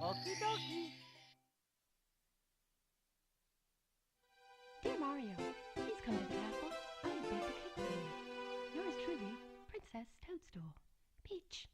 Okie dokie. Dear Mario, please come to the castle. I have baked a cake for you. Yours truly, Princess Toadstool. Peach.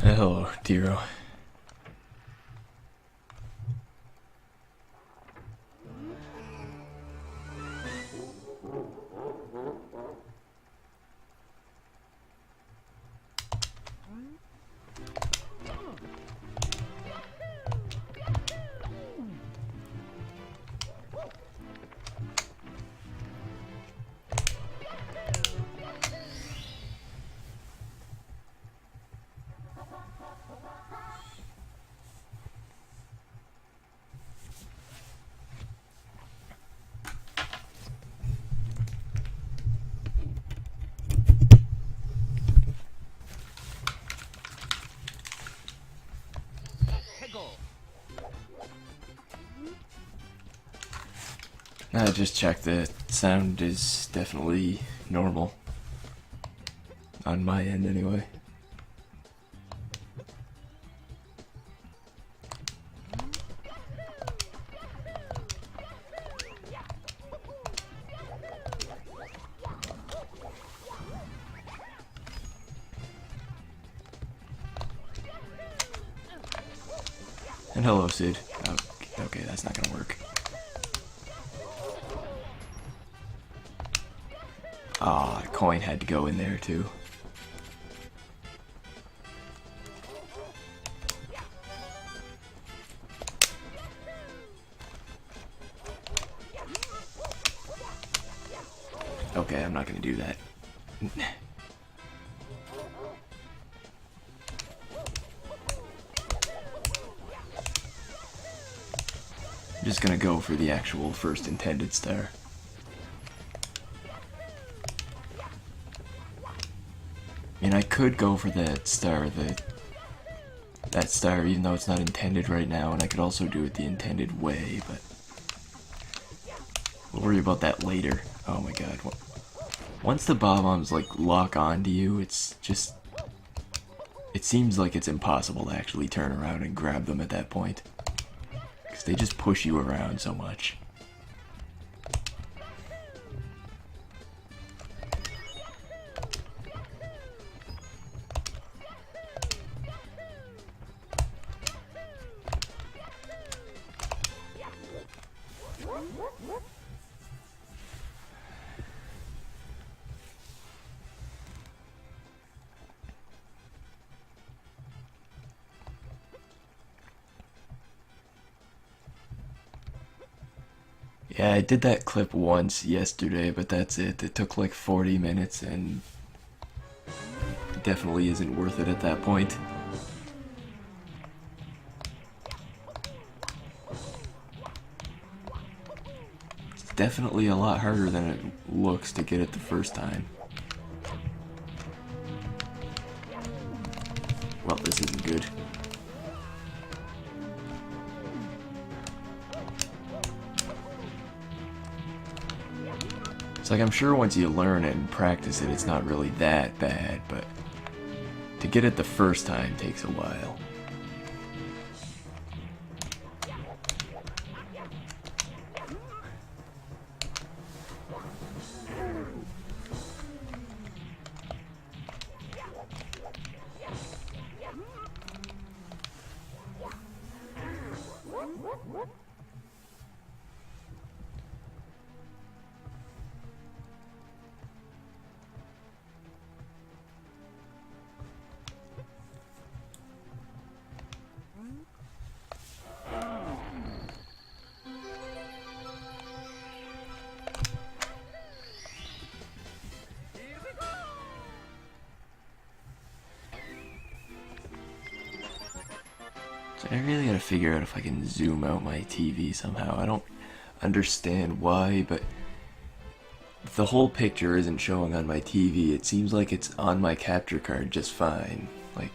Hello, Tiro. I just checked. The sound is definitely normal. On my end, anyway. And hello, Sid. Okay, that's not gonna work. Ah, a coin had to go in there too. Okay, I'm not gonna do that. I'm just gonna go for the actual first intended star. I mean, I could go for that star, that star, even though it's not intended right now, and I could also do it the intended way, but we'll worry about that later. Oh my god. Once the bob-ombs, like, lock onto you, it's just... It seems like it's impossible to actually turn around and grab them at that point. Because they just push you around so much. Yeah, I did that clip once yesterday, but that's it. It took like 40 minutes and it definitely isn't worth it at that point. It's definitely a lot harder than it looks to get it the first time. Well, this isn't good. It's like, I'm sure once you learn it and practice it, it's not really that bad, but to get it the first time takes a while. So I really gotta figure out if I can zoom out my TV somehow. I don't understand why, but the whole picture isn't showing on my TV. It seems like it's on my capture card just fine. Like,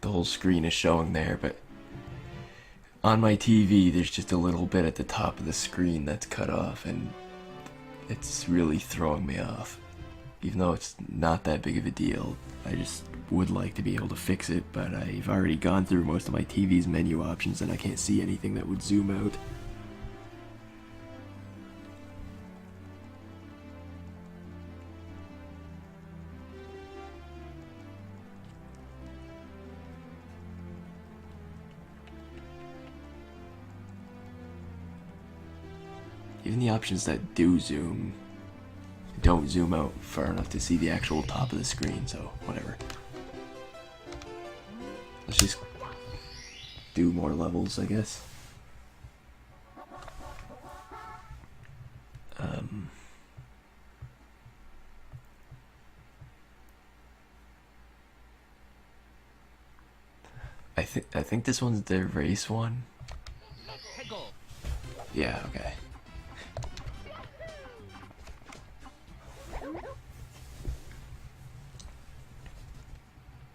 the whole screen is showing there, but on my TV there's just a little bit at the top of the screen that's cut off, and it's really throwing me off. Even though it's not that big of a deal, I just would like to be able to fix it, but I've already gone through most of my TV's menu options and I can't see anything that would zoom out. Even the options that do zoom don't zoom out far enough to see the actual top of the screen, so whatever. Let's just do more levels, I guess. I think this one's the race one. Yeah, okay.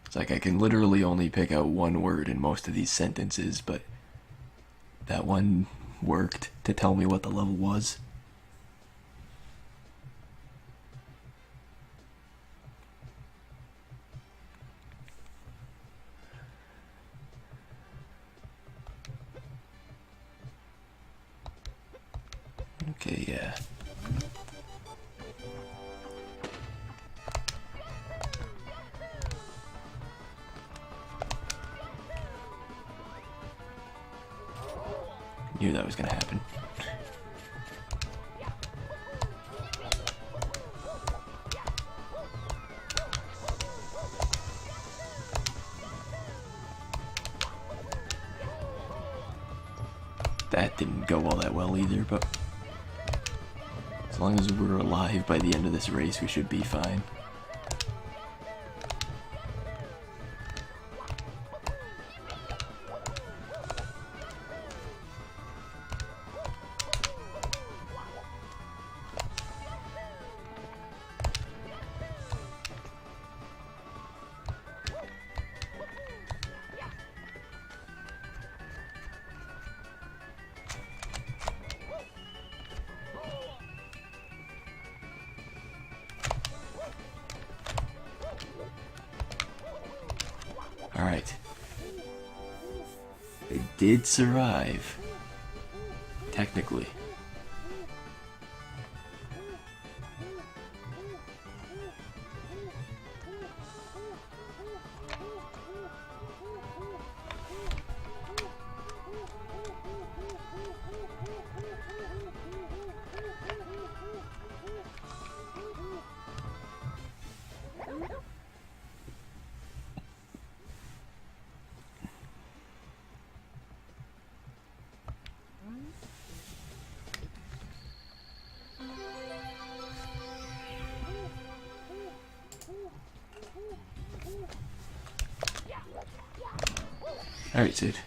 It's like I can literally only pick out one word in most of these sentences, but that one worked to tell me what the level was. Okay, yeah. Knew that was gonna happen. That didn't go all that well either, but as long as we're alive by the end of this race, we should be fine. Alright. They did survive. Technically. Alright, Sid.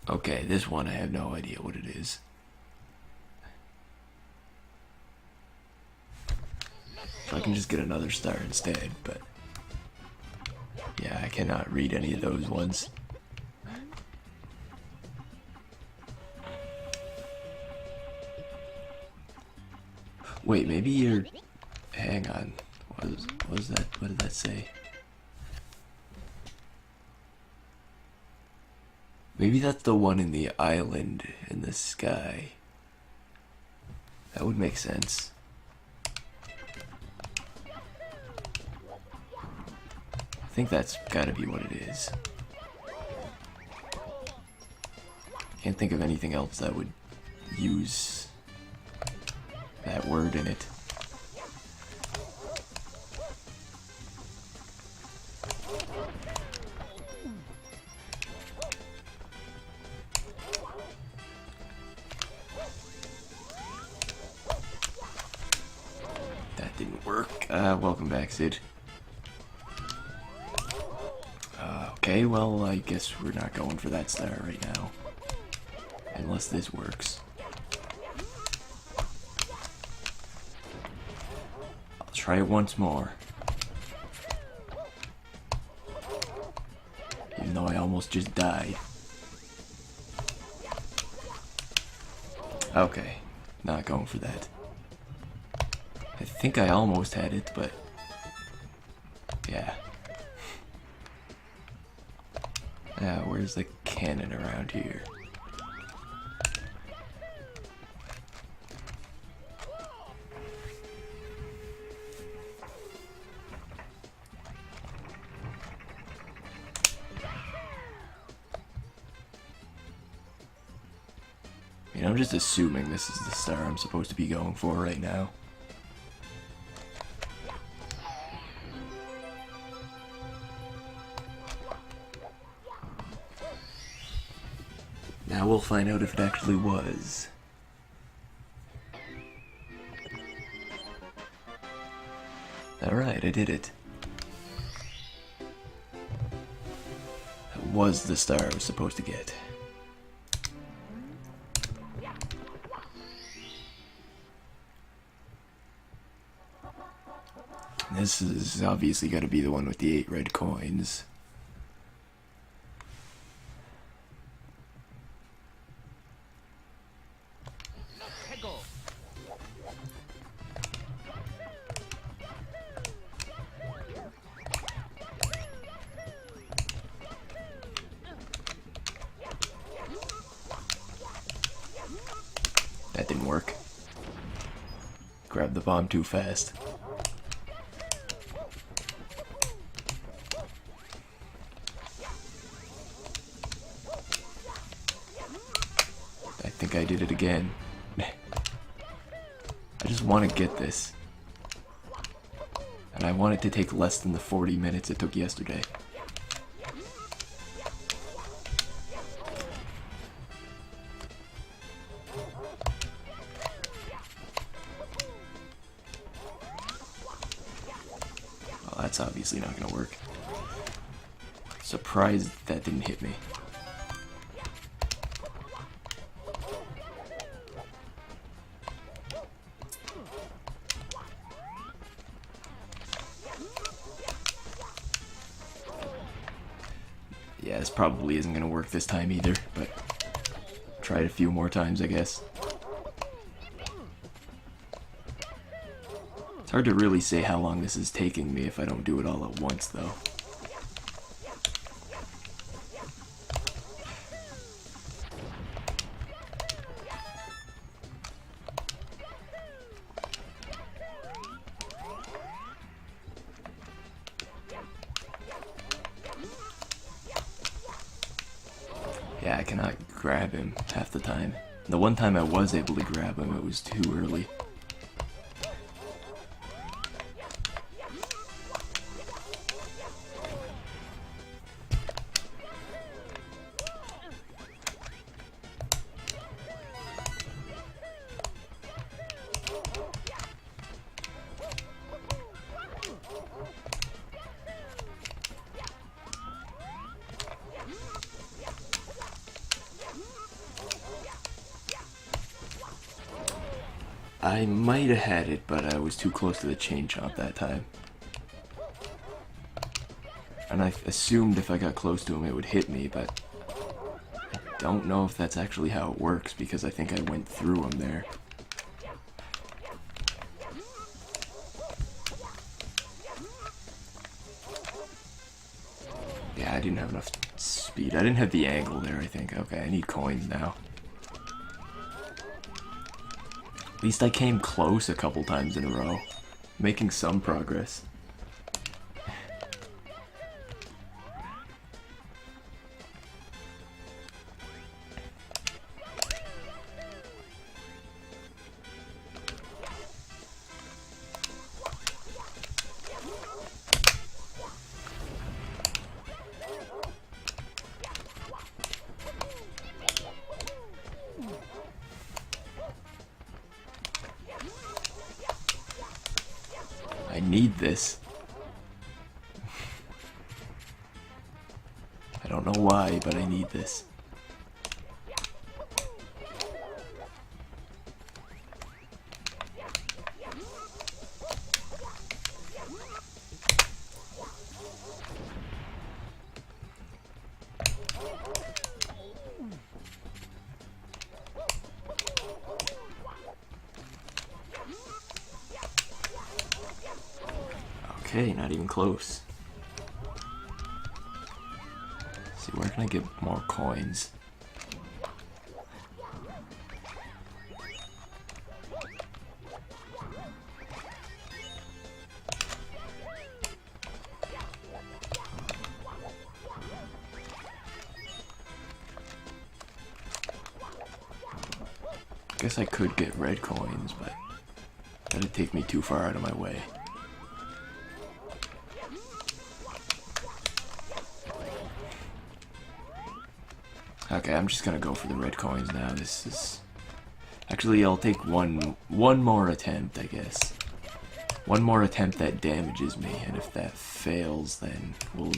Okay, this one I have no idea what it is. So I can just get another star instead, but yeah, I cannot read any of those ones. Wait, maybe you're... Hang on. What was that? What did that say? Maybe that's the one in the island in the sky. That would make sense. I think that's gotta be what it is. Can't think of anything else that would use that word in it. That didn't work. Welcome back, Sid. Okay, well, I guess we're not going for that star right now. Unless this works. I'll try it once more. Even though I almost just died. Okay, not going for that. I think I almost had it, but yeah. Where's the cannon around here? I mean, I'm just assuming this is the star I'm supposed to be going for right now. Now we'll find out if it actually was. Alright, I did it. That was the star I was supposed to get. This is obviously got to be the one with the 8 red coins. That didn't work. Grabbed the bomb too fast. I think I did it again. I just want to get this. And I want it to take less than the 40 minutes it took yesterday. Well, that's obviously not going to work. Surprised that didn't hit me. Yeah, this probably isn't going to work this time either, but try it a few more times, I guess. It's hard to really say how long this is taking me if I don't do it all at once, though. Yeah, I cannot grab him half the time. The one time I was able to grab him, it was too early. I might have had it, but I was too close to the chain chomp that time. And I assumed if I got close to him it would hit me, but I don't know if that's actually how it works because I think I went through him there. Yeah, I didn't have enough speed. I didn't have the angle there, I think. Okay, I need coins now. At least I came close a couple times in a row, making some progress. I need this. I don't know why, but I need this. Okay, not even close. Let's see, where can I get more coins? Guess I could get red coins, but that'd take me too far out of my way. Okay, I'm just gonna go for the red coins now. This is... Actually, I'll take one more attempt, I guess. One more attempt that damages me, and if that fails, then we'll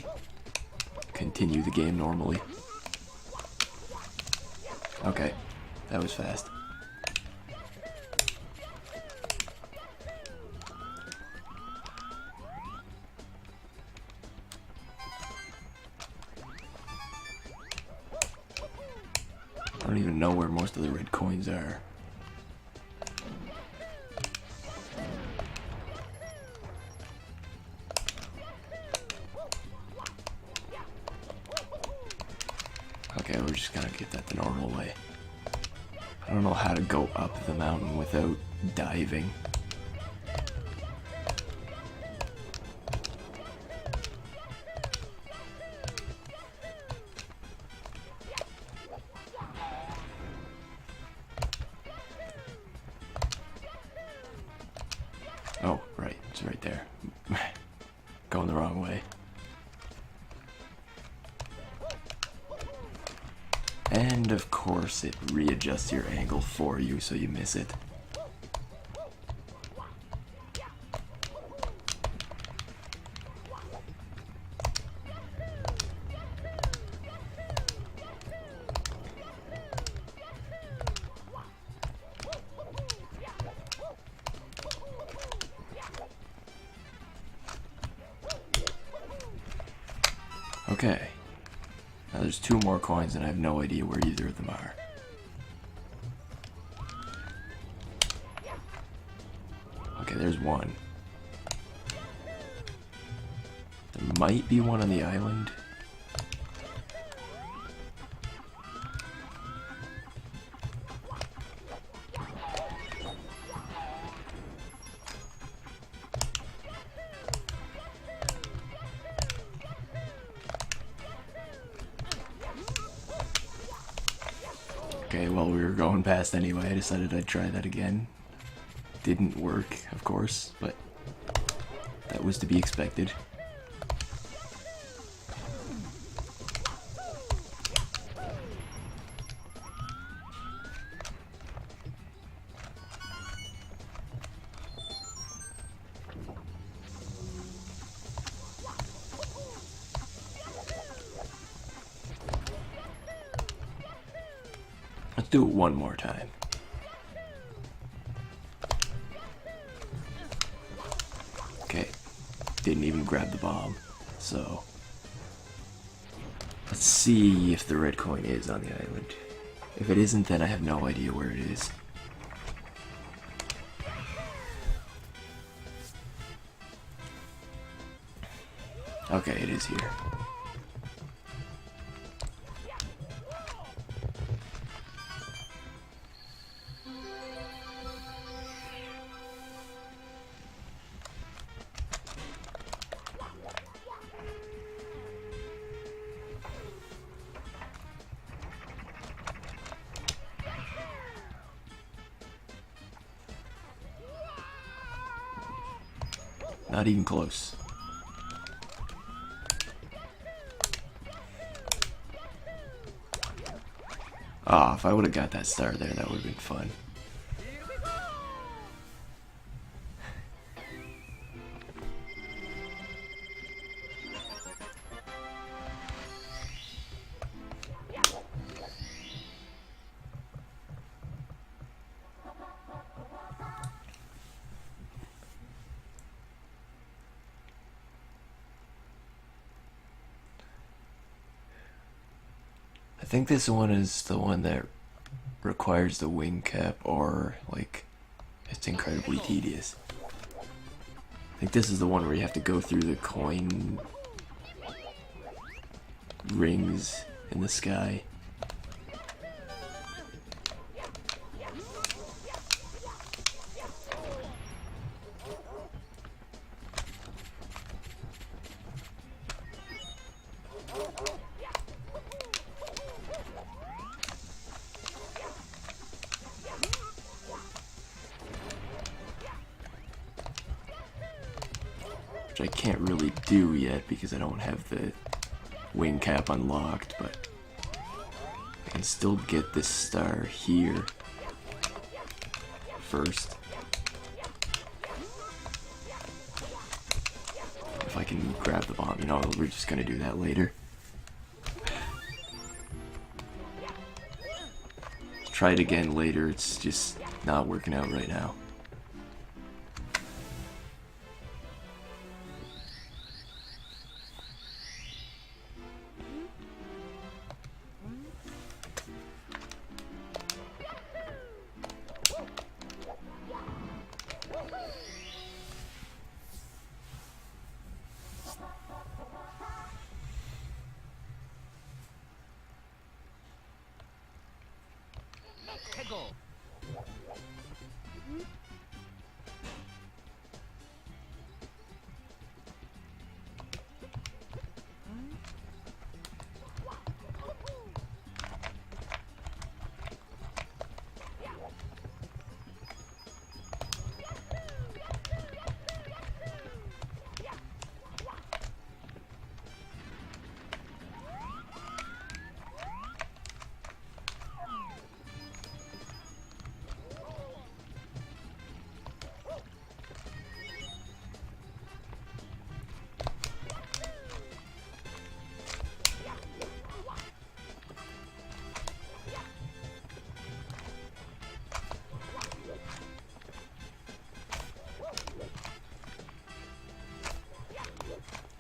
continue the game normally. Okay, that was fast. I don't even know where most of the red coins are. Okay, we're just gonna get that the normal way. I don't know how to go up the mountain without diving. Oh, right, it's right there. Going the wrong way. And of course it readjusts your angle for you so you miss it. Okay. Now there's 2 more coins and I have no idea where either of them are. Okay, there's one. There might be one on the island. Okay, well, we were going past anyway. I decided I'd try that again. Didn't work, of course, but that was to be expected. Let's do it one more time. Okay, didn't even grab the bomb, so let's see if the red coin is on the island. If it isn't, then I have no idea where it is. Okay, it is here. Not even close. Ah, if I would have got that star there, that would have been fun. I think this one is the one that requires the wing cap, or like it's incredibly tedious. I think this is the one where you have to go through the coin rings in the sky. Which I can't really do yet because I don't have the wing cap unlocked, but I can still get this star here first. If I can grab the bomb, you know, we're just gonna do that later. Try it again later, it's just not working out right now.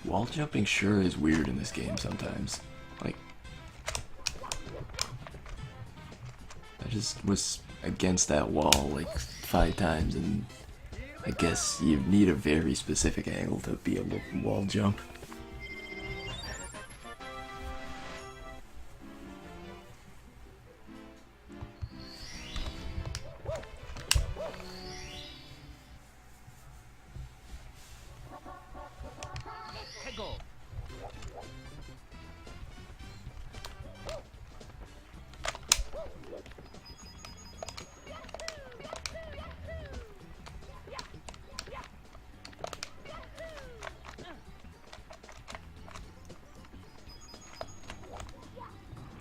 Wall jumping sure is weird in this game sometimes. Like, I just was against that wall like 5 times, and I guess you need a very specific angle to be able to wall jump.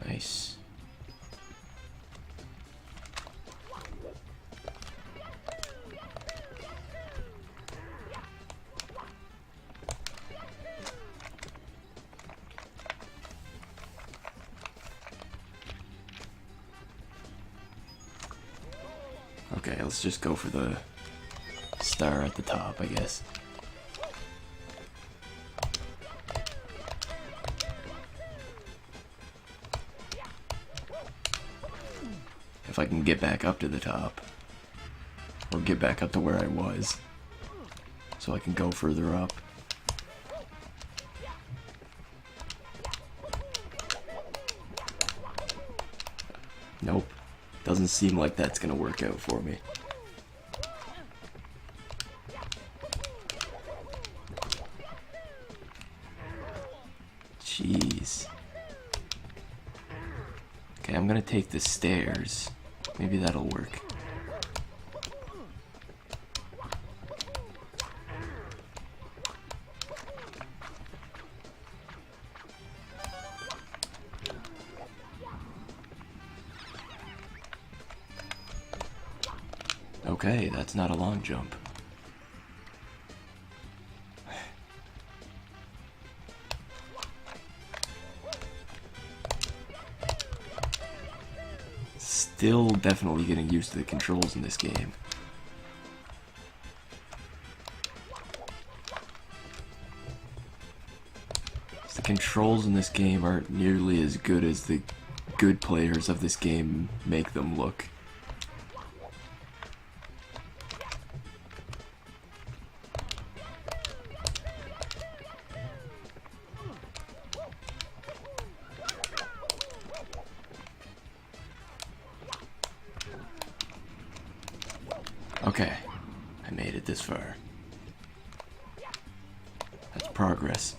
Nice. Okay, let's just go for the star at the top, I guess. If I can get back up to the top, or get back up to where I was, so I can go further up. Nope, doesn't seem like that's gonna work out for me. Jeez. Okay, I'm gonna take the stairs. Maybe that'll work. Okay, that's not a long jump. Still definitely getting used to the controls in this game. The controls in this game aren't nearly as good as the good players of this game make them look. Okay, I made it this far. That's progress.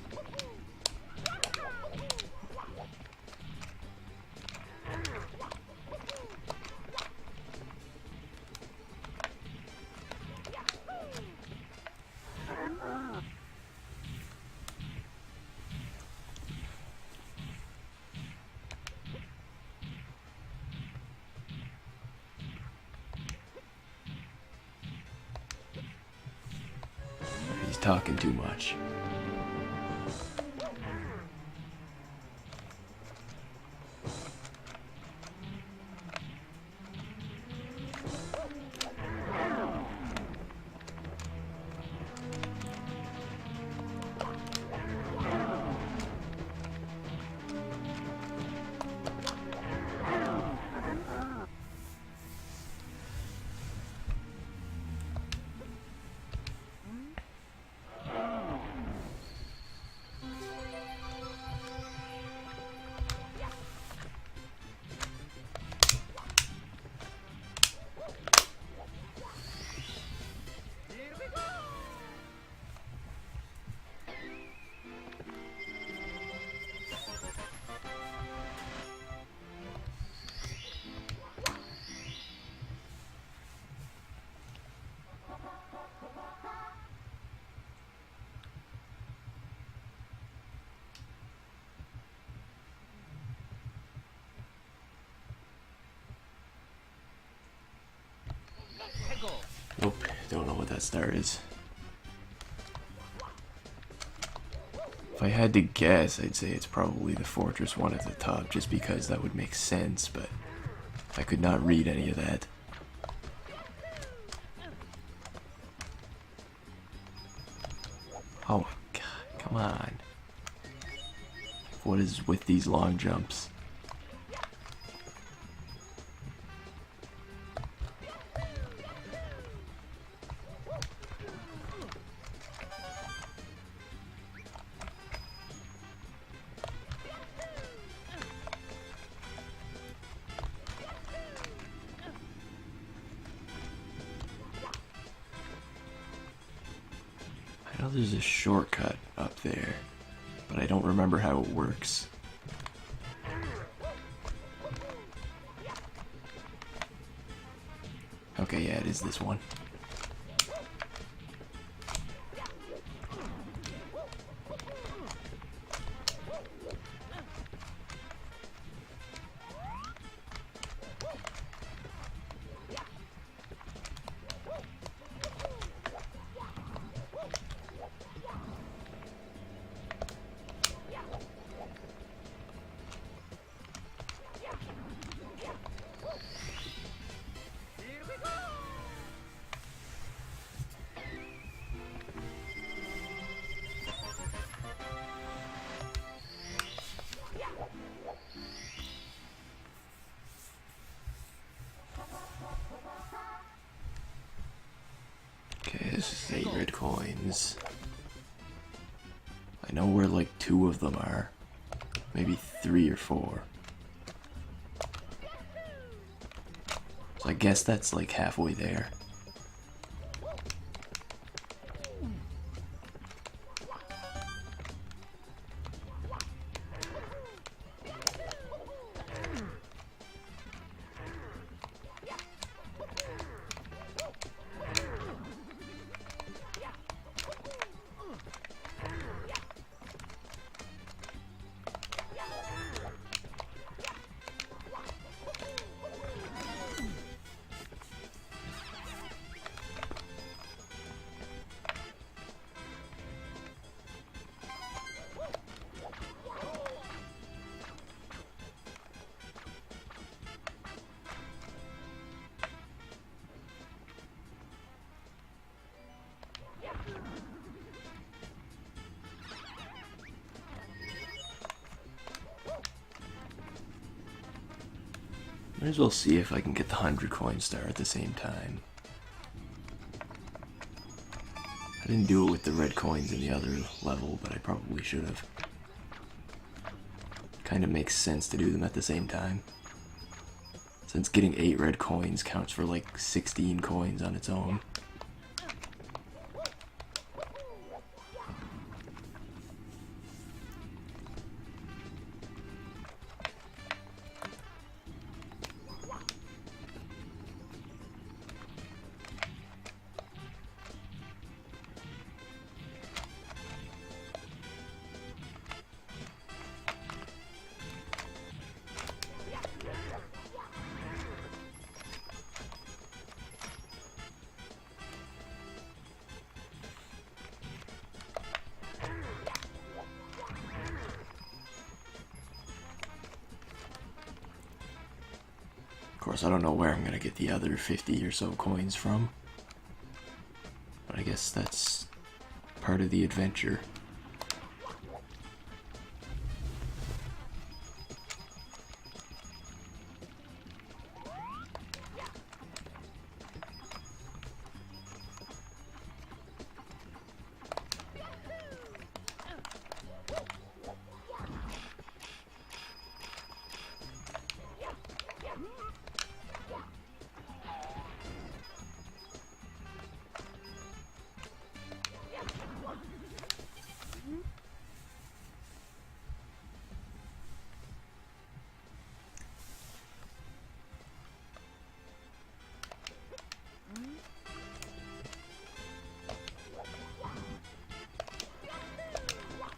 He's talking too much. that star is. If I had to guess, I'd say it's probably the fortress one at the top, just because that would make sense, but I could not read any of that. Oh my god, come on. What is with these long jumps? I know there's a shortcut up there, but I don't remember how it works. Okay, yeah, it is this one. Okay, this is 8 red coins. I know where like 2 of them are. Maybe 3 or 4. So I guess that's like halfway there. Might as well see if I can get the 100 coin star at the same time. I didn't do it with the red coins in the other level, but I probably should have. Kind of makes sense to do them at the same time, since getting 8 red coins counts for like 16 coins on its own. Of course, I don't know where I'm gonna get the other 50 or so coins from, but I guess that's part of the adventure.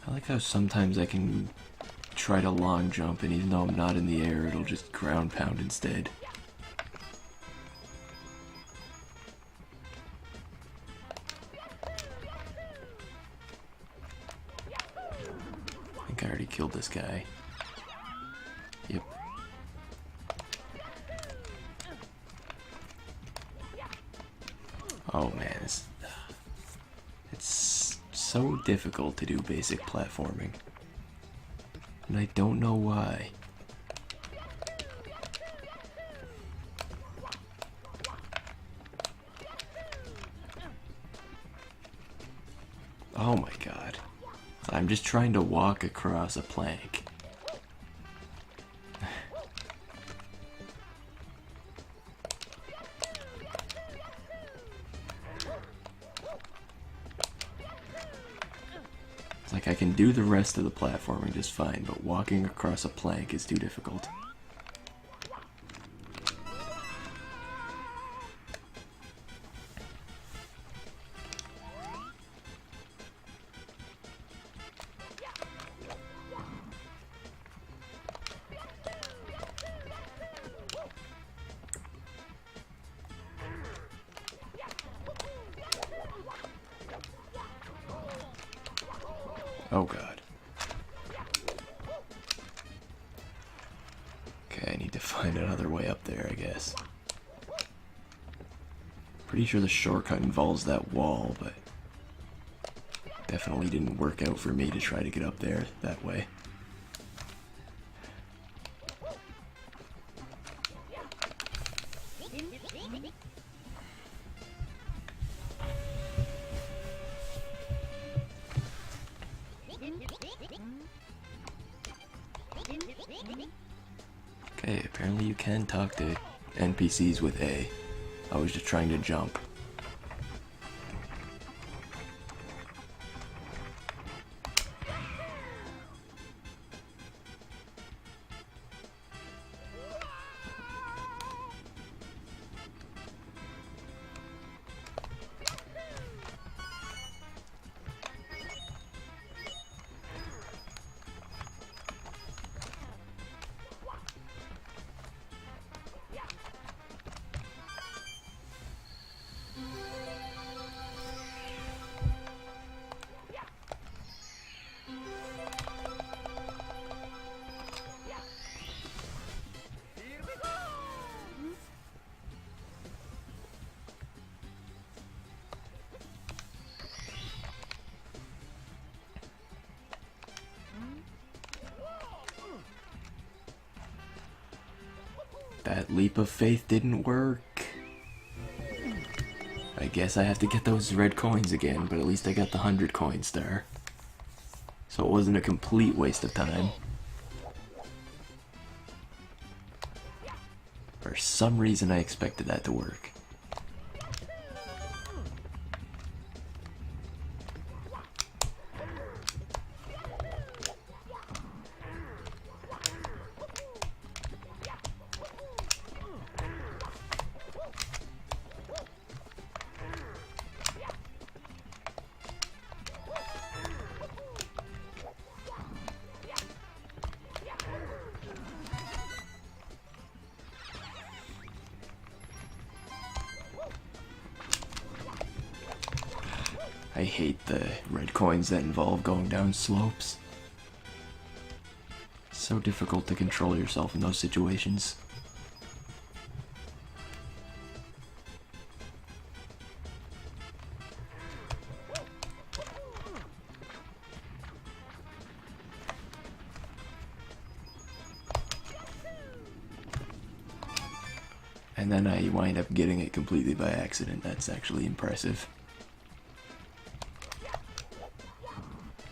I like how sometimes I can try to long jump, and even though I'm not in the air, it'll just ground pound instead. I already killed this guy. Yep. Oh man, it's so difficult to do basic platforming. And I don't know why. Oh my god. I'm just trying to walk across a plank. It's like I can do the rest of the platforming just fine, but walking across a plank is too difficult. Oh god. Okay, I need to find another way up there, I guess. Pretty sure the shortcut involves that wall, but definitely didn't work out for me to try to get up there that way. Okay, apparently you can talk to NPCs with A. I was just trying to jump. That leap of faith didn't work. I guess I have to get those red coins again, but at least I got the 100 coin star. So it wasn't a complete waste of time. For some reason I expected that to work. I hate the red coins that involve going down slopes. It's so difficult to control yourself in those situations. And then I wind up getting it completely by accident. That's actually impressive.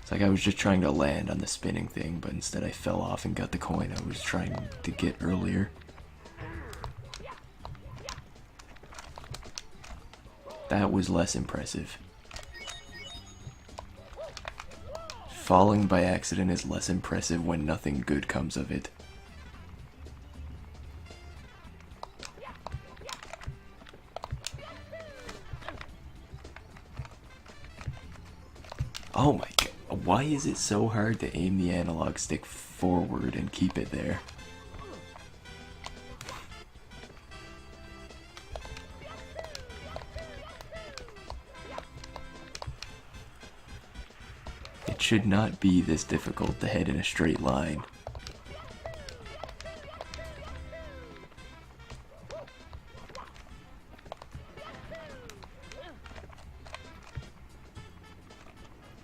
It's like I was just trying to land on the spinning thing, but instead I fell off and got the coin I was trying to get earlier. That was less impressive. Falling by accident is less impressive when nothing good comes of it. Oh my god. Why is it so hard to aim the analog stick forward and keep it there? It should not be this difficult to head in a straight line.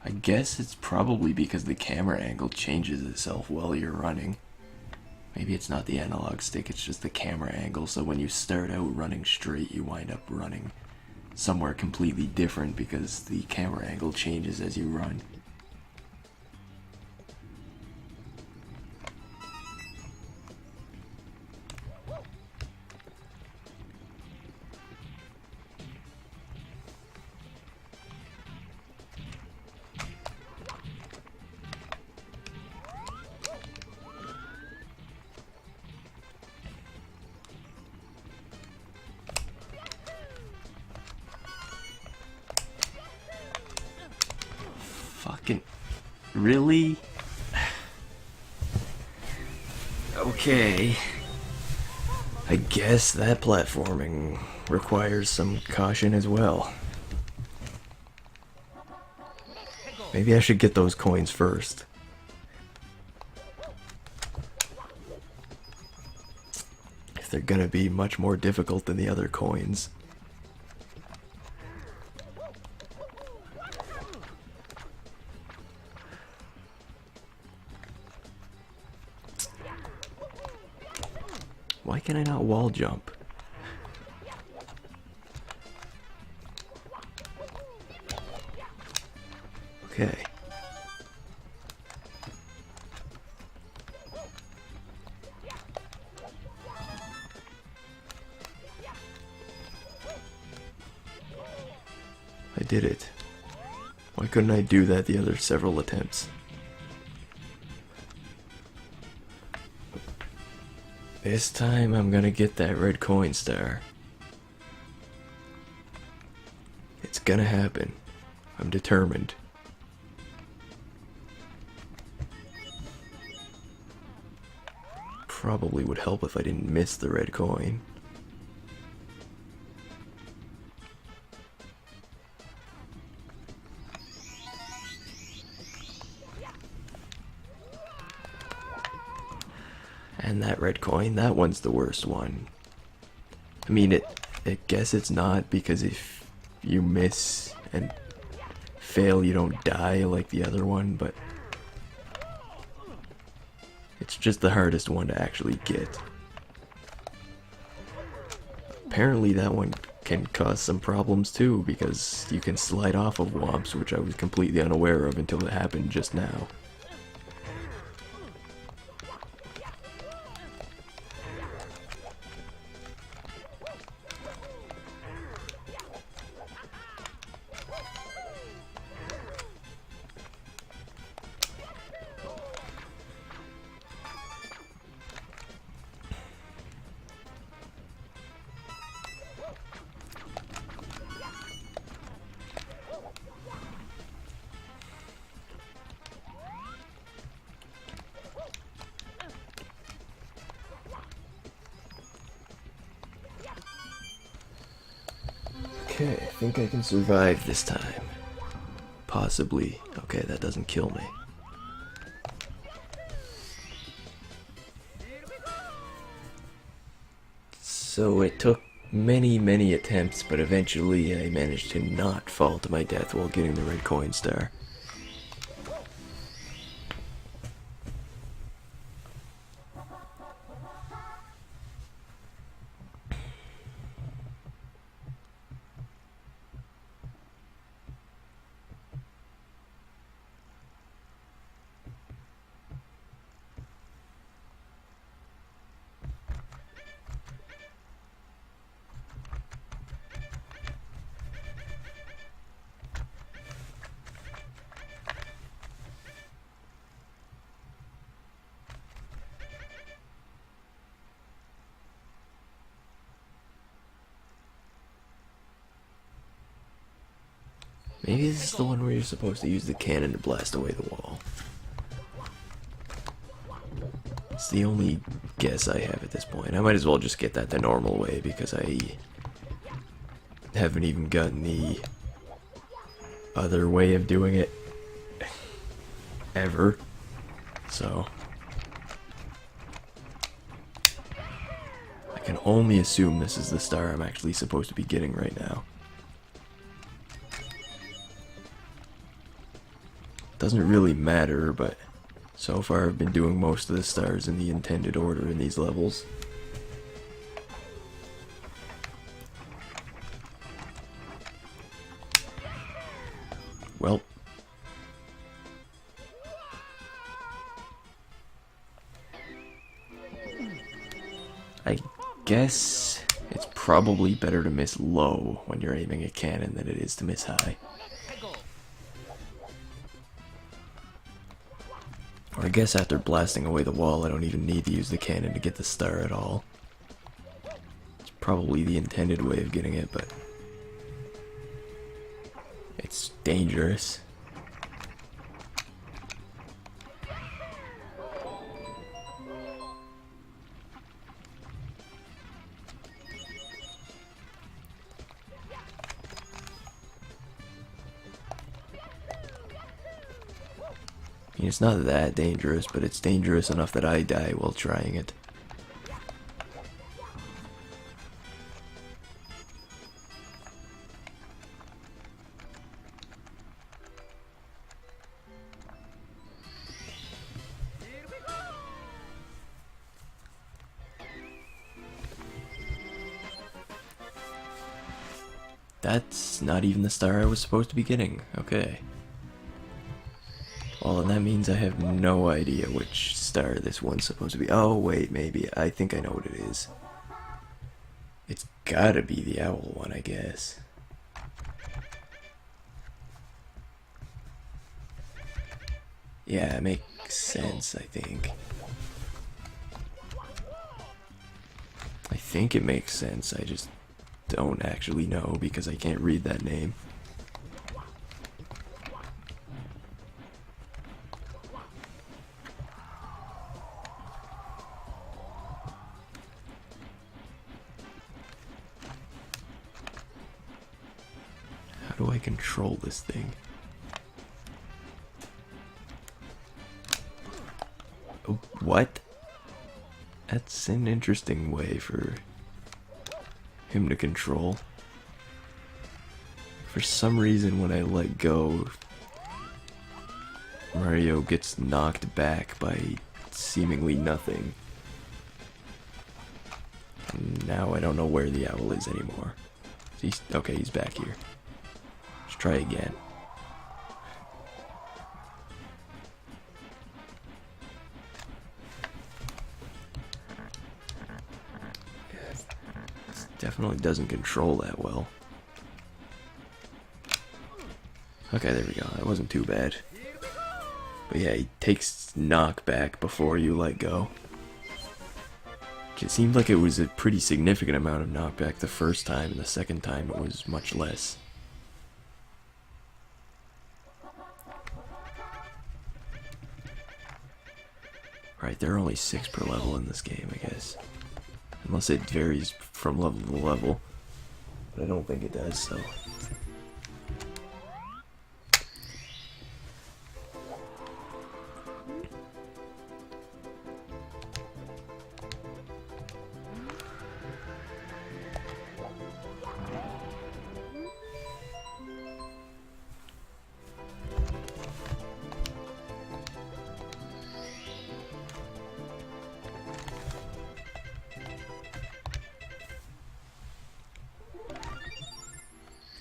I guess it's probably because the camera angle changes itself while you're running. Maybe it's not the analog stick, it's just the camera angle, so when you start out running straight, you wind up running somewhere completely different because the camera angle changes as you run. Fucking... really? Okay. I guess that platforming requires some caution as well. Maybe I should get those coins first. If they're gonna be much more difficult than the other coins. Why can I not wall jump? Okay. I did it. Why couldn't I do that the other several attempts? This time I'm gonna get that red coin star. It's gonna happen. I'm determined. Probably would help if I didn't miss the red coin. And that red coin, that one's the worst one. I mean, I guess it's not, because if you miss and fail, you don't die like the other one, but it's just the hardest one to actually get. Apparently that one can cause some problems too, because you can slide off of womps, which I was completely unaware of until it happened just now. Okay, I think I can survive this time. Possibly. Okay, that doesn't kill me. So it took many attempts, but eventually I managed to not fall to my death while getting the red coin star. Maybe this is the one where you're supposed to use the cannon to blast away the wall. It's the only guess I have at this point. I might as well just get that the normal way because I haven't even gotten the other way of doing it. ever. So I can only assume this is the star I'm actually supposed to be getting right now. Doesn't really matter, but so far I've been doing most of the stars in the intended order in these levels. Well, I guess it's probably better to miss low when you're aiming a cannon than it is to miss high. Or I guess after blasting away the wall, I don't even need to use the cannon to get the star at all. It's probably the intended way of getting it, but it's dangerous. I mean, it's not that dangerous, but it's dangerous enough that I die while trying it. That's not even the star I was supposed to be getting. Okay. Well, and that means I have no idea which star this one's supposed to be. Oh, wait, maybe. I think I know what it is. It's gotta be the owl one, I guess. Yeah, it makes sense, I think. I think it makes sense, I just don't actually know because I can't read that name. How do I control this thing? Oh, what? That's an interesting way for him to control. For some reason, when I let go, Mario gets knocked back by seemingly nothing. And now I don't know where the owl is anymore. Okay, he's back here. Let's try again. Definitely doesn't control that well. Okay, there we go. That wasn't too bad. But yeah, he takes knockback before you let go. It seemed like it was a pretty significant amount of knockback the first time, and the second time it was much less. Right, there are only 6 per level in this game, I guess. Unless it varies from level to level. But I don't think it does, so.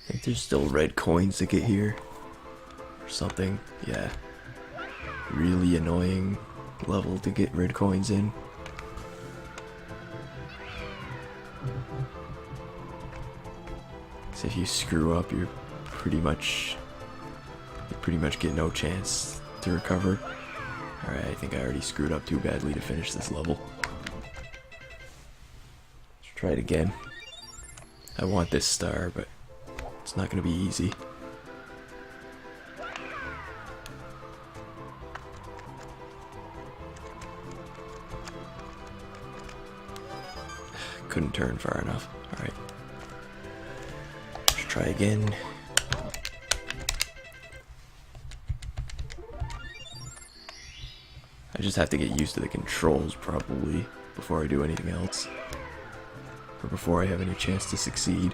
I think there's still red coins to get here. Or something. Yeah. Really annoying level to get red coins in. So if you screw up, you pretty much get no chance to recover. Alright, I think I already screwed up too badly to finish this level. Let's try it again. I want this star, but it's not going to be easy. Couldn't turn far enough. Alright. Let's try again. I just have to get used to the controls, probably, before I do anything else. Or before I have any chance to succeed.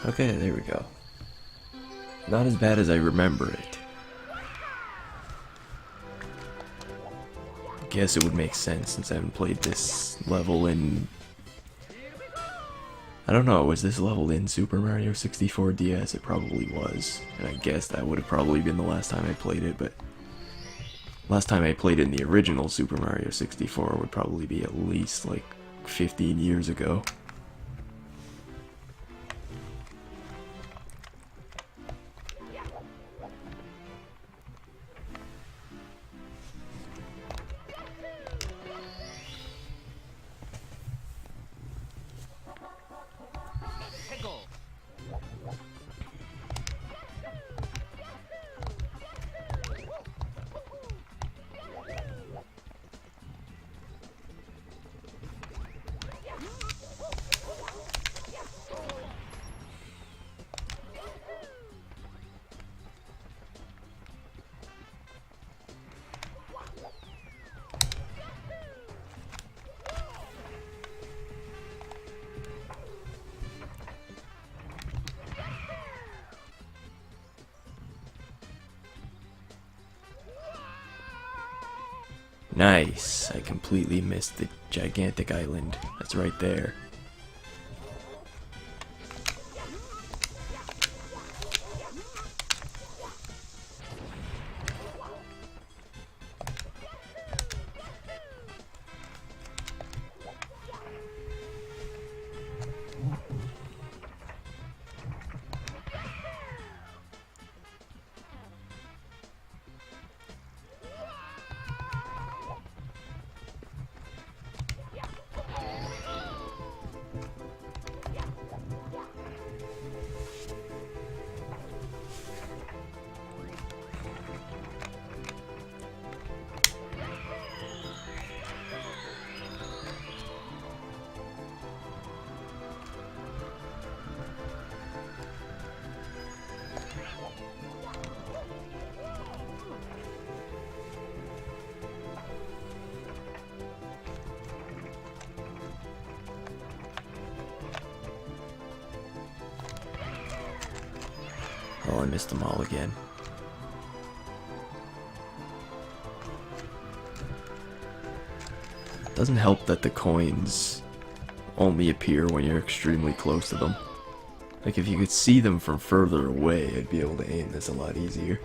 Okay, there we go. Not as bad as I remember it. Guess it would make sense since I haven't played this level in... I don't know, was this level in Super Mario 64 DS? It probably was. And I guess that would have probably been the last time I played it, but... Last time I played it in the original Super Mario 64 would probably be at least like 15 years ago. Nice. I completely missed the gigantic island. That's right there. Oh, I missed them all again. Doesn't help that the coins only appear when you're extremely close to them. Like, if you could see them from further away, I'd be able to aim this a lot easier.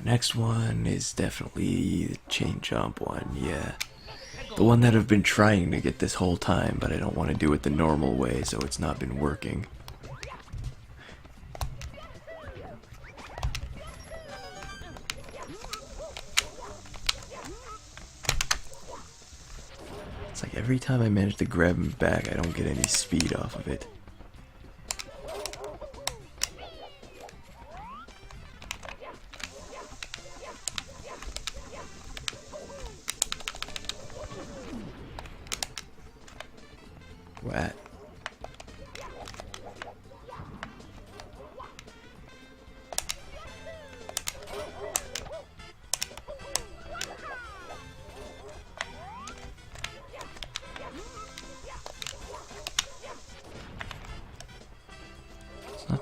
Next one is definitely the chain jump one, yeah. The one that I've been trying to get this whole time, but I don't want to do it the normal way, so it's not been working. It's like every time I manage to grab him back, I don't get any speed off of it. What?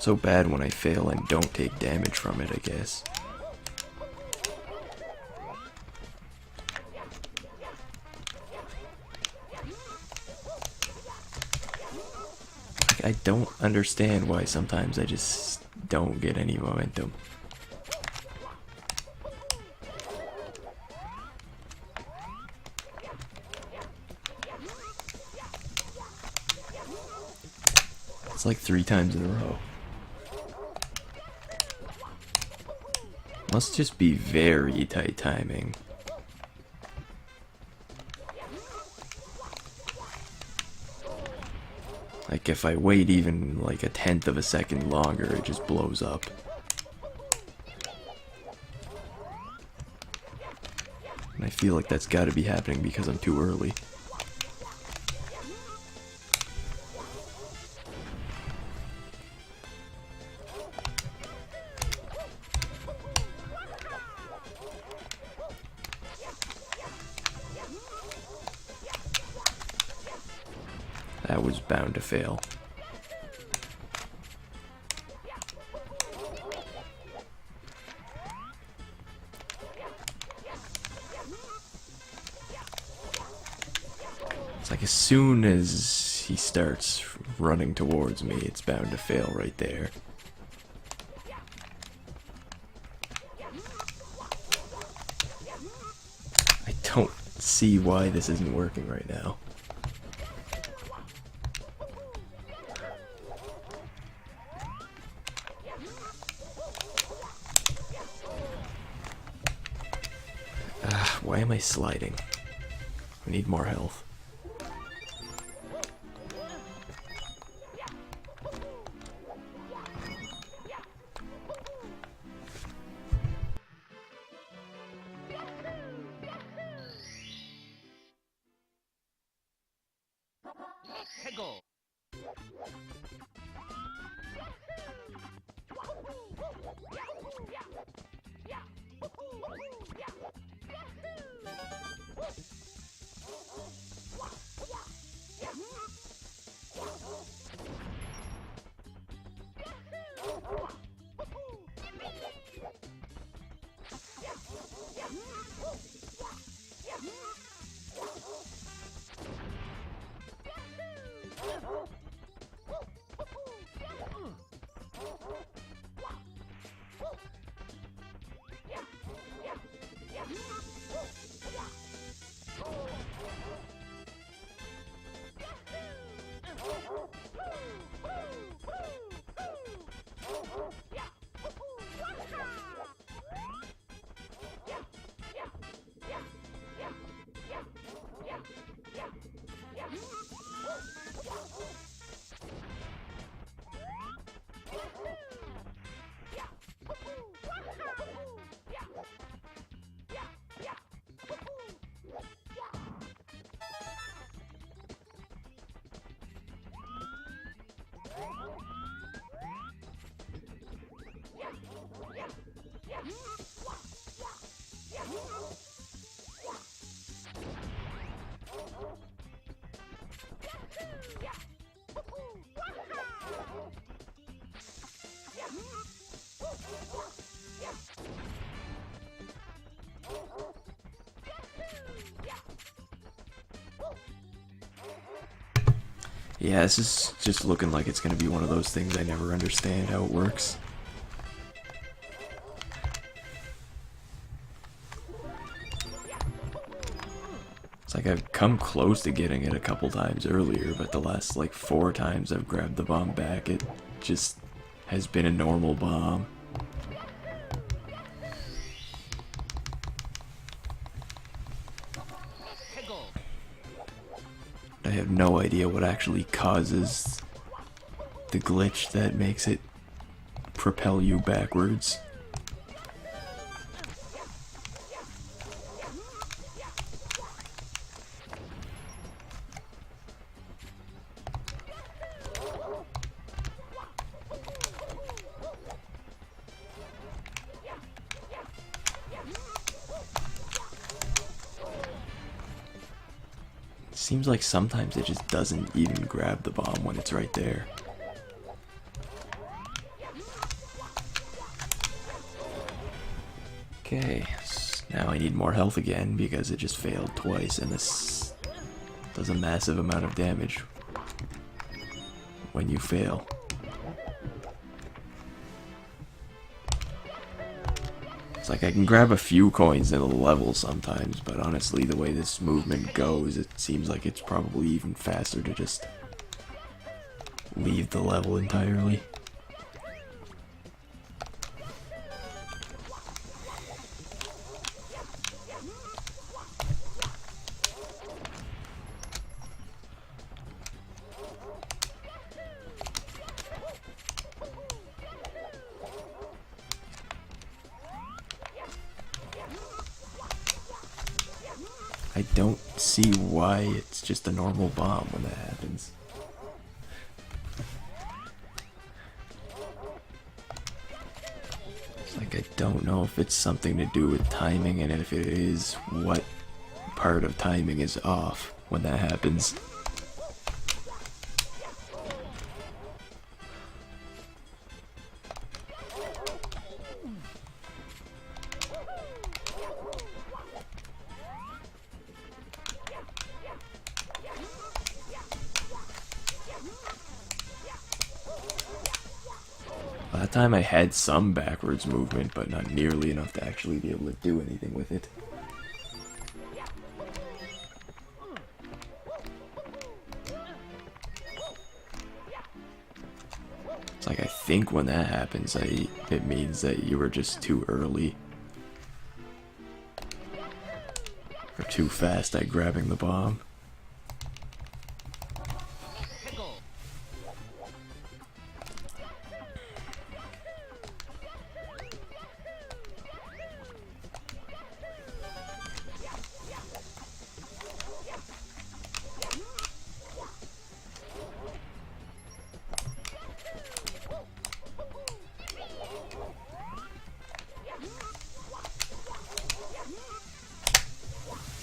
so bad when I fail and don't take damage from it, I guess. I don't understand why sometimes I just don't get any momentum. It's like 3 times in a row. Must just be very tight timing. Like if I wait even like a 1/10 of a second longer, it just blows up. And I feel like that's gotta be happening because I'm too early. That was bound to fail. It's like as soon as he starts running towards me, it's bound to fail right there. I don't see why this isn't working right now. Why am I sliding? I need more health. Yeah, this is just looking like it's gonna be one of those things I never understand how it works. It's like I've come close to getting it a couple times earlier, but the last like 4 times I've grabbed the bomb back, it just has been a normal bomb. I have no idea what actually causes the glitch that makes it propel you backwards. Seems like sometimes it just doesn't even grab the bomb when it's right there. Okay, now I need more health again because it just failed twice, and this does a massive amount of damage when you fail. It's like I can grab a few coins in a level sometimes, but honestly, the way this movement goes, it seems like it's probably even faster to just leave the level entirely. I don't see why it's just a normal bomb when that happens. It's like I don't know if it's something to do with timing, and if it is, what part of timing is off when that happens. That time I had some backwards movement, but not nearly enough to actually be able to do anything with it. It's like I think when that happens, it means that you were just too early. Or too fast at grabbing the bomb.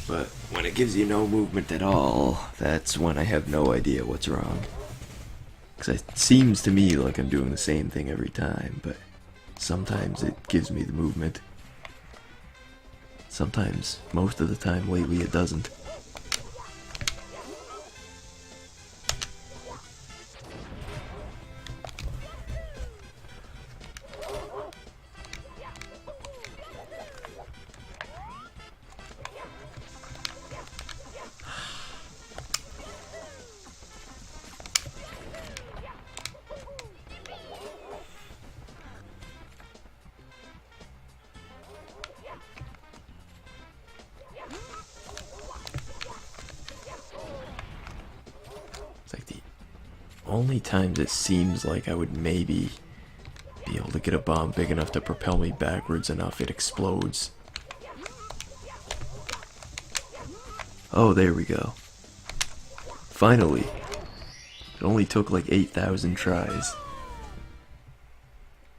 But when it gives you no movement at all, that's when I have no idea what's wrong. Because it seems to me like I'm doing the same thing every time, but sometimes it gives me the movement. Sometimes, most of the time lately, it doesn't. It's like the only times it seems like I would maybe be able to get a bomb big enough to propel me backwards enough, it explodes. Oh, there we go. Finally. It only took like 8,000 tries.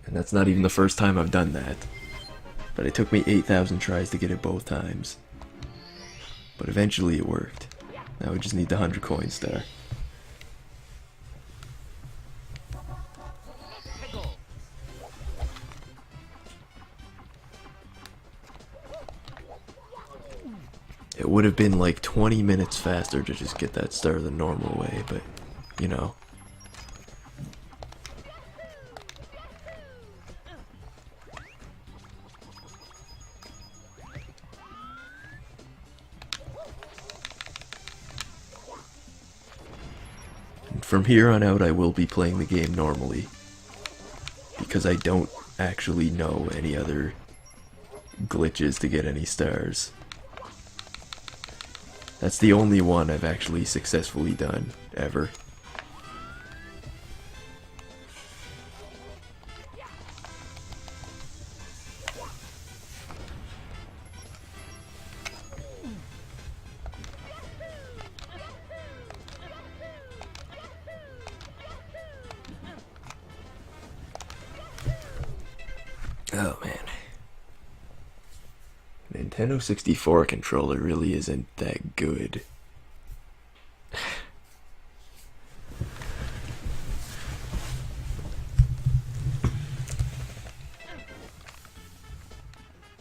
And that's not even the first time I've done that. But it took me 8,000 tries to get it both times. But eventually it worked. Now we just need the 100 coin star. It would have been like 20 minutes faster to just get that star the normal way, but, you know. And from here on out, I will be playing the game normally, because I don't actually know any other glitches to get any stars. That's the only one I've actually successfully done, ever. Oh man. Nintendo 64 controller really isn't that good.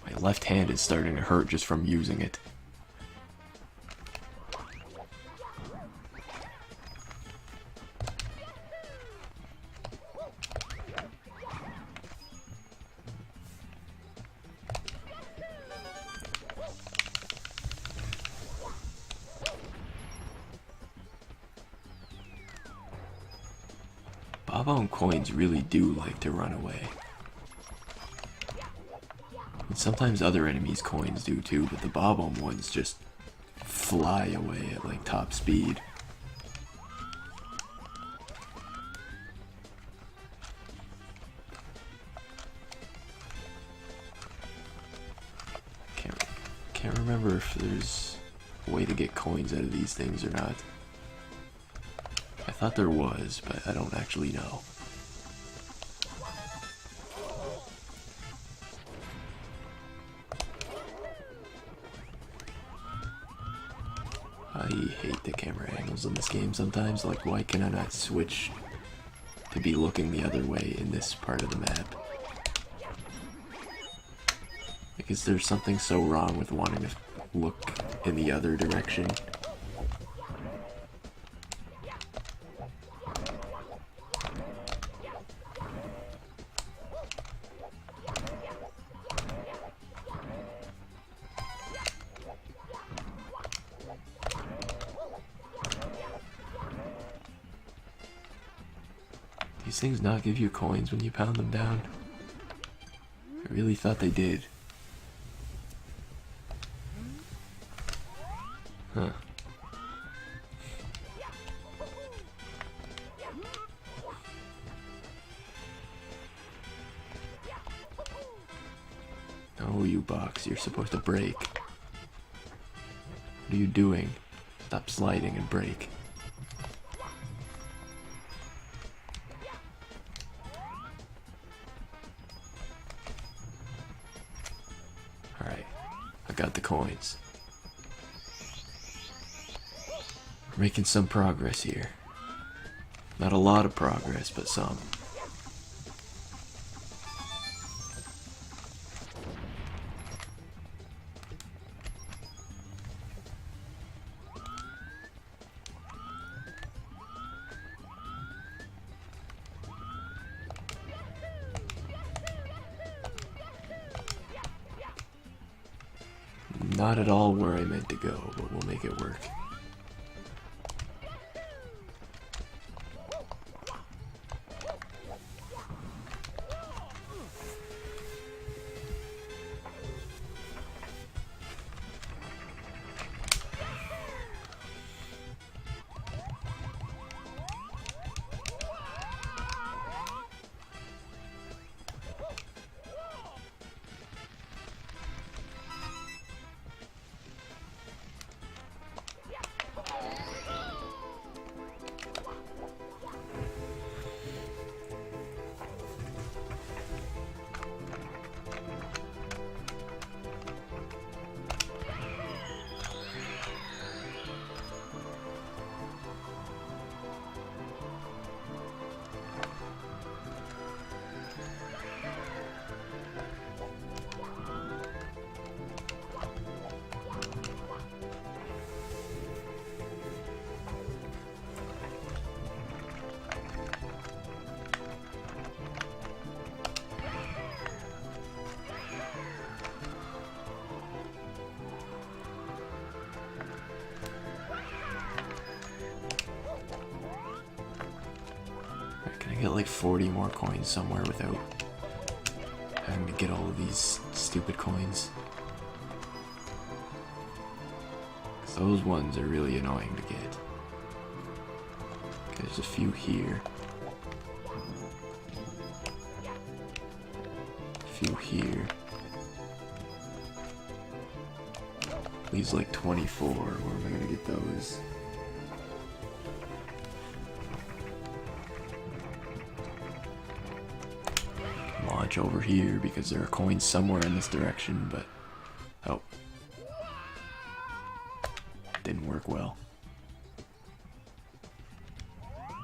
My My left hand is starting to hurt just from using it. Bob-omb coins really do like to run away. And sometimes other enemies' coins do too, but the Bob-omb ones just fly away at like top speed. Can't remember if there's a way to get coins out of these things or not. I thought there was, but I don't actually know. I hate the camera angles in this game sometimes. Like, why can I not switch to be looking the other way in this part of the map? Because there's something so wrong with wanting to look in the other direction. These things not give you coins when you pound them down? I really thought they did. Huh. No, you box, you're supposed to break. What are you doing? Stop sliding and break. Alright, I got the coins. We're making some progress here. Not a lot of progress, but some. Not at all where I meant to go, but we'll make it work. Get like 40 more coins somewhere without having to get all of these stupid coins. 'Cause those ones are really annoying to get. Okay, there's a few here. A few here. Leaves like 24. Where am I gonna get those? Launch over here because there are coins somewhere in this direction, but oh, didn't work well.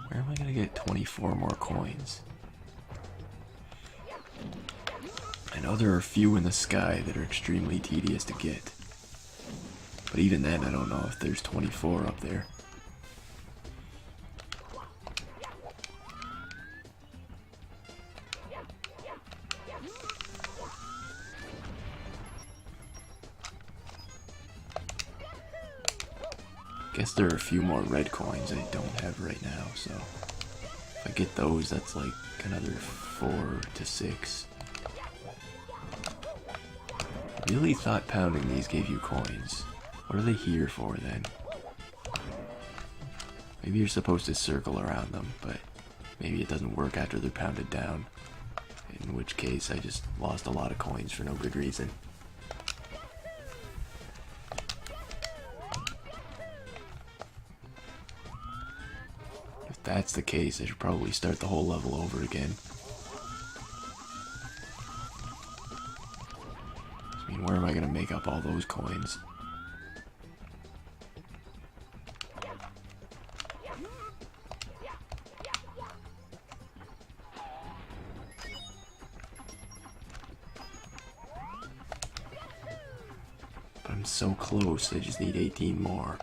Where am I gonna get 24 more coins? I know there are a few in the sky that are extremely tedious to get. But even then, I don't know if there's 24 up there. Guess there are a few more red coins I don't have right now, so if I get those, that's like another 4 to 6. I really thought pounding these gave you coins. What are they here for then? Maybe you're supposed to circle around them, but maybe it doesn't work after they're pounded down. In which case, I just lost a lot of coins for no good reason. If that's the case, I should probably start the whole level over again. I mean, where am I going to make up all those coins? But I'm so close, I just need 18 more.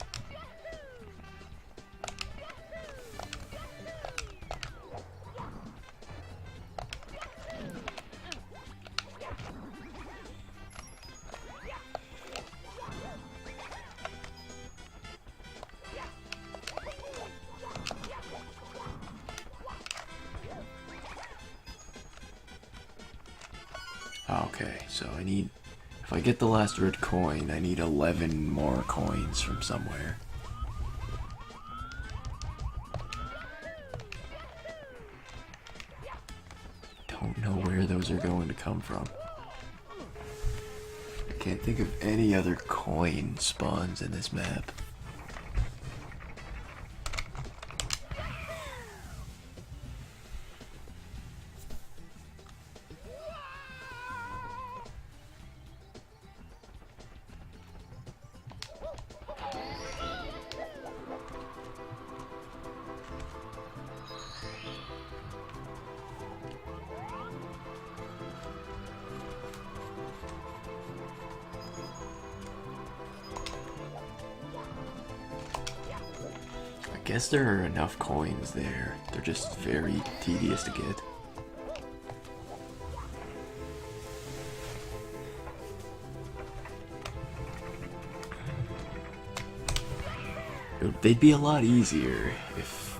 Okay, so I need, if I get the last red coin, I need 11 more coins from somewhere. Don't know where those are going to come from. I can't think of any other coin spawns in this map. I guess there are enough coins there. They're just very tedious to get. They'd be a lot easier if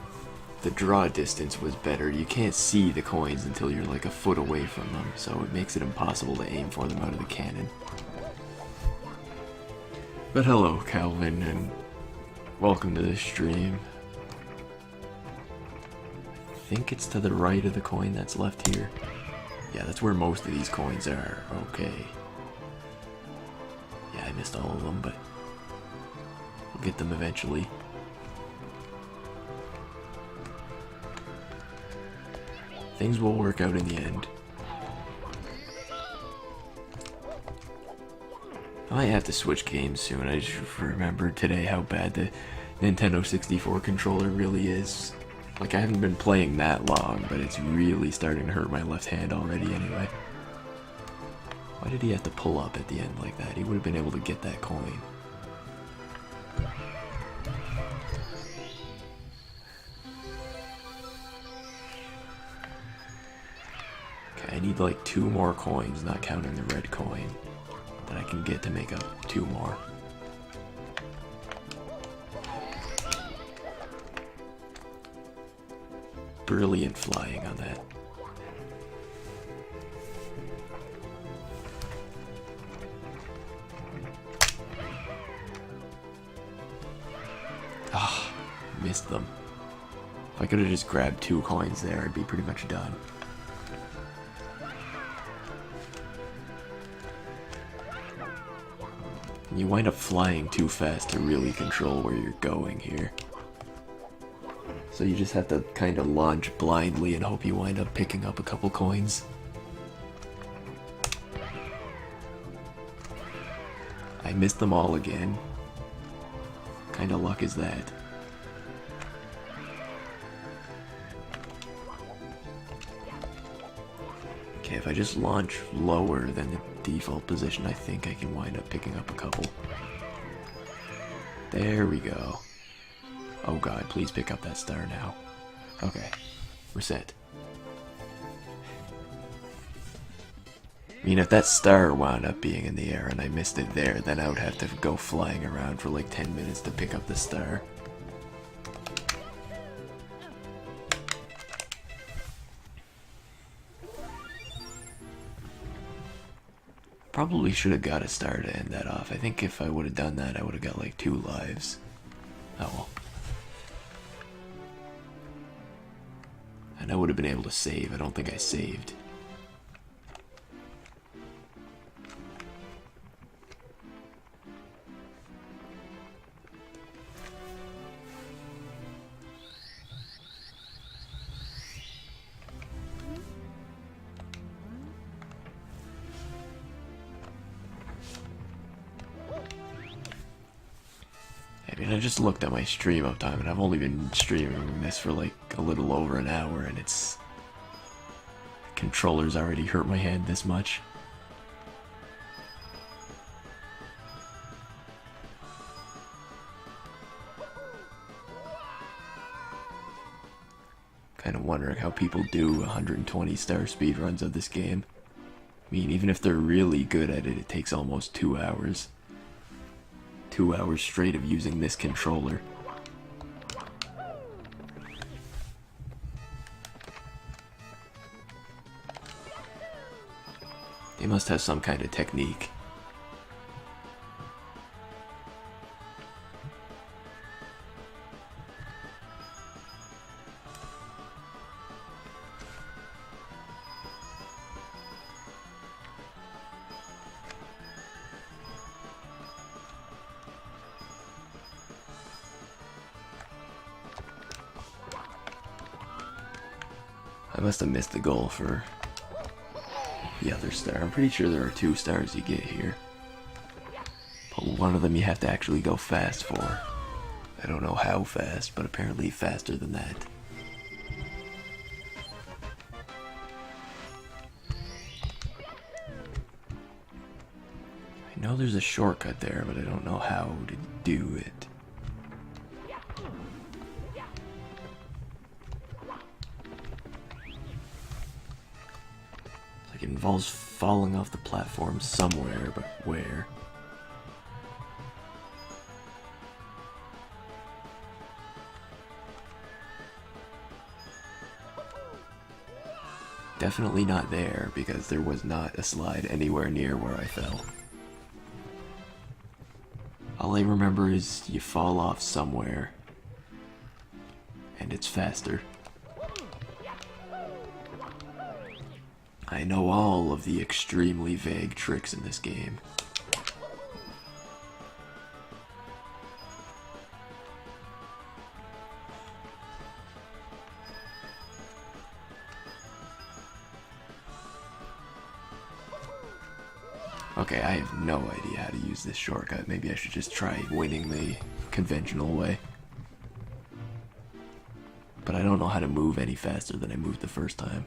the draw distance was better. You can't see the coins until you're like a foot away from them, so it makes it impossible to aim for them out of the cannon. But hello, Calvin, and welcome to the stream. I think it's to the right of the coin that's left here. Yeah, that's where most of these coins are. Okay. Yeah, I missed all of them, but we'll get them eventually. Things will work out in the end. I might have to switch games soon. I just remembered today how bad the Nintendo 64 controller really is. Like, I haven't been playing that long, but it's really starting to hurt my left hand already anyway. Why did he have to pull up at the end like that? He would have been able to get that coin. Okay, I need like 2 more coins, not counting the red coin, that I can get to make up 2 more. Brilliant flying on that. Ah, missed them. If I could have just grabbed 2 coins there, I'd be pretty much done. You wind up flying too fast to really control where you're going here. So you just have to kind of launch blindly and hope you wind up picking up a couple coins. I missed them all again. What kind of luck is that? Okay, if I just launch lower than the default position, I think I can wind up picking up a couple. There we go. Oh god, please pick up that star now. Okay, we're set. I mean, if that star wound up being in the air and I missed it there, then I would have to go flying around for like 10 minutes to pick up the star. Probably should have got a star to end that off. I think if I would have done that, I would have got like 2 lives. Oh well. And I would have been able to save. I don't think I saved. I mean, I just looked at my stream uptime, and I've only been streaming this for like a little over an hour, and it's... controller's already hurt my hand this much. Kind of wondering how people do 120 star speedruns of this game. I mean, even if they're really good at it, it takes almost 2 hours. 2 hours straight of using this controller. They must have some kind of technique. I must have missed the goal for the other star. I'm pretty sure there are 2 stars you get here. But one of them you have to actually go fast for. I don't know how fast, but apparently faster than that. I know there's a shortcut there, but I don't know how to do it. It involves falling off the platform somewhere, but where? Definitely not there, because there was not a slide anywhere near where I fell. All I remember is you fall off somewhere, and it's faster. I know all of the extremely vague tricks in this game. Okay, I have no idea how to use this shortcut. Maybe I should just try winning the conventional way. But I don't know how to move any faster than I moved the first time.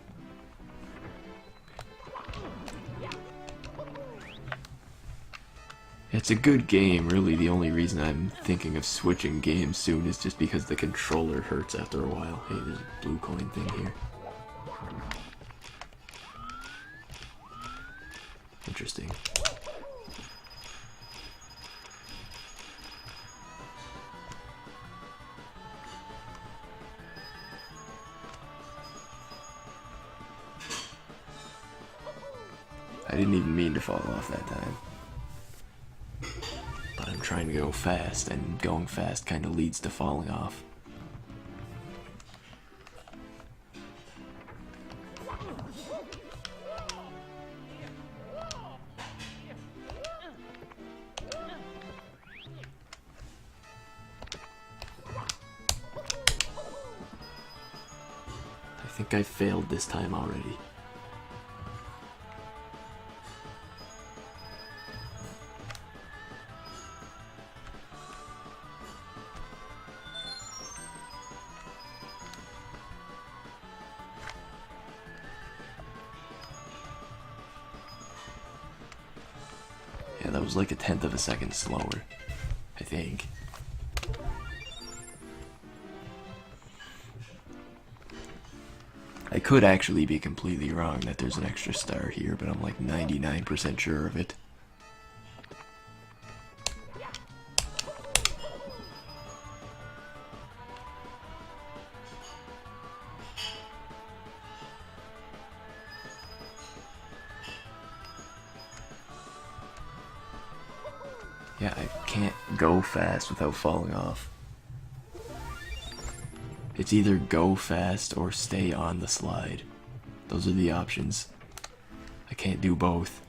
It's a good game, really. The only reason I'm thinking of switching games soon is just because the controller hurts after a while. Hey, there's a blue coin thing here. Interesting. I didn't even mean to fall off that time. But I'm trying to go fast, and going fast kind of leads to falling off. I think I failed this time already. Yeah, that was like a tenth of a second slower, I think. I could actually be completely wrong that there's an extra star here, but I'm like 99% sure of it. Yeah, I can't go fast without falling off. It's either go fast or stay on the slide. Those are the options. I can't do both.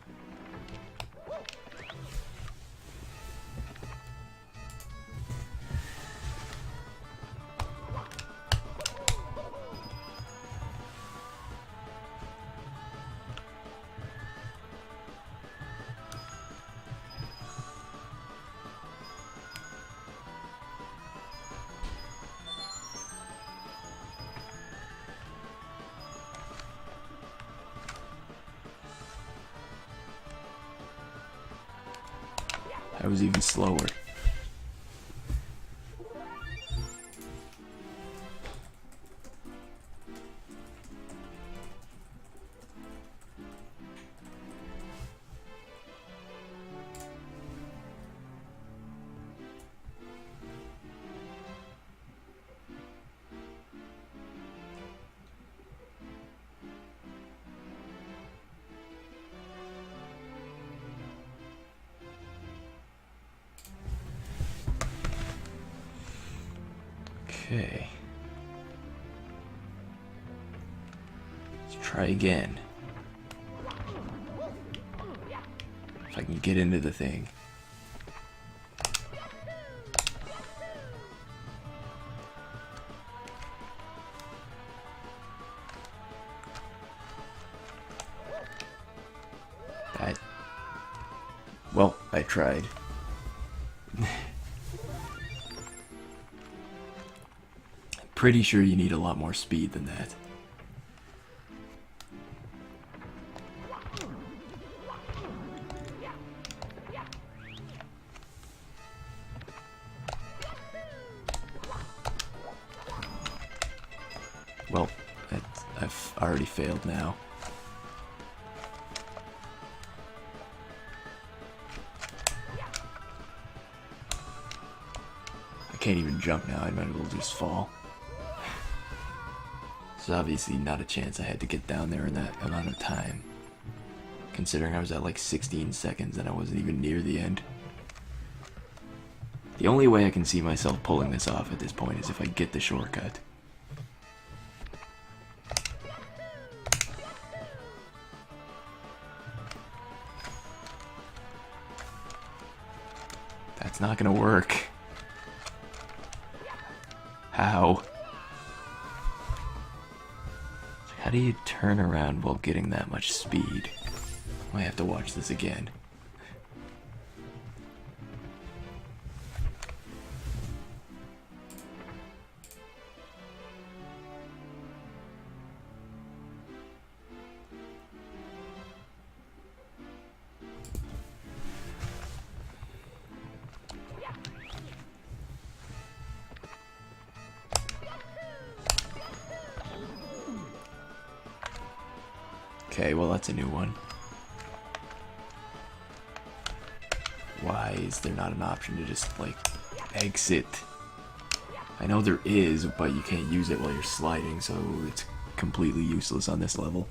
I was even slower. Okay. Let's try again. If I can get into the thing. Well, I tried. Pretty sure you need a lot more speed than that. Well, I've already failed now. I can't even jump now, I might as well just fall. There's obviously not a chance I had to get down there in that amount of time. Considering I was at like 16 seconds and I wasn't even near the end. The only way I can see myself pulling this off at this point is if I get the shortcut. That's not gonna work. How? How do you turn around while getting that much speed? I might have to watch this again. Okay, well that's a new one. Why is there not an option to just, like, exit? I know there is, but you can't use it while you're sliding, so it's completely useless on this level.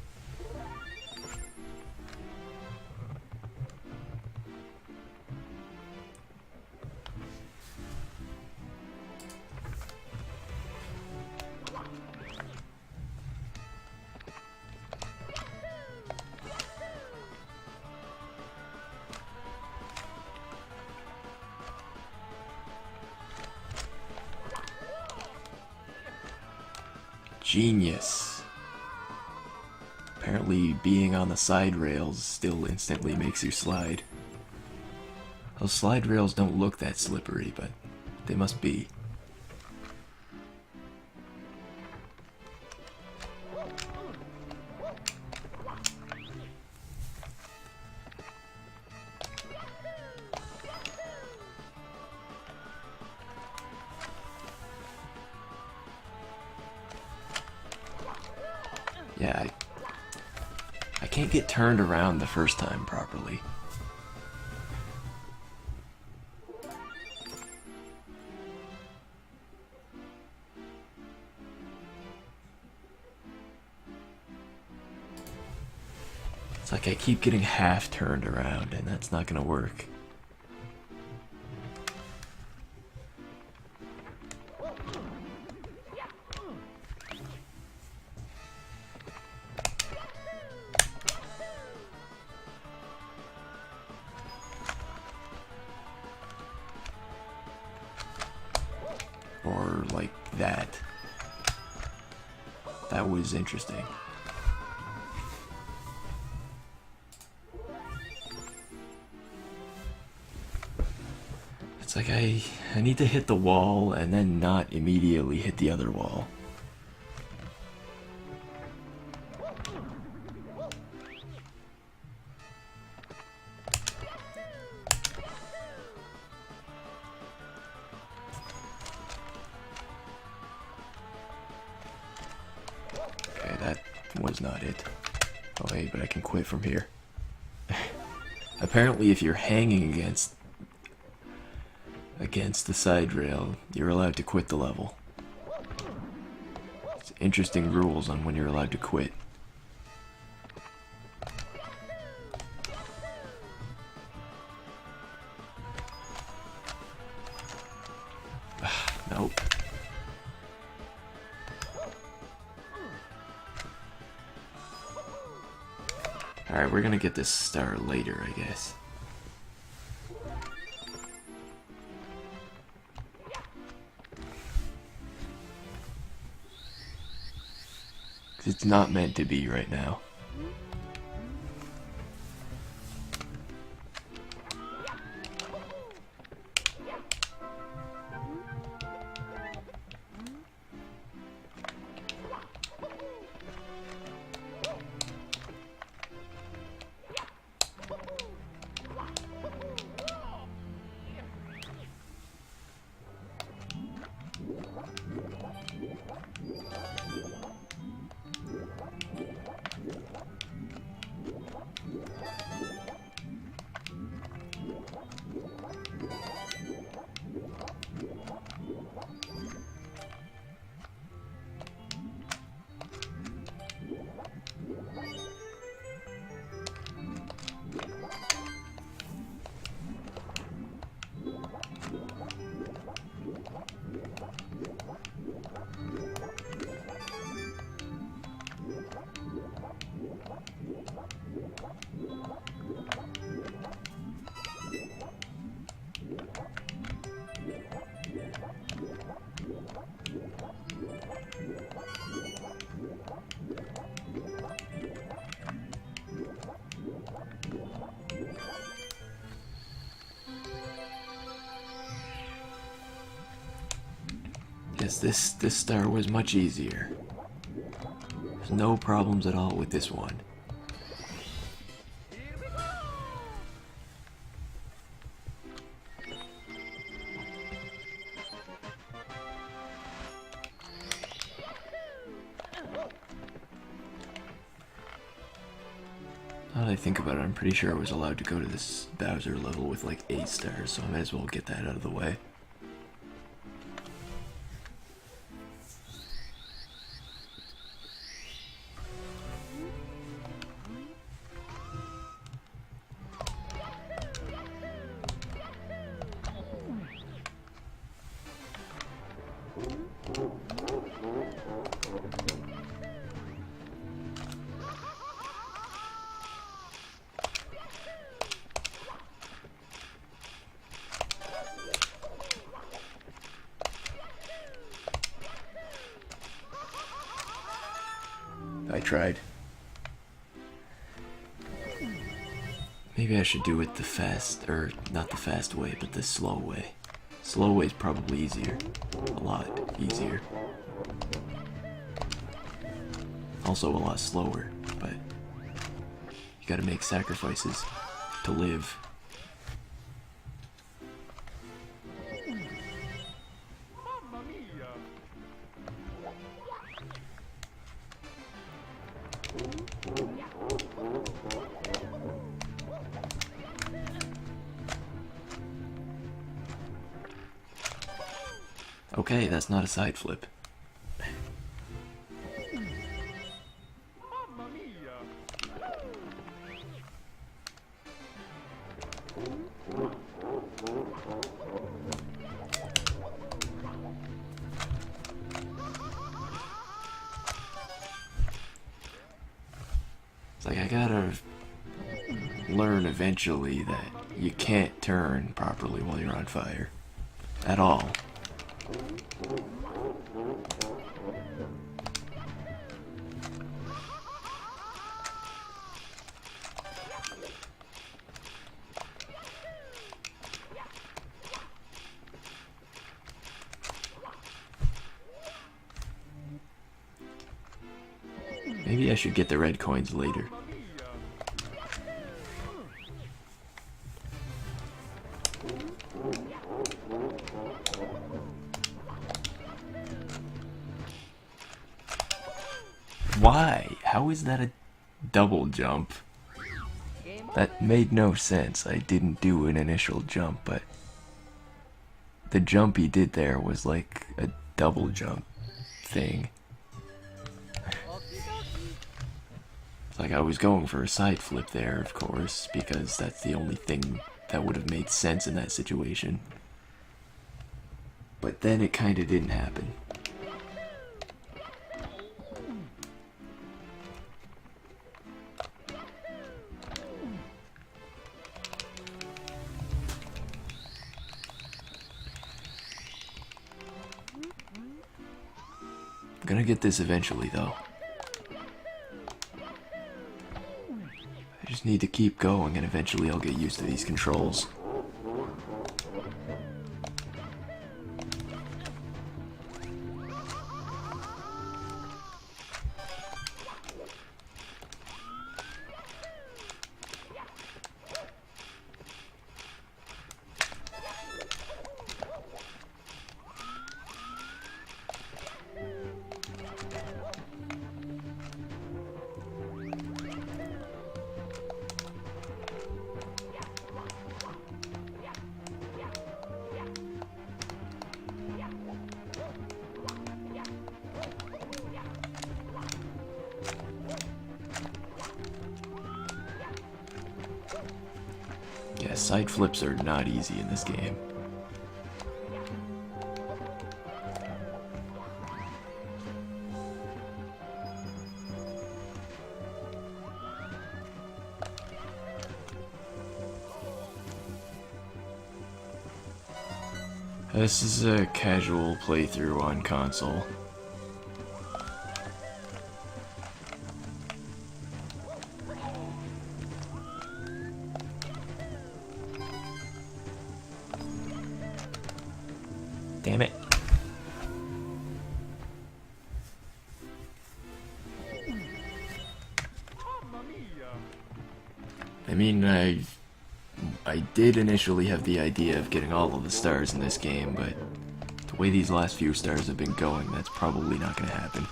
Genius. Apparently being on the side rails still instantly makes you slide. Those slide rails don't look that slippery, but they must be. Yeah, I can't get turned around the first time properly. It's like I keep getting half turned around, and that's not gonna work. Or like that. That was interesting. It's like I need to hit the wall and then not immediately hit the other wall. Okay, that was not it. Oh hey, but I can quit from here. Apparently if you're hanging against the side rail, you're allowed to quit the level. It's interesting rules on when you're allowed to quit. Nope. Alright, we're gonna get this star later, I guess. It's not meant to be right now. Yes, this star was much easier. There's no problems at all with this one. Now that I think about it, I'm pretty sure I was allowed to go to this Bowser level with like 8 stars, so I might as well get that out of the way. I tried. Maybe I should do it the fast, or not the fast way, but the slow way. Slow way is probably easier. A lot easier. Also a lot slower, but you gotta make sacrifices to live. Okay, that's not a side flip. Mamma mia! It's like I gotta learn eventually that you can't turn properly while you're on fire. At all. Maybe I should get the red coins later. Why? How is that a double jump? That made no sense. I didn't do an initial jump, but the jump he did there was like a double jump thing. It's like I was going for a side flip there, of course, because that's the only thing that would have made sense in that situation. But then it kinda didn't happen. I'm gonna get this eventually, though. I just need to keep going, and eventually I'll get used to these controls. Yeah, side flips are not easy in this game. This is a casual playthrough on console. Damn it. Mamma mia! I mean, I did initially have the idea of getting all of the stars in this game, but the way these last few stars have been going, that's probably not going to happen.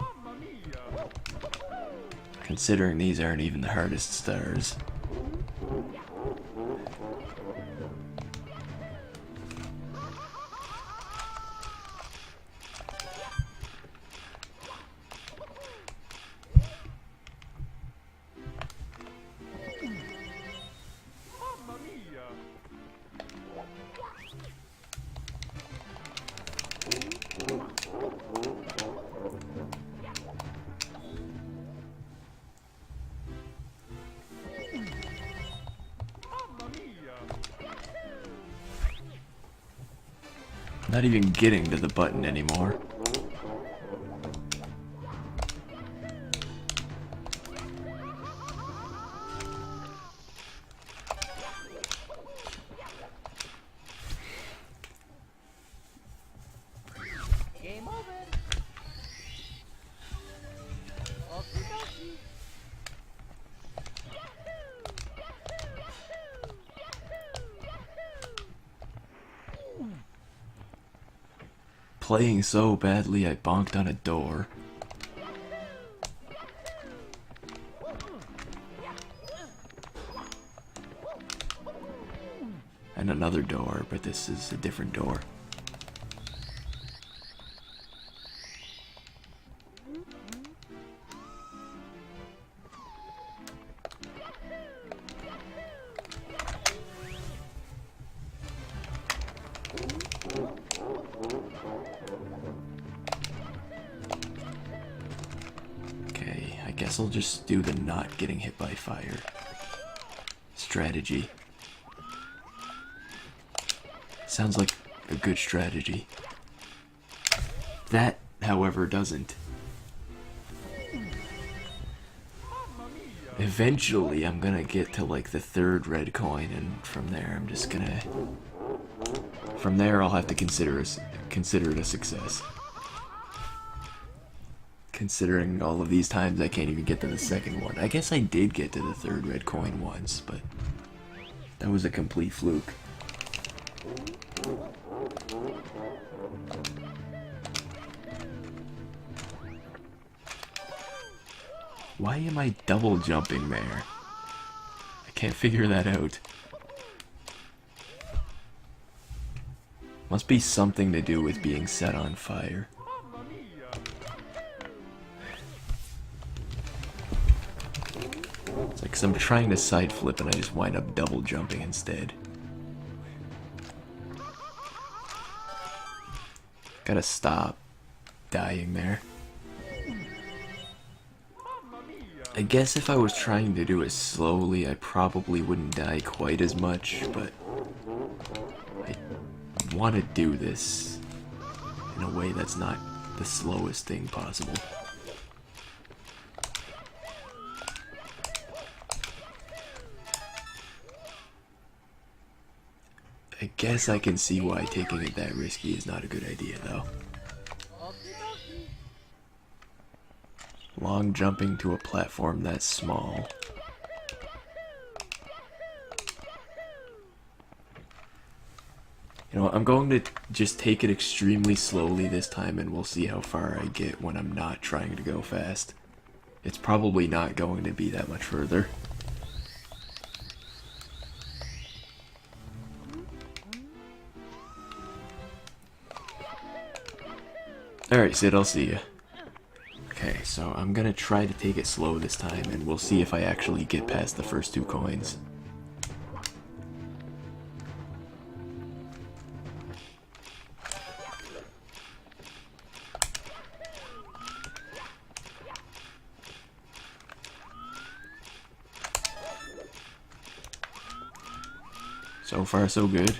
Mamma mia! Considering these aren't even the hardest stars. Mamma mia! Mamma mia! Not even getting to the button anymore. Game over! Okie dokie! playing so badly I bonked on a door. And another door, but this is a different door. Okay, I guess I'll just do the not getting hit by fire strategy. Sounds like a good strategy. That, however, doesn't. Eventually, I'm gonna get to like the third red coin, and from there, I'm just gonna. From there, I'll have to consider it a success. Considering all of these times I can't even get to the second one. I guess I did get to the third red coin once, but that was a complete fluke. Why am I double jumping there? I can't figure that out. Must be something to do with being set on fire. Mamma mia! It's like 'cause I'm trying to side flip and I just wind up double jumping instead. Gotta stop dying there. I guess if I was trying to do it slowly, I probably wouldn't die quite as much, but I want to do this in a way that's not the slowest thing possible. I guess I can see why taking it that risky is not a good idea, though. Okie dokie. Long jumping to a platform that small. You know, I'm going to just take it extremely slowly this time, and we'll see how far I get when I'm not trying to go fast. It's probably not going to be that much further. Alright, Sid, I'll see ya. Okay, so I'm gonna try to take it slow this time, and we'll see if I actually get past the first 2 coins. So far, so good.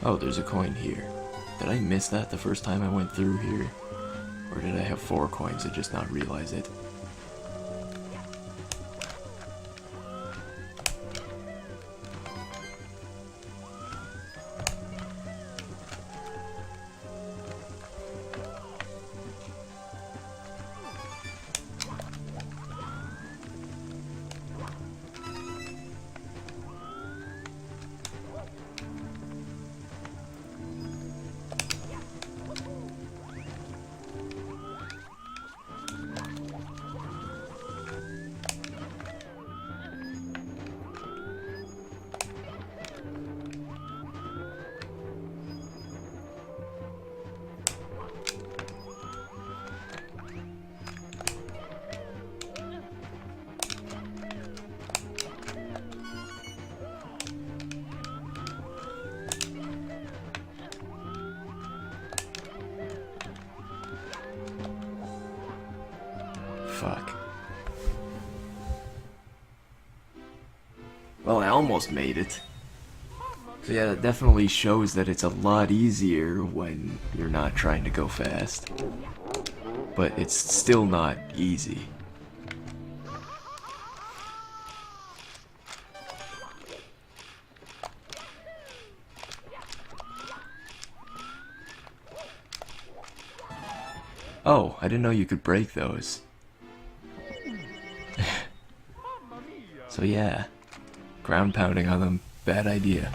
Oh, there's a coin here. Did I miss that the first time I went through here? Or did I have 4 coins and just not realize it? Fuck. Well, I almost made it. So yeah, that definitely shows that it's a lot easier when you're not trying to go fast. but it's still not easy. Oh, I didn't know you could break those. So yeah, ground pounding on them, bad idea.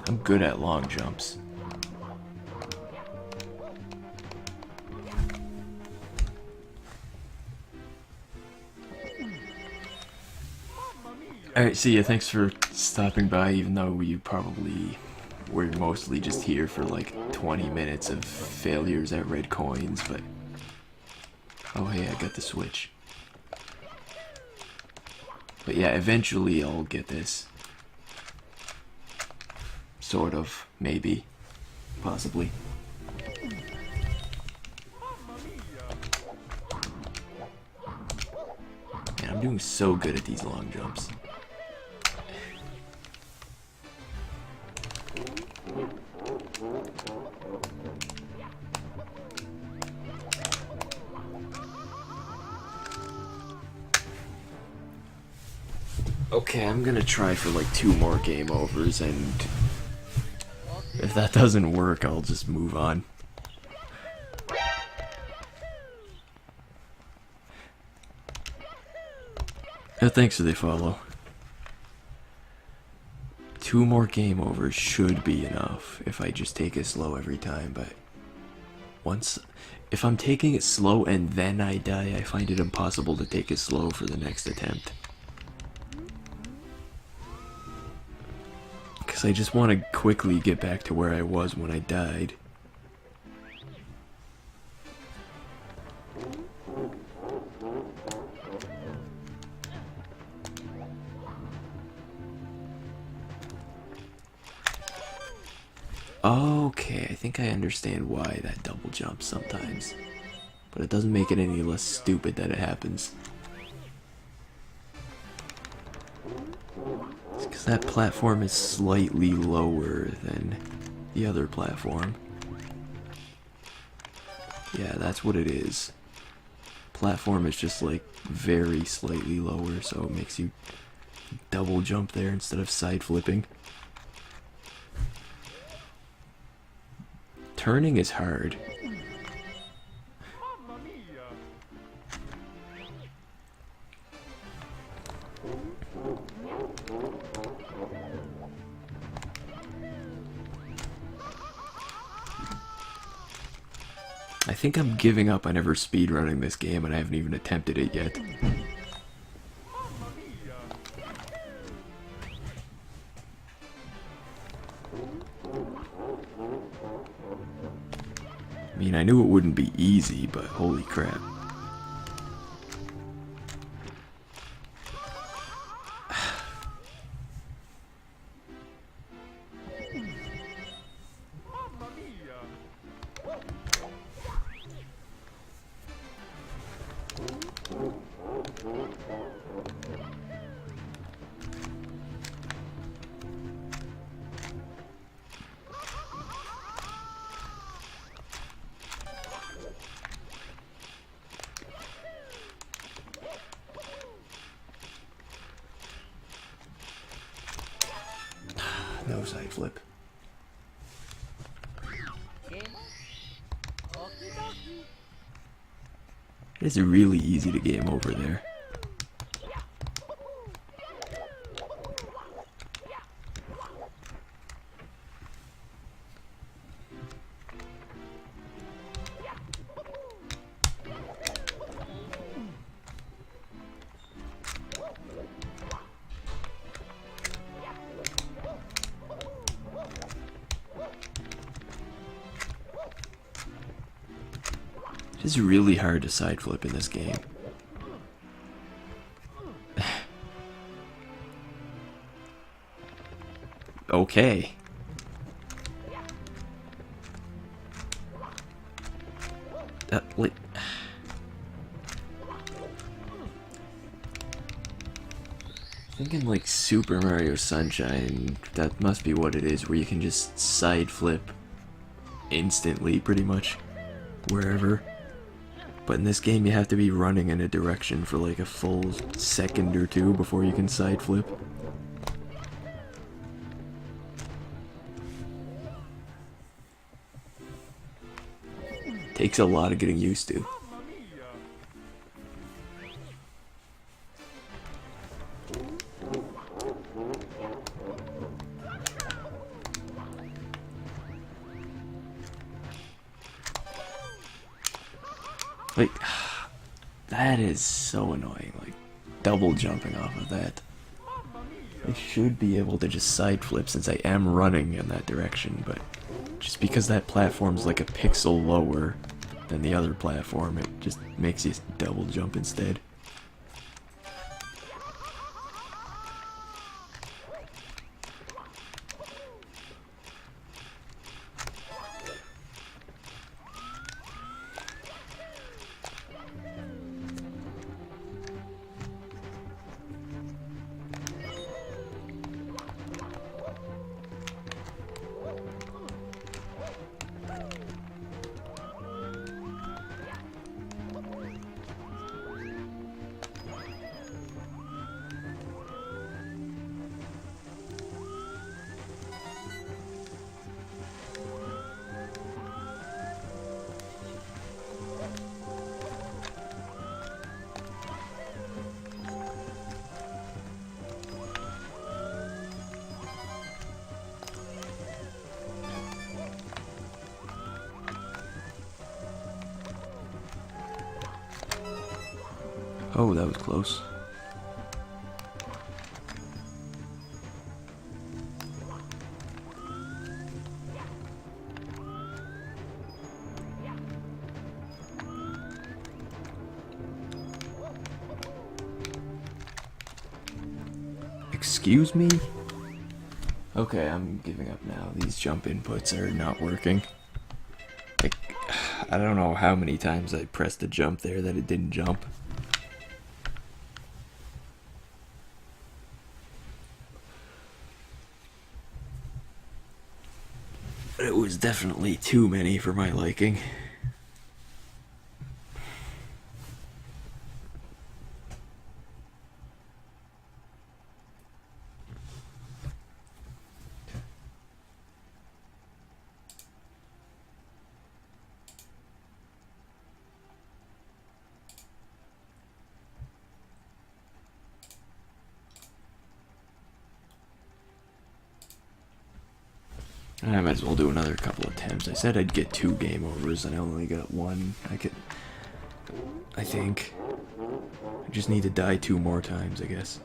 I'm good at long jumps. Alright, see ya. Thanks for stopping by, even though you probably were mostly just here for like 20 minutes of failures at red coins, but... Oh hey, I got the switch. But yeah, eventually I'll get this. Sort of, maybe, possibly. Man, I'm doing so good at these long jumps. Okay, I'm gonna try for like 2 more game overs, and if that doesn't work, I'll just move on. Thanks for the follow. 2 more game overs should be enough if I just take it slow every time, but if I'm taking it slow and then I die, I find it impossible to take it slow for the next attempt. Because I just want to quickly get back to where I was when I died. Okay, I think I understand why that double jumps sometimes. But it doesn't make it any less stupid that it happens. It's because that platform is slightly lower than the other platform. Yeah, that's what it is. Platform is just like very slightly lower, so it makes you double jump there instead of side flipping. Turning is hard. I think I'm giving up on ever speedrunning this game, and I haven't even attempted it yet. I mean, I knew it wouldn't be easy, but holy crap. No side flip. It's really easy to game over there. It's really hard to side flip in this game. Okay. Like, thinking like Super Mario Sunshine, that must be what it is, where you can just side flip instantly, pretty much, wherever. But in this game, you have to be running in a direction for like a full second or two before you can side flip. Takes a lot of getting used to. Mamma mia! Like, that is so annoying, like, double jumping off of that. Mamma I mia! should be able to just side flip since I am running in that direction, but just because that platform's like a pixel lower than the other platform, it just makes you double jump instead. Oh, that was close. Excuse me? Okay, I'm giving up now. These jump inputs are not working. Like, I don't know how many times I pressed the jump there that it didn't jump. It was definitely too many for my liking. I might as well do another couple attempts. I said I'd get 2 game overs and I only got 1. I think. I just need to die 2 more times, I guess.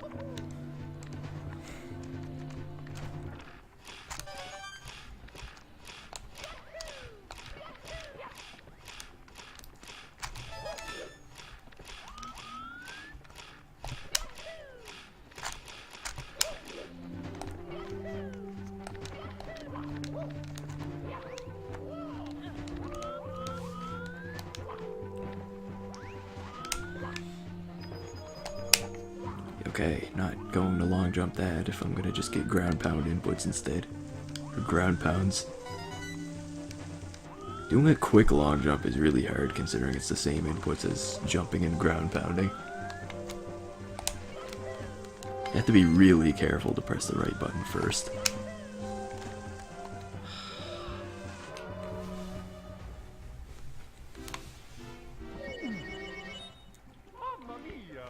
Okay, not going to long jump that if I'm gonna just get ground pound inputs instead. Or ground pounds. Doing a quick long jump is really hard considering it's the same inputs as jumping and ground pounding. You have to be really careful to press the right button first. Mamma mia!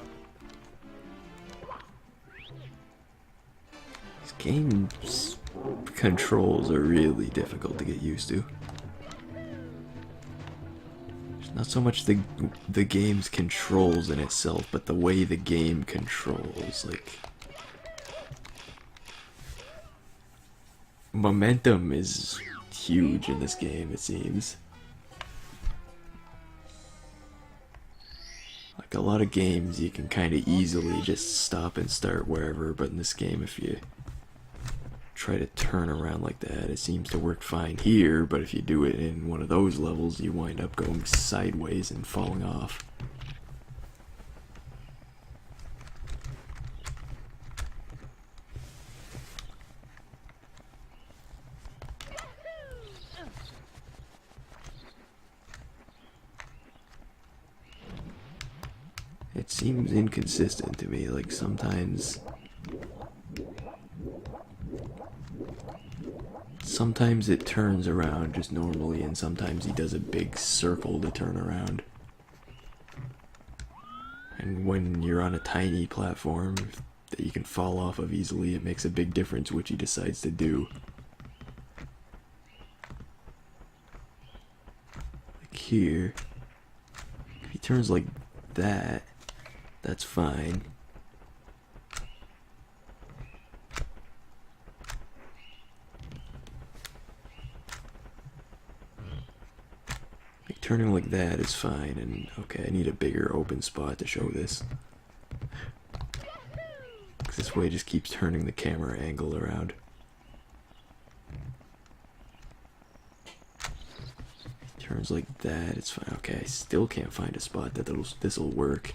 This game's controls are really difficult to get used to. It's not so much the game's controls in itself, but the way the game controls. Like, momentum is huge in this game, it seems. Like a lot of games you can kind of easily just stop and start wherever, but in this game if you try to turn around like that, it seems to work fine here, but if you do it in one of those levels, you wind up going sideways and falling off. It seems inconsistent to me, like sometimes it turns around just normally, and sometimes he does a big circle to turn around. And when you're on a tiny platform that you can fall off of easily, it makes a big difference which he decides to do. Like here, if he turns like that, that's fine. Like turning like that is fine, and okay, I need a bigger open spot to show this. 'Cause this way it just keeps turning the camera angle around. Turns like that, it's fine. Okay, I still can't find a spot that this'll work.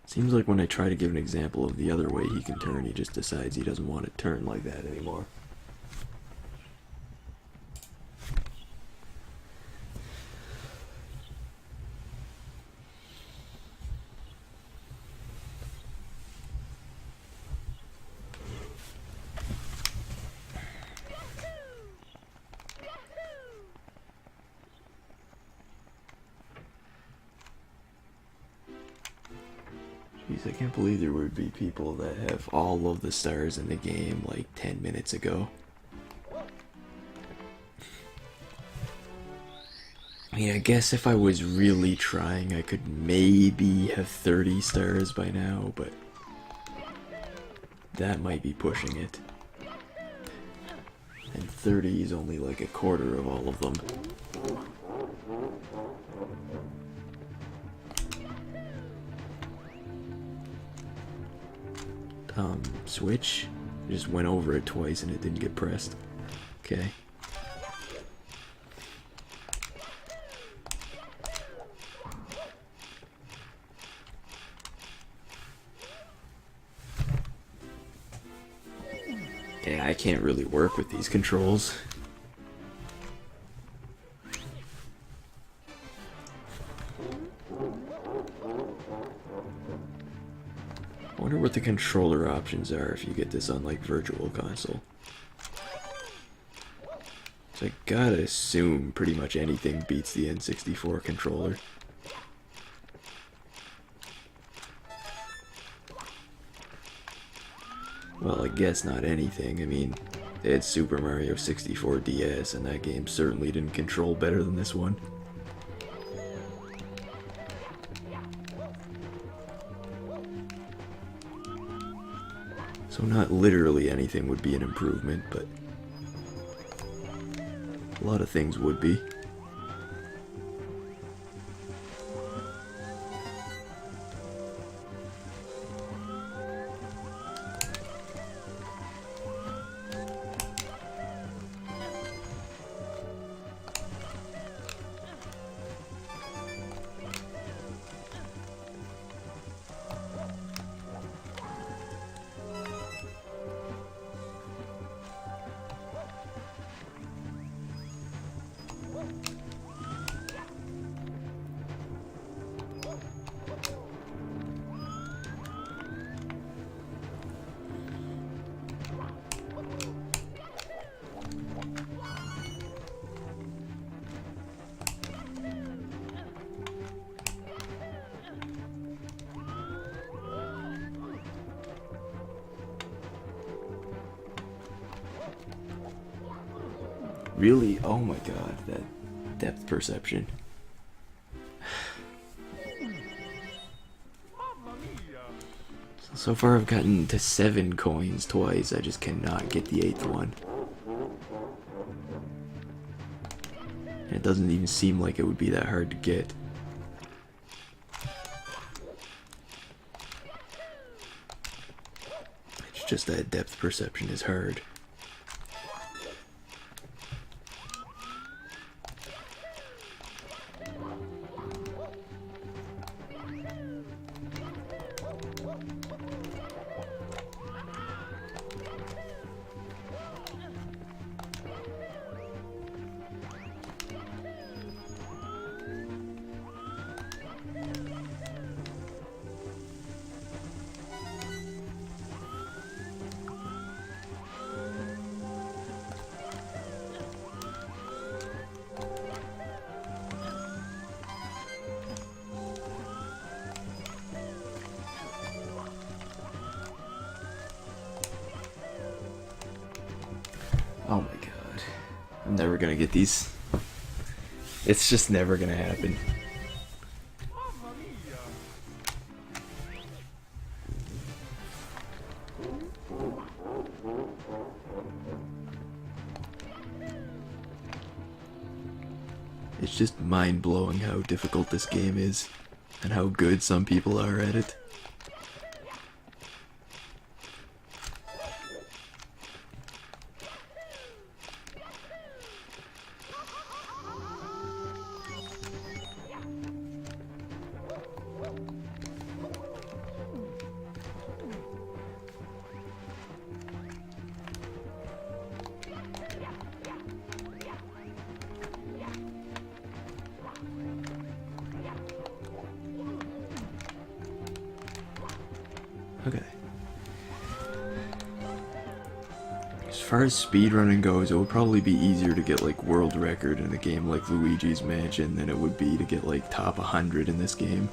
Seems like when I try to give an example of the other way he can turn, he just decides he doesn't want to turn like that anymore. Jeez, I can't believe there would be people that have all of the stars in the game like 10 minutes ago. I mean, I guess if I was really trying, I could maybe have 30 stars by now, but that might be pushing it. And 30 is only like a quarter of all of them. Switch? I just went over it twice and it didn't get pressed. Okay. Yeah, I can't really work with these controls. I wonder what the controller options are if you get this on like Virtual Console. So I gotta assume pretty much anything beats the N64 controller. Well, I guess not anything. I mean, they had Super Mario 64 DS, and that game certainly didn't control better than this one. So not literally anything would be an improvement, but a lot of things would be. Really? Oh my god, that depth perception. Mamma mia! So far I've gotten to 7 coins twice, I just cannot get the 8th one. And it doesn't even seem like it would be that hard to get. It's just that depth perception is hard. Oh my god. I'm never gonna get these. It's just never gonna happen. Mamma mia! It's just mind-blowing how difficult this game is, and how good some people are at it. Okay. As far as speedrunning goes, it would probably be easier to get like world record in a game like Luigi's Mansion than it would be to get like top 100 in this game.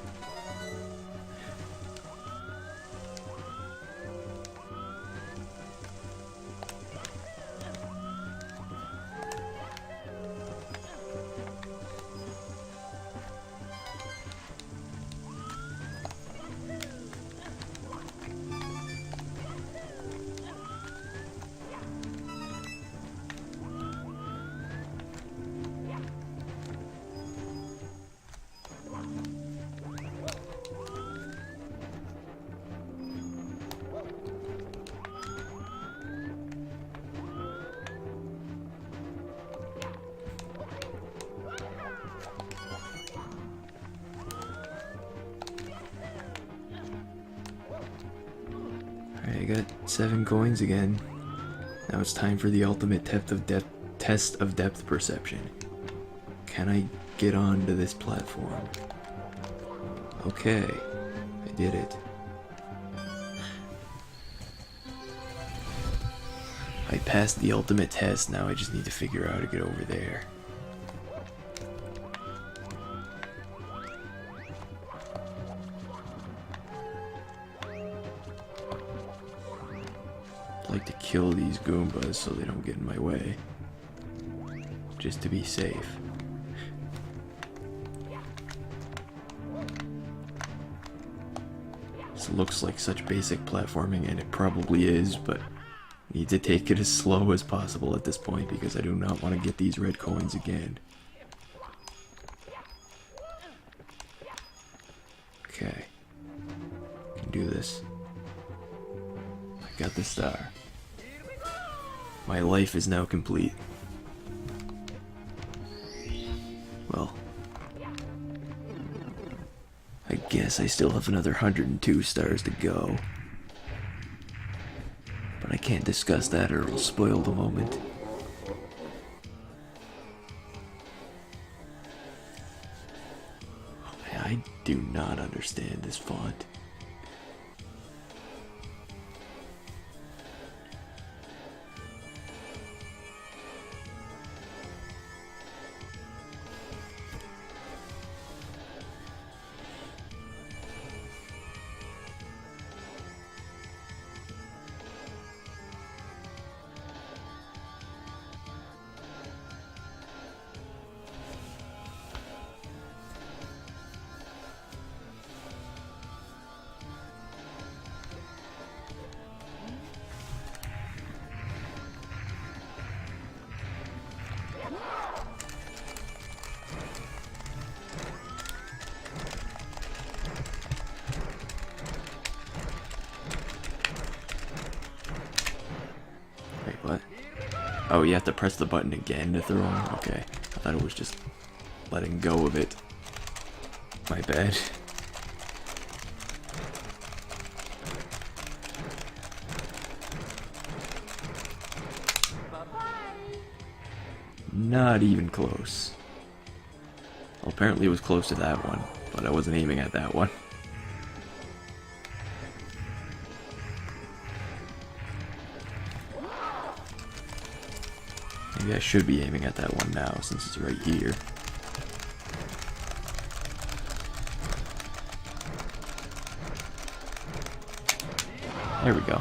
Alright, I got 7 coins again. Now it's time for the ultimate test of depth perception. Can I get onto this platform? Okay, I did it. I passed the ultimate test, now I just need to figure out how to get over there. I'd like to kill these Goombas so they don't get in my way. Just to be safe. This looks like such basic platforming, and it probably is, but I need to take it as slow as possible at this point because I do not want to get these red coins again. Okay. Can do this. I got the star. My life is now complete. Well, I guess I still have another 102 stars to go. But I can't discuss that or it'll spoil the moment. I do not understand this font. Oh, you have to press the button again to throw him? Okay. I thought it was just letting go of it. My bad. Not even close. Well, apparently it was close to that one, but I wasn't aiming at that one. Maybe I should be aiming at that one now, since it's right here. There we go.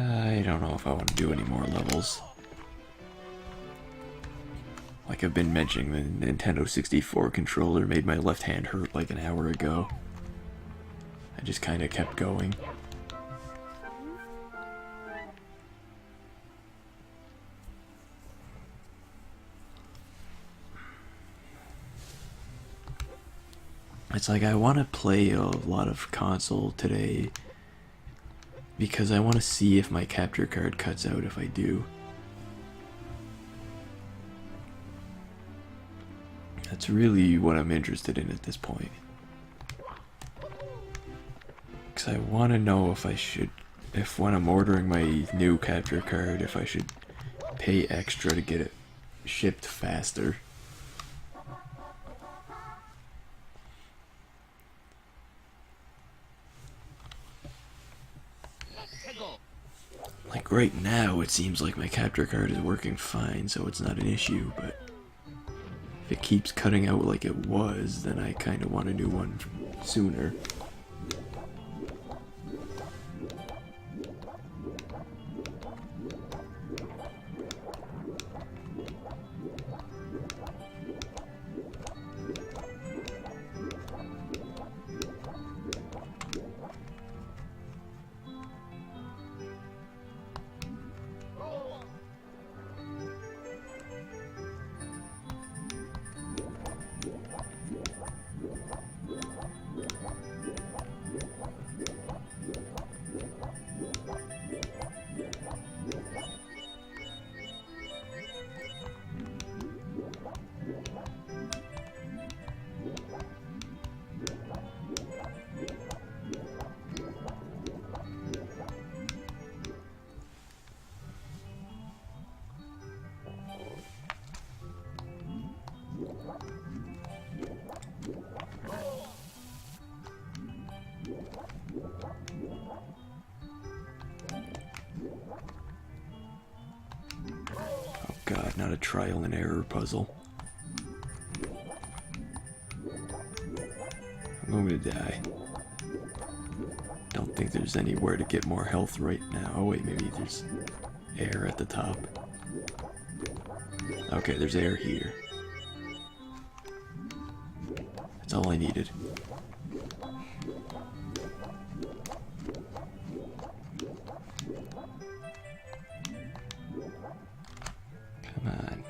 I don't know if I want to do any more levels. Like I've been mentioning, the Nintendo 64 controller made my left hand hurt like an hour ago. I just kind of kept going. It's like I want to play a lot of console today because I want to see if my capture card cuts out if I do. That's really what I'm interested in at this point. Because I want to know if I should, if when I'm ordering my new capture card, if I should pay extra to get it shipped faster. Like right now, it seems like my capture card is working fine, so it's not an issue, but if it keeps cutting out like it was, then I kind of want a new one sooner. God, not a trial and error puzzle. I'm going to die. Don't think there's anywhere to get more health right now. Oh wait, maybe there's air at the top. Okay, there's air here. That's all I needed. Come on.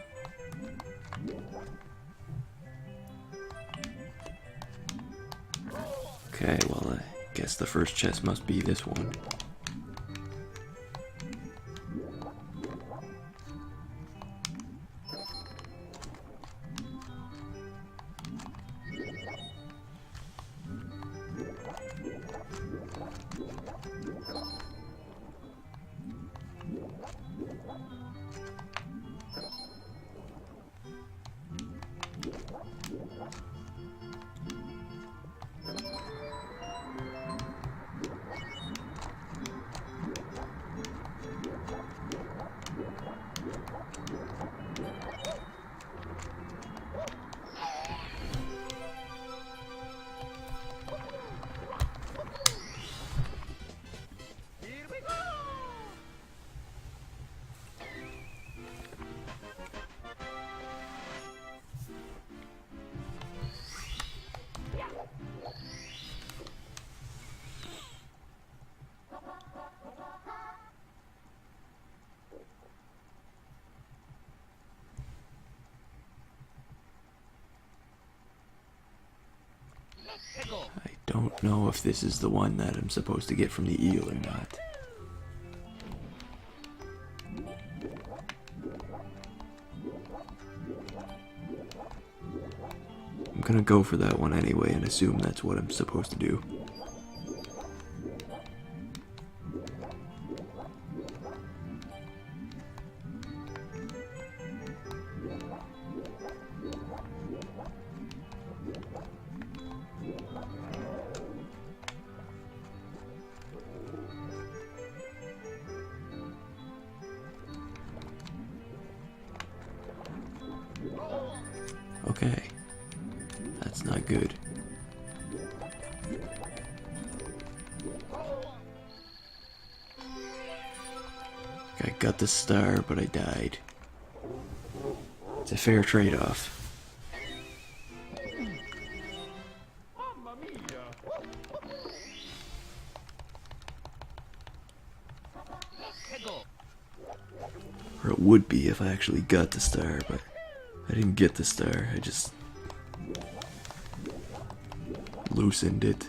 Okay, well, I guess the first chest must be this one. Here we go! I don't know if this is the one that I'm supposed to get from the eel or not. I'm gonna go for that one anyway and assume that's what I'm supposed to do. Okay. That's not good. I got the star, but I died. It's a fair trade-off. Mamma mia! Or it would be if I actually got the star, but I didn't get the star. I just loosened it.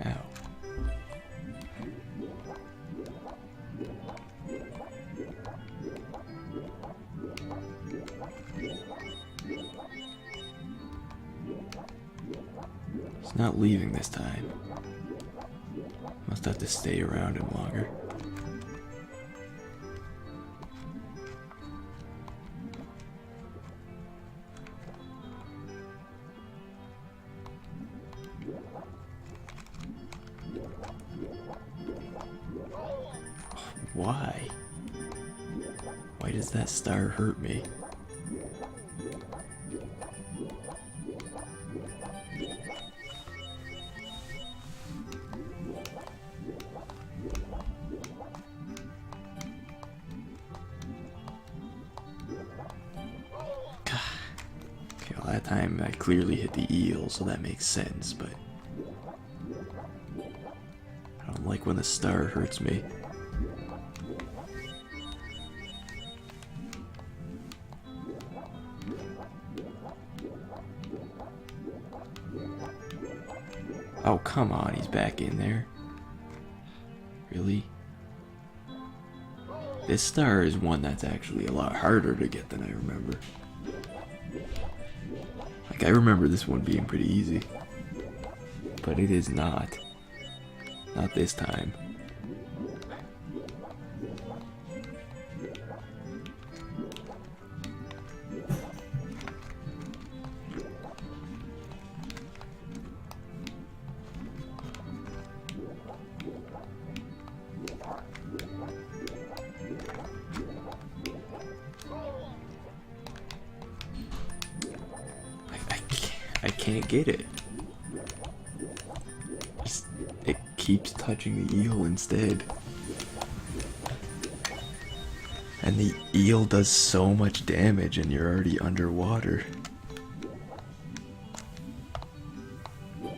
Ow. He's not leaving this time. Must have to stay around him longer. Why? Why does that star hurt me? Okay, well that time I clearly hit the eel, so that makes sense, but I don't like when the star hurts me. Oh, come on, he's back in there. Really? This star is one that's actually a lot harder to get than I remember. Like, I remember this one being pretty easy. But it is not. Not this time. I can't get it. It keeps touching the eel instead. And the eel does so much damage and you're already underwater.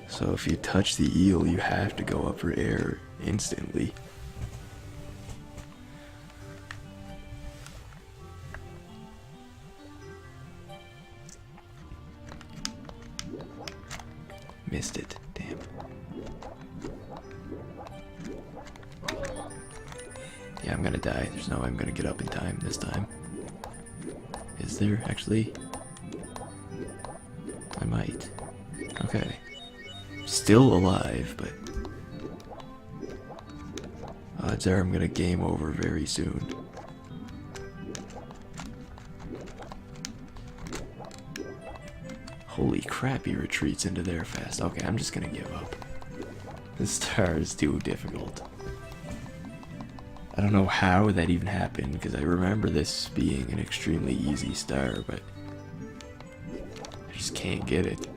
So if you touch the eel, you have to go up for air instantly. Missed it. Damn. Yeah, I'm gonna die. There's no way I'm gonna get up in time this time. Is there actually? I might. Okay. Still alive, but odds are I'm gonna game over very soon. Holy crap, he retreats into there fast. Okay, I'm just gonna give up. This star is too difficult. I don't know how that even happened, because I remember this being an extremely easy star, but I just can't get it.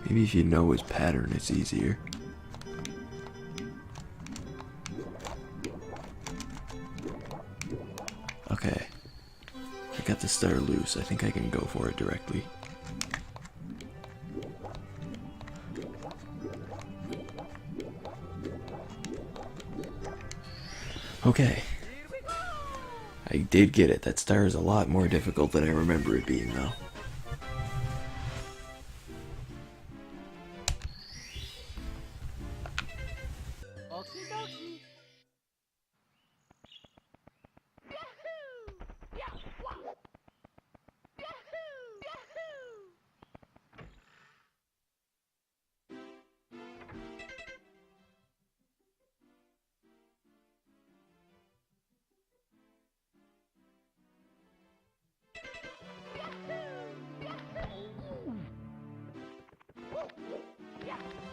Maybe if you know his pattern, it's easier. Okay. I got the star loose. I think I can go for it directly. Okay. I did get it. That star is a lot more difficult than I remember it being, though. Okie dokie. Yahoo! Yahoo! Yahoo! Yahoo!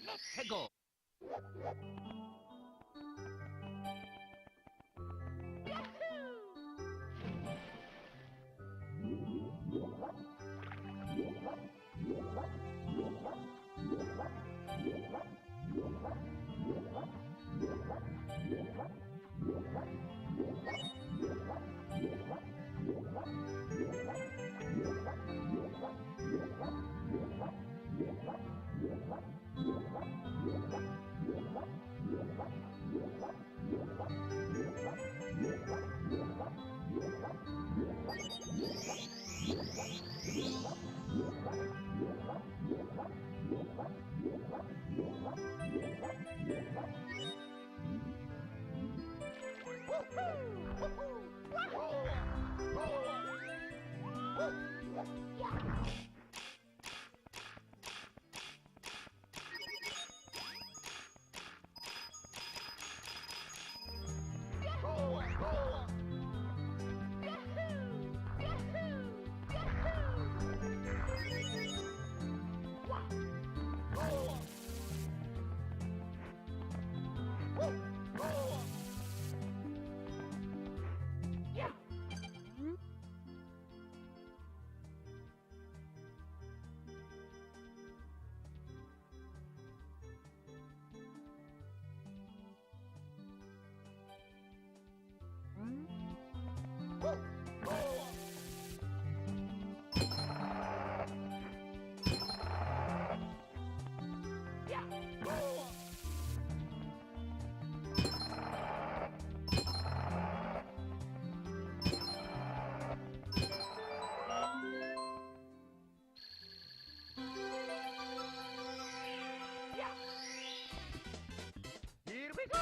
Let's go. Here we go!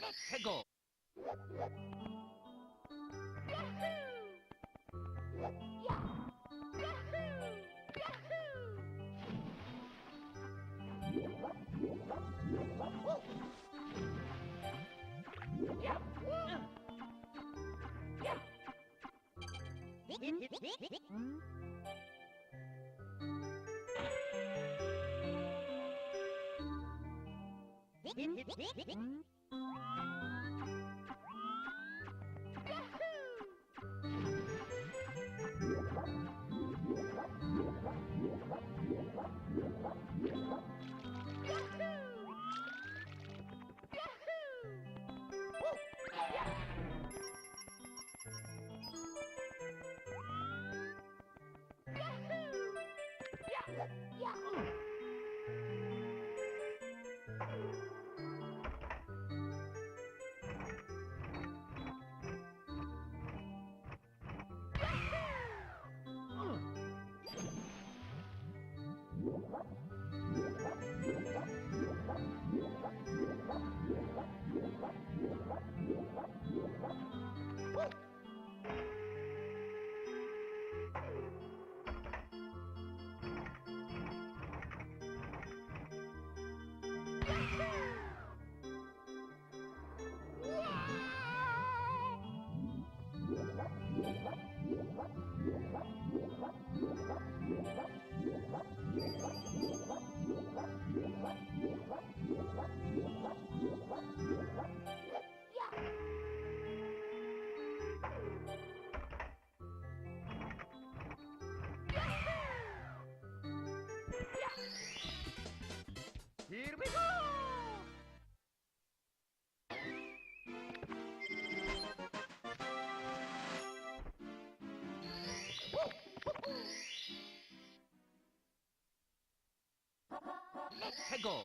Let's go! Here we go! 해고.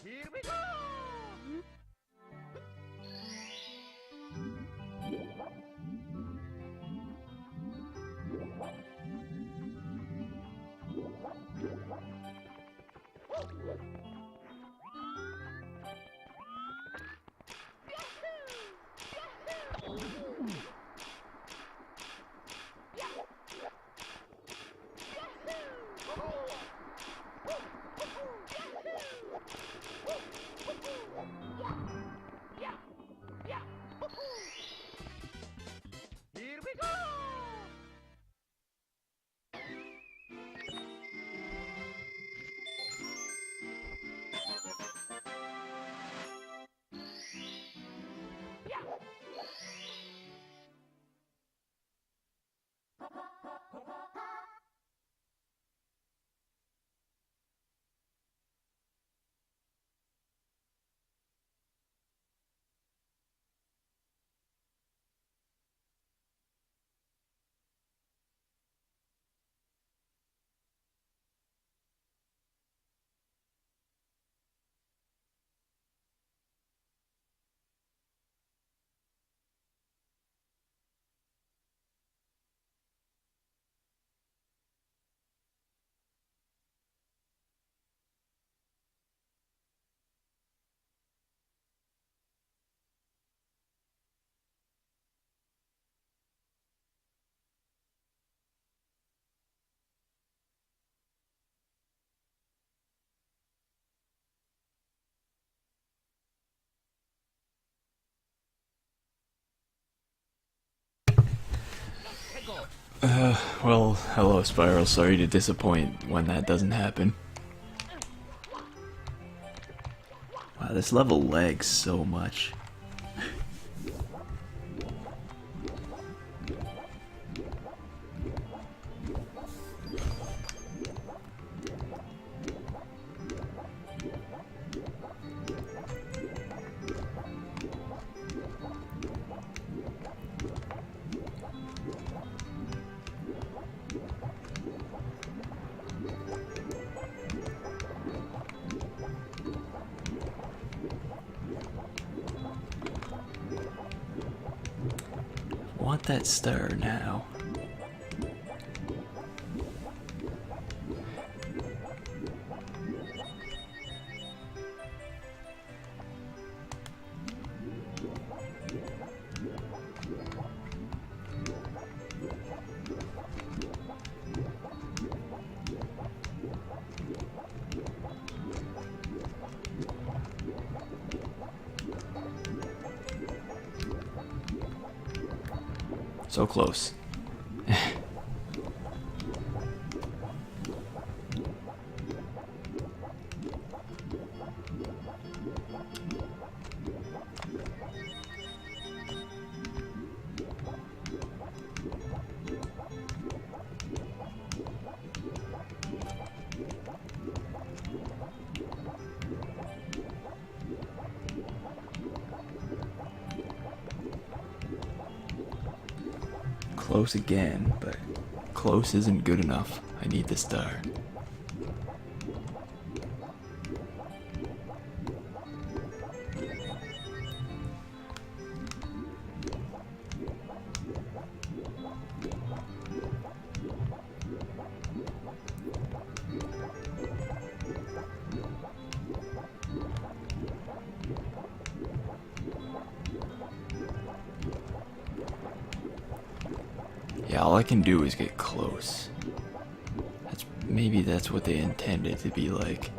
Here we go! Here we go! Well, hello Spiral, sorry to disappoint when that doesn't happen. Wow, this level lags so much. Want that star now. So close. Close again, but close isn't good enough. I need the star. Yeah, all I can do is get close. maybe that's what they intended to be like.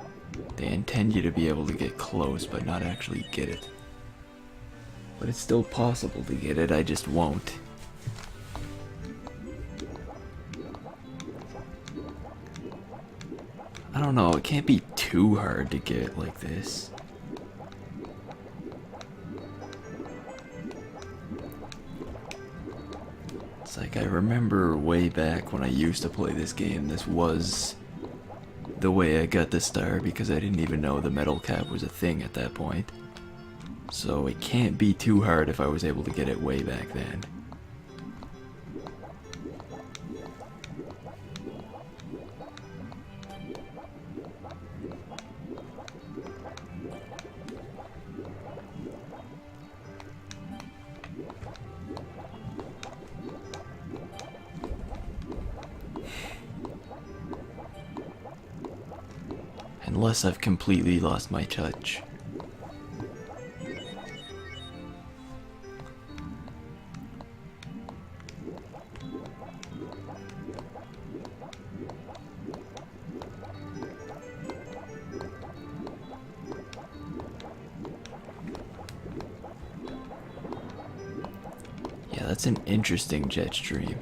They intend you to be able to get close, but not actually get it. But it's still possible to get it, I just won't. I don't know, it can't be too hard to get like this. It's like I remember way back when I used to play this game, this was the way I got the star because I didn't even know the metal cap was a thing at that point. So it can't be too hard if I was able to get it way back then. Unless I've completely lost my touch. Yeah, that's an interesting jet stream.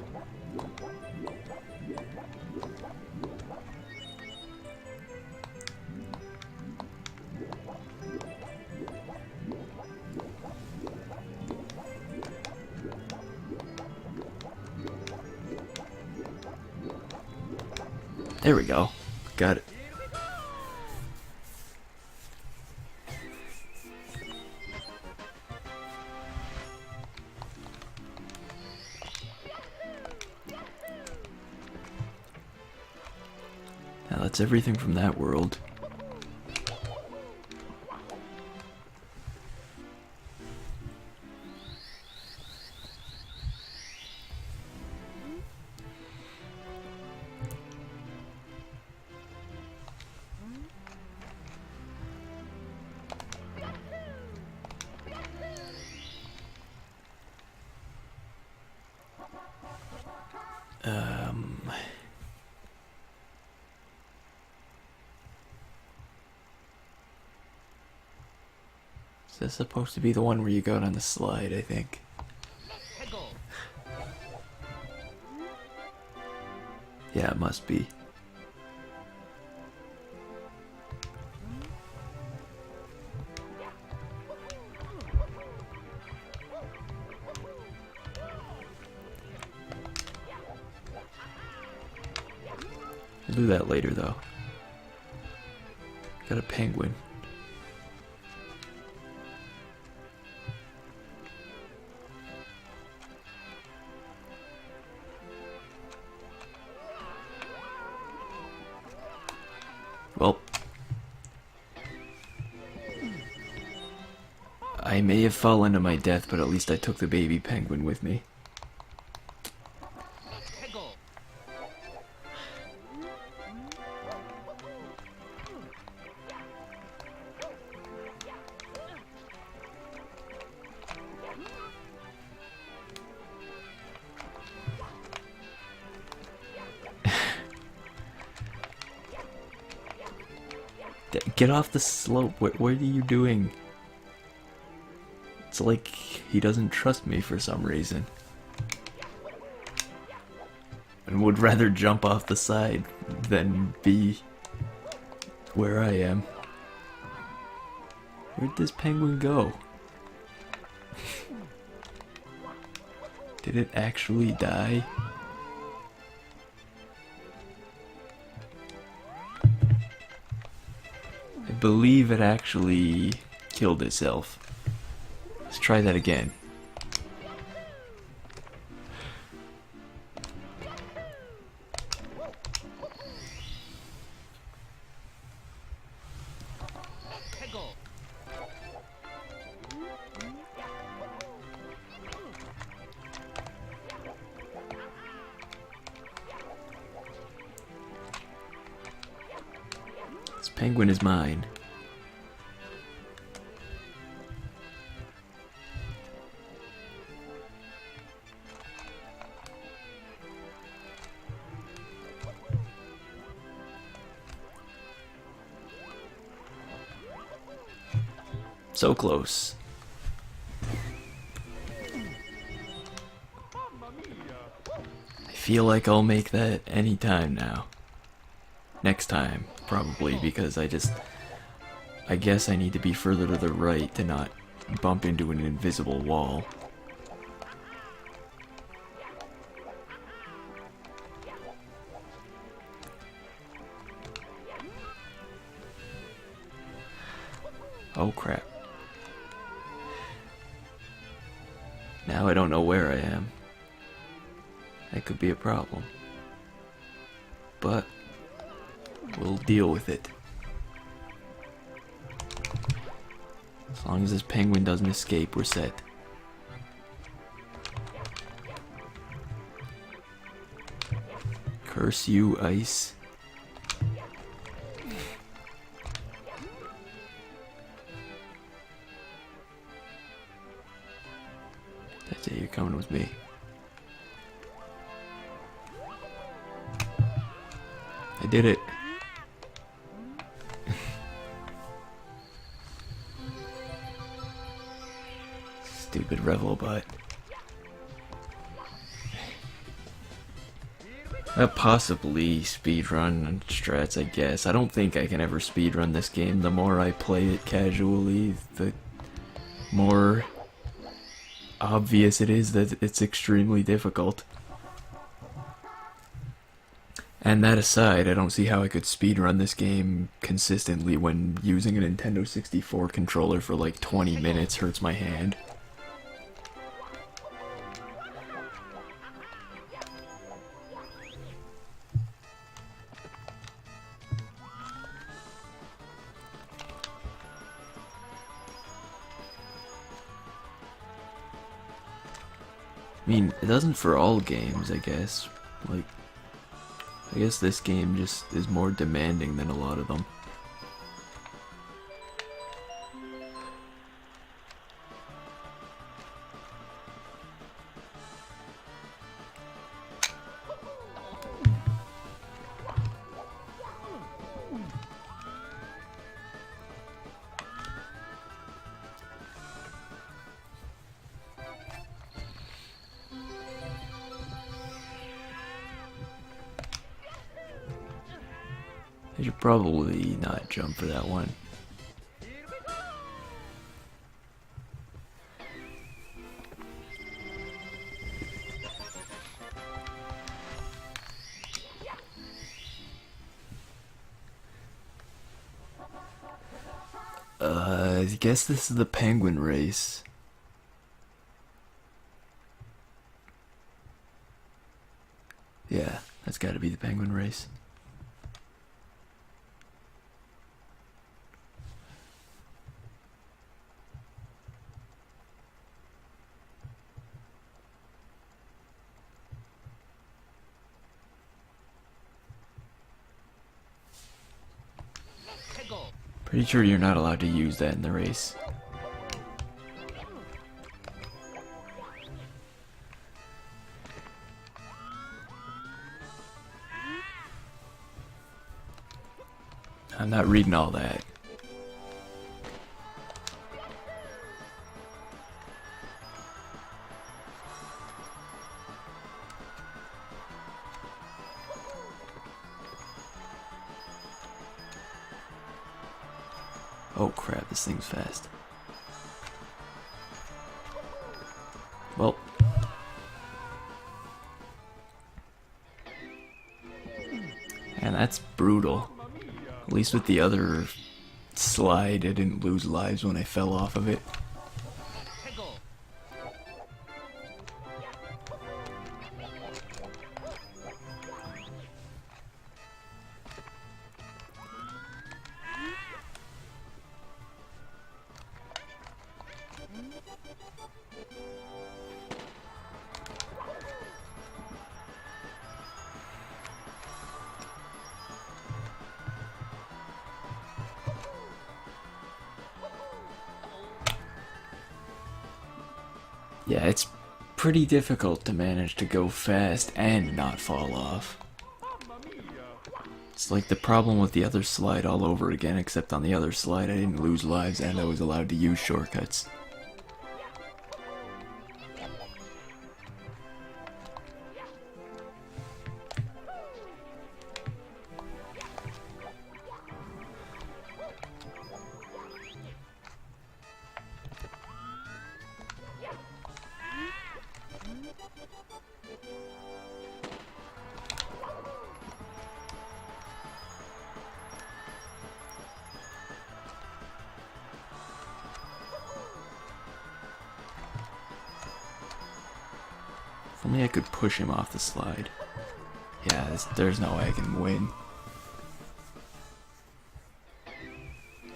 There we go. Got it. Now that's everything from that world. Is this supposed to be the one where you go down the slide, I think? Yeah, it must be. I'll do that later, though. Got a penguin. Well, I may have fallen to my death, but at least I took the baby penguin with me. Get off the slope. What are you doing? It's like he doesn't trust me for some reason. And would rather jump off the side than be where I am. Where'd this penguin go? Did it actually die? I believe it actually killed itself. Let's try that again. This penguin is mine. So close. I feel like I'll make that any time now. Next time, probably, because I guess I need to be further to the right to not bump into an invisible wall. Oh crap. Now I don't know where I am. That could be a problem. But we'll deal with it. As long as this penguin doesn't escape, we're set. Curse you, ice. That's it, you're coming with me. I did it. Stupid Revelbot. Possibly speedrun and strats, I guess. I don't think I can ever speedrun this game. The more I play it casually, the more obvious it is that it's extremely difficult. And that aside, I don't see how I could speedrun this game consistently when using a Nintendo 64 controller for like 20 minutes hurts my hand. I mean, it doesn't for all games, I guess. Like, I guess this game just is more demanding than a lot of them. I should probably not jump for that one. I guess this is the penguin race. Yeah, that's gotta be the penguin race. Pretty sure you're not allowed to use that in the race. I'm not reading all that. Oh crap, this thing's fast. Well. And that's brutal. At least with the other slide, I didn't lose lives when I fell off of it. Yeah, it's pretty difficult to manage to go fast and not fall off. It's like the problem with the other slide all over again, except on the other slide I didn't lose lives and I was allowed to use shortcuts. If only I could push him off the slide. Yeah, there's no way I can win.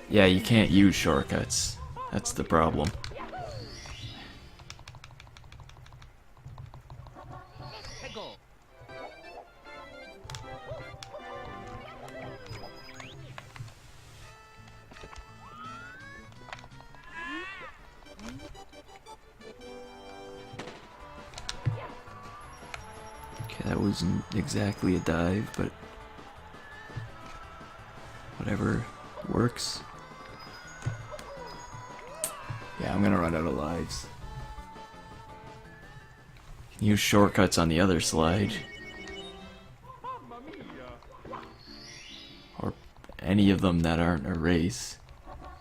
Yeah, you can't use shortcuts. That's the problem. Let's go. Okay, that wasn't exactly a dive, but whatever works. Yeah, I'm gonna run out of lives. Use shortcuts on the other slide. Or any of them that aren't a race.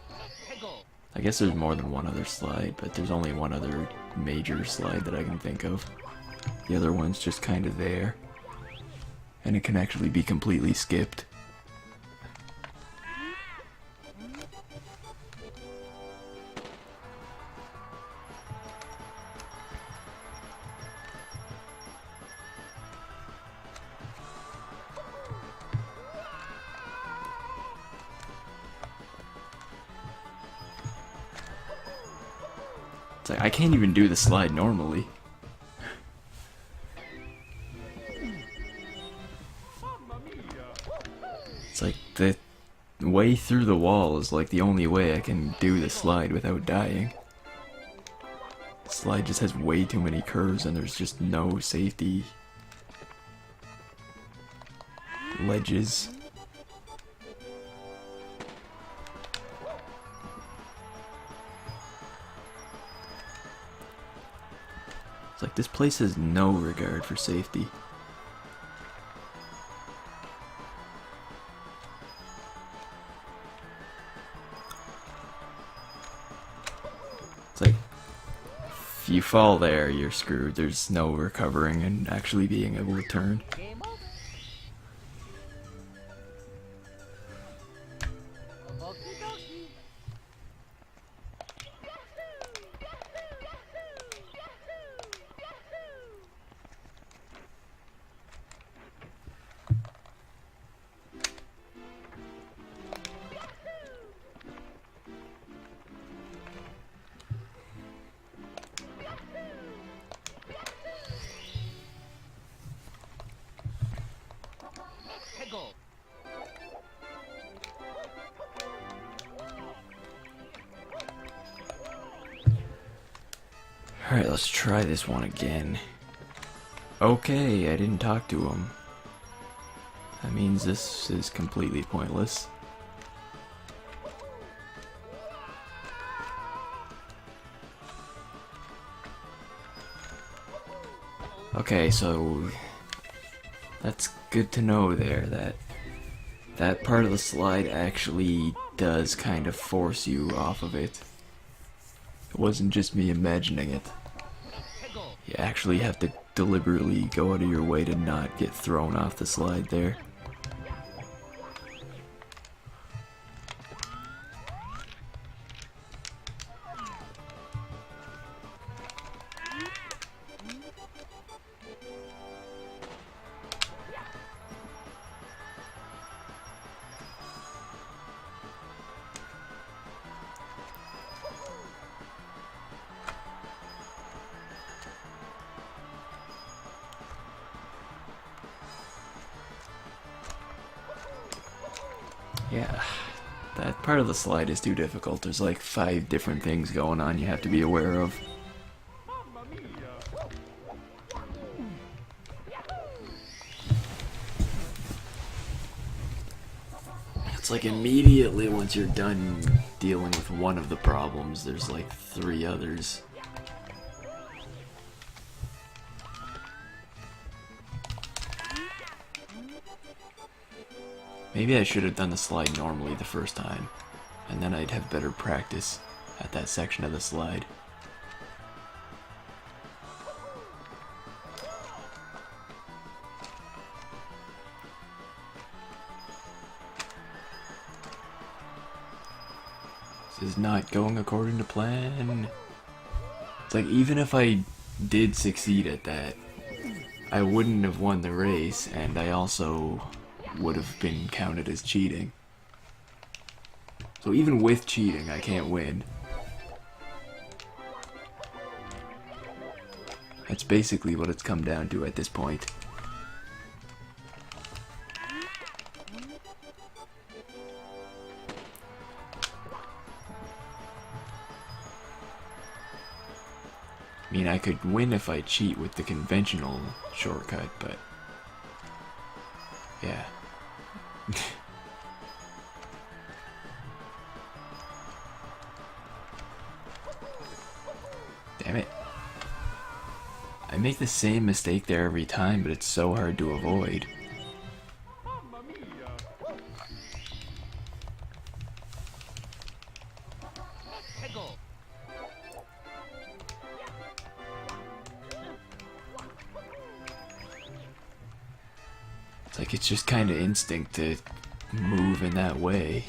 Let's go. I guess there's more than one other slide, but there's only one other major slide that I can think of. The other one's just kind of there. And it can actually be completely skipped. It's like, I can't even do the slide normally. It's like the way through the wall is like the only way I can do the slide without dying. The slide just has way too many curves and there's just no safety ledges. It's like this place has no regard for safety. It's like, if you fall there, you're screwed. There's no recovering and actually being able to turn. Game over. Okie dokie. Let's go. Alright, let's try this one again. Okay, I didn't talk to him. That means this is completely pointless. Okay, so that's good to know there that that part of the slide actually does kind of force you off of it. It wasn't just me imagining it. Let's go. You actually have to deliberately go out of your way to not get thrown off the slide there. Yeah, that part of the slide is too difficult. There's like 5 different things going on you have to be aware of. It's like immediately once you're done dealing with one of the problems, there's like 3 others. Maybe I should have done the slide normally the first time, and then I'd have better practice at that section of the slide. This is not going according to plan. It's like, even if I did succeed at that, I wouldn't have won the race, and I also would have been counted as cheating. So even with cheating, I can't win. That's basically what it's come down to at this point. I mean, I could win if I cheat with the conventional shortcut, but yeah. Damn it. I make the same mistake there every time, but it's so hard to avoid. Peggle. It's like, it's just kind of instinct to move in that way.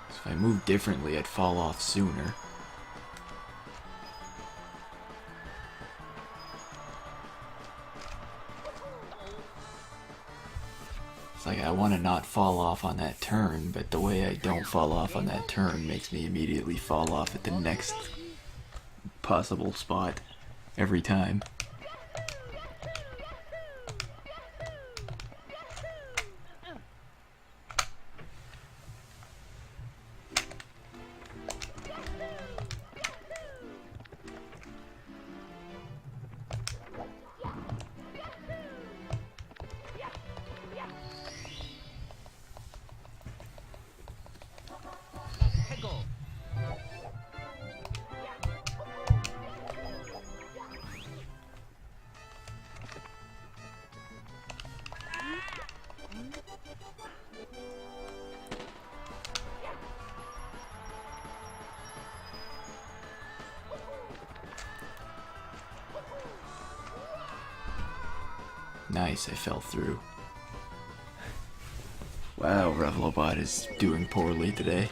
If I moved differently, I'd fall off sooner. It's like, I want to not fall off on that turn, but the way I don't fall off on that turn makes me immediately fall off at the next possible spot every time. Peggle. Nice, I fell through. Wow, Revlobot is doing poorly today.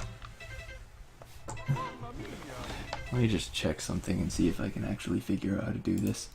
Let me just check something and see if I can actually figure out how to do this.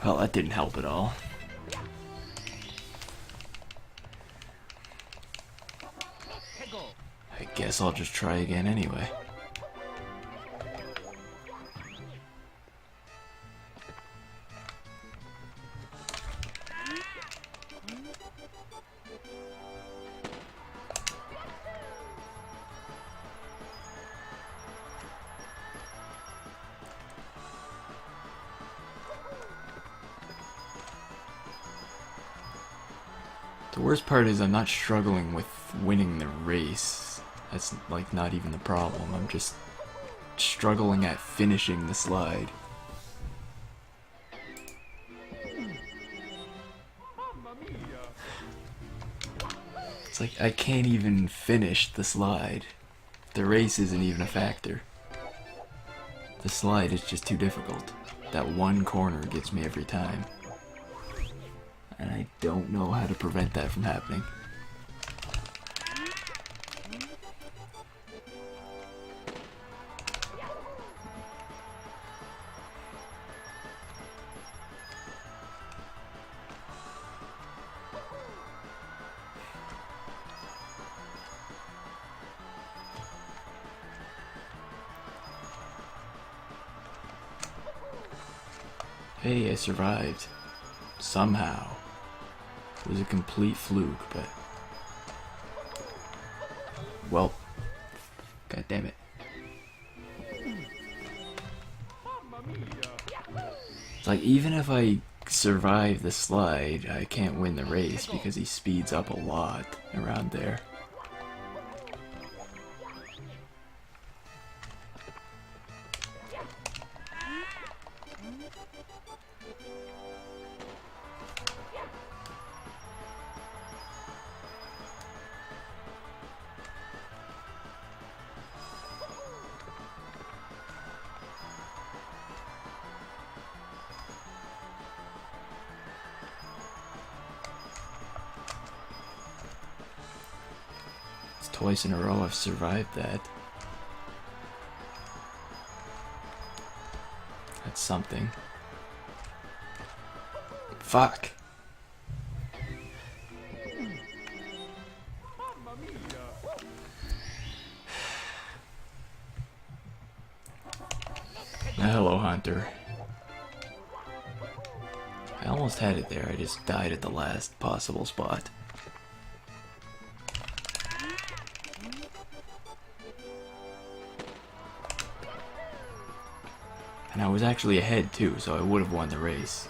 Well, that didn't help at all. Peggle. I guess I'll just try again anyway. The worst part is I'm not struggling with winning the race. That's like not even the problem. I'm just struggling at finishing the slide. It's like I can't even finish the slide. The race isn't even a factor. The slide is just too difficult. That one corner gets me every time. And I don't know how to prevent that from happening. Hey, I survived. Somehow. It was a complete fluke, but... Well. God damn it. It's like, even if I survive the slide, I can't win the race because he speeds up a lot around there. Twice in a row I've survived that. That's something. Fuck. Hello, Hunter. I almost had it there, I just died at the last possible spot. And I was actually ahead too, so I would have won the race.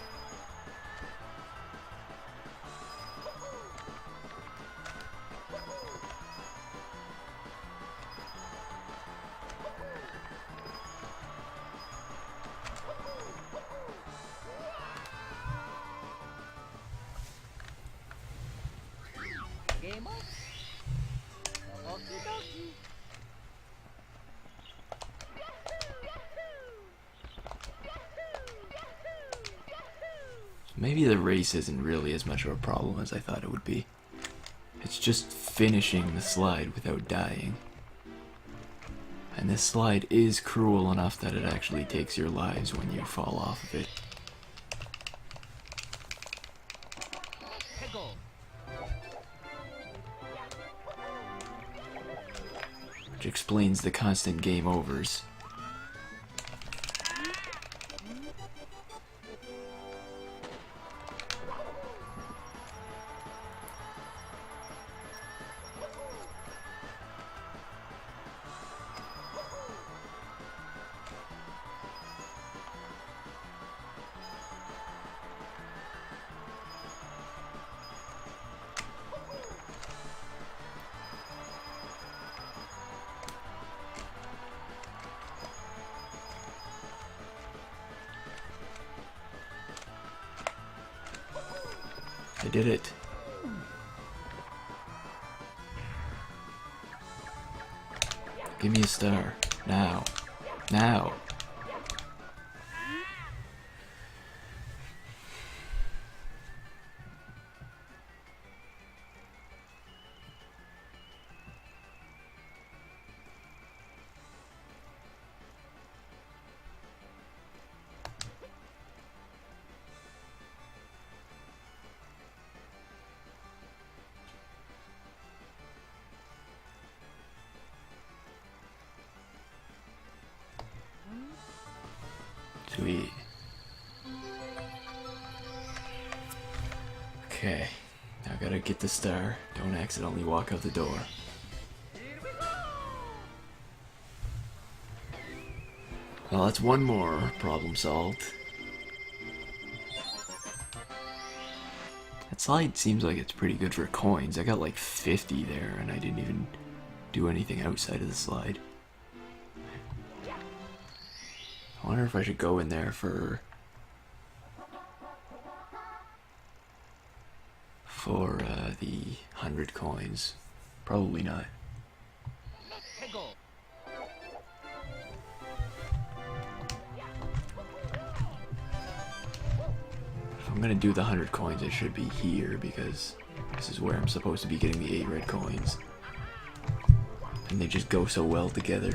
Game up. Okie dokie. Maybe the race isn't really as much of a problem as I thought it would be. It's just finishing the slide without dying. And this slide is cruel enough that it actually takes your lives when you fall off of it. Peggle. Which explains the constant game overs. I did it. Give me a star. Now. Now. Sweet. Okay, now gotta get the star. Don't accidentally walk out the door. Well, that's one more problem solved. That slide seems like it's pretty good for coins. I got like 50 there, and I didn't even do anything outside of the slide. I wonder if I should go in there for the 100 coins. Probably not. Peggle. If I'm gonna do the 100 coins, it should be here because this is where I'm supposed to be getting the 8 red coins. And they just go so well together.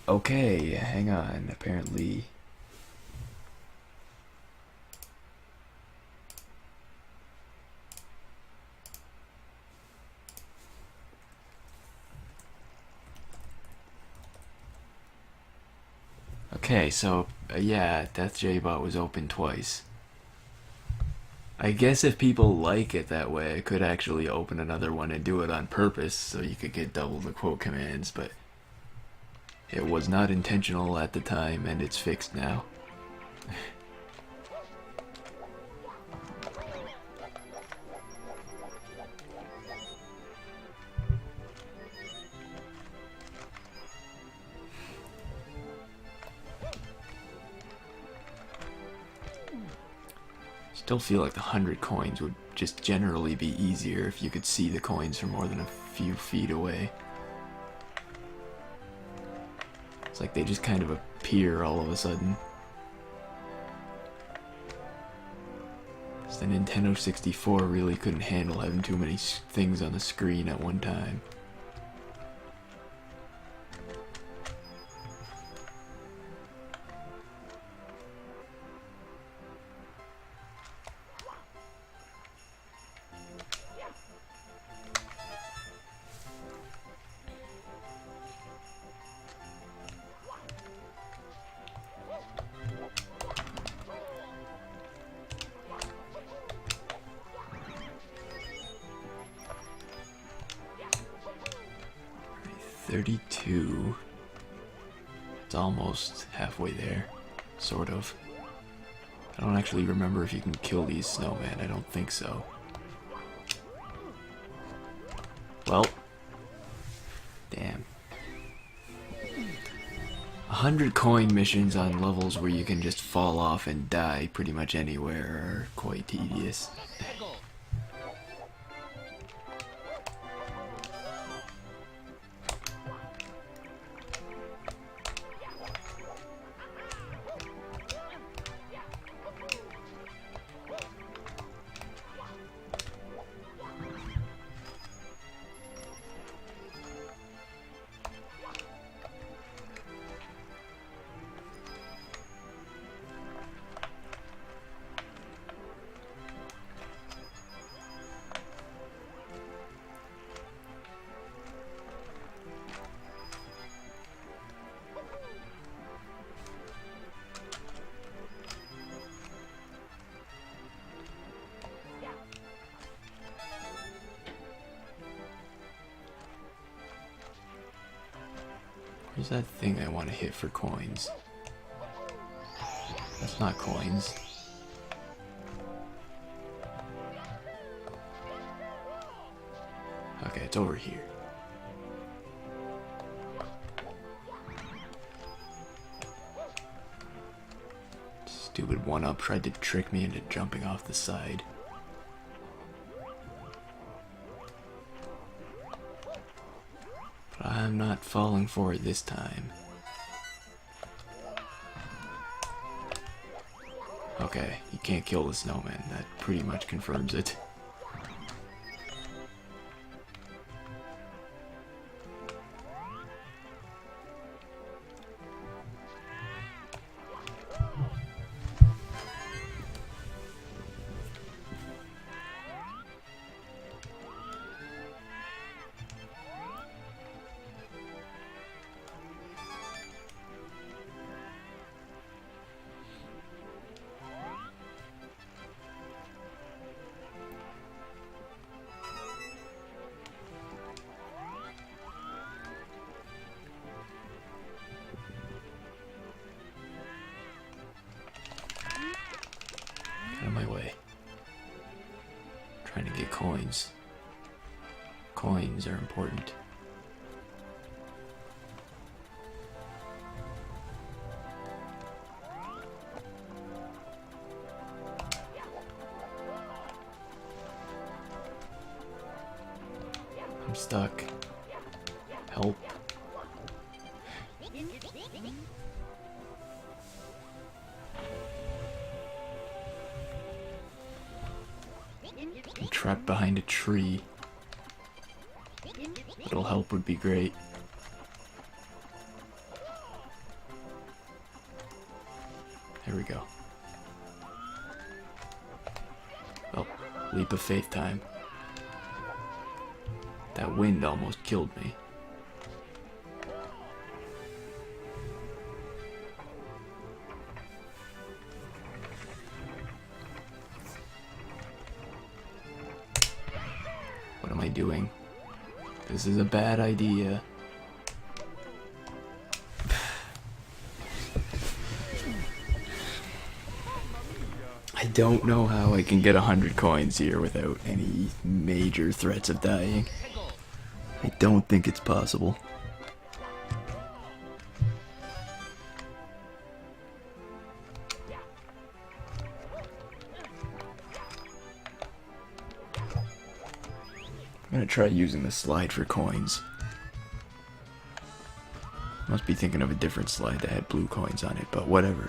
Okay, hang on. Apparently... Okay, so, yeah, Death J-Bot was open twice. I guess if people like it that way, I could actually open another one and do it on purpose so you could get double the quote commands, but it was not intentional at the time, and it's fixed now. Still feel like the 100 coins would just generally be easier if you could see the coins from more than a few feet away. It's like they just kind of appear all of a sudden. The Nintendo 64 really couldn't handle having too many things on the screen at one time. $32. It's almost halfway there, sort of. I don't actually remember if you can kill these snowmen. I don't think so. Well, damn. 100 coin missions on levels where you can just fall off and die pretty much anywhere are quite tedious. Peggle. Where's that thing I want to hit for coins? That's not coins. Okay, it's over here. Stupid one-up tried to trick me into jumping off the side. But I'm not falling for it this time. Okay, you can't kill the snowman. That pretty much confirms it. coins. Coins are important. I'm stuck. Help. I'm trapped behind a tree. Little help would be great. There we go. Oh, leap of faith time. That wind almost killed me. What am I doing? This is a bad idea. I don't know how I can get 100 coins here without any major threats of dying. I don't think it's possible. I'm gonna try using the slide for coins. Must be thinking of a different slide that had blue coins on it, but whatever.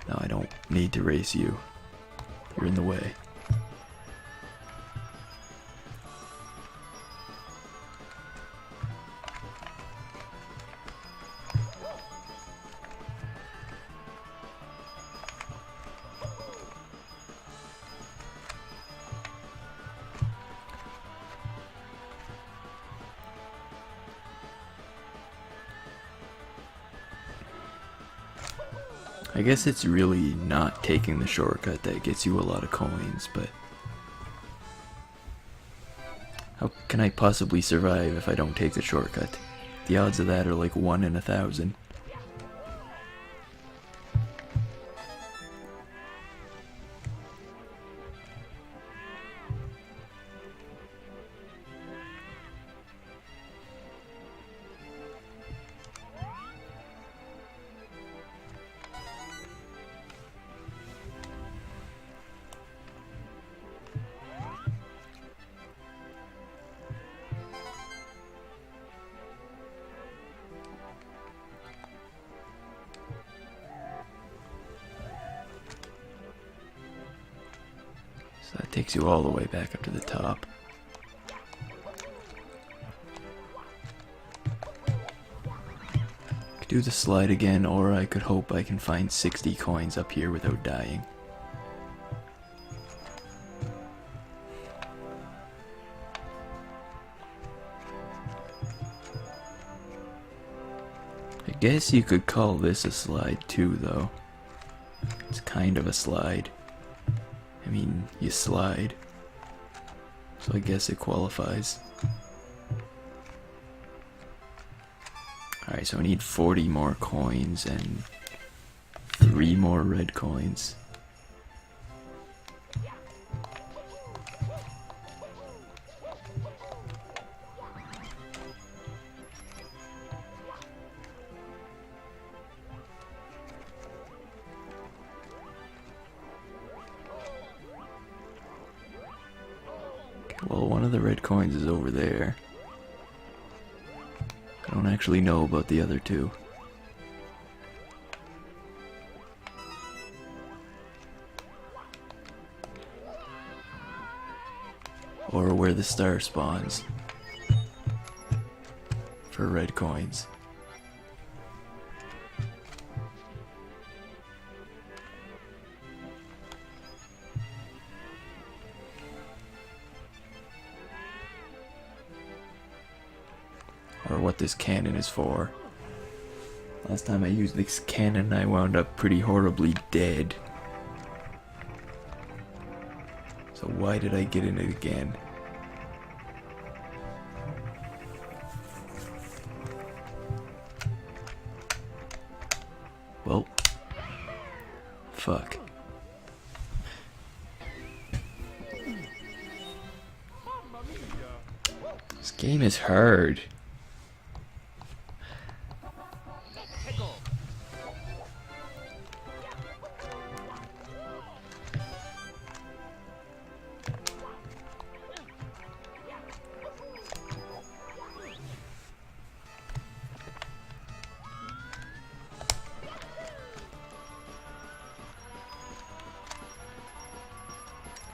No, I don't need to race you. You're in the way. I guess it's really not taking the shortcut that gets you a lot of coins, but how can I possibly survive if I don't take the shortcut? The odds of that are like 1 in 1,000. So that takes you all the way back up to the top. Could do the slide again, or I could hope I can find 60 coins up here without dying. I guess you could call this a slide too, though. It's kind of a slide. I mean, you slide. So I guess it qualifies. Alright, so I need 40 more coins and 3 more red coins. Well, one of the red coins is over there. I don't actually know about the other two. Or where the star spawns for red coins. Or what this cannon is for. Last time I used this cannon, I wound up pretty horribly dead. So why did I get in it again? Well, fuck. Game is hard. Peggle.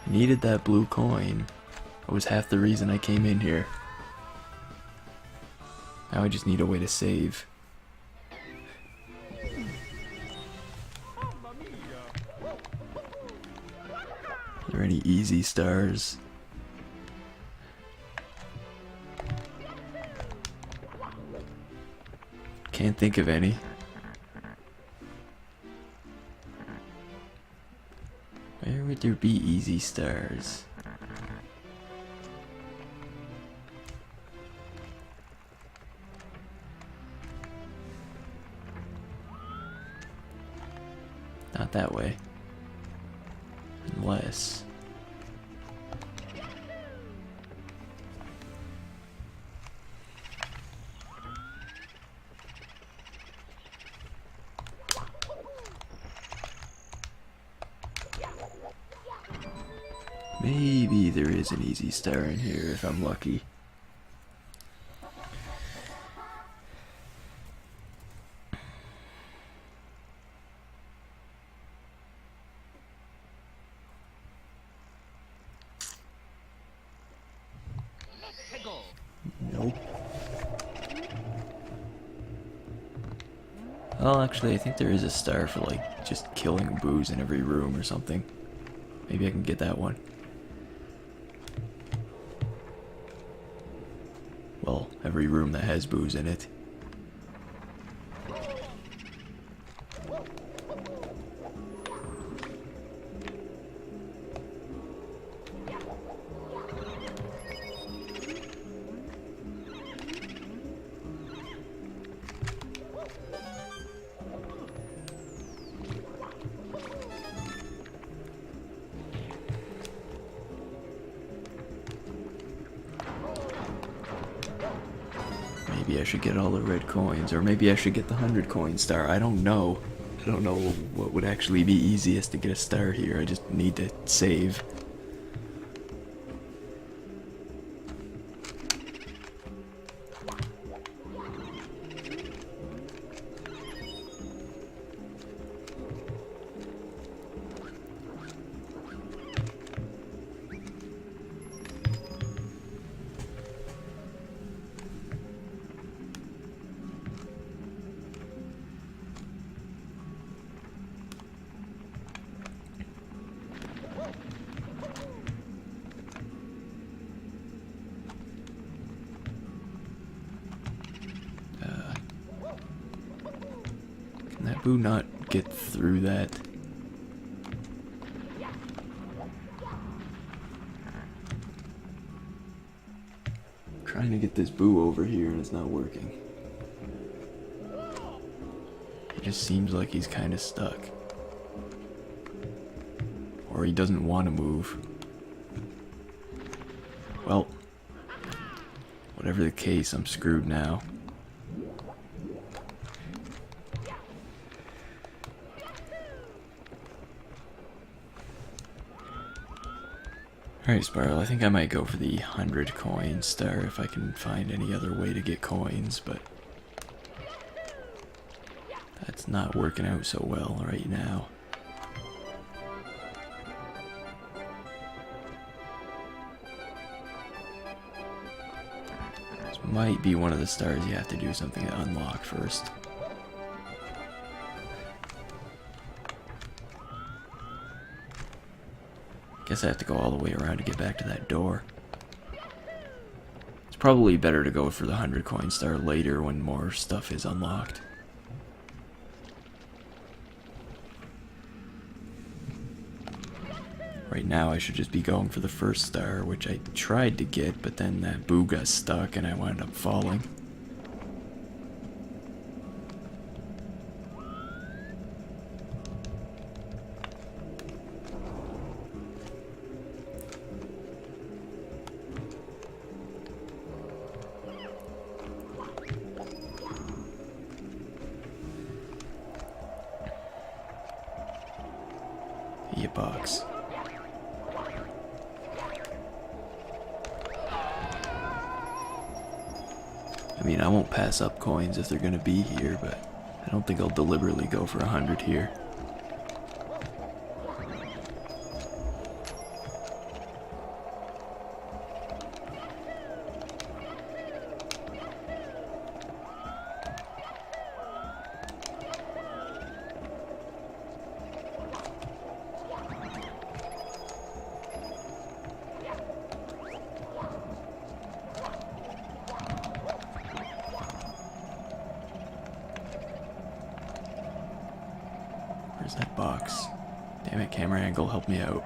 I needed that blue coin. That was half the reason I came in here. Now I just need a way to save. Mamma mia. Are there any easy stars? Can't think of any. Where would there be easy stars? Not that way. Unless... maybe there is an easy star in here if I'm lucky. Peggle. Nope. Well, actually, I think there is a star for, like, just killing booze in every room or something. Maybe I can get that one. Well, every room that has booze in it. Maybe I should get all the red coins, or maybe I should get the 100-coin star. I don't know. I don't know what would actually be easiest to get a star here. I just need to save. Can that boo not get through that? I'm trying to get this boo over here and it's not working. It just seems like he's kind of stuck. Or he doesn't want to move. Well, whatever the case, I'm screwed now. Alright, Spiral, I think I might go for the 100-coin star if I can find any other way to get coins, but that's not working out so well right now. This might be one of the stars you have to do something to unlock first. Guess I have to go all the way around to get back to that door. It's probably better to go for the 100-coin star later when more stuff is unlocked. Right now I should just be going for the first star, which I tried to get, but then that boo got stuck and I wound up falling. box. I mean, I won't pass up coins if they're gonna be here, but I don't think I'll deliberately go for 100 here. Where's that box? Damn it, camera angle, help me out.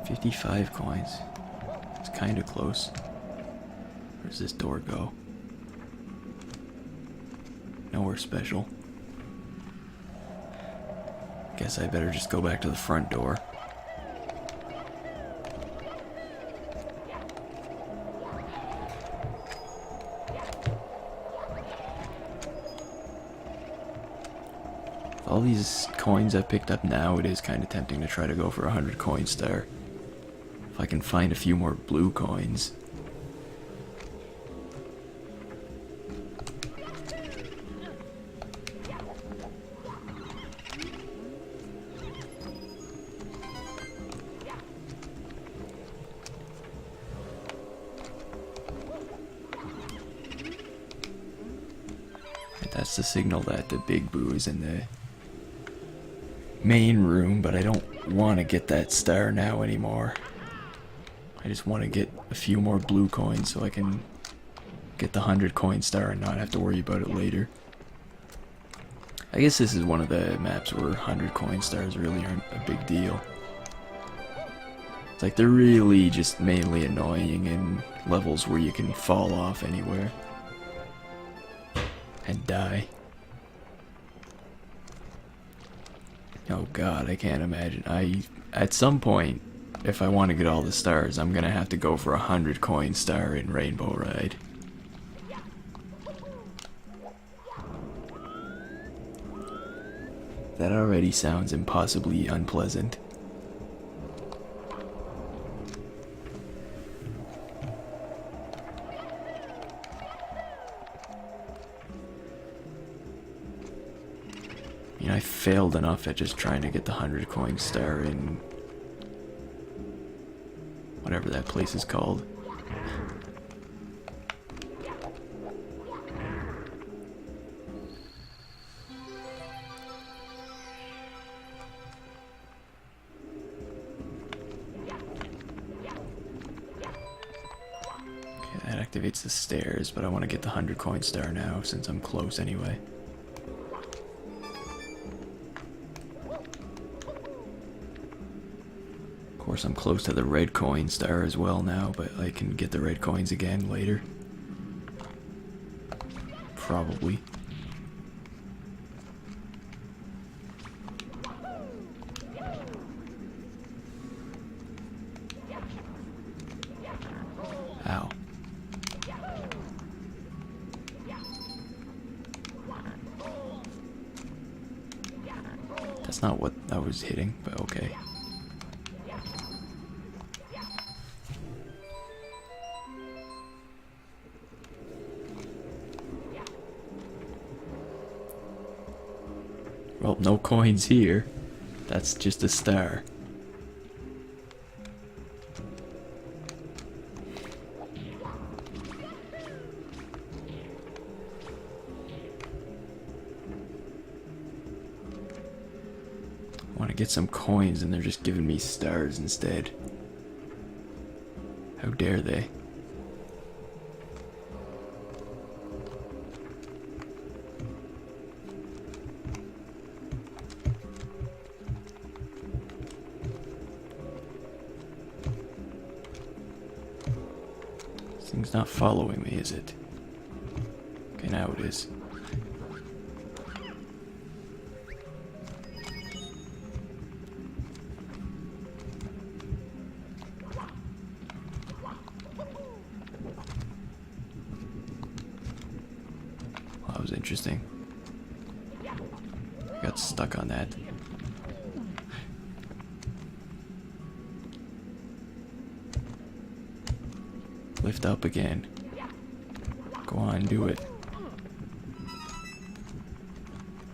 $55 coins. It's kinda close. Where's this door go? Nowhere special. Guess I better just go back to the front door. All these coins I've picked up now, it is kind of tempting to try to go for 100 coin star. If I can find a few more blue coins. That's the signal that the Big Boo is in the main room, but I don't want to get that star now anymore. I just want to get a few more blue coins so I can get the 100 coin star and not have to worry about it later. I guess this is one of the maps where 100 coin stars really aren't a big deal. It's like they're really just mainly annoying in levels where you can fall off anywhere and die. Oh god, I can't imagine. At some point, if I want to get all the stars, I'm gonna have to go for 100 coin star in Rainbow Ride. That already sounds impossibly unpleasant. You know, I failed enough at just trying to get the 100 coin star in whatever that place is called. Okay, that activates the stairs, but I want to get the 100 coin star now since I'm close anyway. Of course, I'm close to the red coin star as well now, but I can get the red coins again later. Probably. Ow. That's not what I was hitting, but okay. Well, no coins here. That's just a star. I want to get some coins and they're just giving me stars instead. How dare they? This thing's not following me, is it? Okay, now it is. interesting. Got stuck on that. Lift up again. Go on, do it.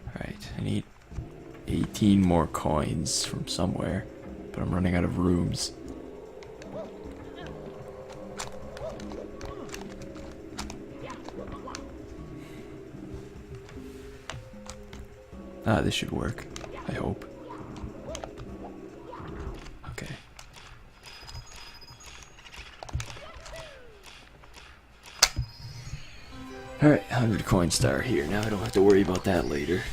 Alright, I need 18 more coins from somewhere, but I'm running out of rooms. Ah, this should work. I hope. Okay. Alright, 100 coin star here. Now I don't have to worry about that later.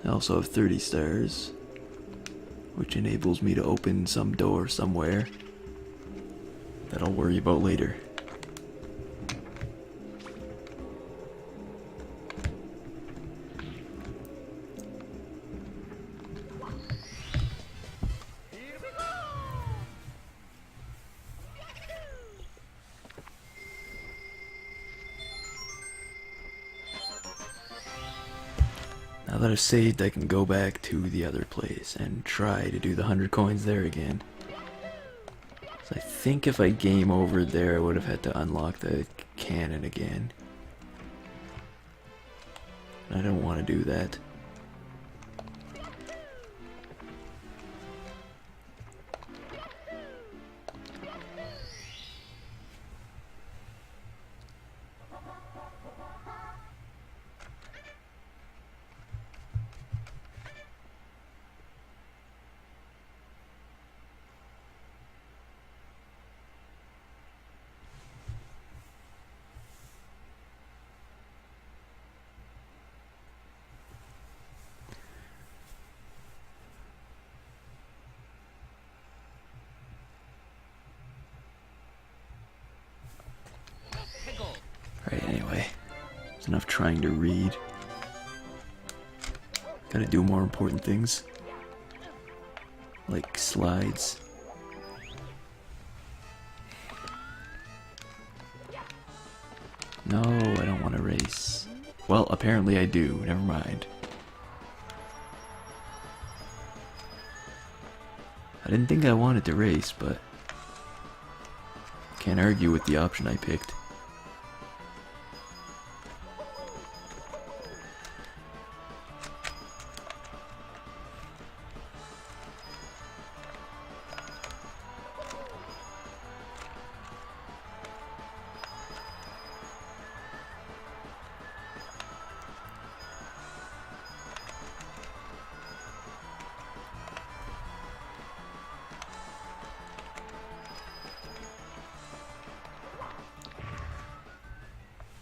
I also have 30 stars, which enables me to open some door somewhere that I'll worry about later. Now that I've saved, I can go back to the other place and try to do the 100 coins there again. So I think if I game over there, I would have had to unlock the cannon again. I don't want to do that. Alright, anyway. It's enough trying to read. Gotta do more important things. Like slides. No, I don't want to race. Well, apparently I do. Never mind. I didn't think I wanted to race, but can't argue with the option I picked.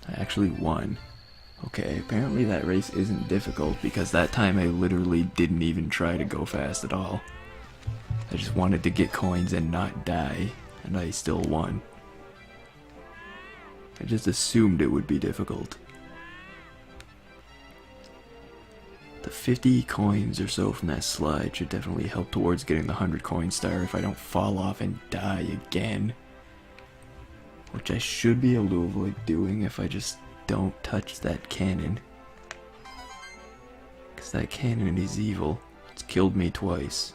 I actually won. Okay, apparently that race isn't difficult because that time I literally didn't even try to go fast at all. I just wanted to get coins and not die, and I still won. I just assumed it would be difficult. The 50 coins or so from that slide should definitely help towards getting the 100 coin star if I don't fall off and die again. Which I should be able to avoid doing if I just don't touch that cannon. Because that cannon is evil. It's killed me twice.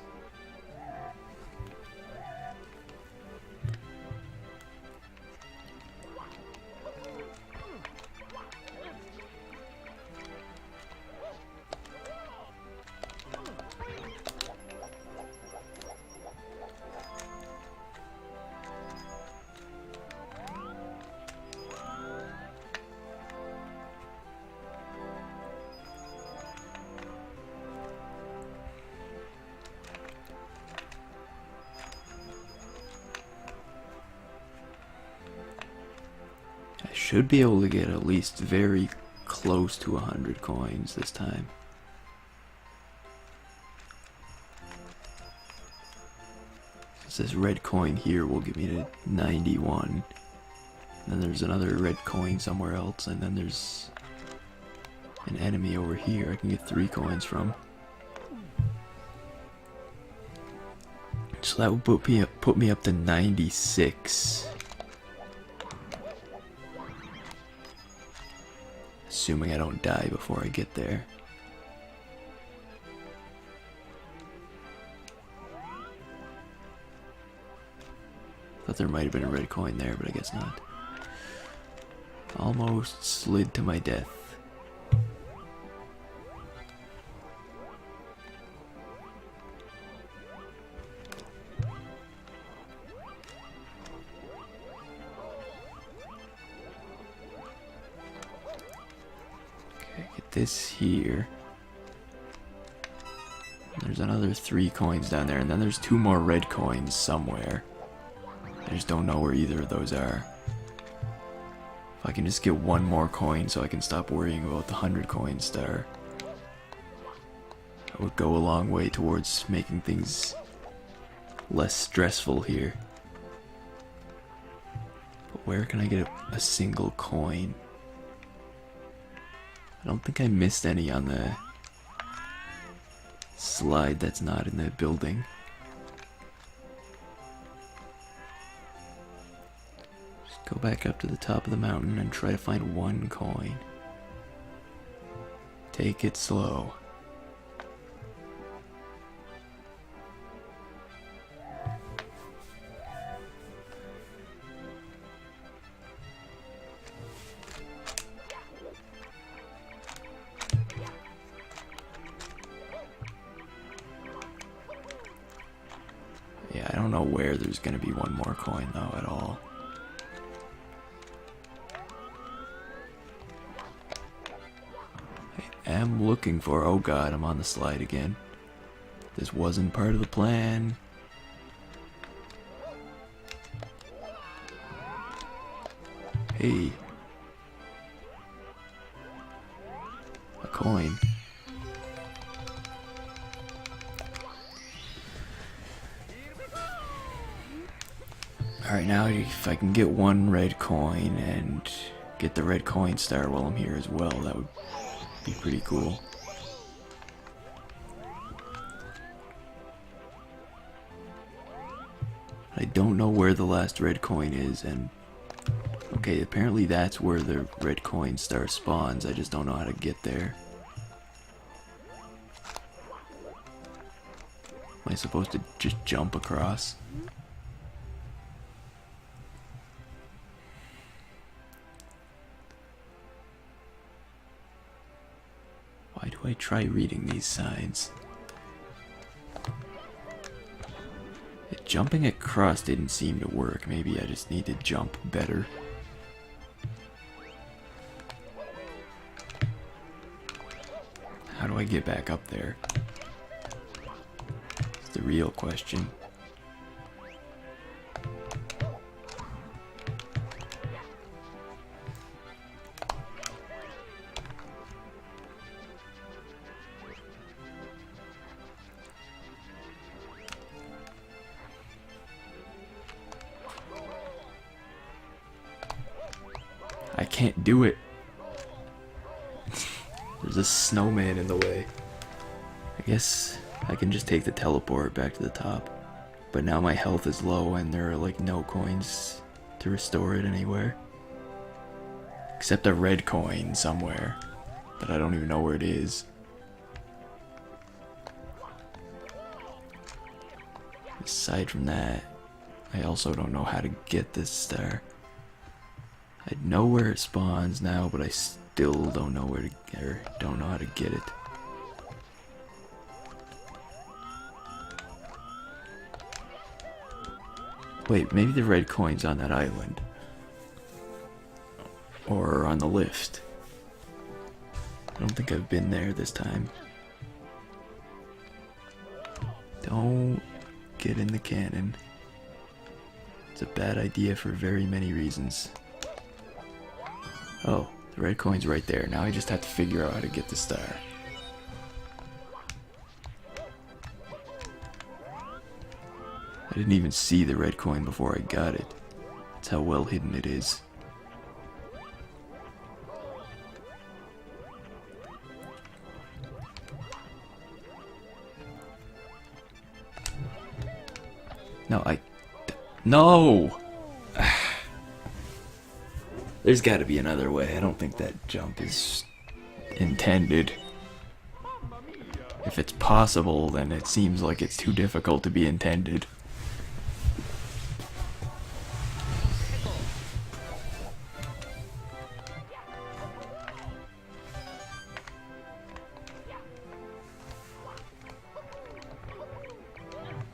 I should be able to get at least very close to 100 coins this time. This red coin here will give me to 91. Then there's another red coin somewhere else, and then there's an enemy over here I can get 3 coins from. So that would put me up to 96. Assuming I don't die before I get there. Thought there might have been a red coin there, but I guess not. Almost slid to my death. Okay, get this here. There's another 3 coins down there, and then there's 2 more red coins somewhere. I just don't know where either of those are. If I can just get 1 more coin so I can stop worrying about the 100 coin star, that would go a long way towards making things less stressful here. But where can I get a single coin? I don't think I missed any on the slide that's not in the building. Go back up to the top of the mountain and try to find 1 coin. Take it slow. Yeah, I don't know where there's gonna be 1 more coin though at all. Am looking for, oh god, I'm on the slide again. This wasn't part of the plan. Hey. A coin. Alright, now if I can get 1 red coin and get the red coin star while I'm here as well, that would be pretty cool. I don't know where the last red coin is, and okay, apparently that's where the red coin star spawns. I just don't know how to get there. Am I supposed to just jump across? Why do I try reading these signs? Jumping across didn't seem to work. Maybe I just need to jump better. How do I get back up there? It's the real question. I can't do it. There's a snowman in the way. I guess I can just take the teleport back to the top. But now my health is low and there are like no coins to restore it anywhere. Except a red coin somewhere. But I don't even know where it is. Aside from that, I also don't know how to get this star. I know where it spawns now, but I still don't know where to get, or don't know how to get it. Wait, maybe the red coin's on that island. Or on the lift. I don't think I've been there this time. Don't get in the cannon. It's a bad idea for very many reasons. Oh, the red coin's right there. Now I just have to figure out how to get the star. I didn't even see the red coin before I got it. That's how well hidden it is. No, no! There's gotta be another way. I don't think that jump is intended. If it's possible, then it seems like it's too difficult to be intended.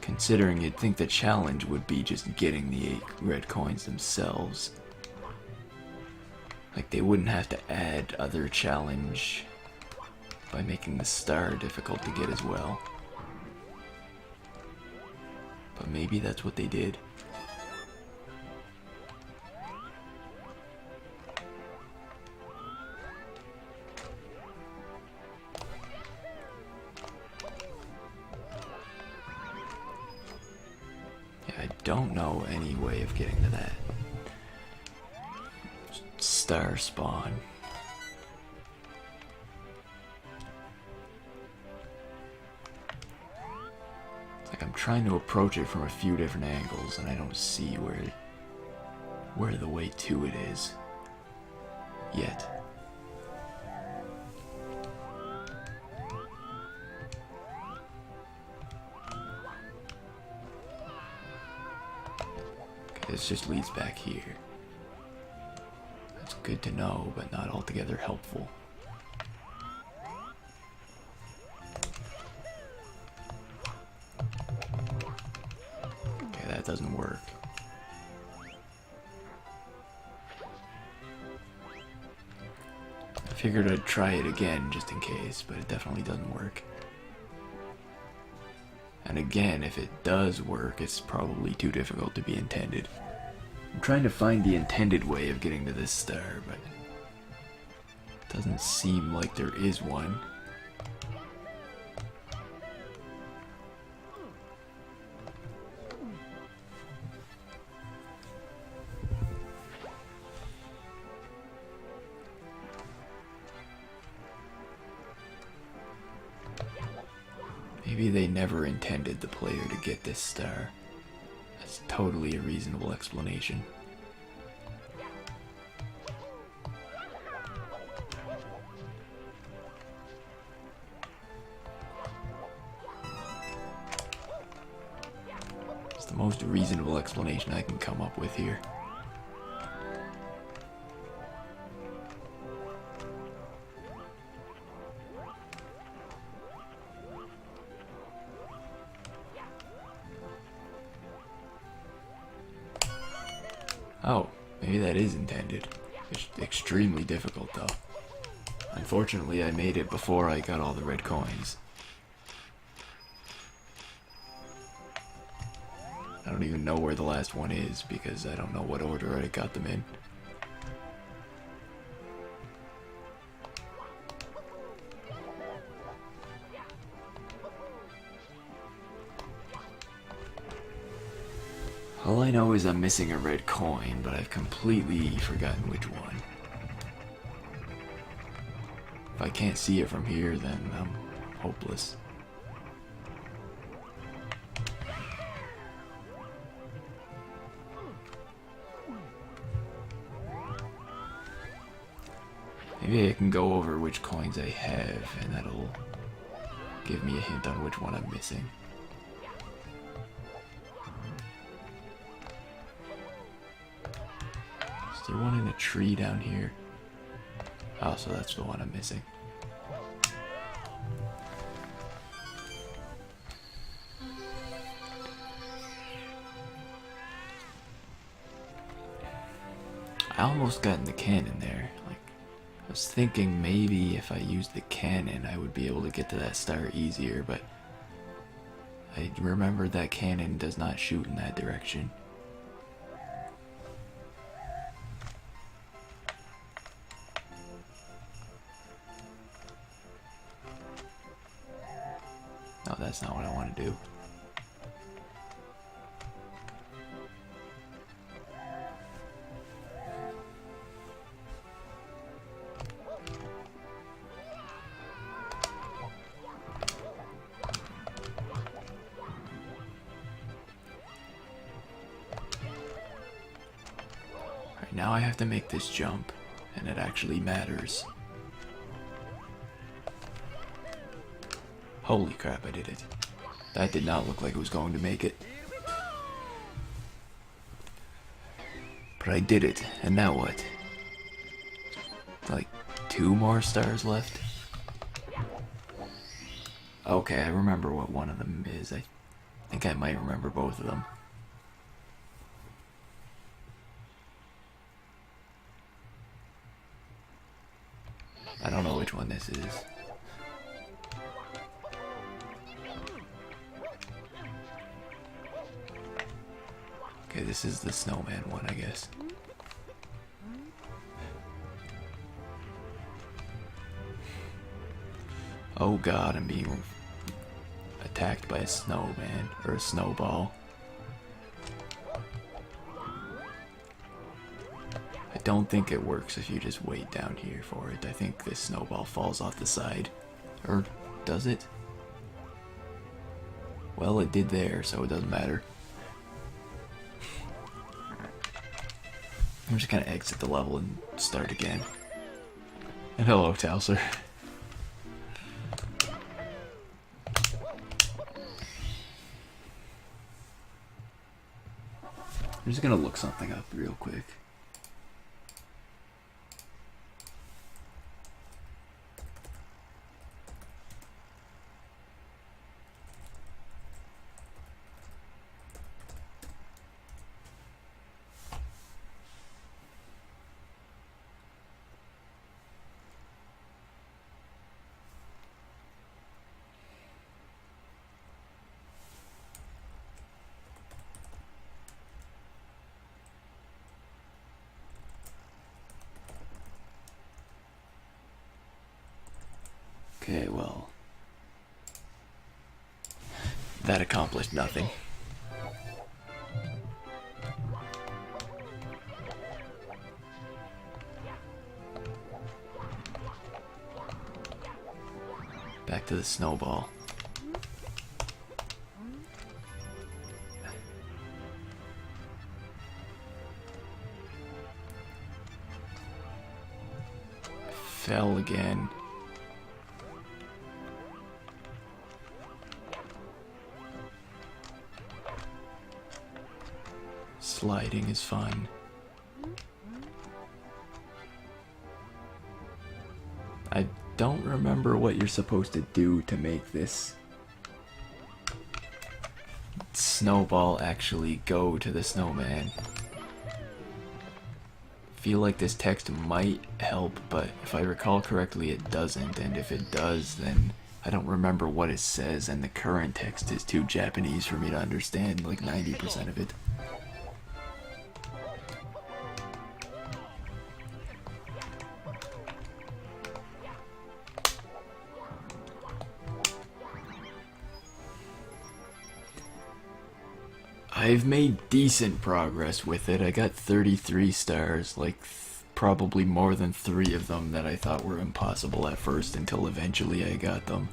Considering you'd think the challenge would be just getting the 8 red coins themselves. Like they wouldn't have to add other challenge by making the star difficult to get as well. But maybe that's what they did. Yeah, I don't know any way of getting to that star spawn. Like I'm trying to approach it from a few different angles and I don't see where the way to it is yet. Okay, this just leads back here. That's good to know, but not altogether helpful. Okay, that doesn't work. I figured I'd try it again just in case, but it definitely doesn't work. And again, if it does work, it's probably too difficult to be intended. I'm trying to find the intended way of getting to this star, but it doesn't seem like there is one. Maybe they never intended the player to get this star. That's totally a reasonable explanation. It's the most reasonable explanation I can come up with here. Oh, maybe that is intended. It's extremely difficult though. Unfortunately, I made it before I got all the red coins. I don't even know where the last one is because I don't know what order I got them in. All I know is I'm missing a red coin, but I've completely forgotten which one. If I can't see it from here, then I'm hopeless. Maybe I can go over which coins I have, and that'll give me a hint on which one I'm missing. Is there one in a tree down here? Oh, so that's the one I'm missing. I almost got in the cannon there. Like, I was thinking maybe if I used the cannon I would be able to get to that star easier, but I remembered that cannon does not shoot in that direction. No, that's not what I want to do. Alright, now I have to make this jump, and it actually matters. Holy crap, I did it. That did not look like it was going to make it. But I did it, and now what? Like, 2 more stars left? Okay, I remember what one of them is. I think I might remember both of them. I don't know which one this is. Okay, this is the snowman one, I guess. Oh god, I'm being attacked by a snowman, or a snowball. I don't think it works if you just wait down here for it. I think this snowball falls off the side. Or does it? Well, it did there, so it doesn't matter. I'm just gonna exit the level and start again. And hello, Towser. I'm just gonna look something up real quick. Okay, well, that accomplished nothing. Back to the snowball. Fell again. Sliding is fun. I don't remember what you're supposed to do to make this snowball actually go to the snowman. Feel like this text might help, but if I recall correctly it doesn't, and if it does then I don't remember what it says, and the current text is too Japanese for me to understand like 90% of it. I've made decent progress with it. I got 33 stars, like probably more than 3 of them that I thought were impossible at first until eventually I got them.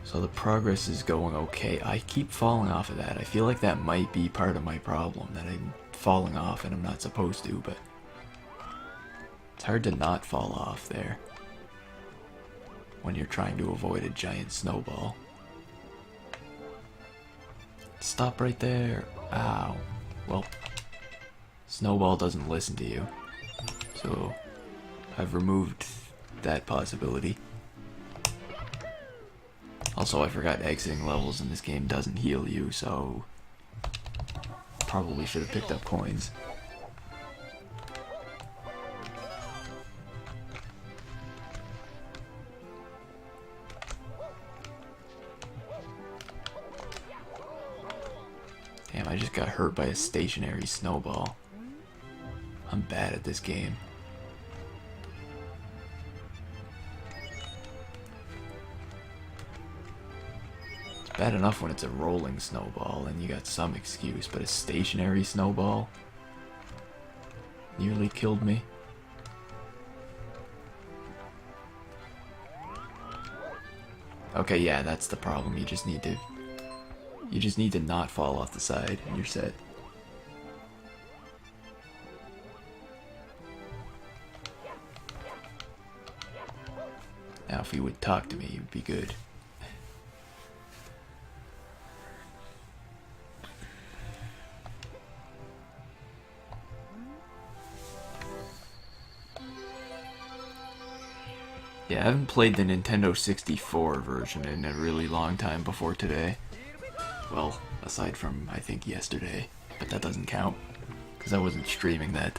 So the progress is going okay. I keep falling off of that. I feel like that might be part of my problem, that I'm falling off and I'm not supposed to, but it's hard to not fall off there when you're trying to avoid a giant snowball. Stop right there. Ow. Well, snowball doesn't listen to you, so I've removed that possibility. Also, I forgot exiting levels in this game doesn't heal you, so probably should have picked up coins. Damn, I just got hurt by a stationary snowball. I'm bad at this game. It's bad enough when it's a rolling snowball and you got some excuse, but a stationary snowball nearly killed me. Okay, yeah, that's the problem. You just need to not fall off the side and you're set. Now, if he would talk to me, it would be good. Yeah, I haven't played the Nintendo 64 version in a really long time before today. Well, aside from, I think, yesterday. But that doesn't count, because I wasn't streaming that.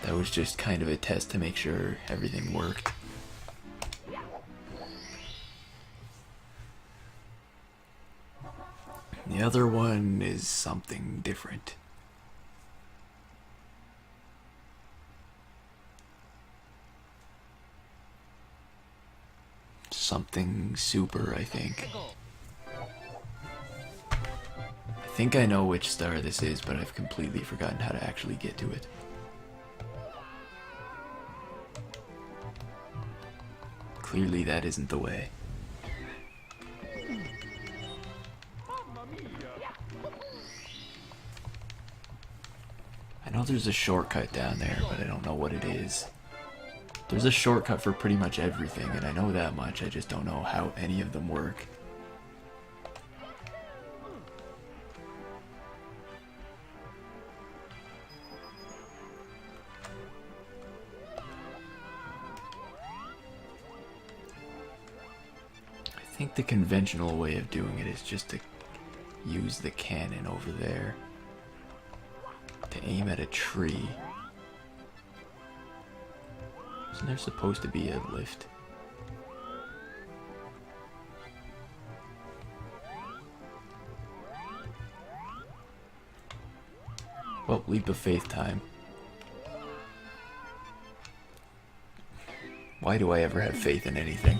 That was just kind of a test to make sure everything worked. The other one is something different. Something super, I think. I think I know which star this is, but I've completely forgotten how to actually get to it. Clearly that isn't the way. I know there's a shortcut down there, but I don't know what it is. There's a shortcut for pretty much everything, and I know that much, I just don't know how any of them work. I think the conventional way of doing it is just to use the cannon over there to aim at a tree. Isn't there supposed to be a lift? Well, leap of faith time. Why do I ever have faith in anything?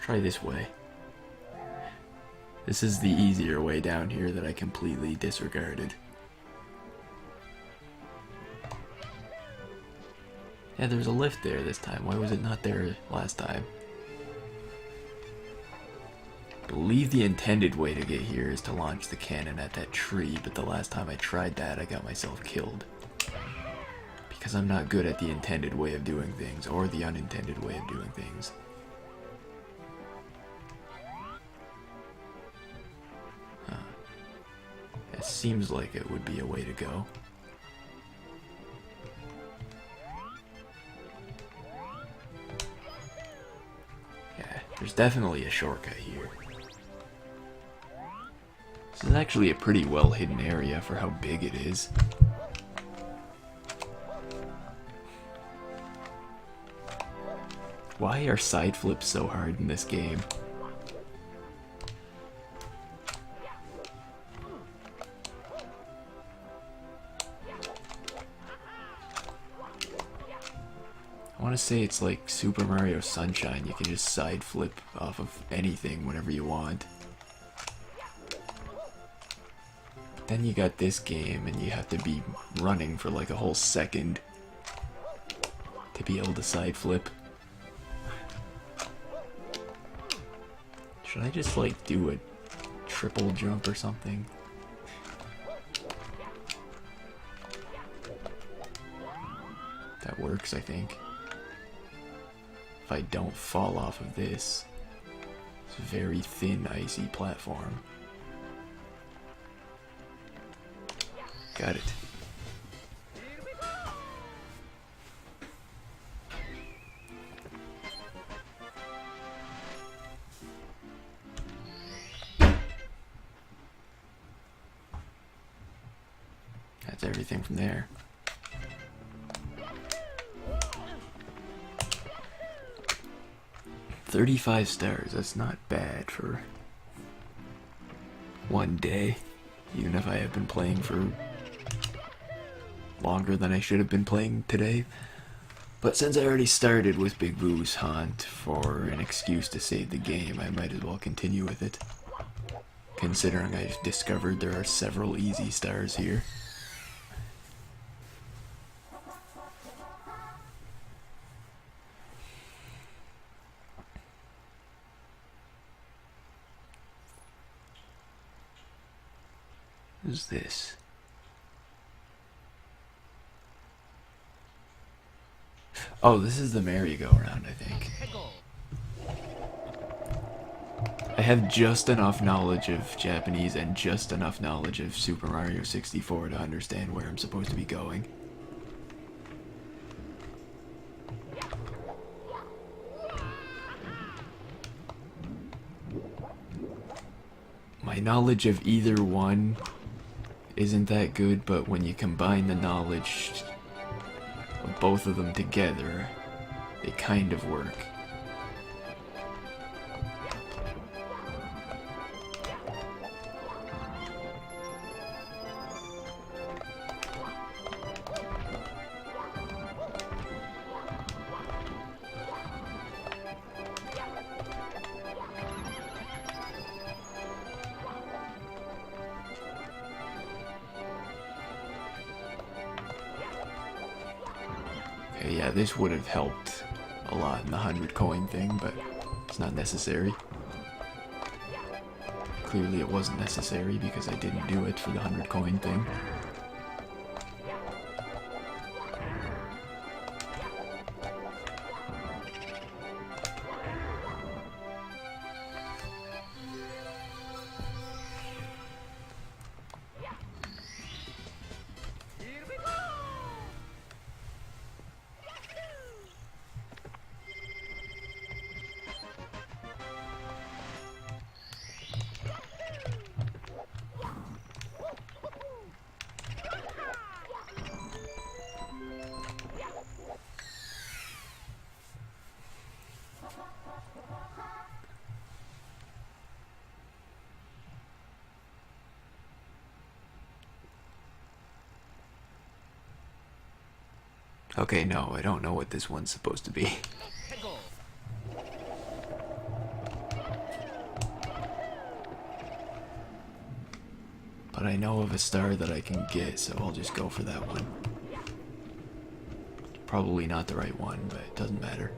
Try this way. This is the easier way down here that I completely disregarded. Yeah, there's a lift there this time. Why was it not there last time? I believe the intended way to get here is to launch the cannon at that tree, but the last time I tried that, I got myself killed. Because I'm not good at the intended way of doing things, or the unintended way of doing things. It seems like it would be a way to go. Yeah, there's definitely a shortcut here. This is actually a pretty well hidden area for how big it is. Why are side flips so hard in this game? I want to say it's like Super Mario Sunshine. You can just side flip off of anything whenever you want. But then you got this game and you have to be running for like a whole second to be able to side flip. Should I just like do a triple jump or something? That works, I think. If I don't fall off of this, it's a very thin, icy platform. Got it. That's everything from there. $35 stars, that's not bad for one day, even if I have been playing for longer than I should have been playing today. But since I already started with Big Boo's Haunt for an excuse to save the game, I might as well continue with it, considering I've discovered there are several easy stars here. Who's this? Oh, this is the merry-go-round, I think. Peggle. I have just enough knowledge of Japanese and just enough knowledge of Super Mario 64 to understand where I'm supposed to be going. My knowledge of either one isn't that good, but when you combine the knowledge of both of them together, they kind of work. Okay, yeah, this would have helped a lot in the 100 coin thing, but it's not necessary. Clearly it wasn't necessary because I didn't do it for the 100 coin thing. Here we go. Okay, no, I don't know what this one's supposed to be. Peggle. But I know of a star that I can get, so I'll just go for that one. Probably not the right one, but it doesn't matter.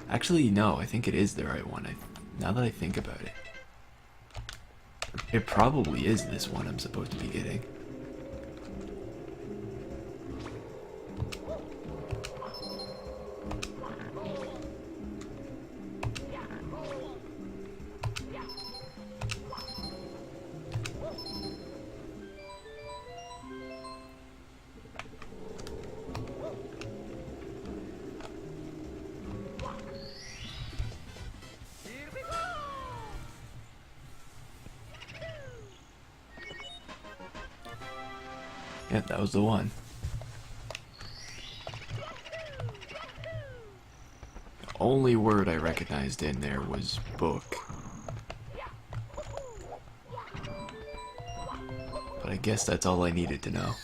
Actually, no, I think it is the right one. Now that I think about it. It probably is this one I'm supposed to be getting. Here we go. Yeah, that was the one. The only word I recognized in there was book. But I guess that's all I needed to know.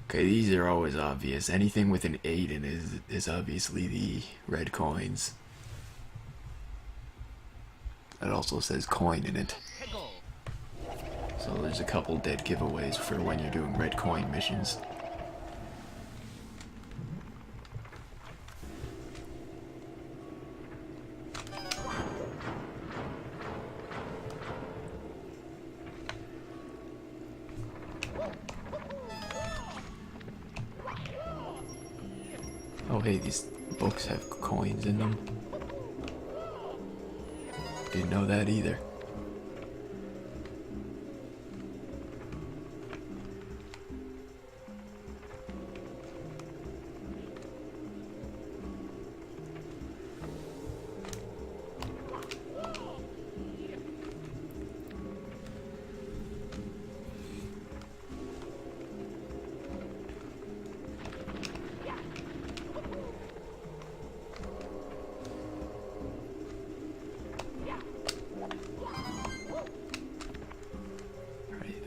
Okay, these are always obvious. Anything with an 8 in it is obviously the red coins. It also says coin in it. Peggle. So there's a couple dead giveaways for when you're doing red coin missions. Oh hey, these books have coins in them. Didn't know that either.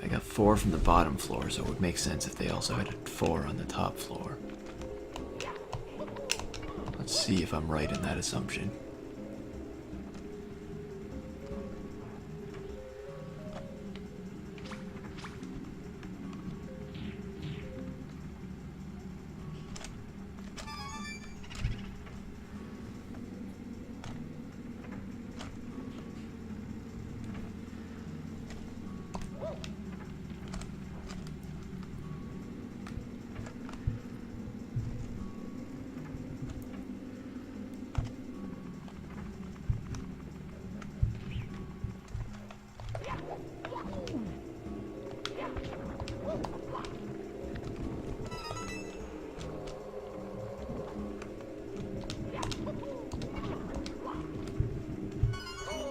I got 4 from the bottom floor, so it would make sense if they also had a 4 on the top floor. Let's see if I'm right in that assumption.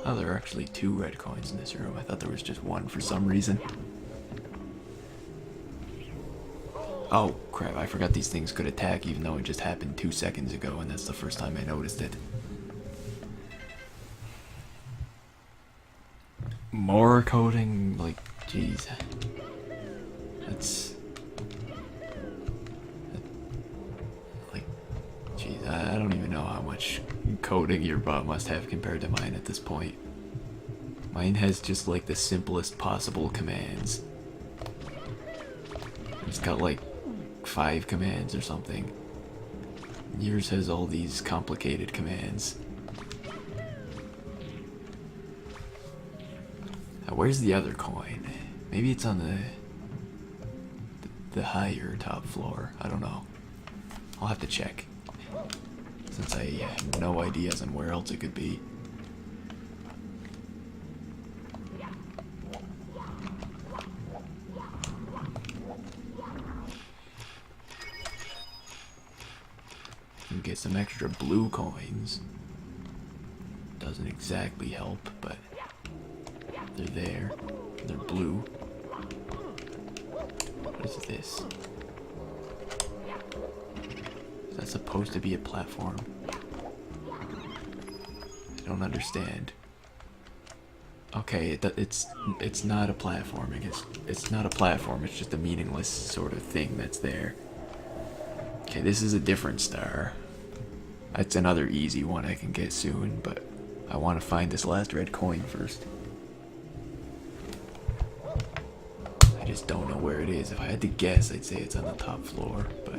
Oh, there are actually 2 red coins in this room. I thought there was just 1 for some reason. Oh, crap, I forgot these things could attack even though it just happened 2 seconds ago, and that's the first time I noticed it. More coding? Like, jeez. That's... Like, jeez, I don't even know how much coding your bot must have compared to mine at this point. Mine has just, like, the simplest possible commands. It's got, like, 5 commands or something. Yours has all these complicated commands. Now, where's the other coin? Maybe it's on the higher top floor. I don't know. I'll have to check, since I have no ideas on where else it could be. And get some extra blue coins. Doesn't exactly help, but they're there. They're blue. What is this? Is that supposed to be a platform? I don't understand. Okay, it's not a platforming. It's not a platform. It's just a meaningless sort of thing that's there. Okay, this is a different star. That's another easy one I can get soon, but I want to find this last red coin first. I just don't know where it is. If I had to guess, I'd say it's on the top floor, but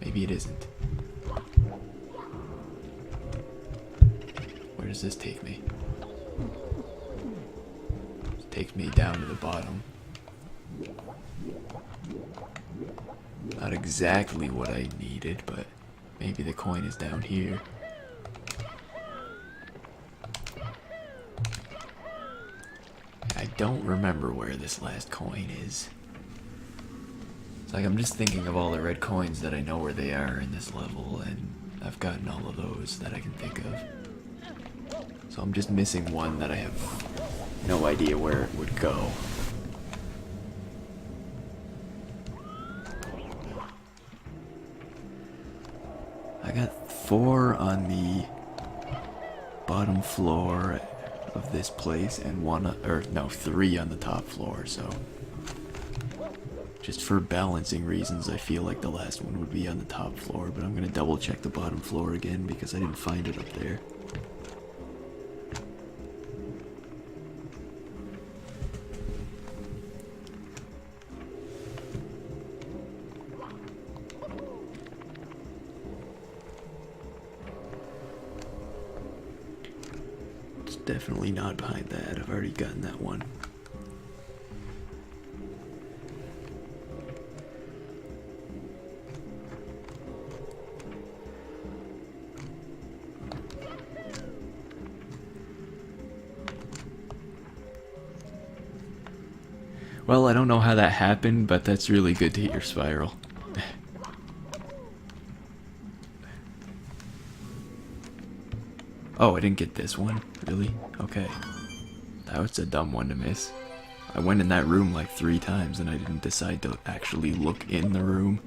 maybe it isn't. Where does this take me? It takes me down to the bottom. Not exactly what I needed, but maybe the coin is down here. I don't remember where this last coin is. It's like I'm just thinking of all the red coins that I know where they are in this level, and I've gotten all of those that I can think of. So I'm just missing one that I have no idea where it would go. I got 4 on the bottom floor of this place and 3 on the top floor, so just for balancing reasons I feel like the last one would be on the top floor, but I'm gonna double check the bottom floor again because I didn't find it up there. Definitely not behind that. I've already gotten that one. Well, I don't know how that happened, but that's really good to hit your spiral. Oh, I didn't get this one? Really? Okay. That was a dumb one to miss. I went in that room like 3 times and I didn't decide to actually look in the room.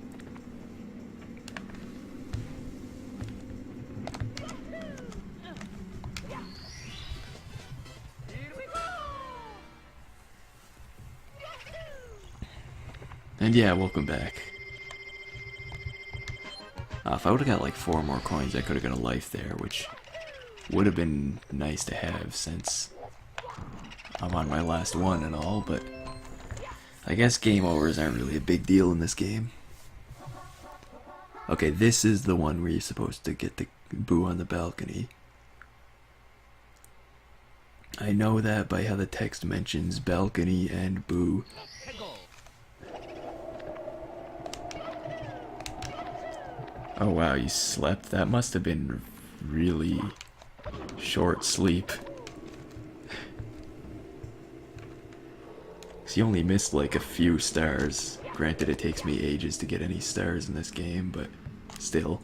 And yeah, welcome back. If I would've got like 4 more coins, I could've got a life there, which would have been nice to have since I'm on my last one and all, but I guess game overs aren't really a big deal in this game. Okay, this is the one where you're supposed to get the Boo on the balcony. I know that by how the text mentions balcony and Boo. Oh wow, you slept? That must have been really short sleep. Cause you only missed like a few stars. Granted, it takes me ages to get any stars in this game, but still.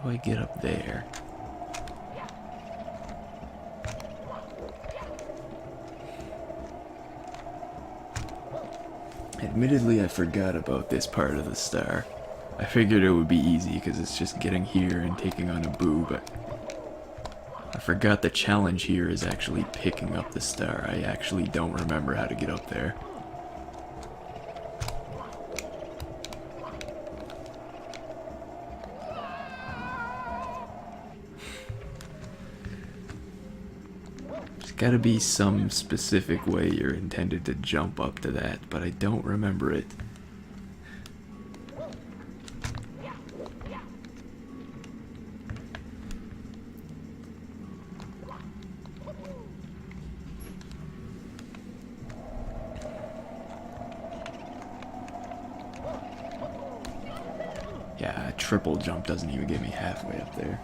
do I get up there? Admittedly, I forgot about this part of the star. I figured it would be easy because it's just getting here and taking on a boo, but I forgot the challenge here is actually picking up the star. I actually don't remember how to get up there. There's gotta be some specific way you're intended to jump up to that, but I don't remember it. Yeah, a triple jump doesn't even get me halfway up there.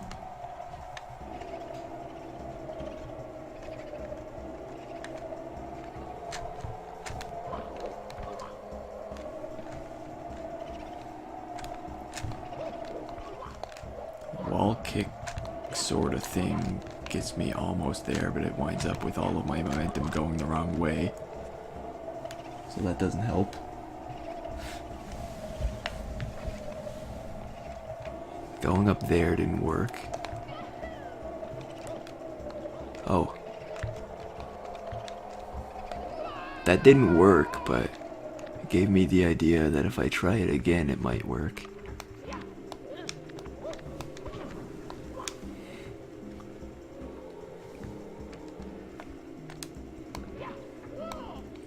Wall kick sort of thing gets me almost there, but it winds up with all of my momentum going the wrong way. So that doesn't help. Going up there didn't work. Oh. That didn't work, but it gave me the idea that if I try it again, it might work.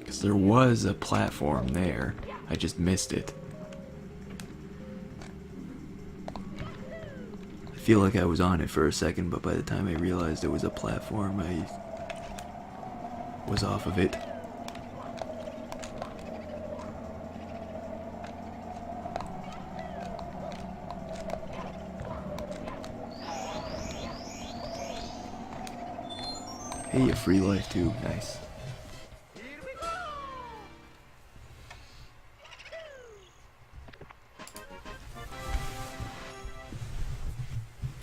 Because there was a platform there. I just missed it. I feel like I was on it for a second, but by the time I realized it was a platform, I was off of it. Hey, a free life too. Nice.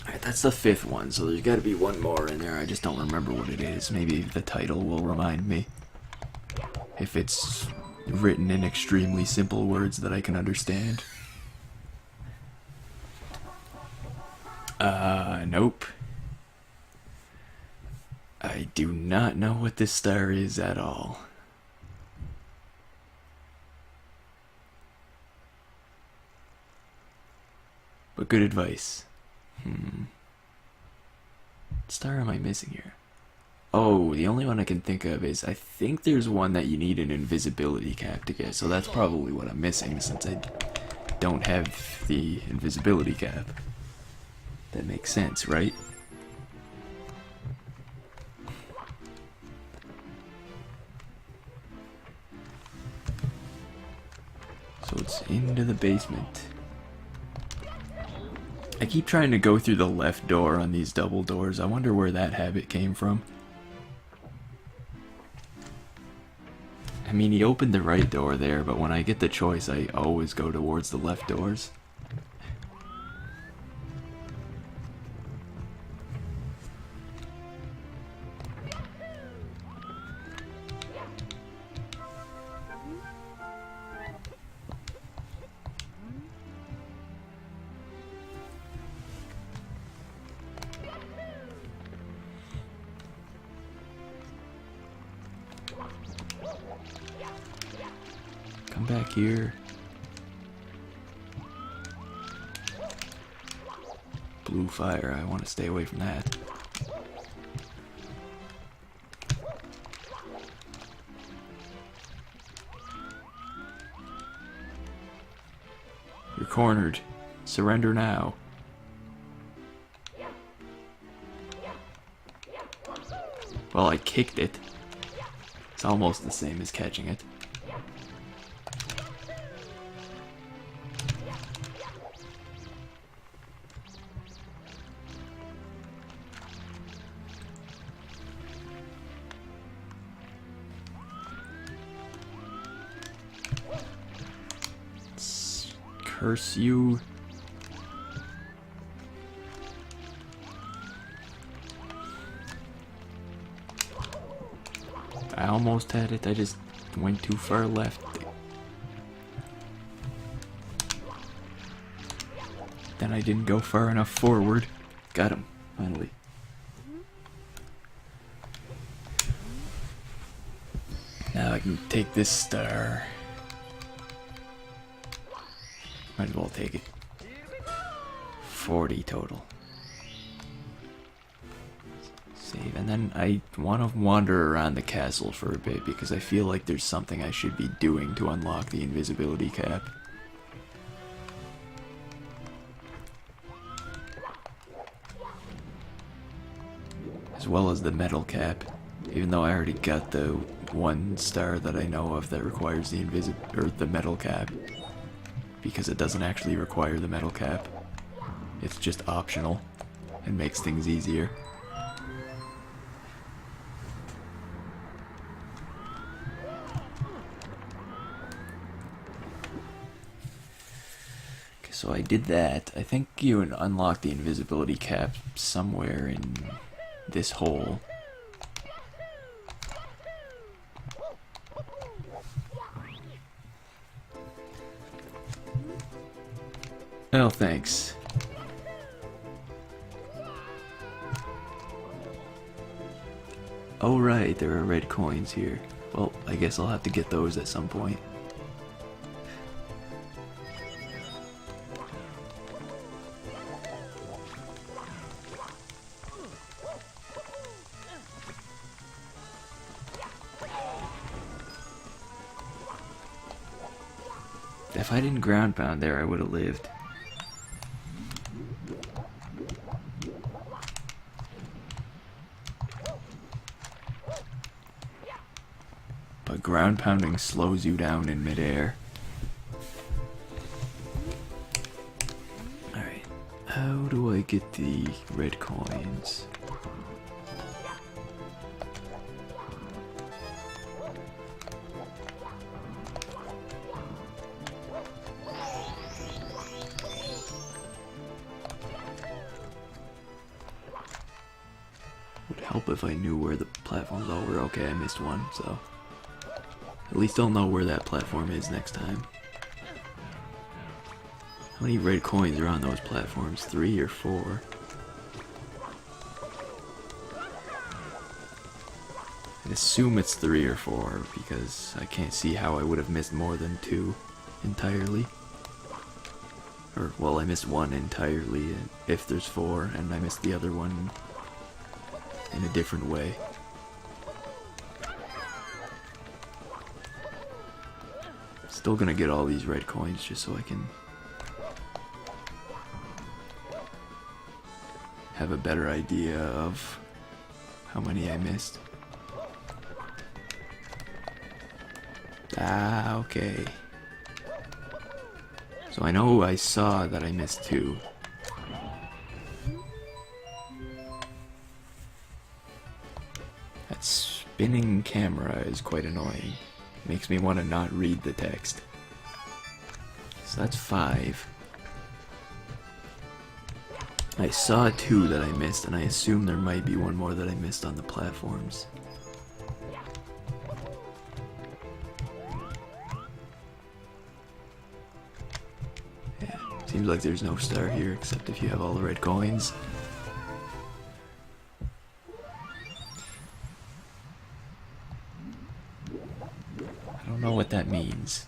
Alright, that's the 5th one, so there's gotta be one more in there. I just don't remember what it is. Maybe the title will remind me. If it's written in extremely simple words that I can understand. Nope. I do not know what this star is at all. But good advice. What star am I missing here? Oh, the only one I can think of is, I think there's one that you need an invisibility cap to get, so that's probably what I'm missing since I don't have the invisibility cap. That makes sense, right? So it's into the basement. I keep trying to go through the left door on these double doors. I wonder where that habit came from. I mean, he opened the right door there, but when I get the choice, I always go towards the left doors. Come back here. Blue fire, I want to stay away from that. You're cornered. Surrender now. Well, I kicked it. It's almost the same as catching it. Curse you. almost had it, I just went too far left. Then I didn't go far enough forward. Got him, finally. Now I can take this star. Might as well take it. 40 total. Save, and then I want to wander around the castle for a bit because I feel like there's something I should be doing to unlock the invisibility cap. As well as the metal cap, even though I already got the one star that I know of that requires the metal cap, because it doesn't actually require the metal cap. It's just optional and makes things easier. Okay, so I did that. I think you unlock the invisibility cap somewhere in this hole. Oh, thanks. Oh right, there are red coins here. Well, I guess I'll have to get those at some point. If I didn't ground pound there, I would have lived. But ground pounding slows you down in midair. Alright, how do I get the red coins? Would help if I knew where the platforms all were. Okay, I missed one, so at least I'll know where that platform is next time. How many red coins are on those platforms? 3 or 4? I assume it's 3 or 4 because I can't see how I would have missed more than 2 entirely. Or, well, I missed 1 entirely if there's 4, and I missed the other one in a different way. Still gonna get all these red coins just so I can have a better idea of how many I missed. Ah, okay. So I know I saw that I missed 2. That spinning camera is quite annoying. Makes me want to not read the text. So that's 5. I saw 2 that I missed, and I assume there might be one more that I missed on the platforms. Yeah, seems like there's no star here except if you have all the red coins. I don't know what that means.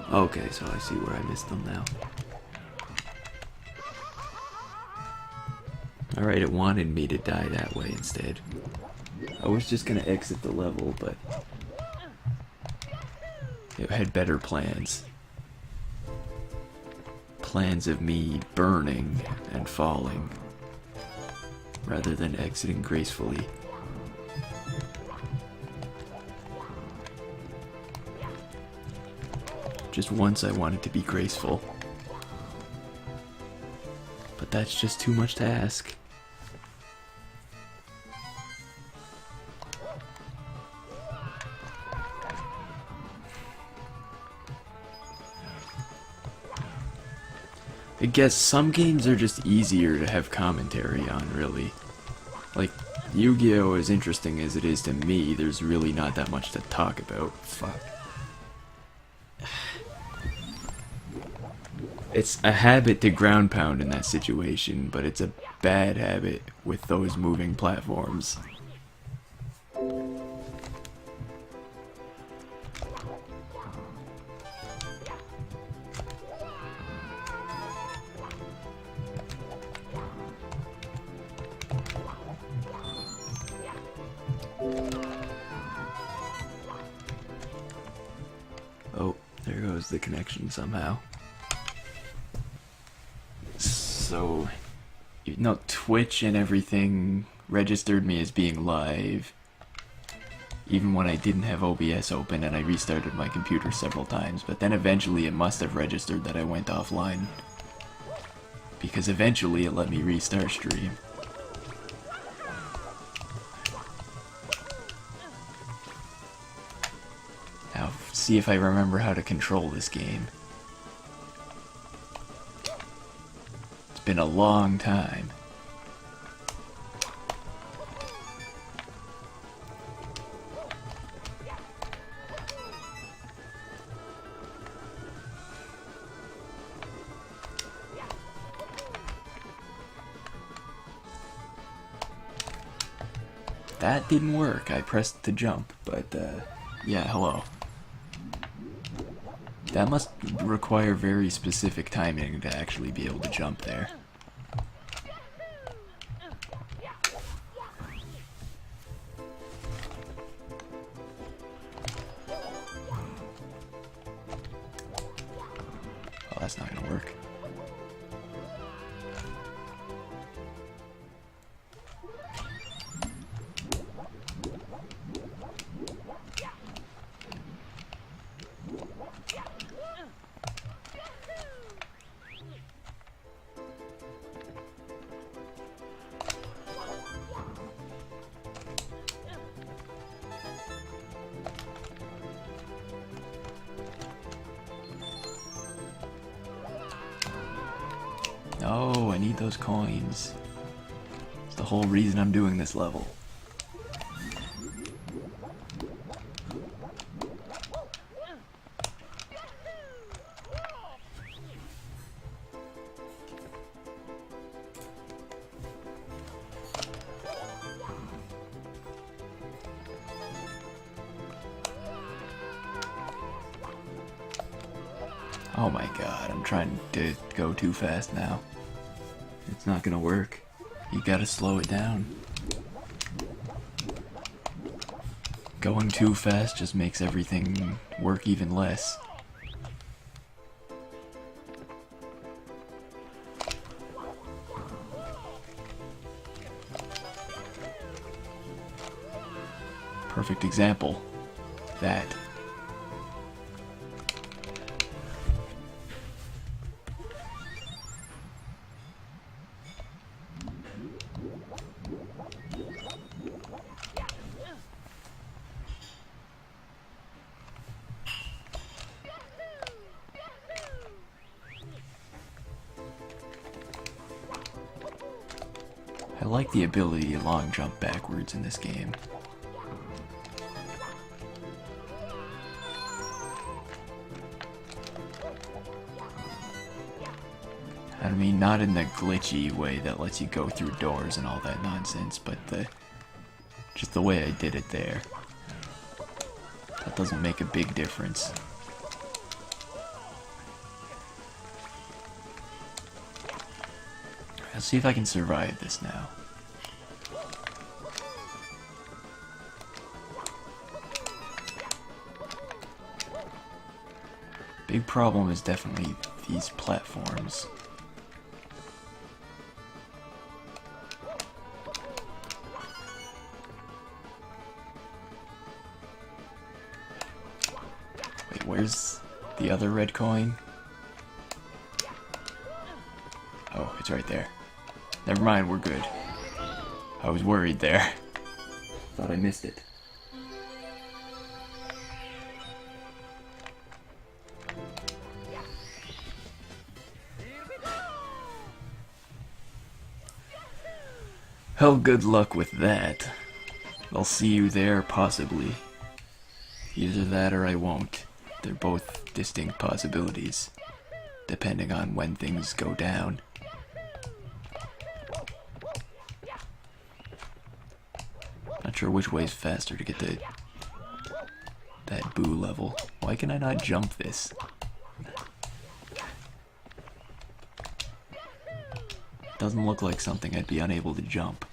Okay, so I see where I missed them now. Alright, it wanted me to die that way instead. I was just gonna exit the level, but it had better plans. Plans of me burning and falling, rather than exiting gracefully. Just once I wanted to be graceful. But that's just too much to ask. I guess some games are just easier to have commentary on, really. Like, Yu-Gi-Oh! As interesting as it is to me, there's really not that much to talk about. Fuck. It's a habit to ground pound in that situation, but it's a bad habit with those moving platforms. Oh, there goes the connection somehow. So, even though Twitch and everything registered me as being live, even when I didn't have OBS open and I restarted my computer several times, but then eventually it must have registered that I went offline. Because eventually it let me restart stream. Now, see if I remember how to control this game. It's been a long time. That didn't work. I pressed to jump, but yeah, hello. That must require very specific timing to actually be able to jump there. Oh, that's not gonna work. Oh, I need those coins. It's the whole reason I'm doing this level. Oh my god, I'm trying to go too fast now. It's not gonna work. You gotta slow it down. Going too fast just makes everything work even less. Perfect example. That. I like the ability to long jump backwards in this game. I mean, not in the glitchy way that lets you go through doors and all that nonsense, but just the way I did it there. That doesn't make a big difference. Let's see if I can survive this now. Big problem is definitely these platforms. Wait, where's the other red coin? Oh, it's right there. Never mind, we're good. I was worried there. Thought I missed it. Well, good luck with that. I'll see you there, possibly. Either that or I won't. They're both distinct possibilities, depending on when things go down. Not sure which way's faster to get to that boo level. Why can I not jump this? Doesn't look like something I'd be unable to jump.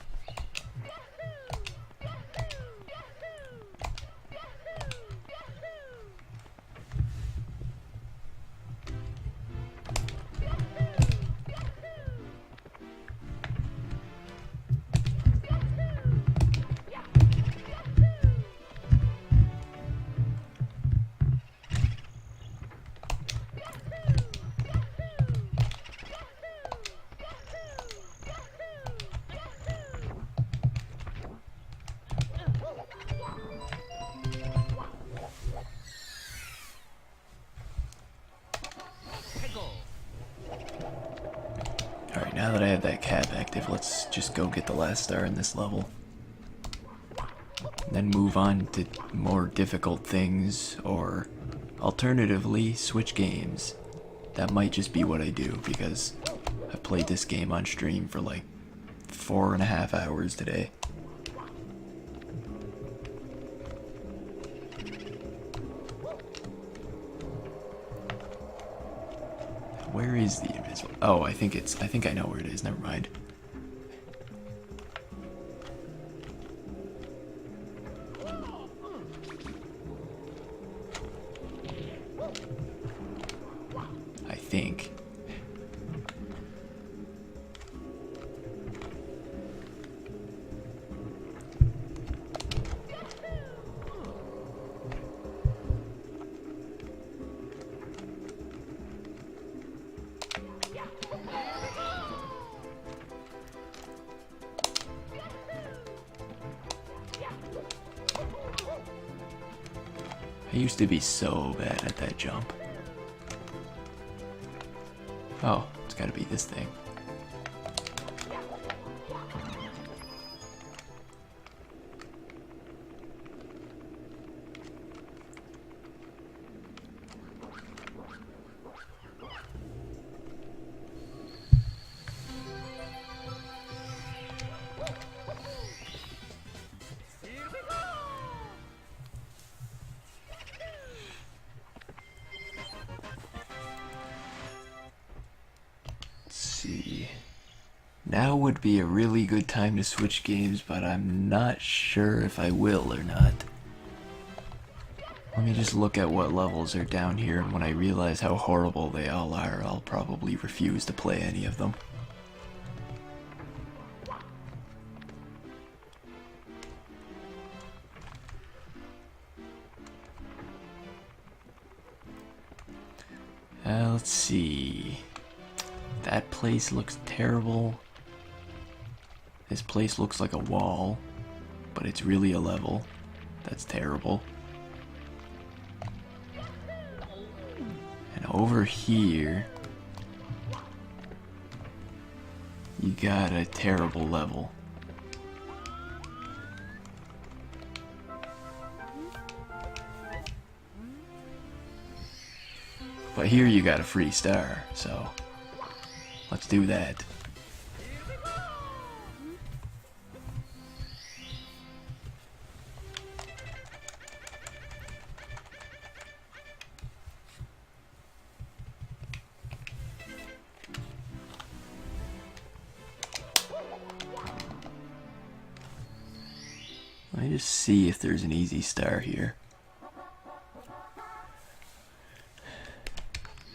Alright, now that I have that cap active, let's just go get the last star in this level. Then move on to more difficult things, or alternatively, switch games. That might just be what I do, because I played this game on stream for like 4.5 hours today. Where is the invisible? Oh, I think I know where it is. Never mind. I think. I used to be so bad at that jump. Oh, it's gotta be this thing. Now would be a really good time to switch games, but I'm not sure if I will or not. Let me just look at what levels are down here, and when I realize how horrible they all are, I'll probably refuse to play any of them. Let's see. That place looks terrible. This place looks like a wall, but it's really a level. That's terrible. And over here, you got a terrible level. But here you got a free star, so let's do that. Let me just see if there's an easy star here.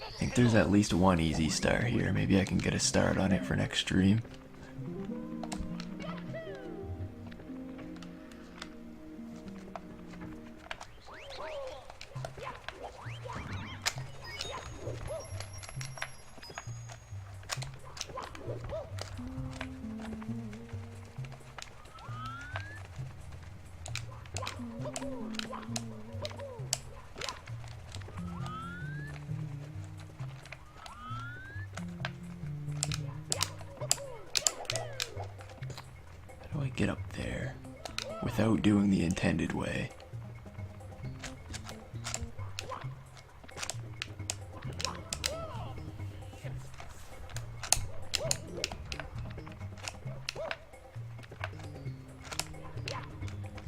I think there's at least one easy star here. Maybe I can get a start on it for next stream. I get up there without doing the intended way?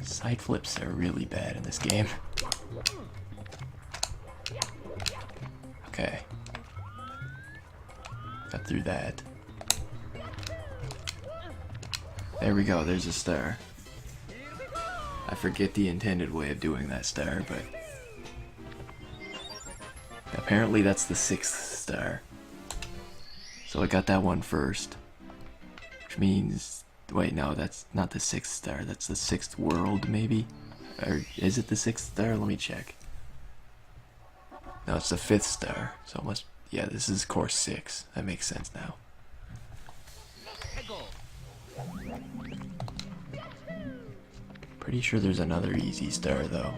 Side flips are really bad in this game. Okay. Got through that. There we go, there's a star. I forget the intended way of doing that star, but apparently that's the 6th star. So I got that one first, which means, wait, no, that's not the 6th star, that's the 6th world, maybe? Or is it the 6th star? Let me check. No, it's the 5th star, so it must, yeah, this is course 6. That makes sense now. Pretty sure there's another easy star, though.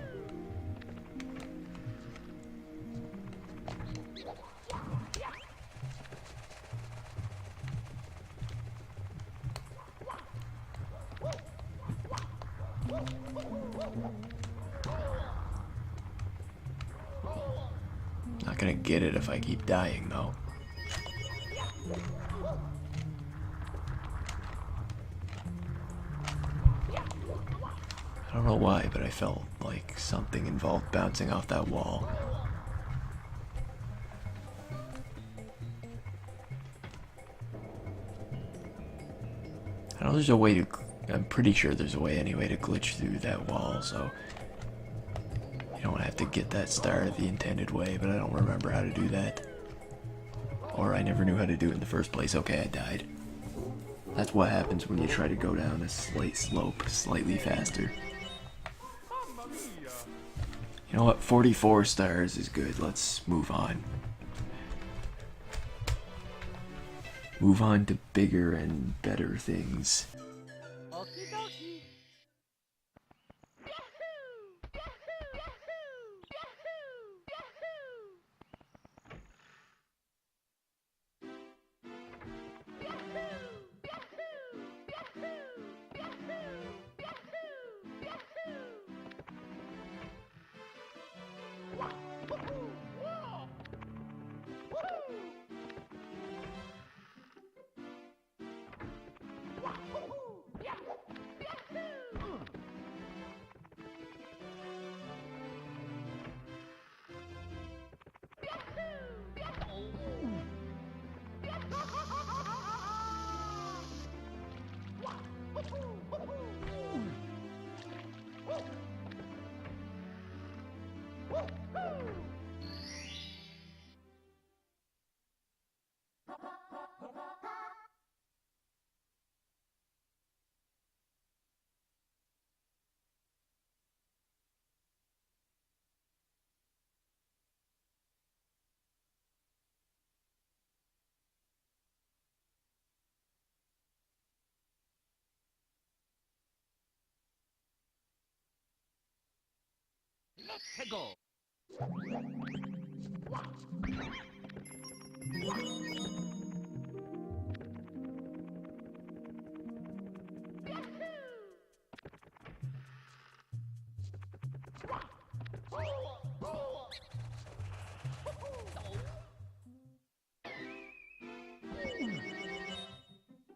Not gonna get it if I keep dying, though. I don't know why, but I felt like something involved bouncing off that wall. I know there's a way to, I'm pretty sure there's a way anyway to glitch through that wall, so you don't have to get that star the intended way, but I don't remember how to do that. Or I never knew how to do it in the first place. Okay, I died. That's what happens when you try to go down a slight slope slightly faster. You know what? 44 stars is good. Let's move on. Move on to bigger and better things. Okie dokie. Let's go.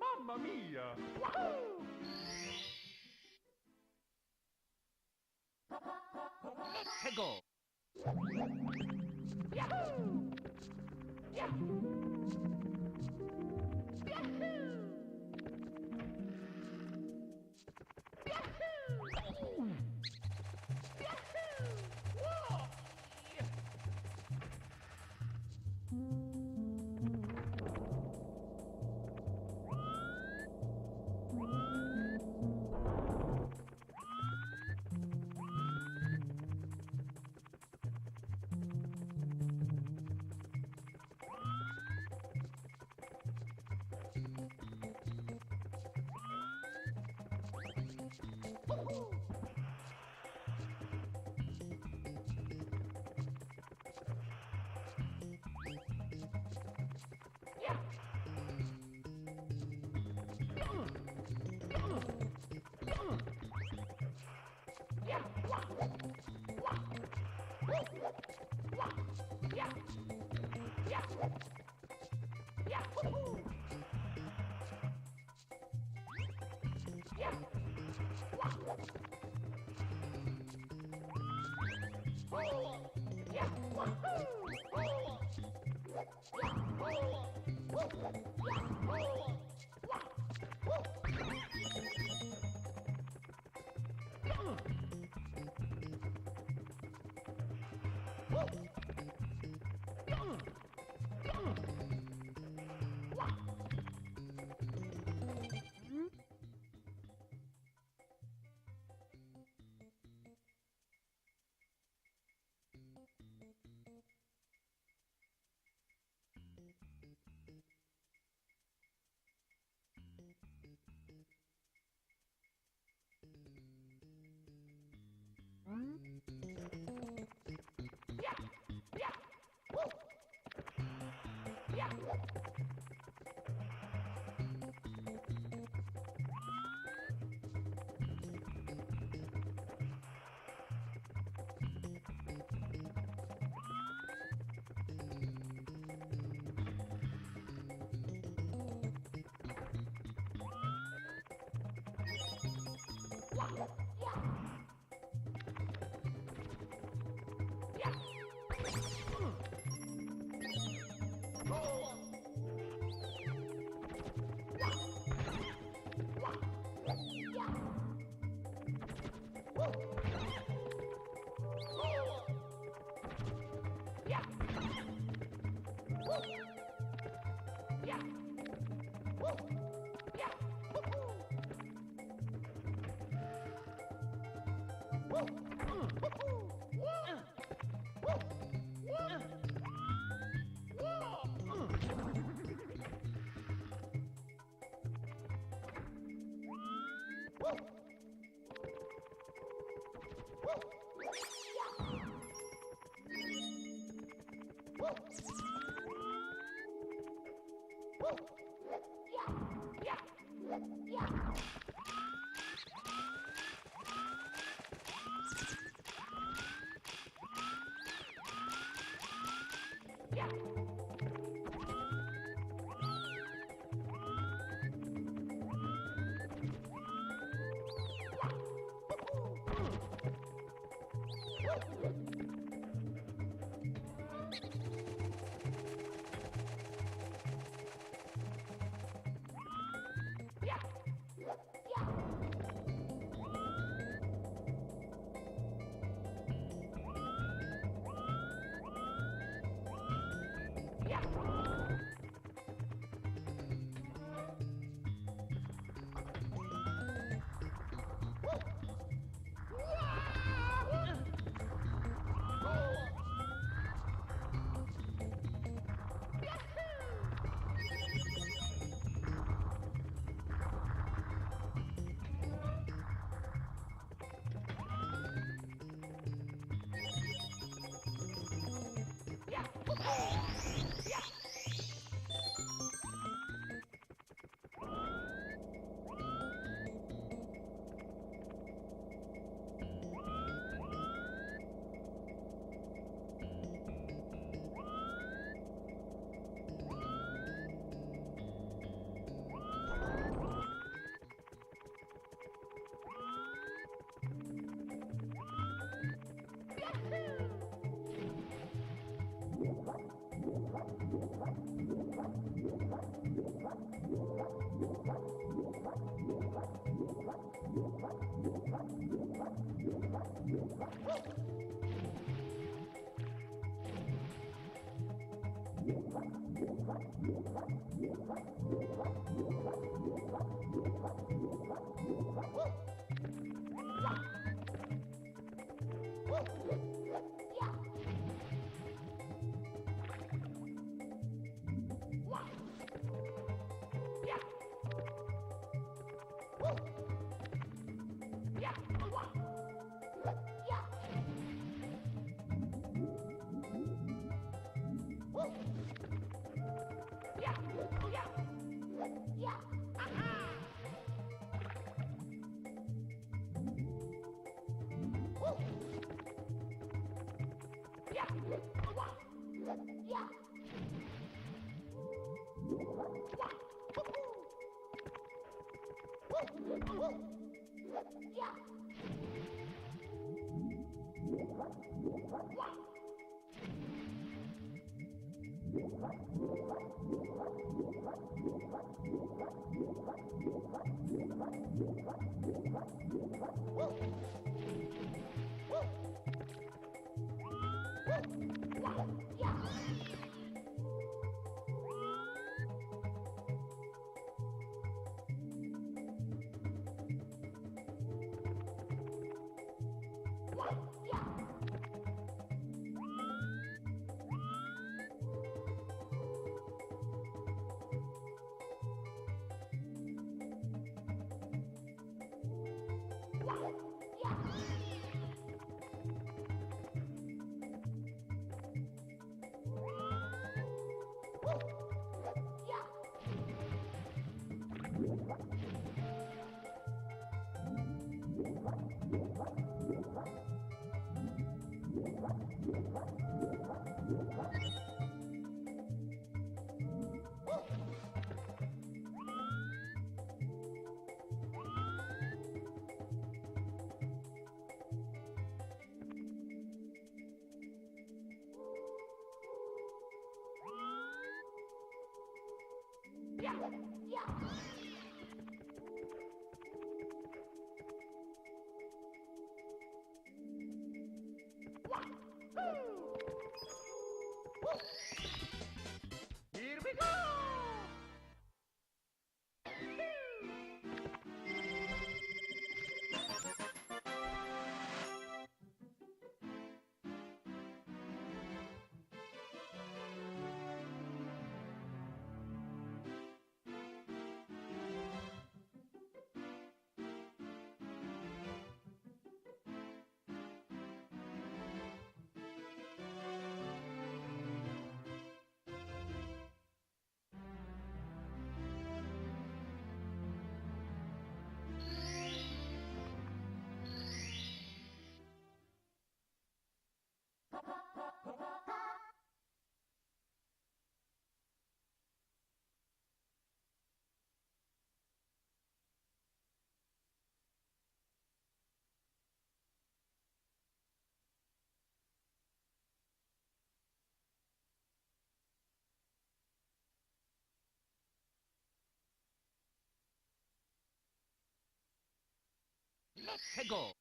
Mamma mia! Let's go. Here we go! Let's go!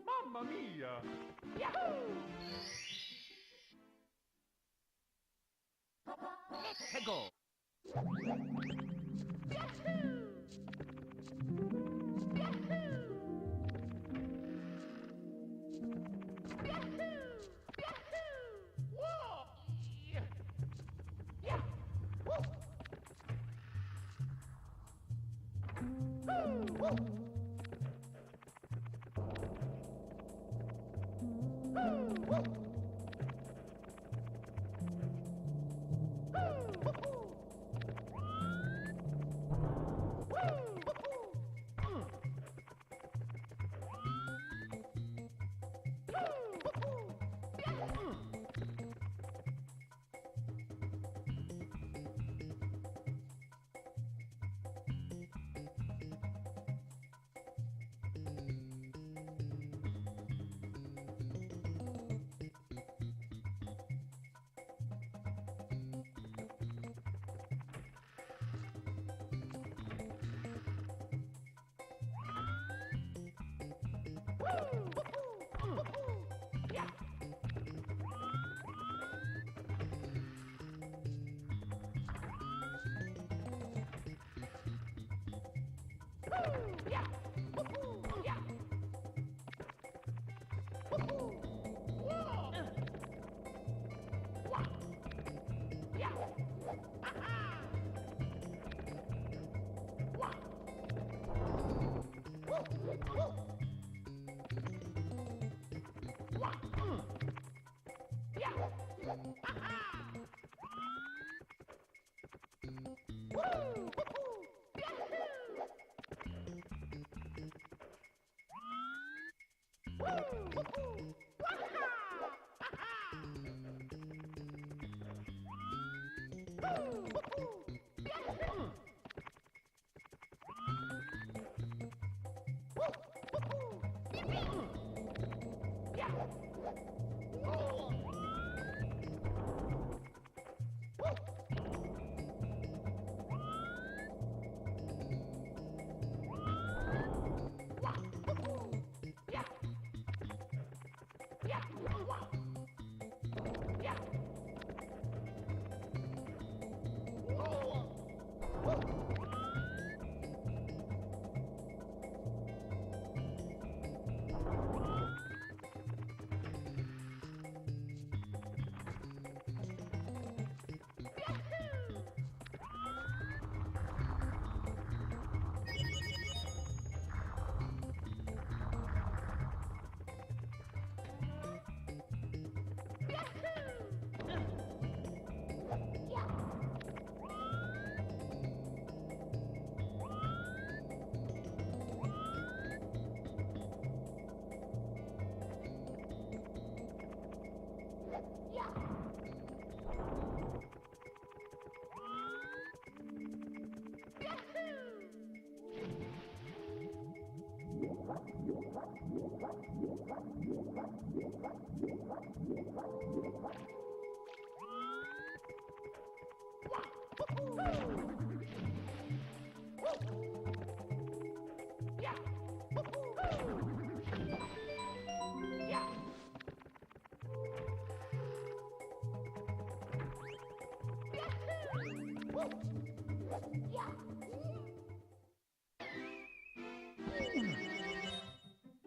Mamma mia! Let's go!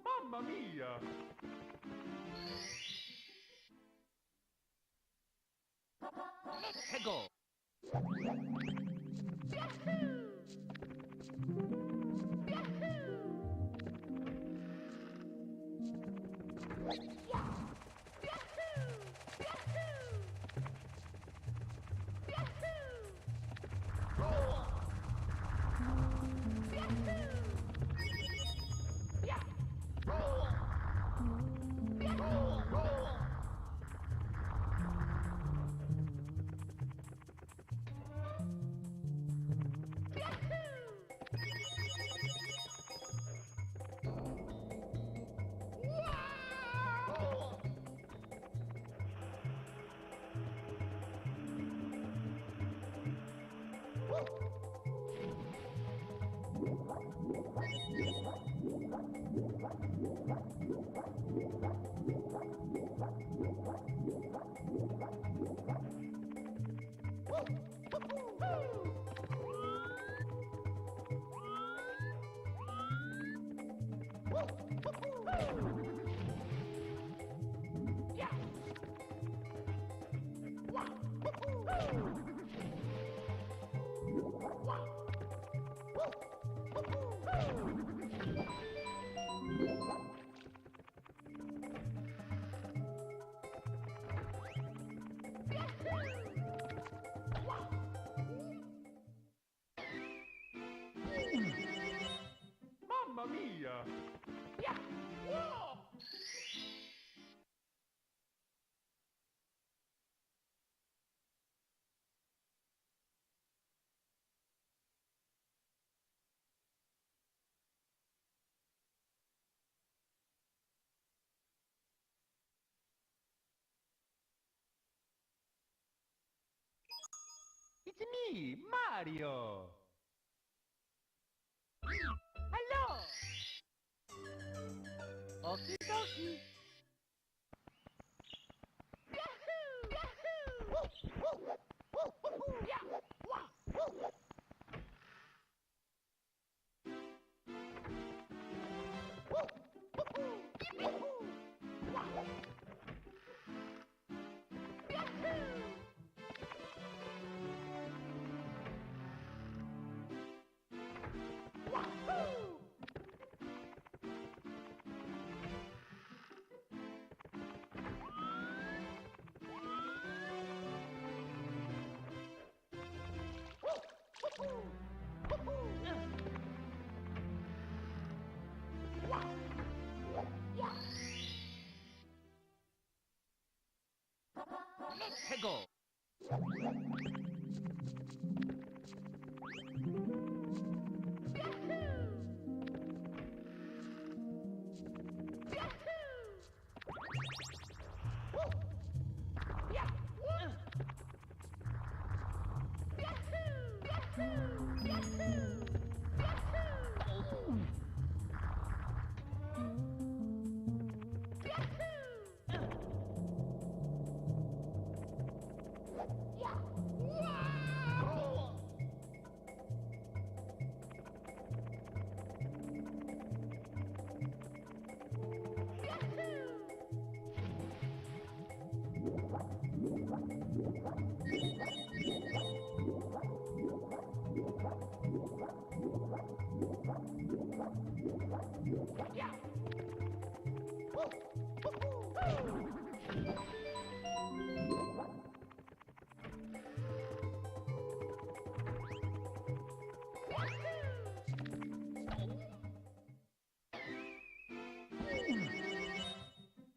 Mamma mia! Let's go! Mamma mia! It's me, Mario! Hello! Okie dokie. 해고.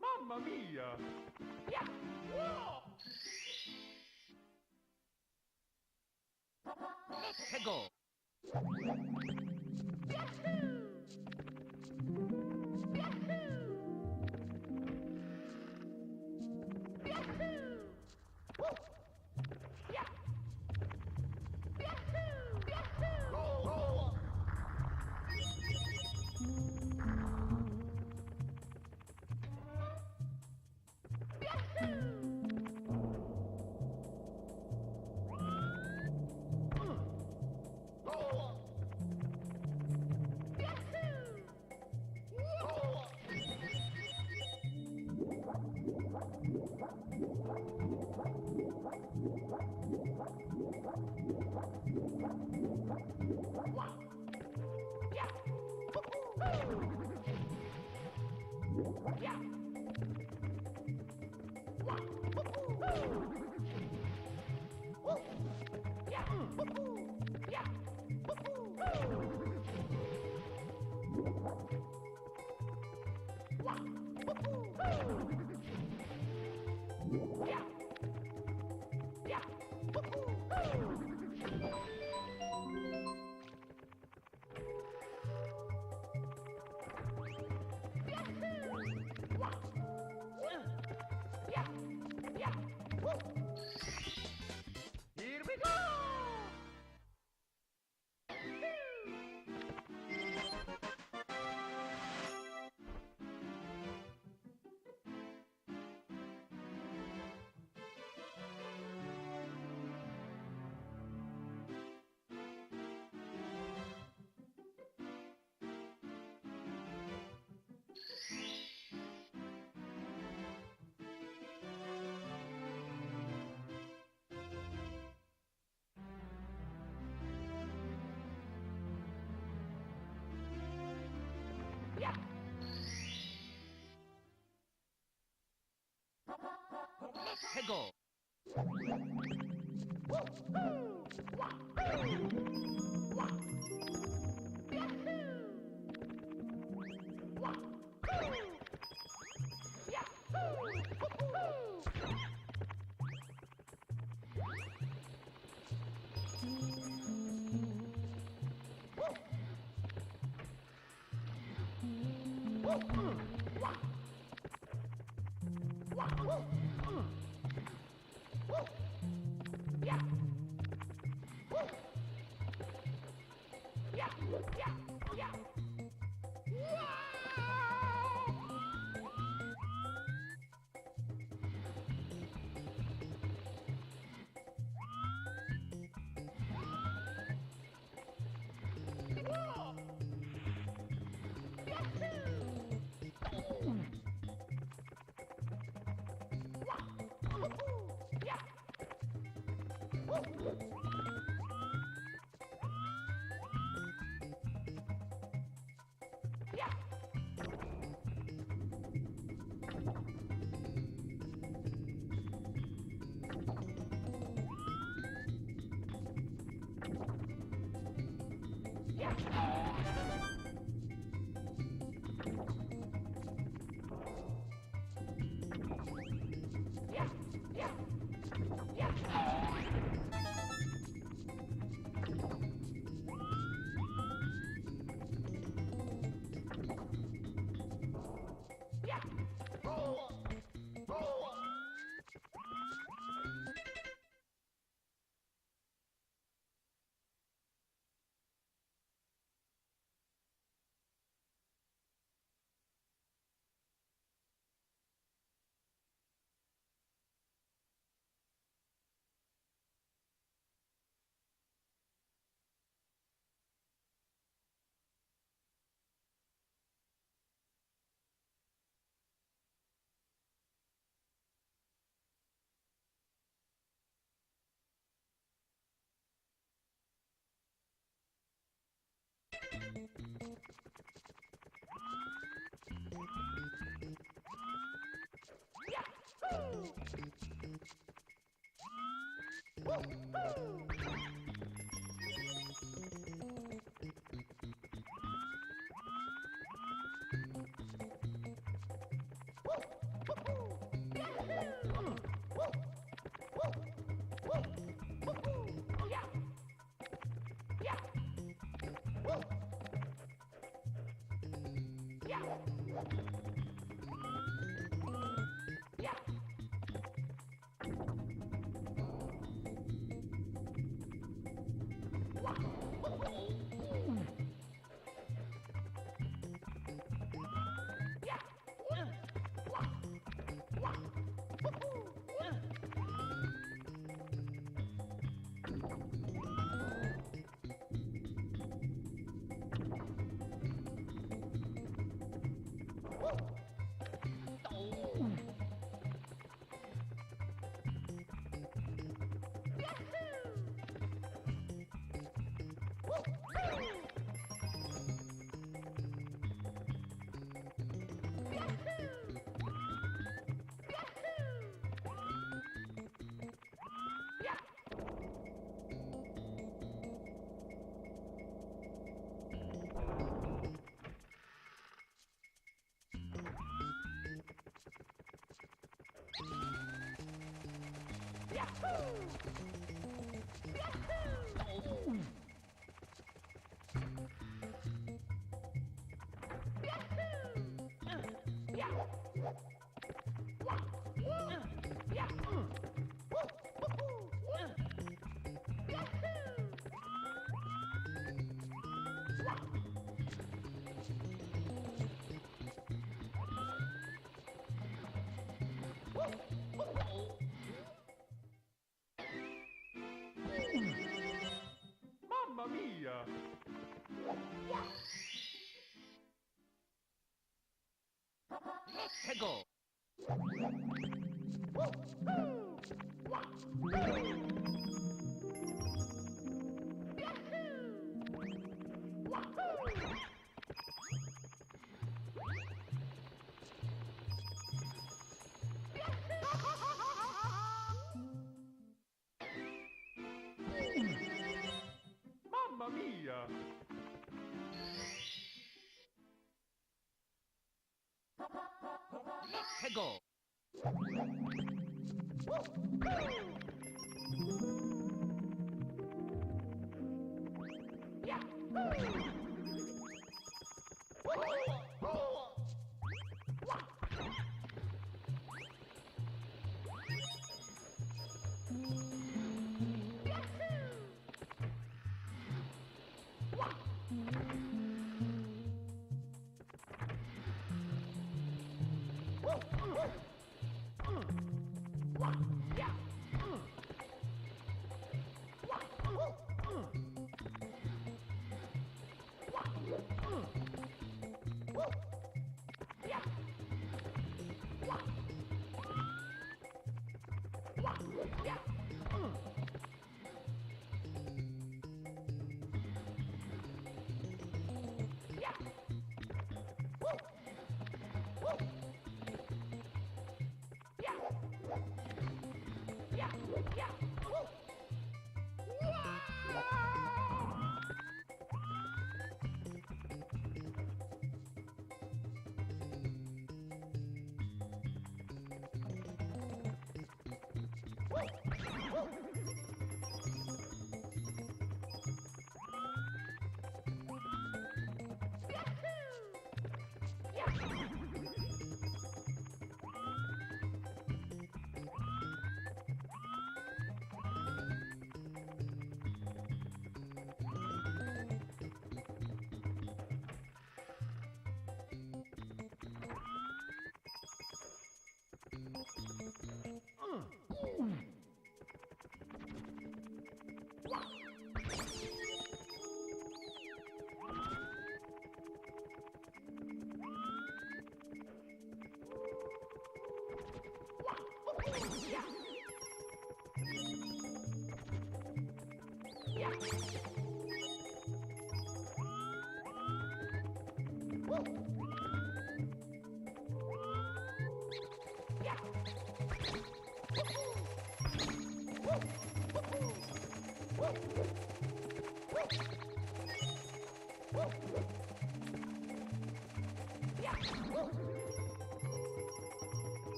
Mamma mia! 해고. Here we go! 해고. Mamma mia! Let's go! Mamma mia! Let's go!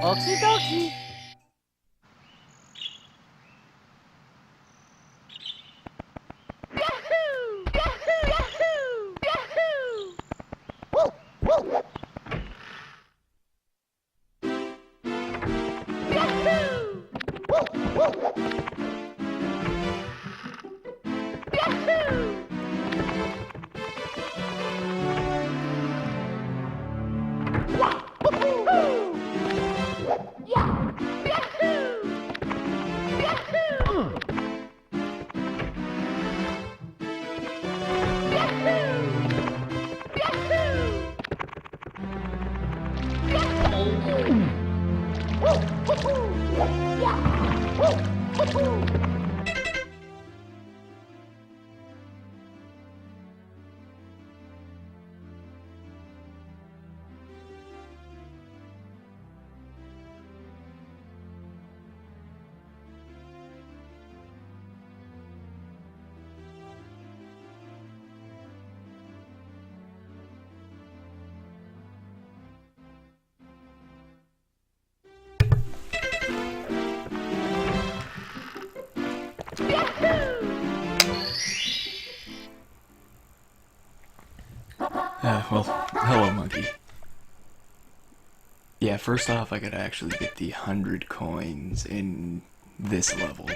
Okie dokie. Well, hello, monkey. Yeah, first off, I gotta actually get the 100 coins in this level.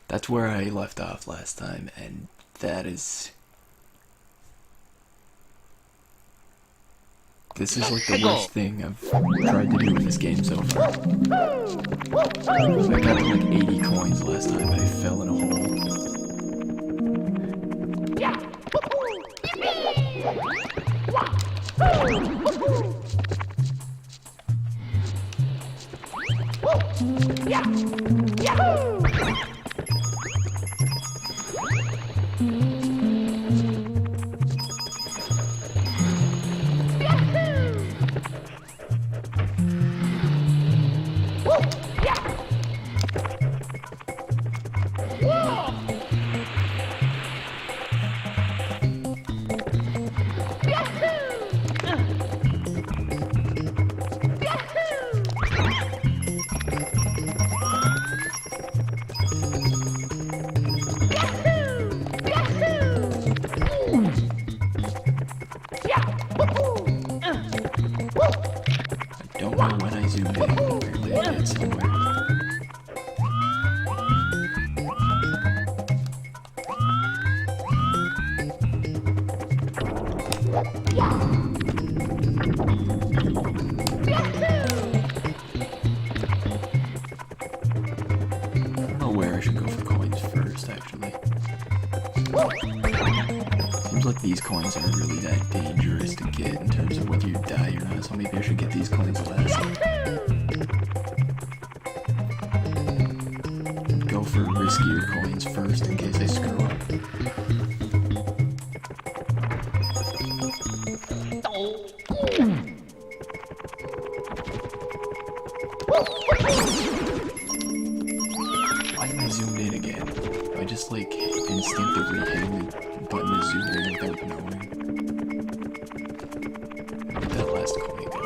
That's where I left off last time, and that is... This is like the worst thing I've tried to do with this game so far. I got like 80 coins last time, but I fell in a hole. I don't know when I zoomed in, but apparently I did somewhere. I don't know where I should go for coins first, actually. Seems like these coins aren't really that dangerous to get in terms of whether you die or not, so maybe I should get these coins last. Go for riskier coins first in case I screw up. Why am I zoomed in again? Do I just like instinctively hitting the button to zoom in without knowing? Where did that last coin go?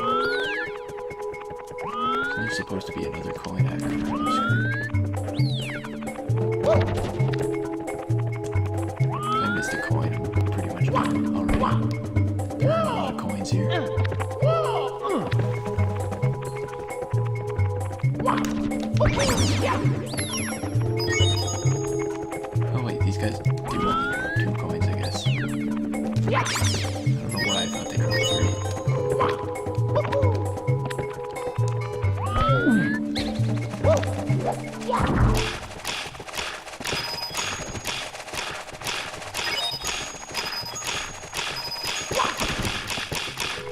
There's supposed to be another coin after I missed a coin. I'm pretty much done already. There are a lot of coins here. Oh wait, these guys do only drop 2 coins, I guess. I don't know why I thought they dropped 3.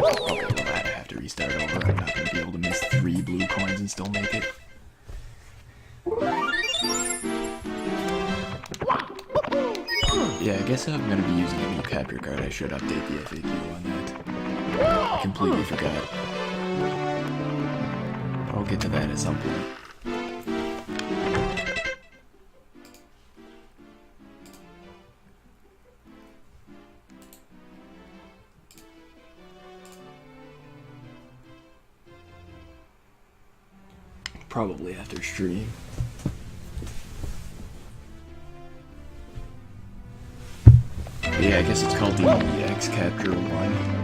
Okay, well I have to restart over. I'm not gonna be able to miss 3 blue coins and still make it. Yeah, I guess I'm gonna be using a new capture card. I should update the FAQ on that. I completely forgot. I'll get to that at some point. Probably after stream. Yeah, I guess it's called the X Capture 1.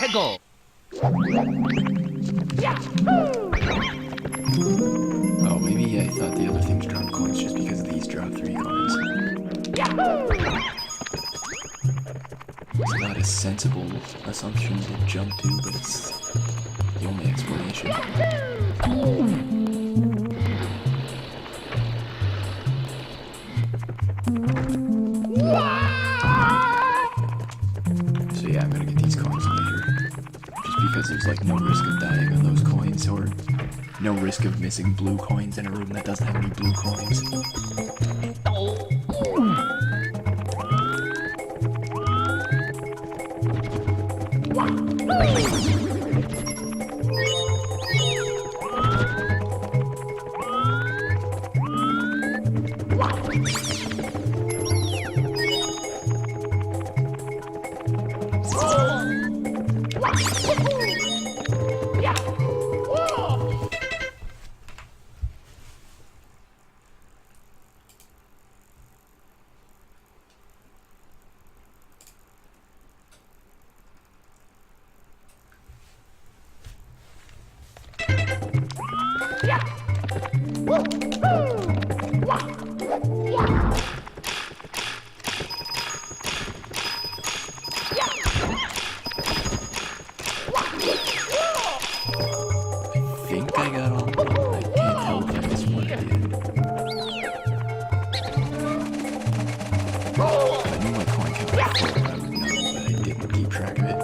Hegel. Oh, maybe I thought the other things dropped coins just because these dropped 3 coins. It's not a sensible assumption to jump to, but it's the only explanation. So yeah, I'm gonna get these coins later. Just because there's like no risk of dying on those coins, or no risk of missing blue coins in a room that doesn't have any blue coins. knew my coin count was full, I would know, but I didn't keep track of it.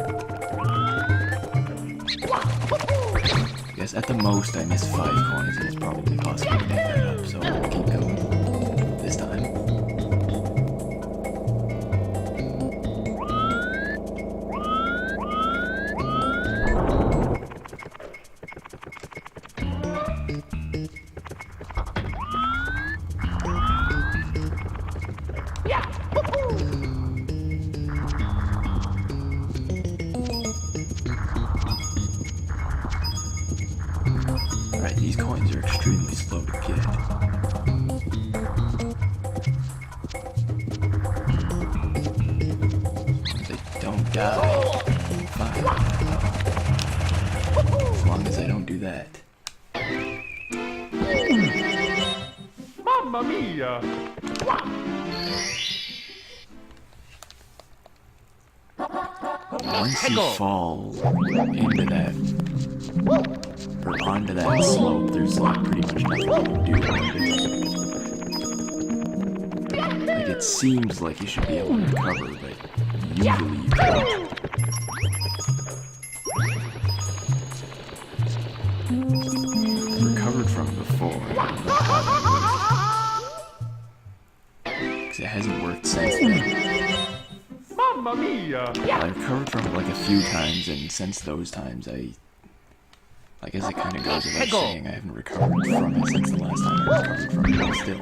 I guess at the most I missed 5 coins, and it's probably possible to make that up, so I'm gonna keep going this time. Alright, these coins are extremely slow to get. They don't die. Fine. As long as I don't do that. Mamma mia! Once you fall into that, or onto that slope, there's like pretty much nothing you can do about it. Like, it seems like you should be able to recover, but usually you can't. I've recovered from it before. Because it hasn't worked since then. Mamma mia! I recovered from it like a few times, and since those times, I guess it kind of goes without saying I haven't recovered from it since the last time I recovered from it, but still.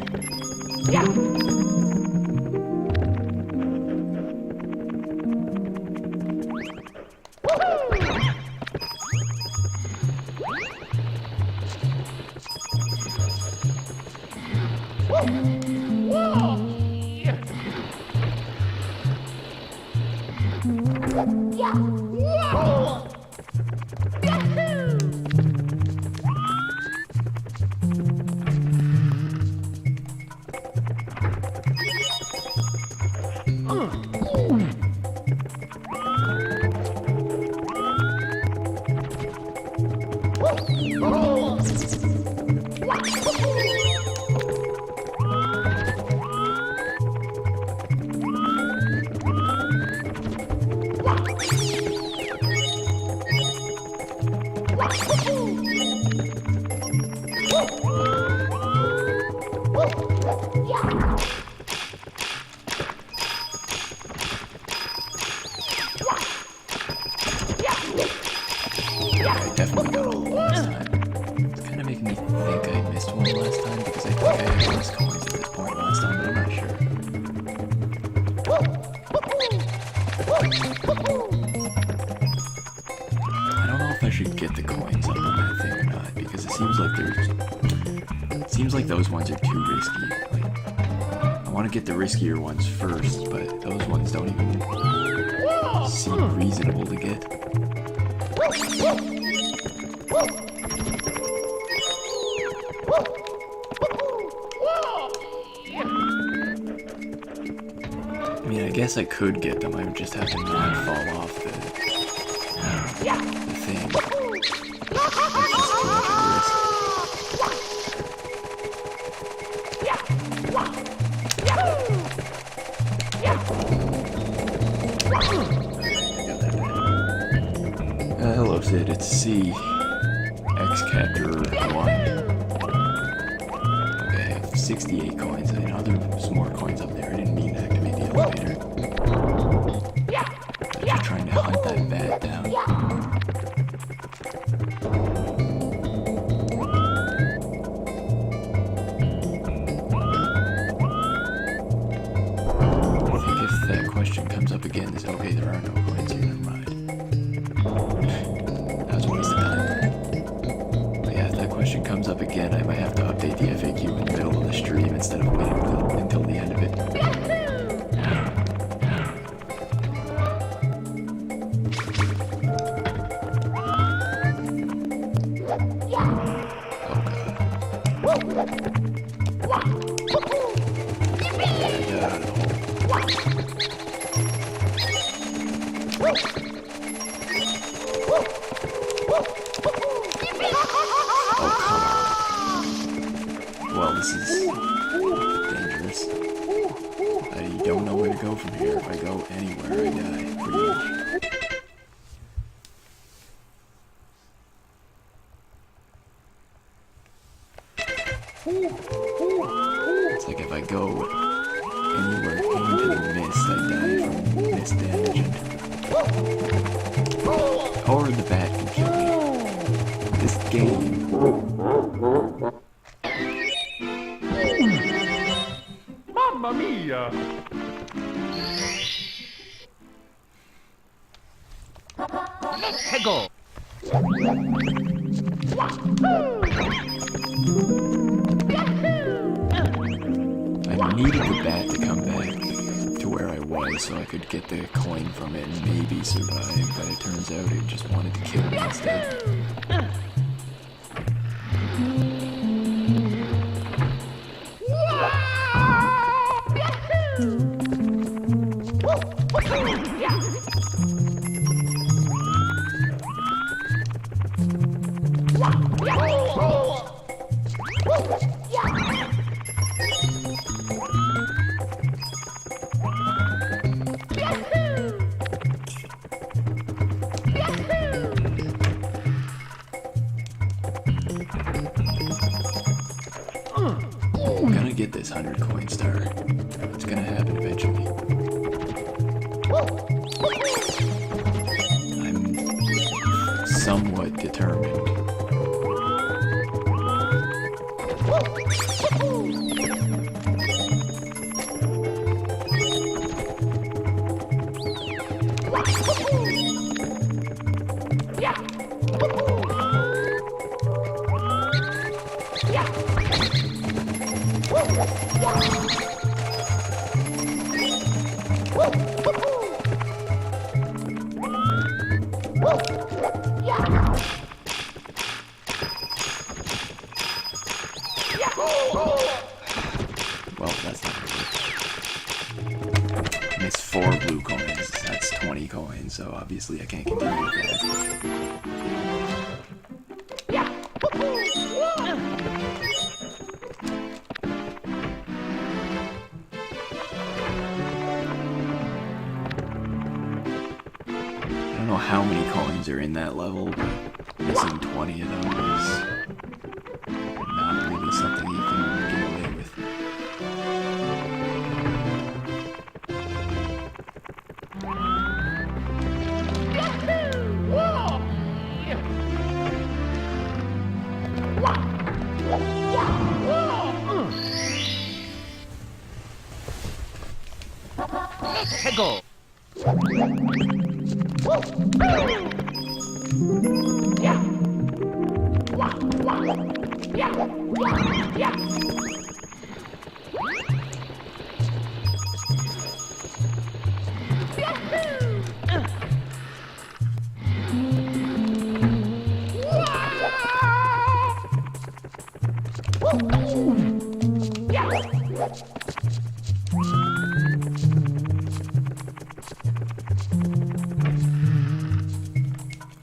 I definitely got all of them this time. It's kind of making me think I missed one last time because I think I had most coins at this point last time, but I'm not sure. I don't know if I should get the coins up on that thing or not because it seems like those ones are too risky. Like, I want to get the riskier ones first, but those ones don't even seem reasonable to get. I mean, I guess I could get them, I would just have to not fall off the thing. That's just too much of a risk. Hello, Sid. It's C. X-Captor 1. Okay, I have 68 coins. I know there's more coins up there. I didn't mean to activate the elevator. I'm just trying to hunt that bat down. I think if that question comes up again, it's okay, there are no coins here. Never mind. That was a waste of time. But yeah, if that question comes up again, I might have to update the FAQ in the middle of the stream instead of waiting until the end of it. Well, this is dangerous. I don't know where to to go from here. If I go anywhere, I die, pretty much. It's like if I go anywhere into the mist, I die from mist damage. Or the bat can kill me. This game. Mamma mia! Let's go. I needed the bat to come back to where I was so I could get the coin from it and maybe survive, but it turns out it just wanted to kill me instead. I'm gonna get this 100 coin star. It's gonna happen eventually. I'm somewhat determined. Well, that's not good. Missed 4 blue coins. That's 20 coins, so obviously I can't continue with that. I don't know how many coins are in that level, but missing 20 of them is not really something you can get away with. Let's go.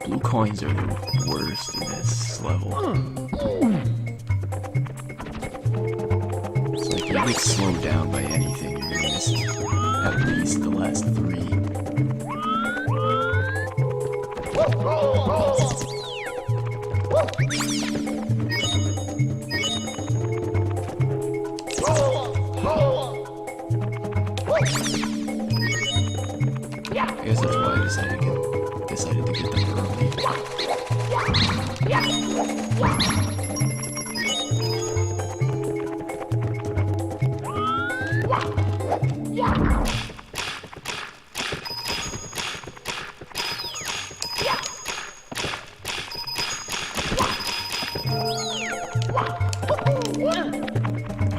Blue coins are the worst in this level. It's like if you get slowed down by anything, you're gonna miss at least the last 3. I guess that's why I decided to get them early.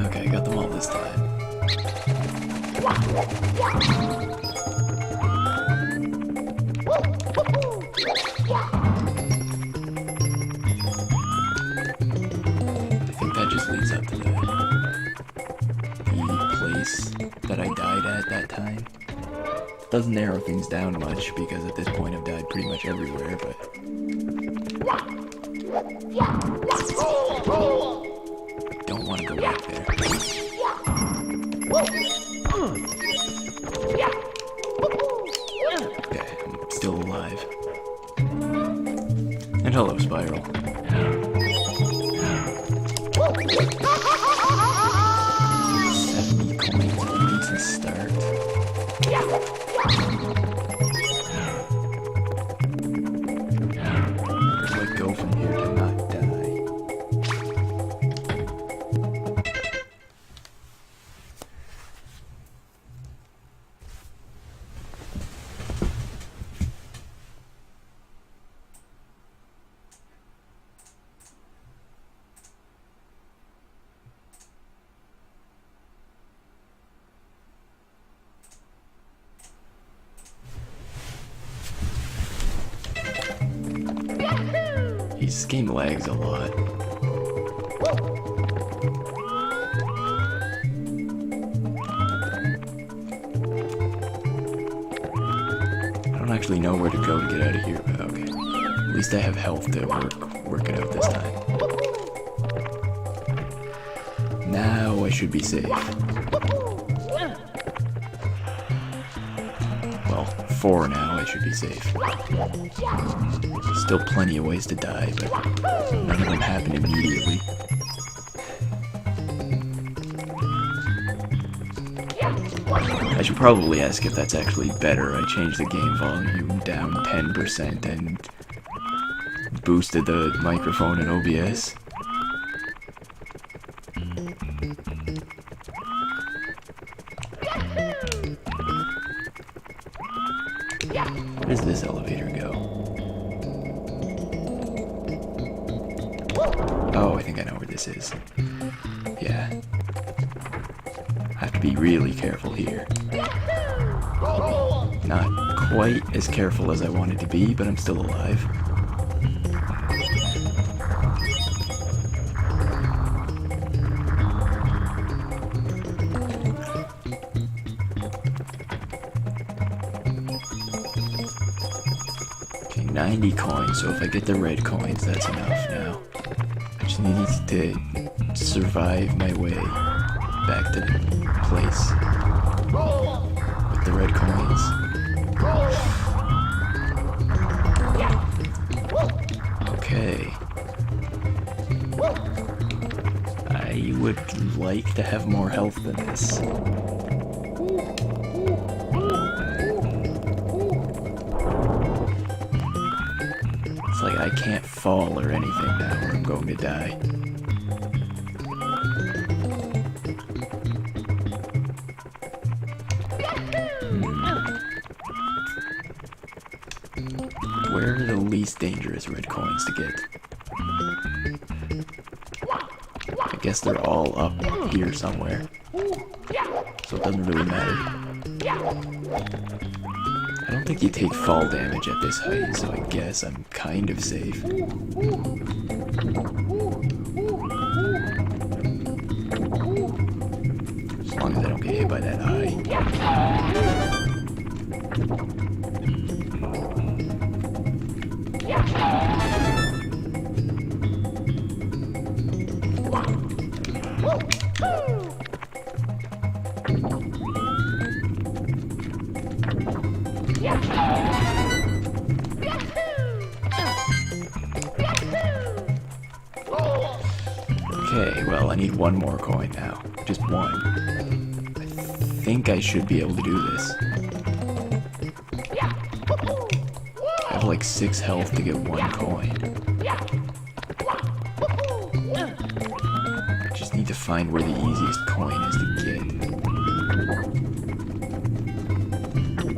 Okay, I got them all this time. I think that just leads up to the place that I died at that time. Doesn't narrow things down much because at this point I've died pretty much everywhere, but don't want to go back there. And hello, Spiral. 70 coins, a decent start. Where do I go from here to not die? This game lags a lot. I don't actually know where to go to get out of here, but okay. At least I have health to work it out this time. Now I should be safe. Well, for now I should be safe. Still plenty of ways to die, but none of them happen immediately. I should probably ask if that's actually better. I changed the game volume down 10% and boosted the microphone in OBS. Where does this elevator go? Oh, I think I know where this is. Yeah. I have to be really careful here. Not quite as careful as I wanted to be, but I'm still alive. Okay, 90 coins, so if I get the red coins, that's enough now. I just need to survive my way back to the place with the red coins. Okay. I would like to have more health than this. It's like I can't fall or anything now or I'm going to die. Where are the least dangerous red coins to get? I guess they're all up here somewhere. So it doesn't really matter. I don't think you take fall damage at this height, so I guess I'm kind of safe. As long as I don't get hit by that eye. Okay, well, I need one more coin now. Just one. I think I should be able to do this. I have like 6 health to get 1 coin. I just need to find where the easiest coin is to get.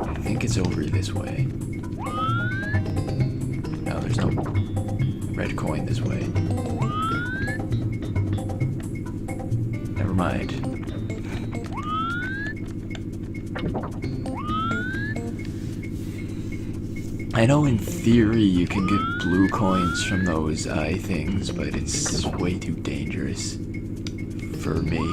I think it's over this way. No, there's no red coin this way. Never mind. I know in theory you can get blue coins from those eye things, but it's way too dangerous for me.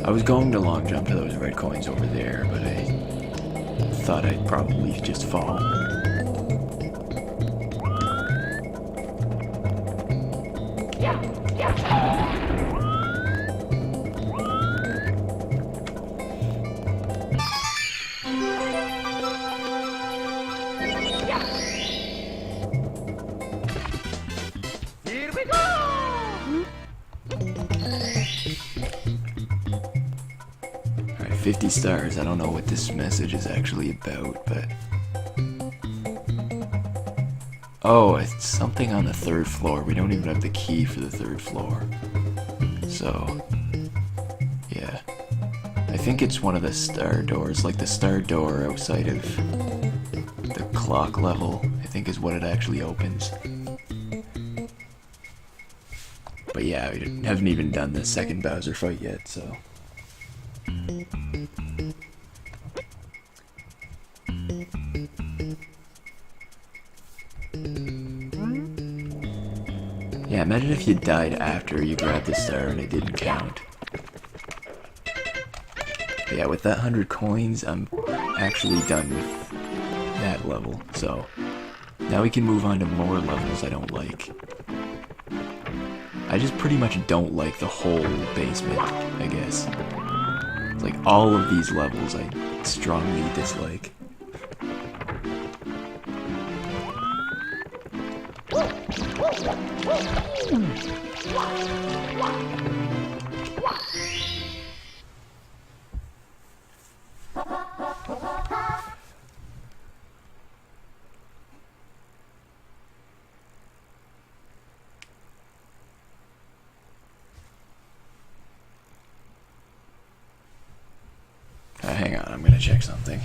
I was going to long jump to those red coins over there, but I thought I'd probably just fall. 50 stars. I don't know what this message is actually about, but... Oh, it's something on the 3rd floor. We don't even have the key for the 3rd floor. So... yeah. I think it's one of the star doors, like the star door outside of the clock level, I think is what it actually opens. But yeah, we haven't even done the second Bowser fight yet, so... yeah, imagine if you died after you grabbed the star and it didn't count. But yeah, with that 100 coins, I'm actually done with that level, so... now we can move on to more levels I don't like. I just pretty much don't like the whole basement, I guess. It's like all of these levels I strongly dislike. Hang on, I'm gonna check something.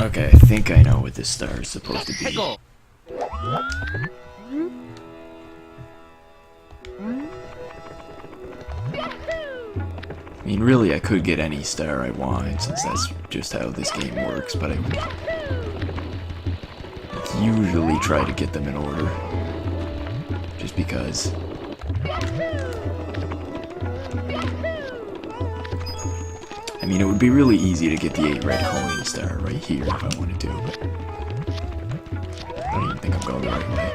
Okay, I think I know what this star is supposed to be. Hegel. I mean, really, I could get any star I want, since that's just how this game works, but I usually try to get them in order. Just because. I mean, it would be really easy to get the 8 red coin star right here if I wanted to, but I don't even think I'm going the right way.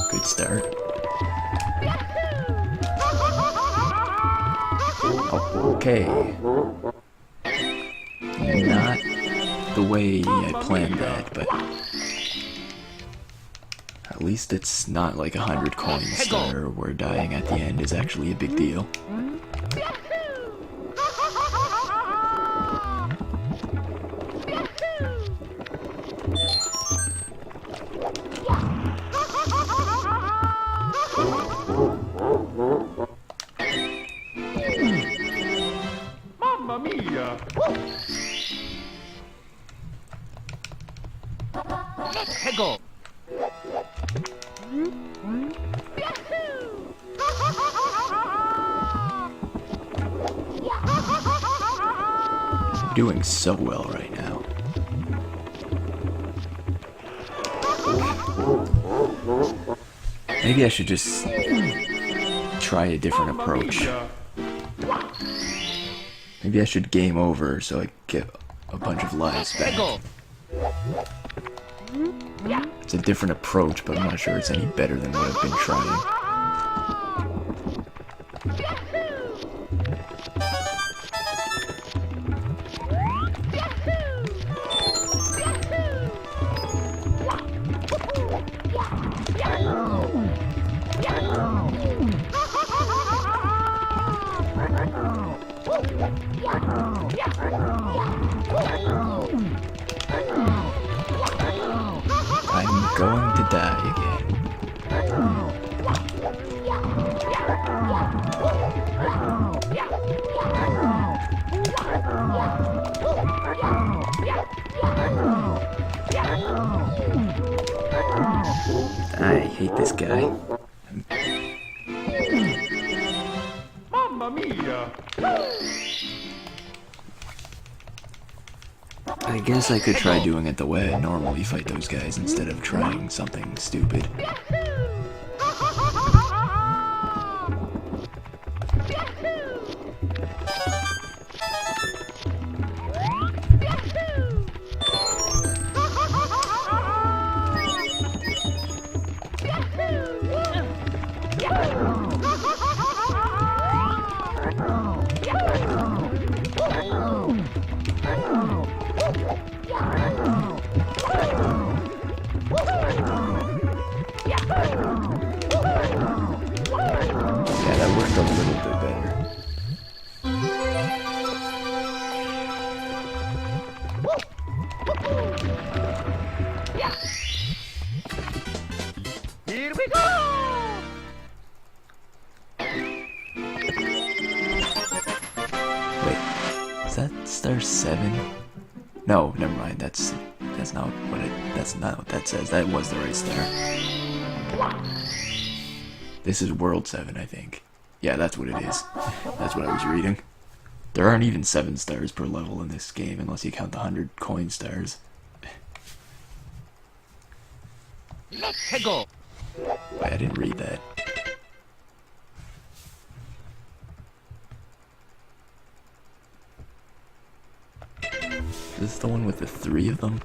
Good start. Oh, okay. Not the way I planned that, but at least it's not like 100 coin star where dying at the end is actually a big deal. Mamma mia! Hegel. You're doing so well right now. Maybe I should just try a different approach. Maybe I should game over so I get a bunch of lives back. Hegel. It's a different approach, but I'm not sure it's any better than what I've been trying. I'm going to die again. I hate this guy. Mamma mia! I guess I could try doing it the way I normally fight those guys instead of trying something stupid. Yeah, that worked a little bit better. Here we go! Wait, is that star 7? No, never mind. That's not what that says. That was the right star. This is World 7, I think. Yeah, that's what it is. That's what I was reading. There aren't even 7 stars per level in this game unless you count the 100 coin stars. 해고. Wait, I didn't read that. Is this the one with the 3 of them?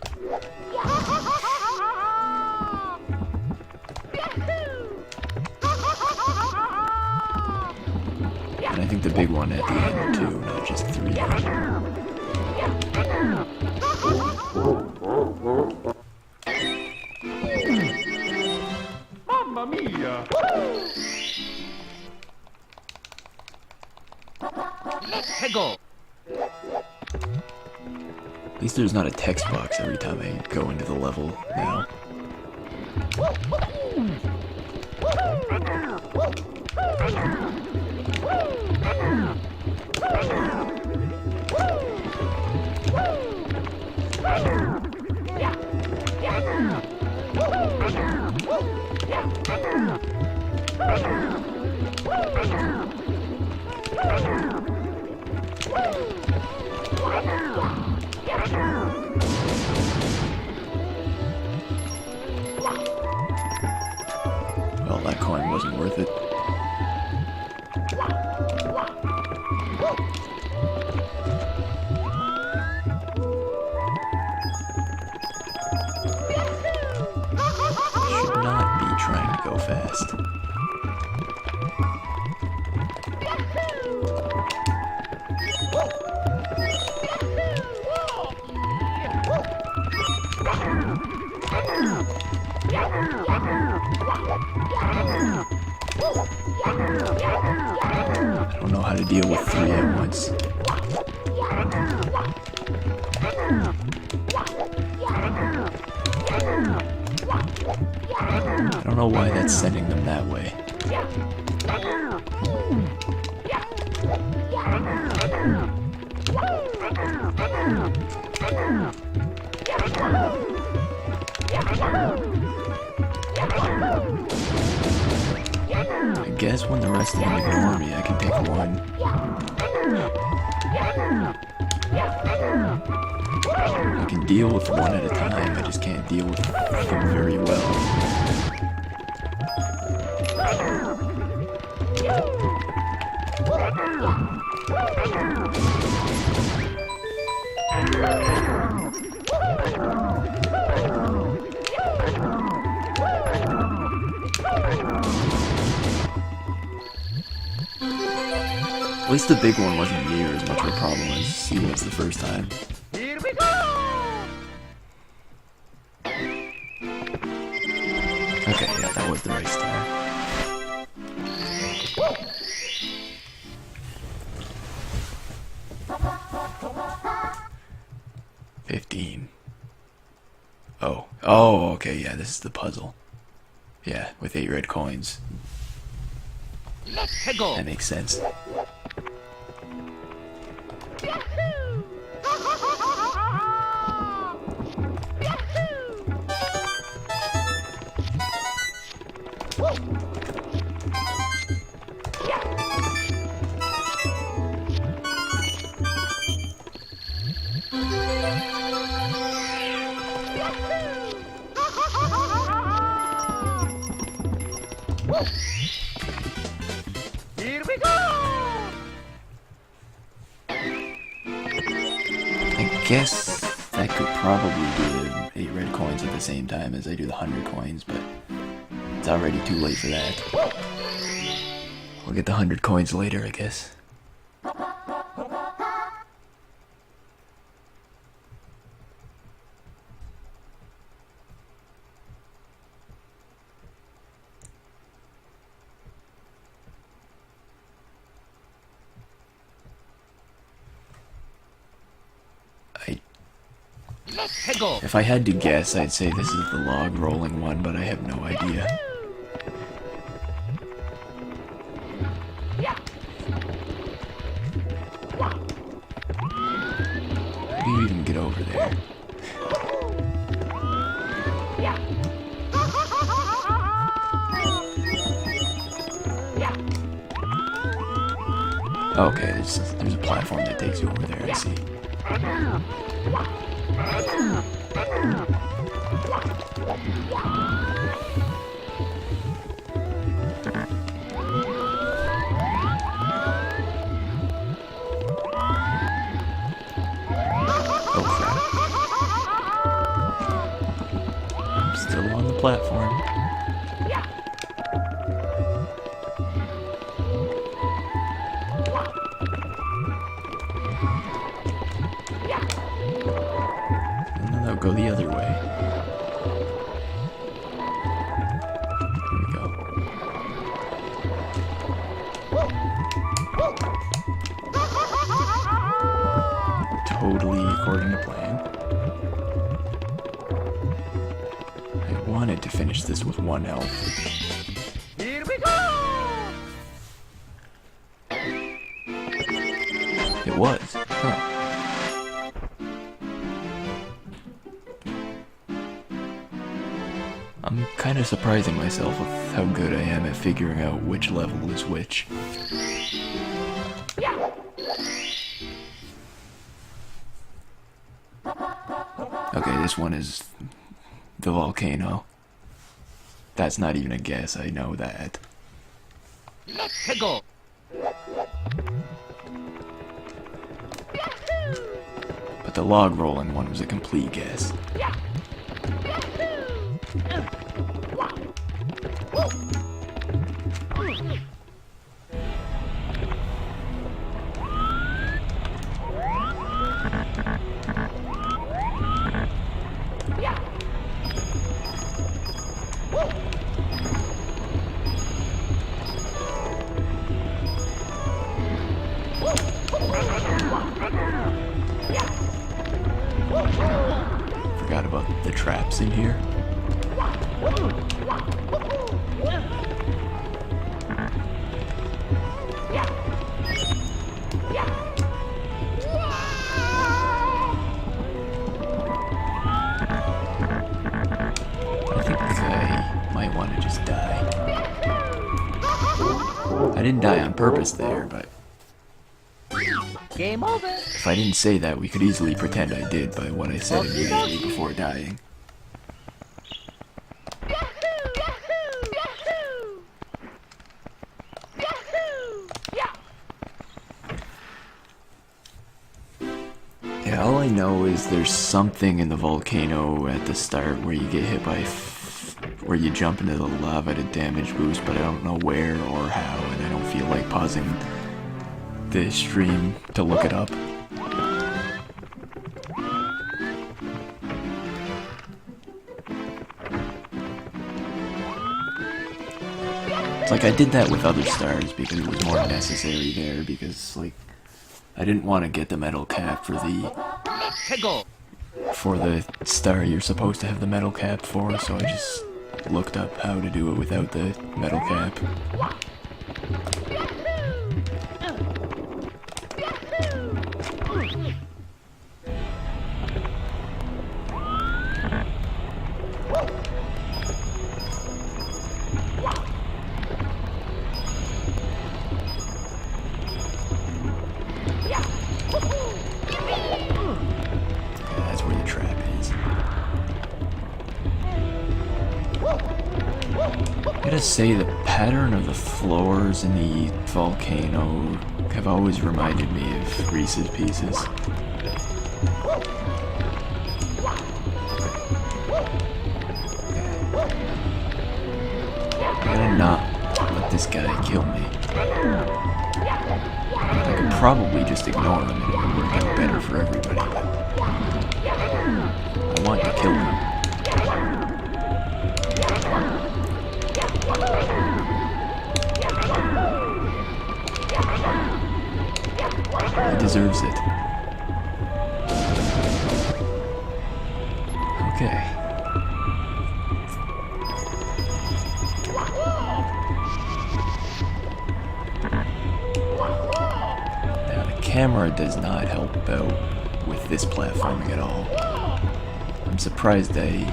And I think the big one at the end too, not just 3. Mamma mia! 해고. At least there's not a text box every time I go into the level now. Well, that coin wasn't worth it. Should not be trying to go fast. I don't know how to deal with 3 at once. I don't know why that's sending them that way. I guess when the rest of them ignore me, I can pick one. I can deal with one at a time, I just can't deal with them very well. At least the big one wasn't near as much of a problem as he was the first time. Here we go! Okay, yeah, that was the right star. $15. Oh, okay, yeah, this is the puzzle. Yeah, with 8 red coins. 해고. That makes sense. Here we go! I guess I could probably do the 8 red coins at the same time as I do the 100 coins, but it's already too late for that. We'll get the 100 coins later, I guess. Hegel. If I had to guess, I'd say this is the log rolling one, but I have no idea. How do you even get over there? Okay, there's a platform that takes you over there, I see. Oh crap. I'm still on the platform. And then I'll go the other way. Here we go. Totally according to plan. I wanted to finish this with 1 health. Here we go! It was. Huh. I'm kind of surprising myself with how good I am at figuring out which level is which. Okay, this one is the volcano. That's not even a guess, I know that. Hegel. But the log rolling one was a complete guess. Forgot about the traps in here. I think I might want to just die. I didn't die on purpose there, but Game over. if I didn't say that, we could easily pretend I did by what I said immediately before dying. Yeah, all I know is there's something in the volcano at the start where you get hit by where you jump into the lava to damage boost, but I don't know where or how, and I don't feel like pausing the stream to look it up. It's like I did that with other stars because it was more necessary there, because like I didn't want to get the metal cap for Hegel. the star you're supposed to have the metal cap for, so I just looked up how to do it without the metal cap. Yeah, that's where the trap is. gotta say, the pattern of the floors in the volcano have always reminded me of Reese's Pieces. I gotta not let this guy kill me. I could probably just ignore him and it would work out better for everybody, but I want to kill him. He deserves it. Okay. Now the camera does not help out with this platforming at all. I'm surprised they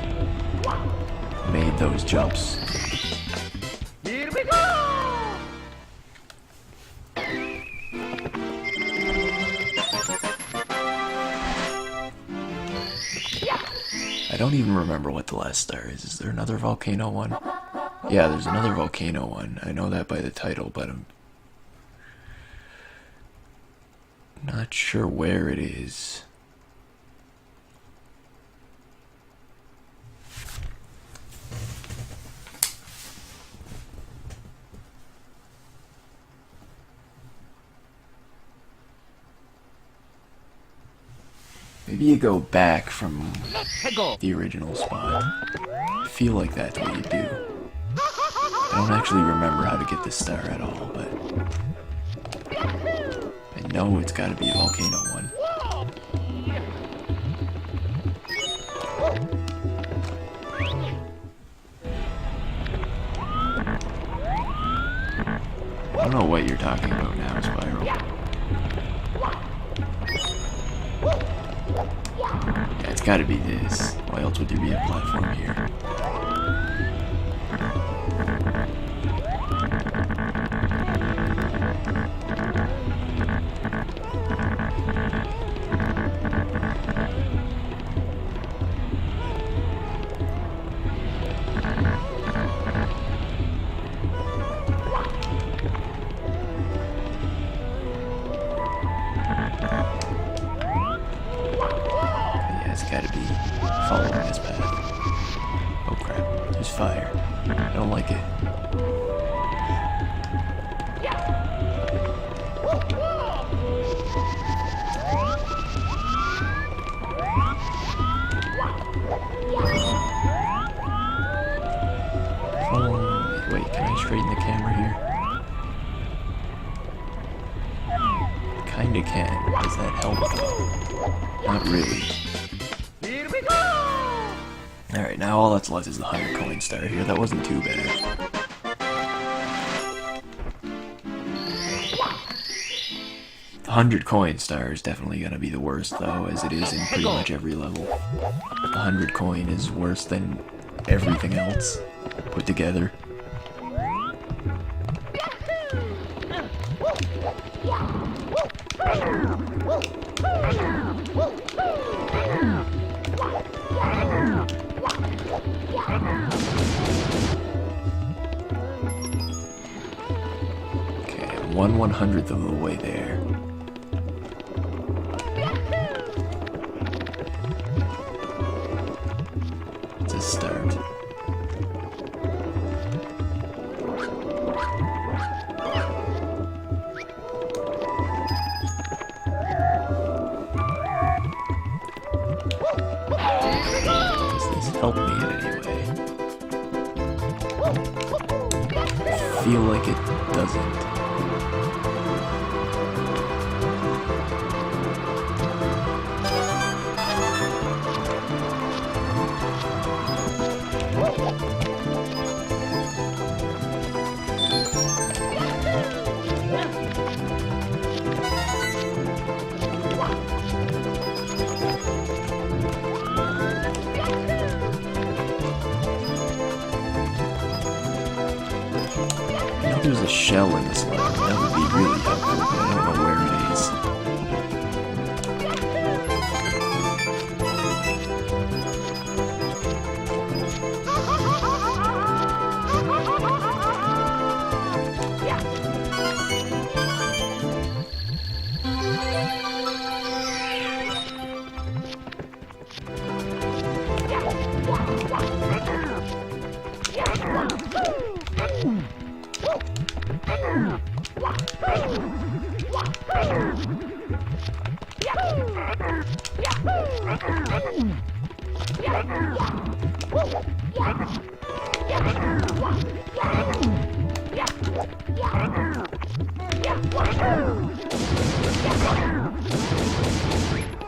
made those jumps. Here we go! I don't even remember what the last star is. Is there another volcano one? Yeah, there's another volcano one. I know that by the title, but I'm not sure where it is. Maybe you go back from the original spot. I feel like that's what you do. I don't actually remember how to get this star at all, but I know it's gotta be a volcano one. I don't know what you're talking about now, Spiral. Yeah, it's gotta be this. Why else would there be a platform here? Gotta be following this path. Oh crap, there's fire. I don't like it. Wait, can I straighten the camera here? Kinda can. Does that help though? Not really. Here we go! Alright, now all that's left is the 100 coin star here. That wasn't too bad. The 100 coin star is definitely gonna be the worst though, as it is in pretty much every level. The 100 coin is worse than everything else put together. Okay, 1/100th of the way there. It's a start. Does this help me in any way? I feel like it doesn't. I know there's a shell in this level. That would be really helpful, but I don't know where it is.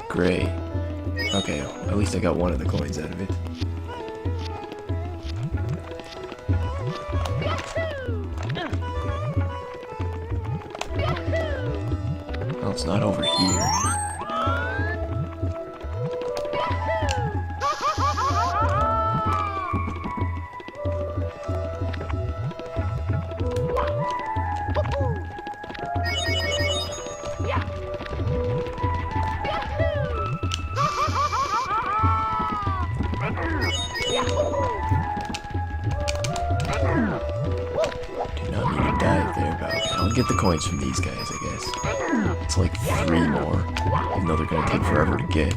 Great. Okay, at least I got one of the coins out of it. Well, it's not over here. Do not need to dive there, but okay, I'll get the coins from these guys, I guess. It's like 3 more, even though they're gonna take forever to get.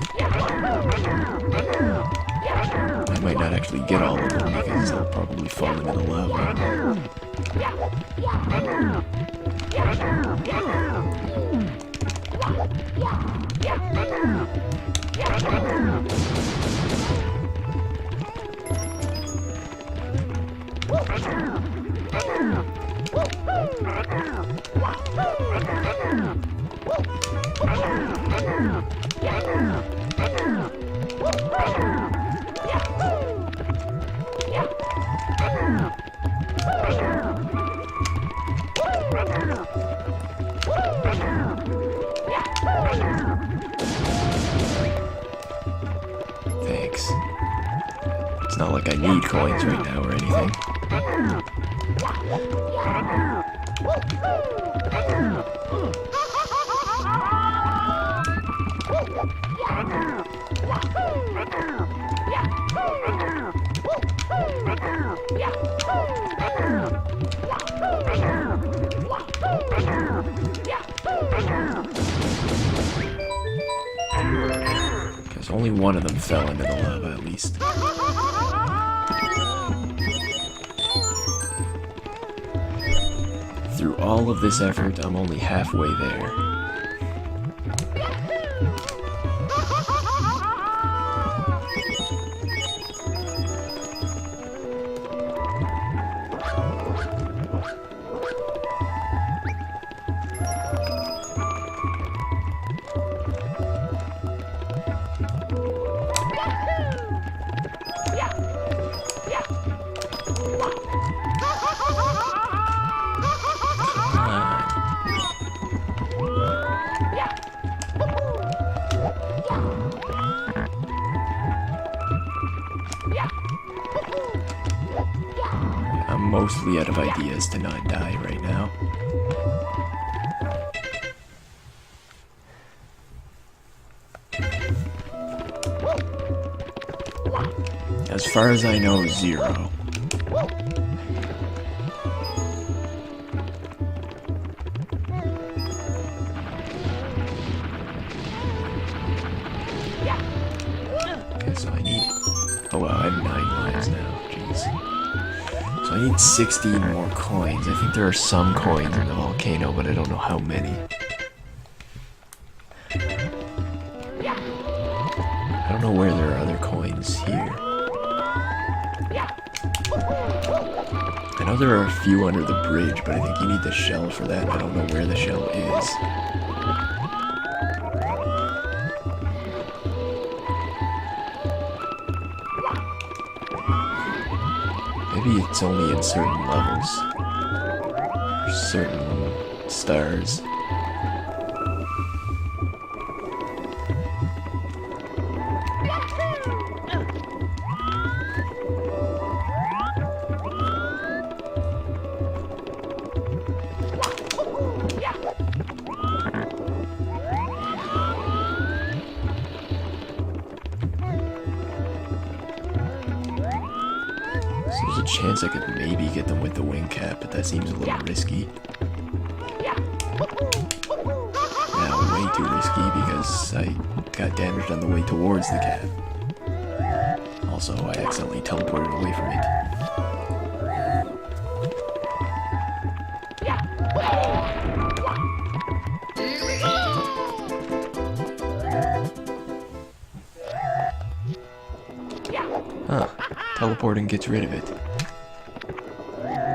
I might not actually get all of them because they'll probably fall into the lava. Thanks. It's not like I need coins right now or anything. Because only one of them fell into the lava at least. Through all of this effort, I'm only halfway there. I'm mostly out of ideas to not die right now. As far as I know, 0. Okay, so I need... Oh wow, I have 9 lives now. Jeez. So I need 16 more coins. I think there are some coins in the volcano, but I don't know how many. I don't know where there are other coins here. I know there are a few under the bridge, but I think you need the shell for that. I don't know where the shell is. Maybe it's only in certain levels. Or certain stars. So there's a chance I could maybe get them with the wing cap, but that seems a little risky. Yeah, way too risky because I got damaged on the way towards the cap. also I accidentally teleported away from it. Huh. Teleporting gets rid of it.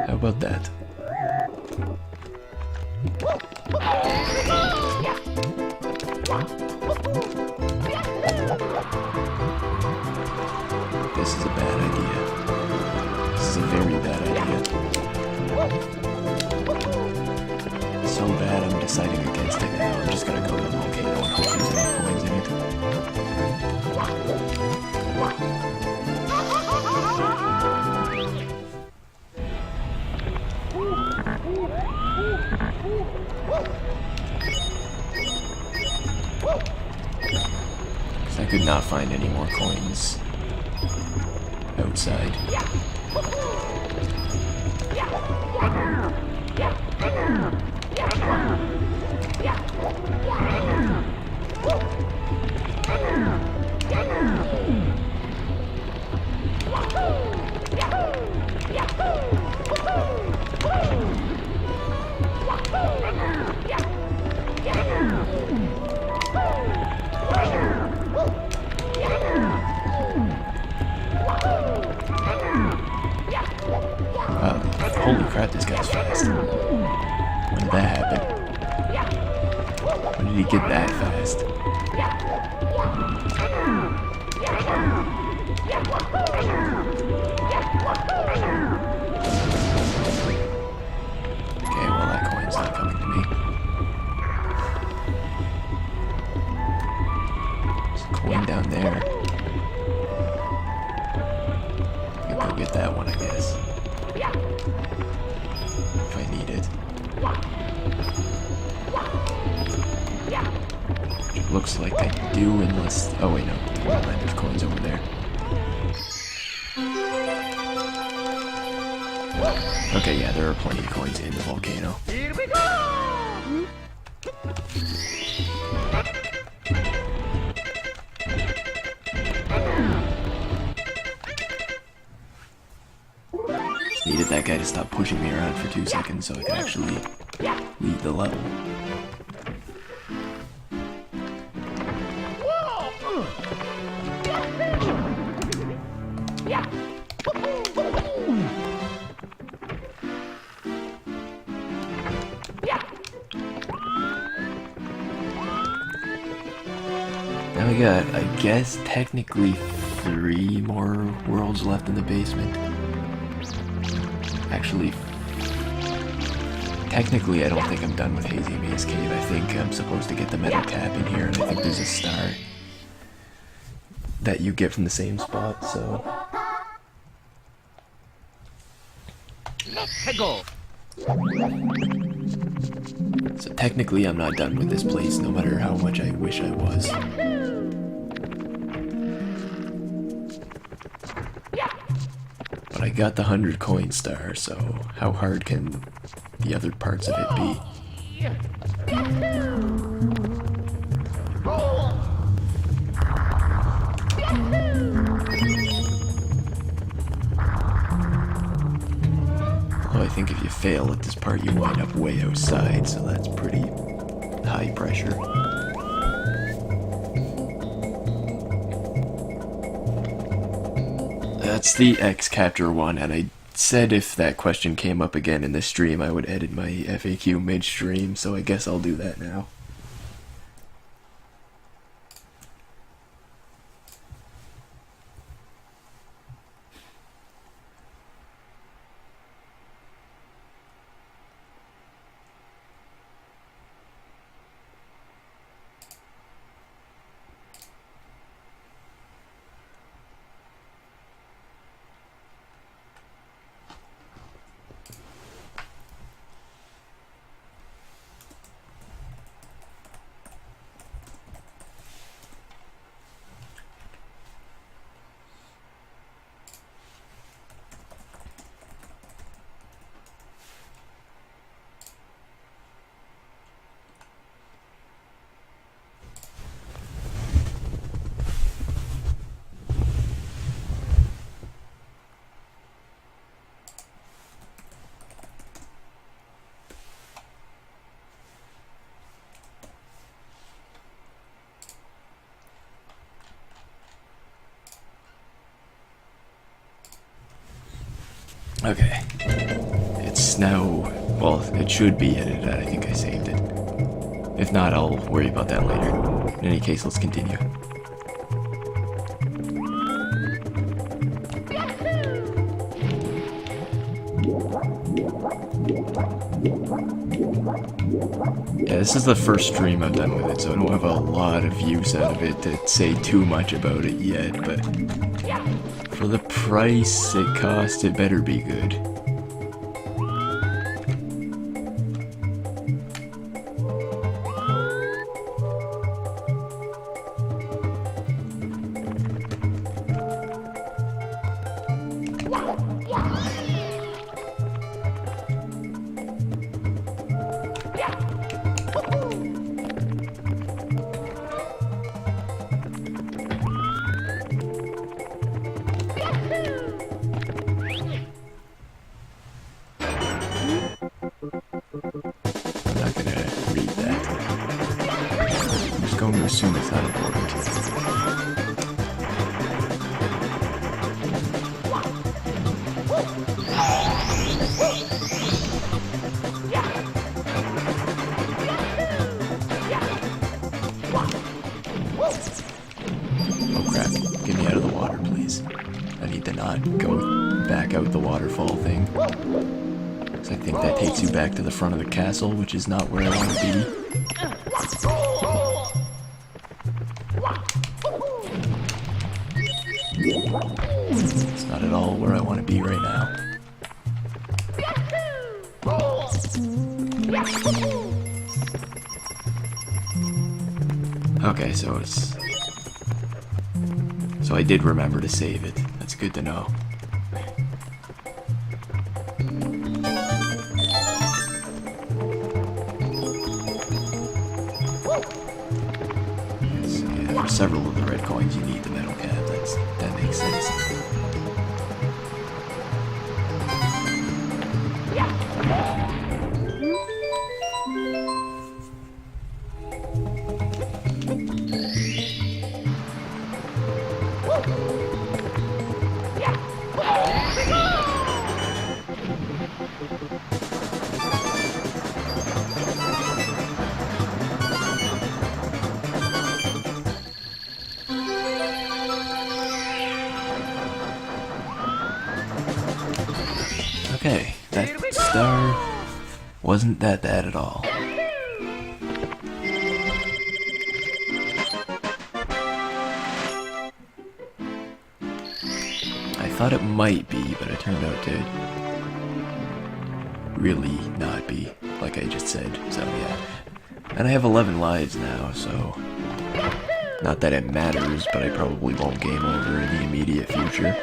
How about that? This is a bad idea. This is a very bad idea. So bad I'm deciding against it now. I'm just gonna go to the volcano and hope there's any coins in it. I could not find any more coins outside. Holy crap, this guy's fast. When did that happen? When did he get that fast? Okay, well that coin's not coming to me. There's a coin down there. I can go get that one, I guess. If I need it. It looks like I do unless... Oh wait, no. Never mind, there's coins over there. Okay, yeah, there are plenty of coins in the volcano. Here we go! Needed that guy to stop pushing me around for 2 seconds so I could actually leave the level. Now we got, I guess, technically 3 more worlds left in the basement. Actually, technically I don't think I'm done with Hazy Maze Cave. I think I'm supposed to get the metal cap in here, and I think there's a star that you get from the same spot, so... 해고. So technically I'm not done with this place, no matter how much I wish I was. But I got the 100 coin star, so how hard can the other parts of it be? Well, I think if you fail at this part, you wind up way outside, so that's pretty high pressure. That's the X-Capture one, and I said if that question came up again in the stream, I would edit my FAQ mid-stream, so I guess I'll do that now. Okay. It's now, well, it should be edited. I think I saved it. If not, I'll worry about that later. In any case, let's continue. Yeah, this is the first stream I've done with it, so I don't have a lot of use out of it to say too much about it yet, but for the price it costs, it better be good. I'm not gonna read that. I'm just going to assume it's not important. Oh crap, get me out of the water, please. I need to not go back out the waterfall thing. I think that takes you back to the front of the castle, which is not where I want to be. It's not at all where I want to be right now. Okay, so it's... So I did remember to save it. That's good to know. For several of the red coins, you need the metal cap. That makes sense. Okay, that star wasn't that bad at all. I thought it might be, but it turned out to really not be, like I just said, so yeah. And I have 11 lives now, so... Not that it matters, but I probably won't game over in the immediate future.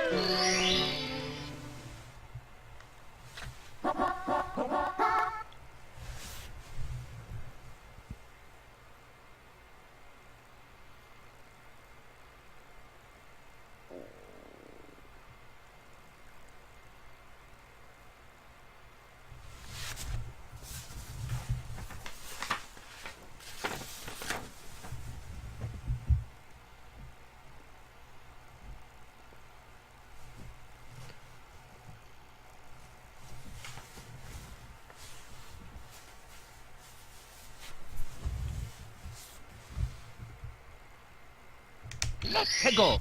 Let's go.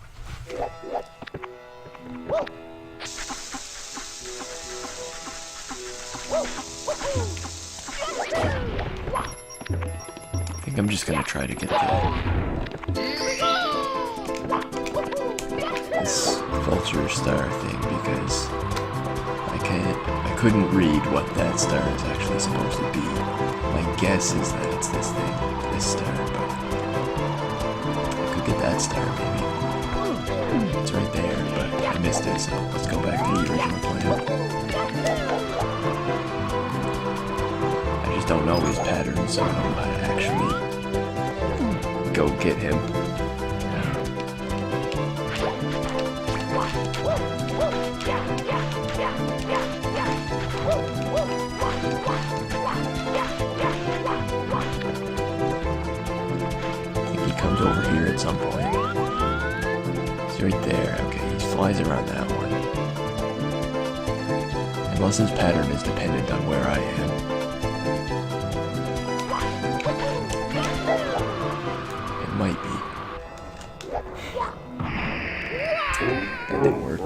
I think I'm just gonna try to get this vulture star thing because I couldn't read what that star is actually supposed to be. My guess is that it's this thing, this star, but I could get that star maybe. It's right there, but I missed it, so let's go back to the original plan. I just don't know his pattern, so I don't know how to actually go get him. I think he comes over here at some point. He's right there. Okay, he flies around that one. Unless his pattern is dependent on where I am. It might be. That didn't work.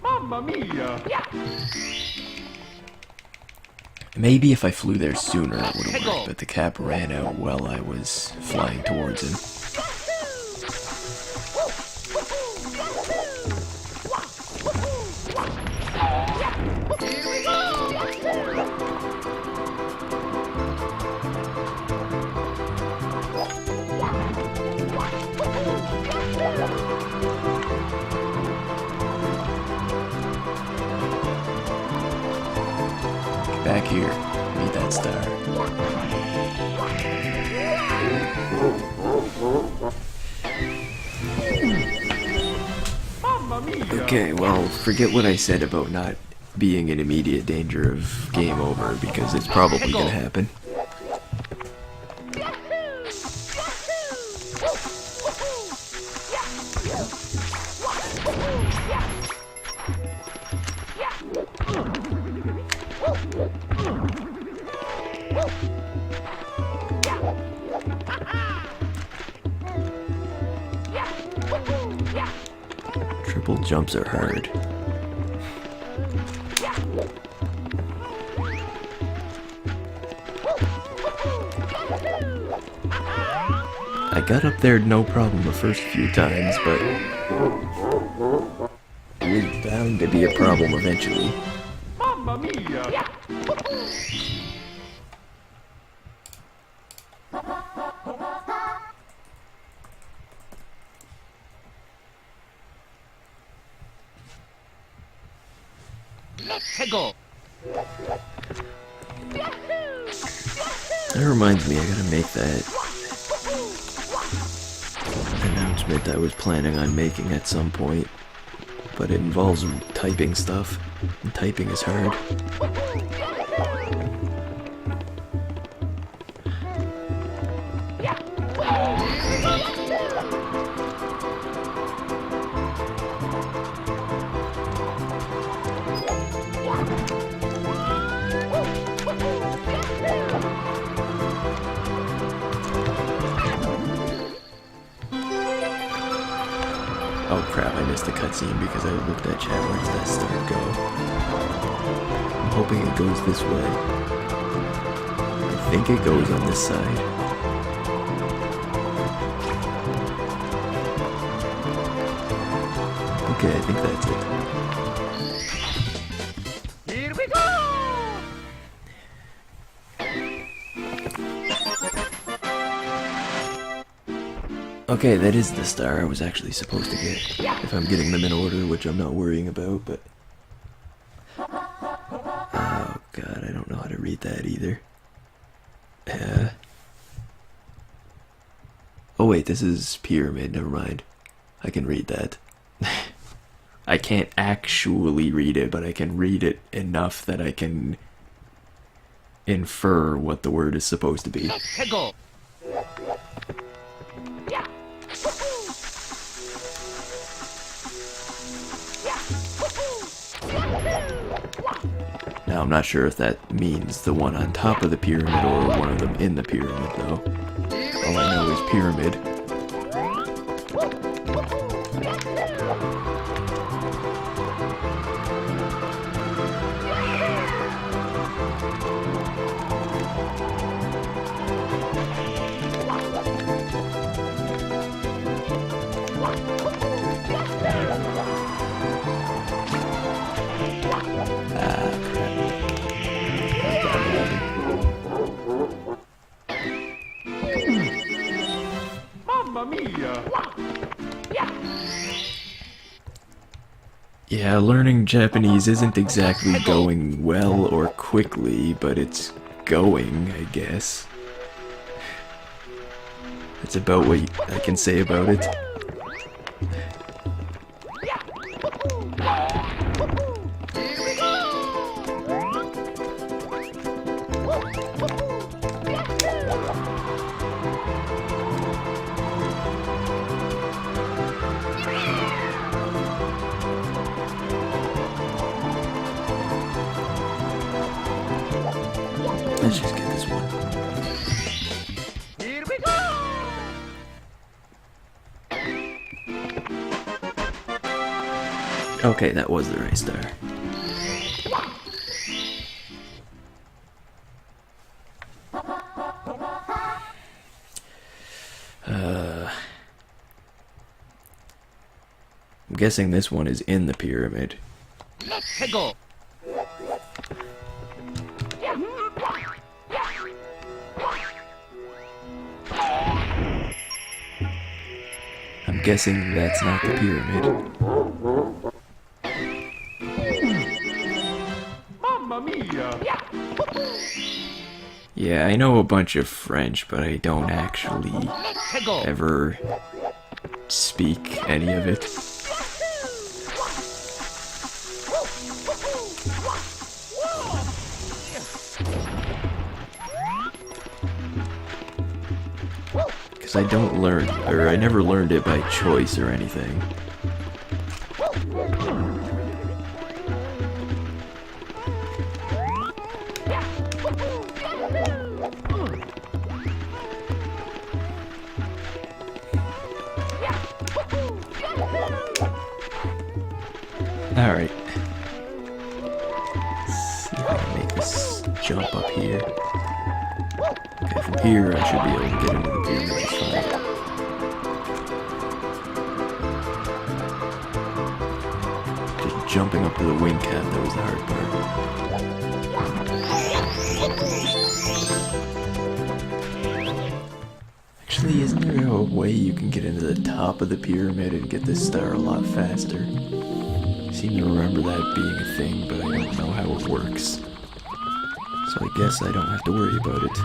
Mamma mia! Maybe if I flew there sooner it would have worked, but the cap ran out while I was flying towards him. Back here, meet that star. Okay, well, forget what I said about not being in immediate danger of game over, because it's probably gonna happen. Triple jumps are hard. I got up there no problem the first few times, but it was bound to be a problem eventually. Mamma mia! Peggle. That reminds me, I gotta make that announcement I was planning on making at some point, but it involves typing stuff, and typing is hard. Oh crap, I missed the cutscene because I looked at chat. Where does that star go? I'm hoping it goes this way. I think it goes on this side. Okay, I think that's it. Here we go! Okay, that is the star I was actually supposed to get. If I'm getting them in order, which I'm not worrying about, but... Oh god, I don't know how to read that either. Oh wait, this is pyramid, never mind. I can read that. I can't actually read it, but I can read it enough that I can infer what the word is supposed to be. Peggle. Now, I'm not sure if that means the one on top of the pyramid or one of them in the pyramid, though. All I know is pyramid. Mamma mia! Yeah, learning Japanese isn't exactly going well or quickly, but it's going, I guess. That's about what I can say about it. Let's just get this one. Here we go! Okay, that was the right star. I'm guessing this one is in the pyramid. Let's go! I'm guessing that's not the pyramid. Mamma mia! Yeah, I know a bunch of French, but I don't actually Let's go! ever speak any of it. Because I don't learn, or I never learned it by choice or anything. Alright. Let's see if I can make this jump up here. Okay, from here I should be able to get into the pyramid just fine. Just jumping up to the wing cap, that was the hard part. Actually, isn't there a way you can get into the top of the pyramid and get this star a lot faster? I seem to remember that being a thing, but I don't know how it works. So I guess I don't have to worry about it.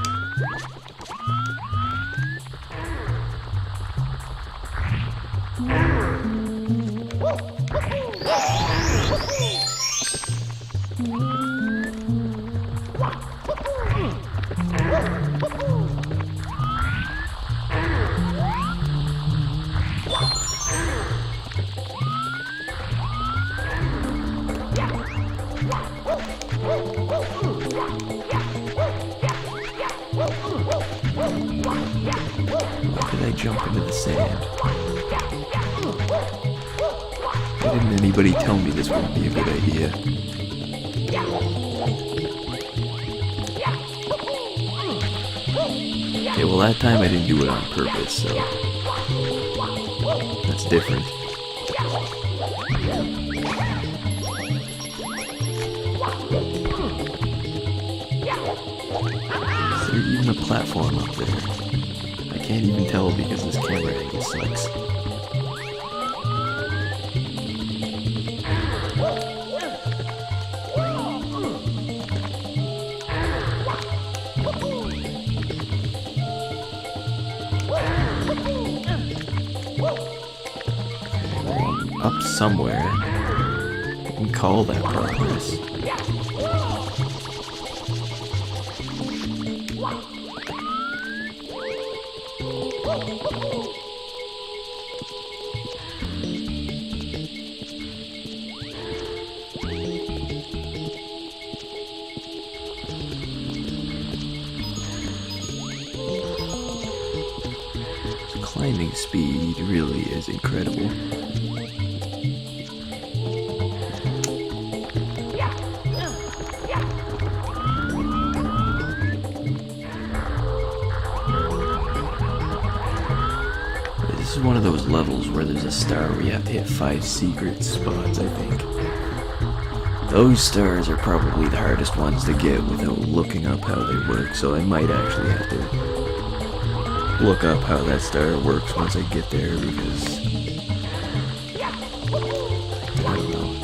Why did I jump into the sand? Why didn't anybody tell me this wouldn't be a good idea? Okay, well that time I didn't do it on purpose, so that's different. Is there even a platform up there? I can't even tell because this camera angle sucks. Up somewhere. You can call that progress. Climbing speed really is incredible. This is one of those levels where there's a star where you have to hit 5 secret spots, I think. Those stars are probably the hardest ones to get without looking up how they work, so I might actually have to look up how that star works once I get there, because I don't know,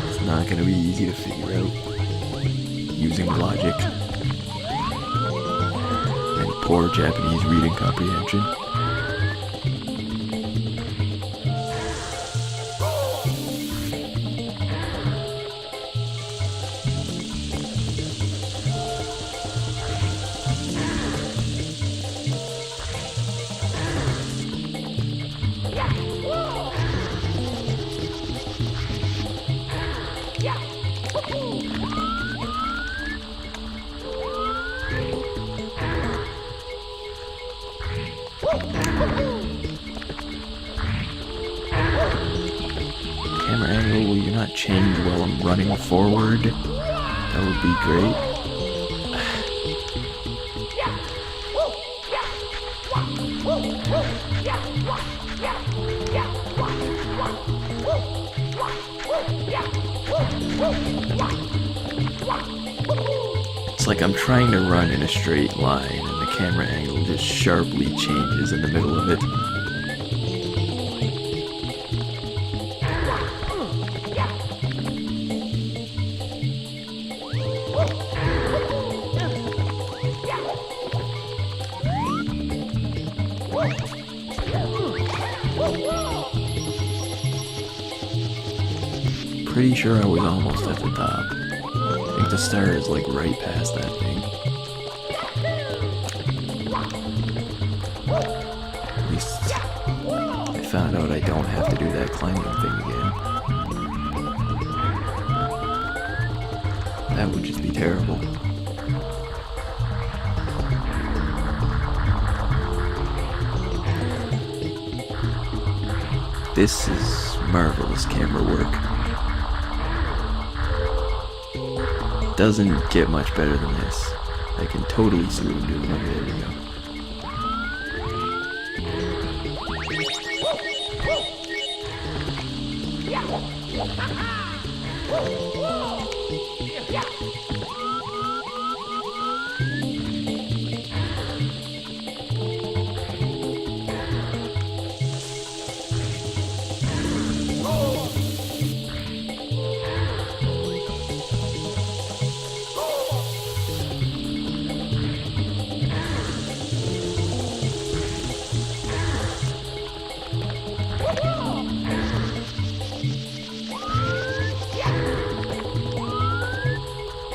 it's not going to be easy to figure out using logic and poor Japanese reading comprehension. camera angle, will you not change while I'm running forward? That would be great. It's like I'm trying to run in a straight line and the camera angle just sharply changes in the middle of it. Pretty sure I was almost at the top. I think the star is like right past that thing. At least I found out I don't have to do that climbing thing again. That would just be terrible. This is marvelous camera work. Doesn't get much better than this. I can totally see what I'm doing. Okay, there we go.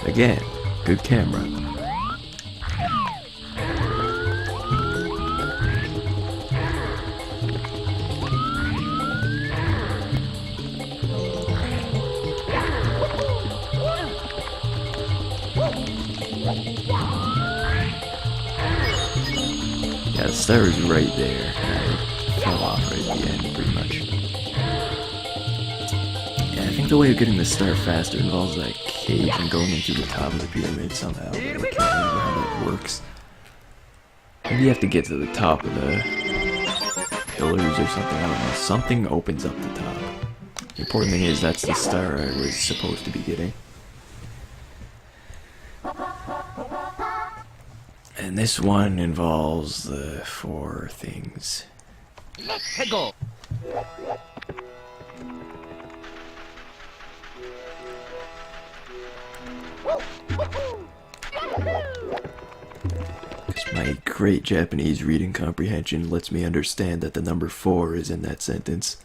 Again, good camera. Yeah, the star is right there. I fell off right at the end, pretty much. Yeah, I think the way of getting the star faster involves that cage and going into the top of the pyramid somehow. I can't remember how that works. Maybe you have to get to the top of the pillars or something, I don't know. Something opens up the top. The important thing is that's the star I was supposed to be getting. And this one involves the 4 things. Let's go. My great Japanese reading comprehension lets me understand that the number 4 is in that sentence.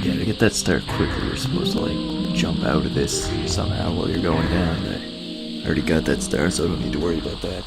Yeah, to get that star quickly, you're supposed to like jump out of this somehow while you're going down. I already got that star, so I don't need to worry about that.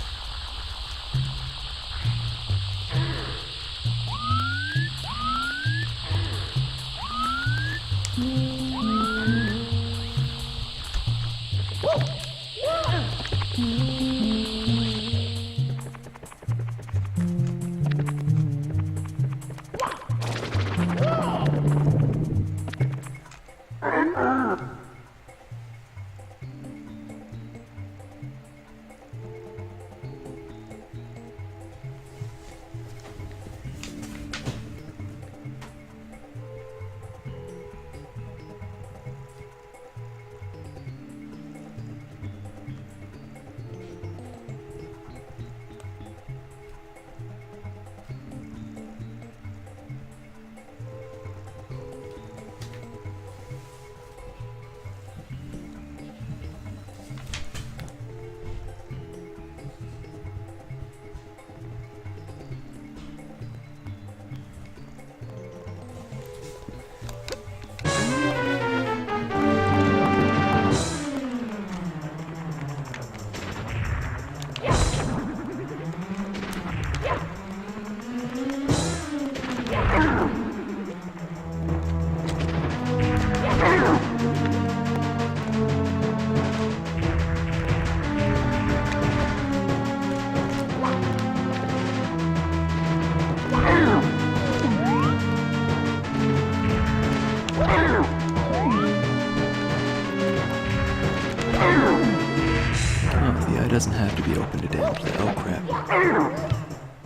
doesn't have to be open to damage that. Oh crap.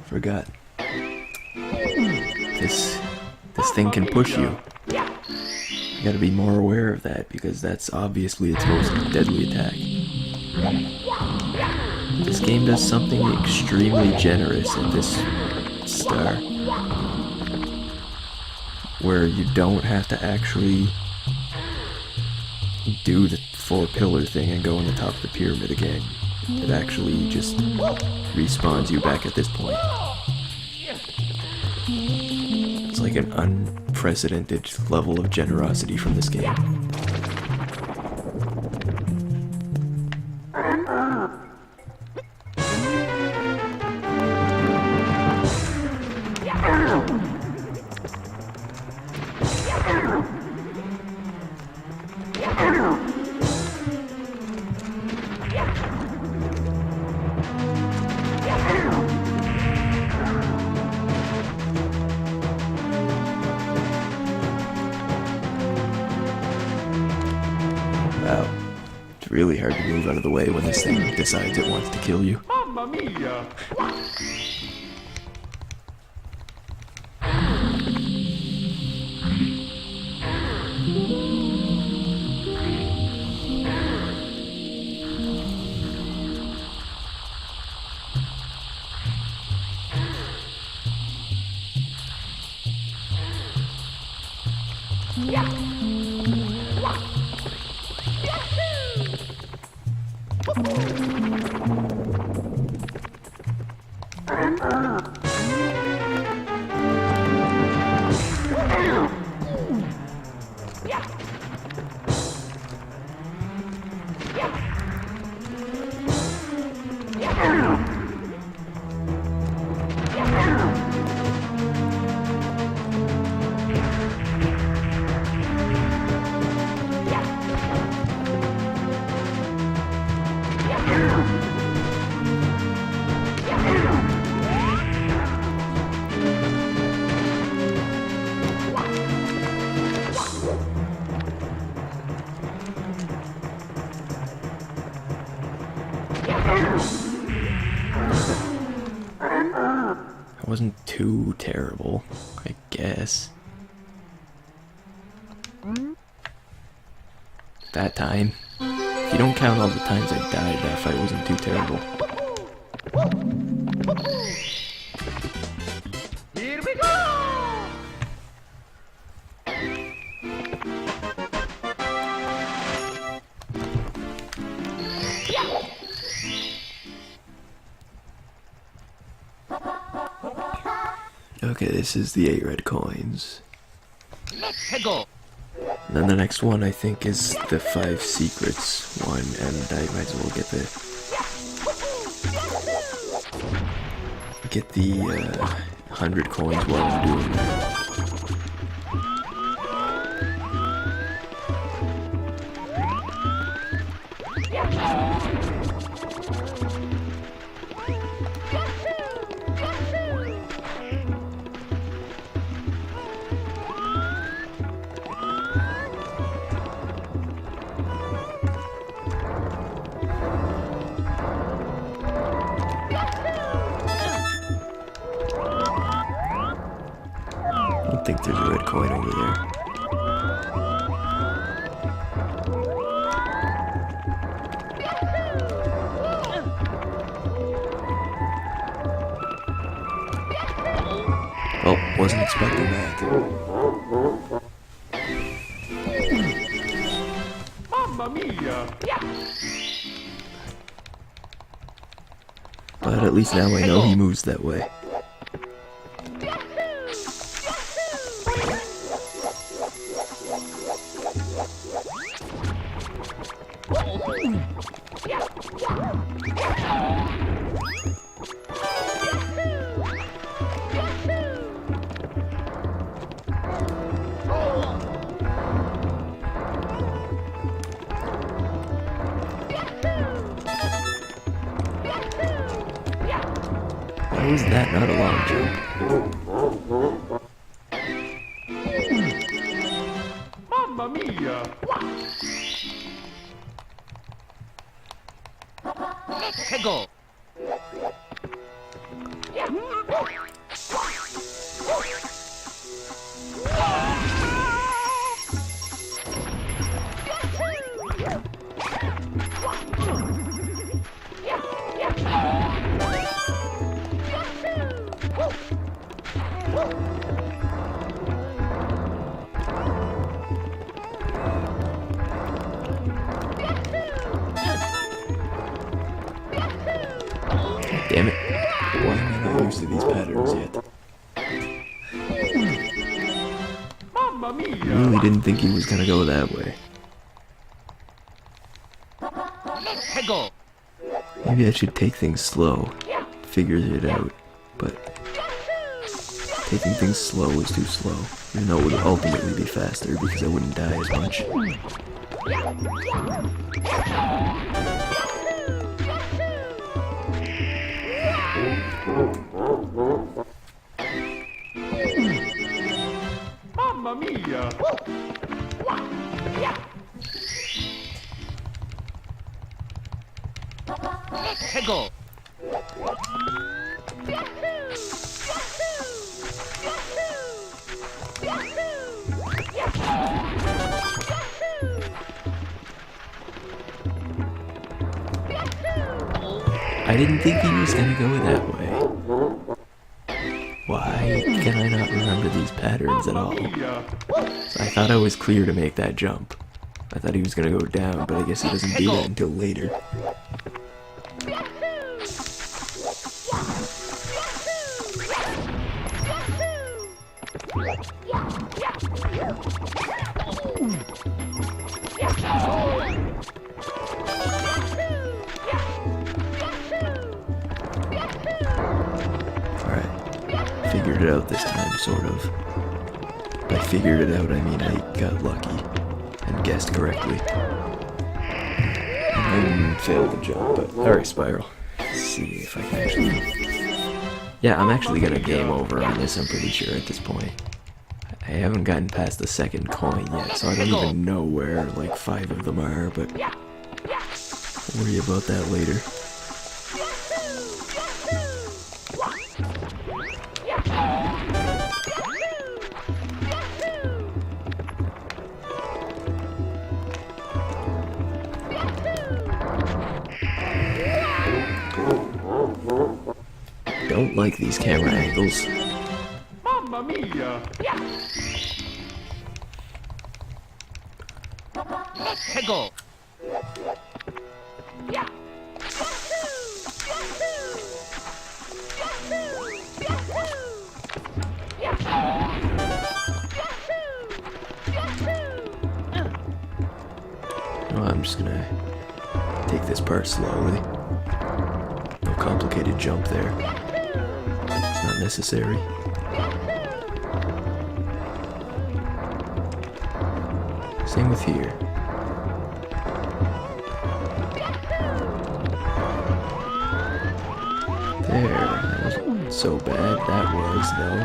Forgot. This thing can push you. You gotta be more aware of that because that's obviously its most deadly attack. This game does something extremely generous at this star, where you don't have to actually do the 4-pillar thing and go on the top of the pyramid again. It actually just respawns you back at this point. It's like an unprecedented level of generosity from this game. Wow. It's really hard to move out of the way when this thing decides it wants to kill you. Mamma mia! It wasn't too terrible, I guess. That time. If you don't count all the times I died, that fight wasn't too terrible. Here we go! Okay, this is the 8 red coins. Let's go. And then the next one I think is the 5 secrets one, and I might as well get the 100 coins while I'm doing that. I don't think there's a red coin over there. Oh, wasn't expecting that. Mamma mia! But at least now I know he moves that way. Why was that not a long jump? Mamma mia! Let's go. Damn it. Why am I not used to these patterns yet? Mamma I mia! really didn't think he was gonna go that way. Let's go. Maybe I should take things slow. Figure it out. But taking things slow is too slow. Even though it would ultimately be faster because I wouldn't die as much. Mamma mia! Let's go. I didn't think he was gonna go that way. Why can I not remember these patterns at all? Mia! I thought I was clear to make that jump. I thought he was gonna go down, but I guess he doesn't do that until later. Alright. Figured it out this time, sort of. By figured it out, I mean I got lucky and guessed correctly. And failed the jump, but alright, Spiral. Let's see if I can actually... Yeah, I'm actually gonna game over on this, I'm pretty sure, at this point. I haven't gotten past the second coin yet, so I don't even know where, like, 5 of them are, but... I'll worry about that later. Don't like these camera angles. Mamma mia! Let's go. No, I'm just gonna take this part slowly. No complicated jump there. It's not necessary. Same with here. There, that wasn't so bad. That was, though.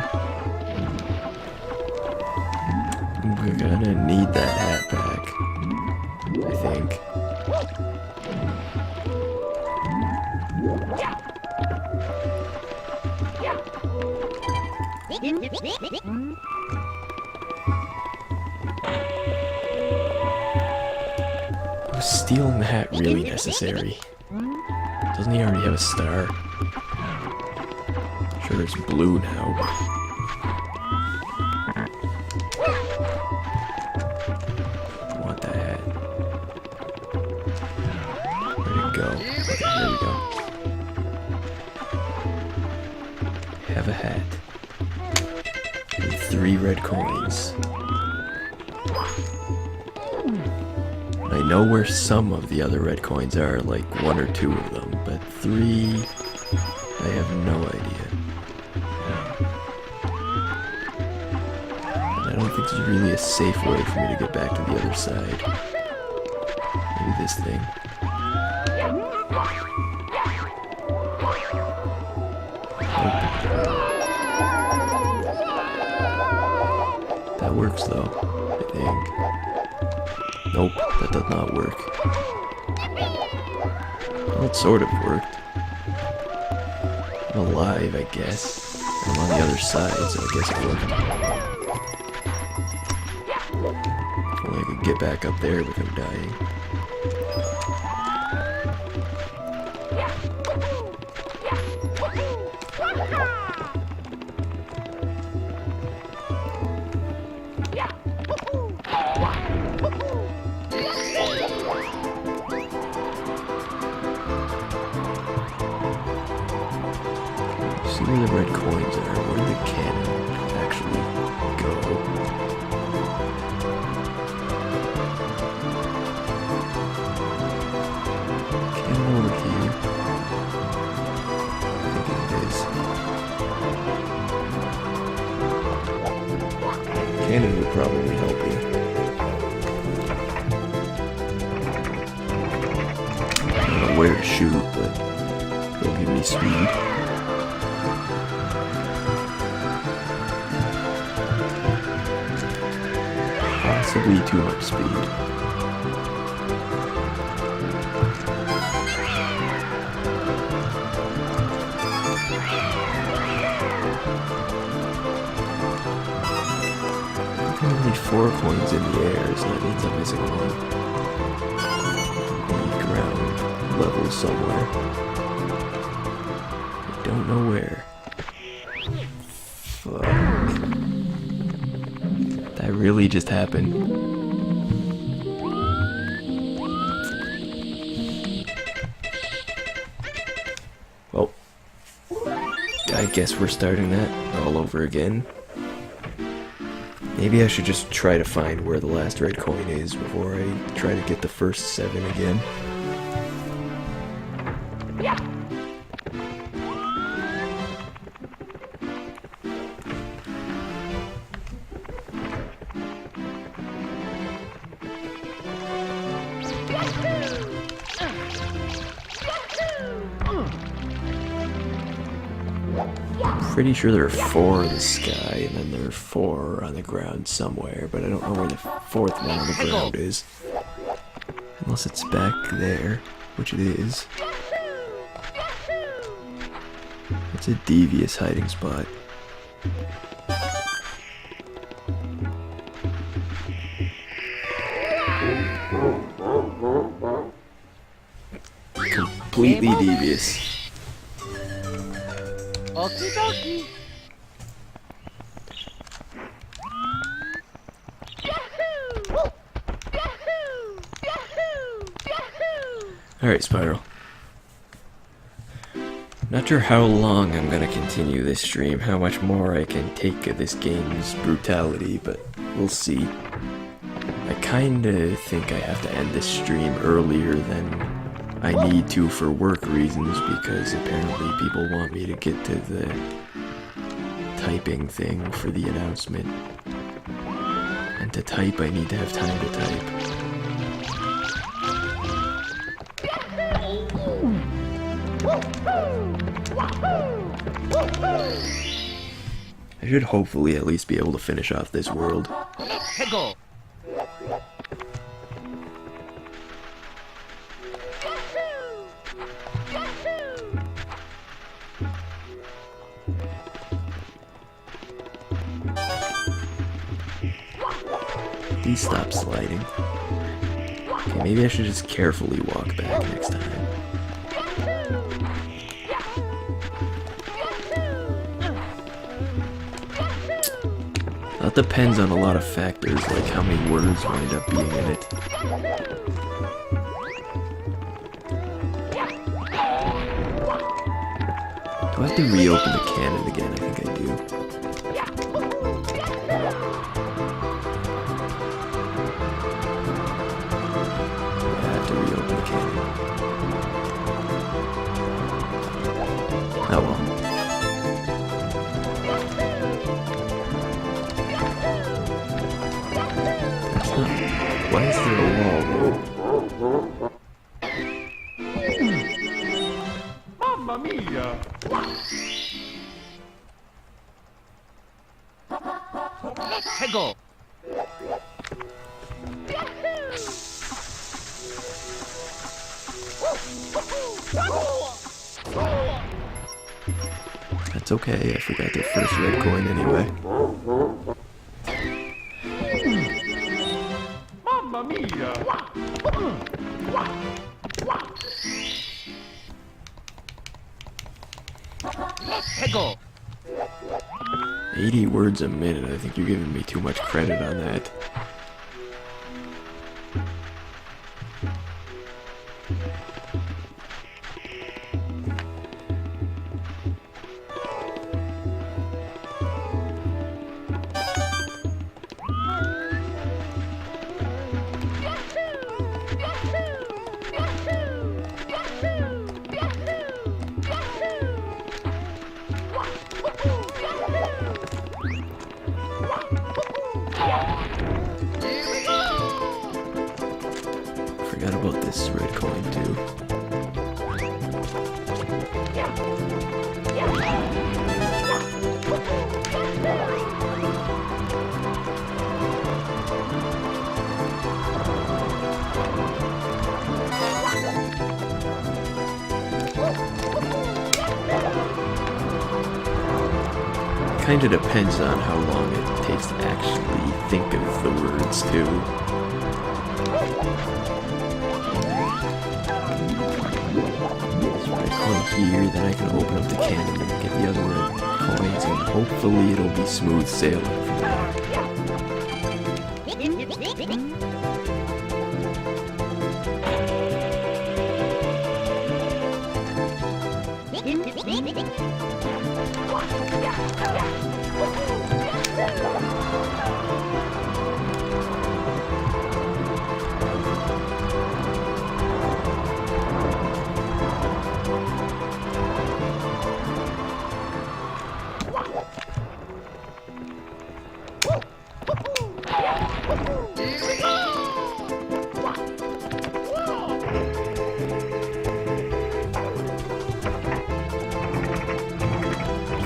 We're gonna need that hat back, I think. Was stealing the hat really necessary? Doesn't he already have a star? Sure, it's blue now, but... I want that hat. Where'd it go? Okay, there we go. Have a hat. With 3 red coins. I know where some of the other red coins are, like 1 or 2 of them, but 3, I have no idea. And I don't think there's really a safe way for me to get back to the other side. Maybe this thing. That works though, I think. Nope, that does not work. Well, it sort of worked. I'm alive, I guess. I'm on the other side, so I guess it worked. If only I could get back up there without dying. See where the red coins are, where did the cannon actually go? Cannon over here. I think it is. Cannon would probably help you. I don't know where to shoot, but it'll give me speed. Possibly too much speed. Only 4 coins in the air, so that means I'm missing one. The ground level somewhere. I don't know where. Fuck. That really just happened. Well, I guess we're starting that all over again. Maybe I should just try to find where the last red coin is before I try to get the first 7 again. Pretty sure there are 4 in the sky, and then there are 4 on the ground somewhere, but I don't know where the 4th one on the ground is. Unless it's back there, which it is. It's a devious hiding spot. Completely devious. Okie dokie. Alright, Spiral. Not sure how long I'm gonna continue this stream, how much more I can take of this game's brutality, but we'll see. I kinda think I have to end this stream earlier than I need to for work reasons, because apparently people want me to get to the typing thing for the announcement. And to type, I need to have time to type. I should hopefully at least be able to finish off this world. Hegel. Please stop sliding. Okay, maybe I should just carefully walk back next time. That depends on a lot of factors, like how many words wind up being in it. Do I have to reopen the cannon again? I think I do. Oh well. That's not... Why is there a wall there? Mamma mia! Hegel. It's okay, I forgot their first red coin anyway. Mamma mia! Hegel. 80 words a minute, I think you're giving me too much credit on that. Forgot about this red coin too. Kinda depends on how long it takes to actually think of the words too. This red coin here, then I can open up the cannon and get the other red coins, and hopefully it'll be smooth sailing from there.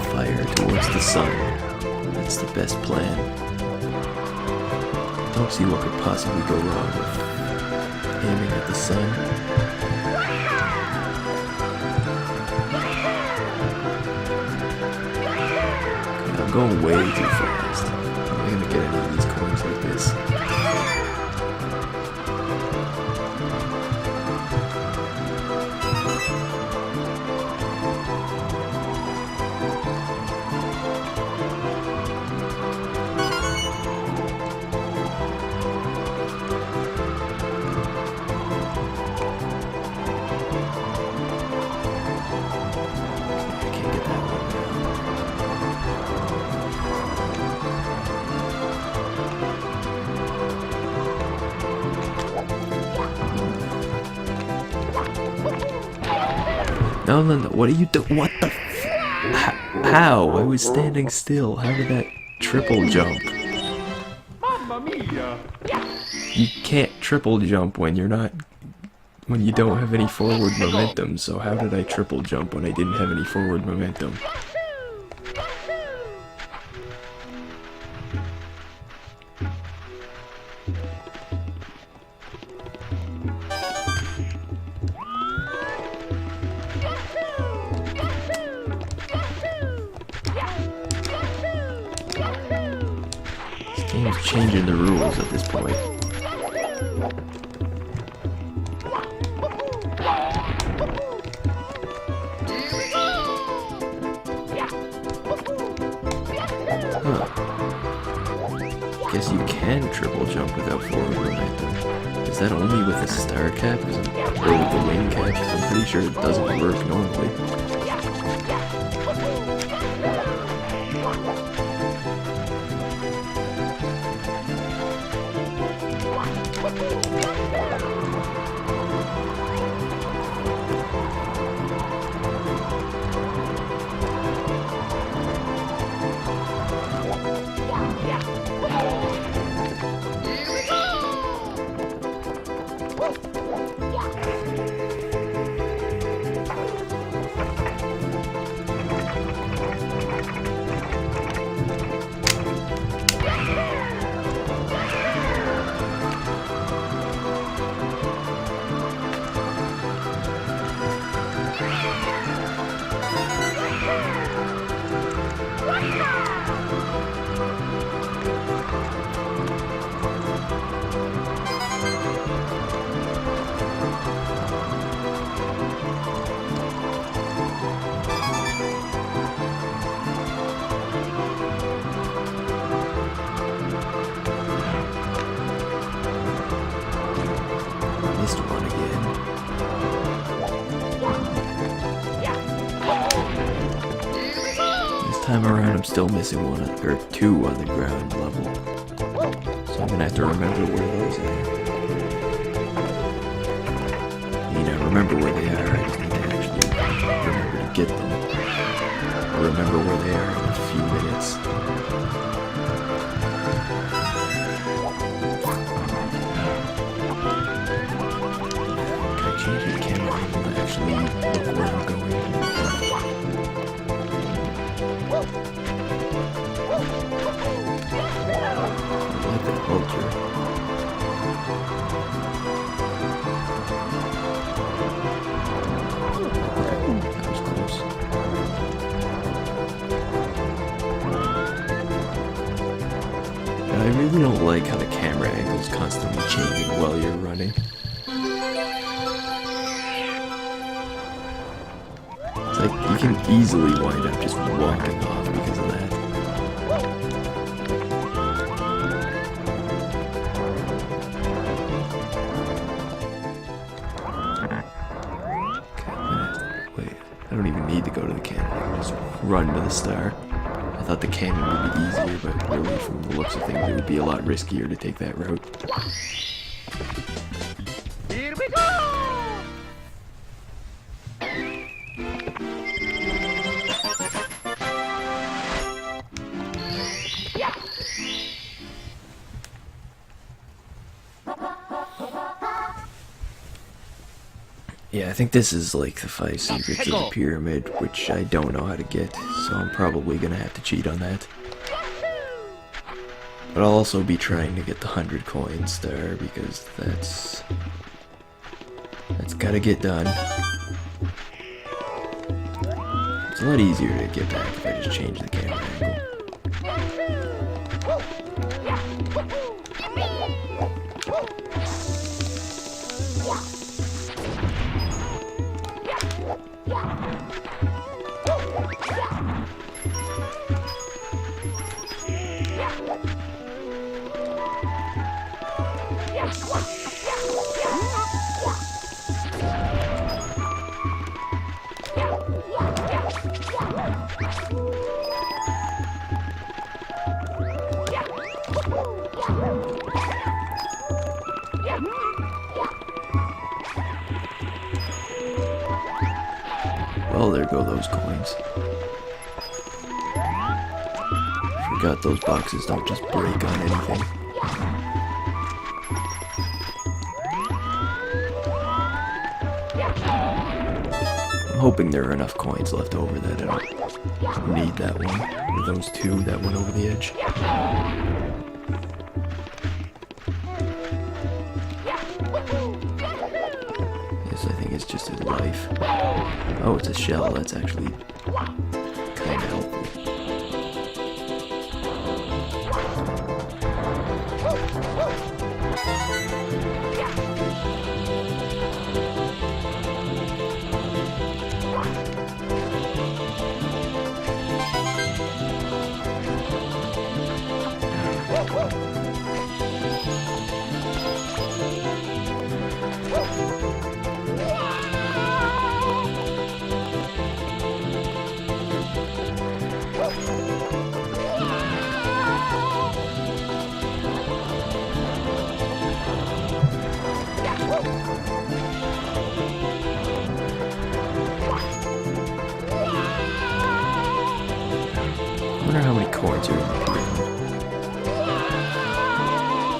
Fire towards the sun. That's the best plan. Don't see what could possibly go wrong with aiming at the sun. God, I'm going way too fast. How am I gonna get any of these coins like this? No, what are you doing? What the How? I was standing still. How did that triple jump? Mamma mia! You can't triple jump when you don't have any forward momentum, so how did I triple jump when I didn't have any forward momentum? This game's changing the rules at this point. Guess you can triple jump without forward momentum. Is that only with the star cap? Or with the wing cap? 'Cause I'm pretty sure it doesn't work normally. must run again. This time around I'm still missing or two on the ground level. So I'm gonna have to remember where those are. I mean, I remember where they are, I just need to actually remember to get them. I'll remember where they are in a few minutes. Can I change the camera angle to actually look where I'm going? I like that vulture. That was close. I really don't like how the camera angle is constantly changing while you're running. It's like you can easily wind up just walking off because of that. Wait, I don't even need to go to the cannon. I can just run to the star. I thought the cannon would be easier, but really from the looks of things it would be a lot riskier to take that route. Here we go! Yeah, I think this is like the 5 secrets of the pyramid, which I don't know how to get, so I'm probably gonna have to cheat on that. But I'll also be trying to get the 100 coin star, because that's gotta get done. It's a lot easier to get back if I just change the camera angle. Well, there go those coins. Forgot those boxes don't just break on anything. I'm hoping there are enough coins left over that I don't need that one. Or those two that went over the edge. Yes, I think it's just his life. Oh, it's a shell. That's actually kind of helpful. I wonder how many coins are in the pyramid.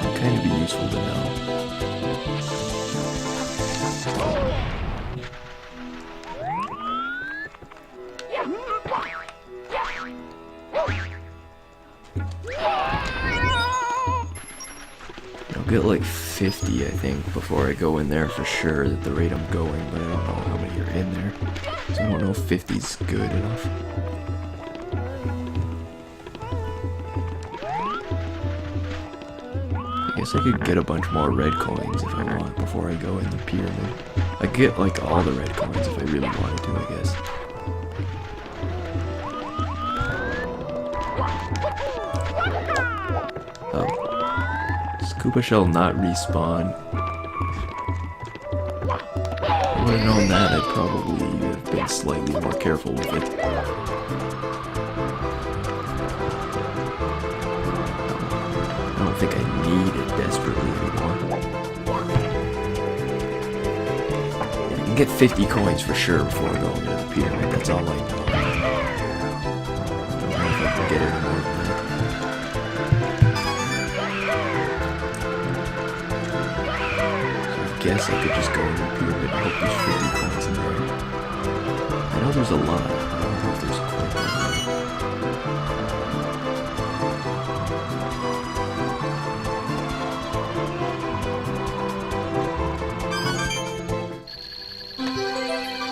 It'd kind of be useful to know. I'll get like 50, I think, before I go in there for sure at the rate I'm going, but I don't know how many are in there. So I don't know if 50's good enough. I guess I could get a bunch more red coins if I want before I go in the pyramid. I could get like all the red coins if I really wanted to, I guess. Oh. Does Koopa Shell not respawn? I would have known that, I'd probably have been slightly more careful with it. I don't think I need it desperately anymore. I can get 50 coins for sure before I go into the pyramid, that's all I know. I don't know if I can get any more than that. I guess I could just go into the pyramid and hope there's 50 coins in there. I know there's a lot. I don't know if there's quite that many.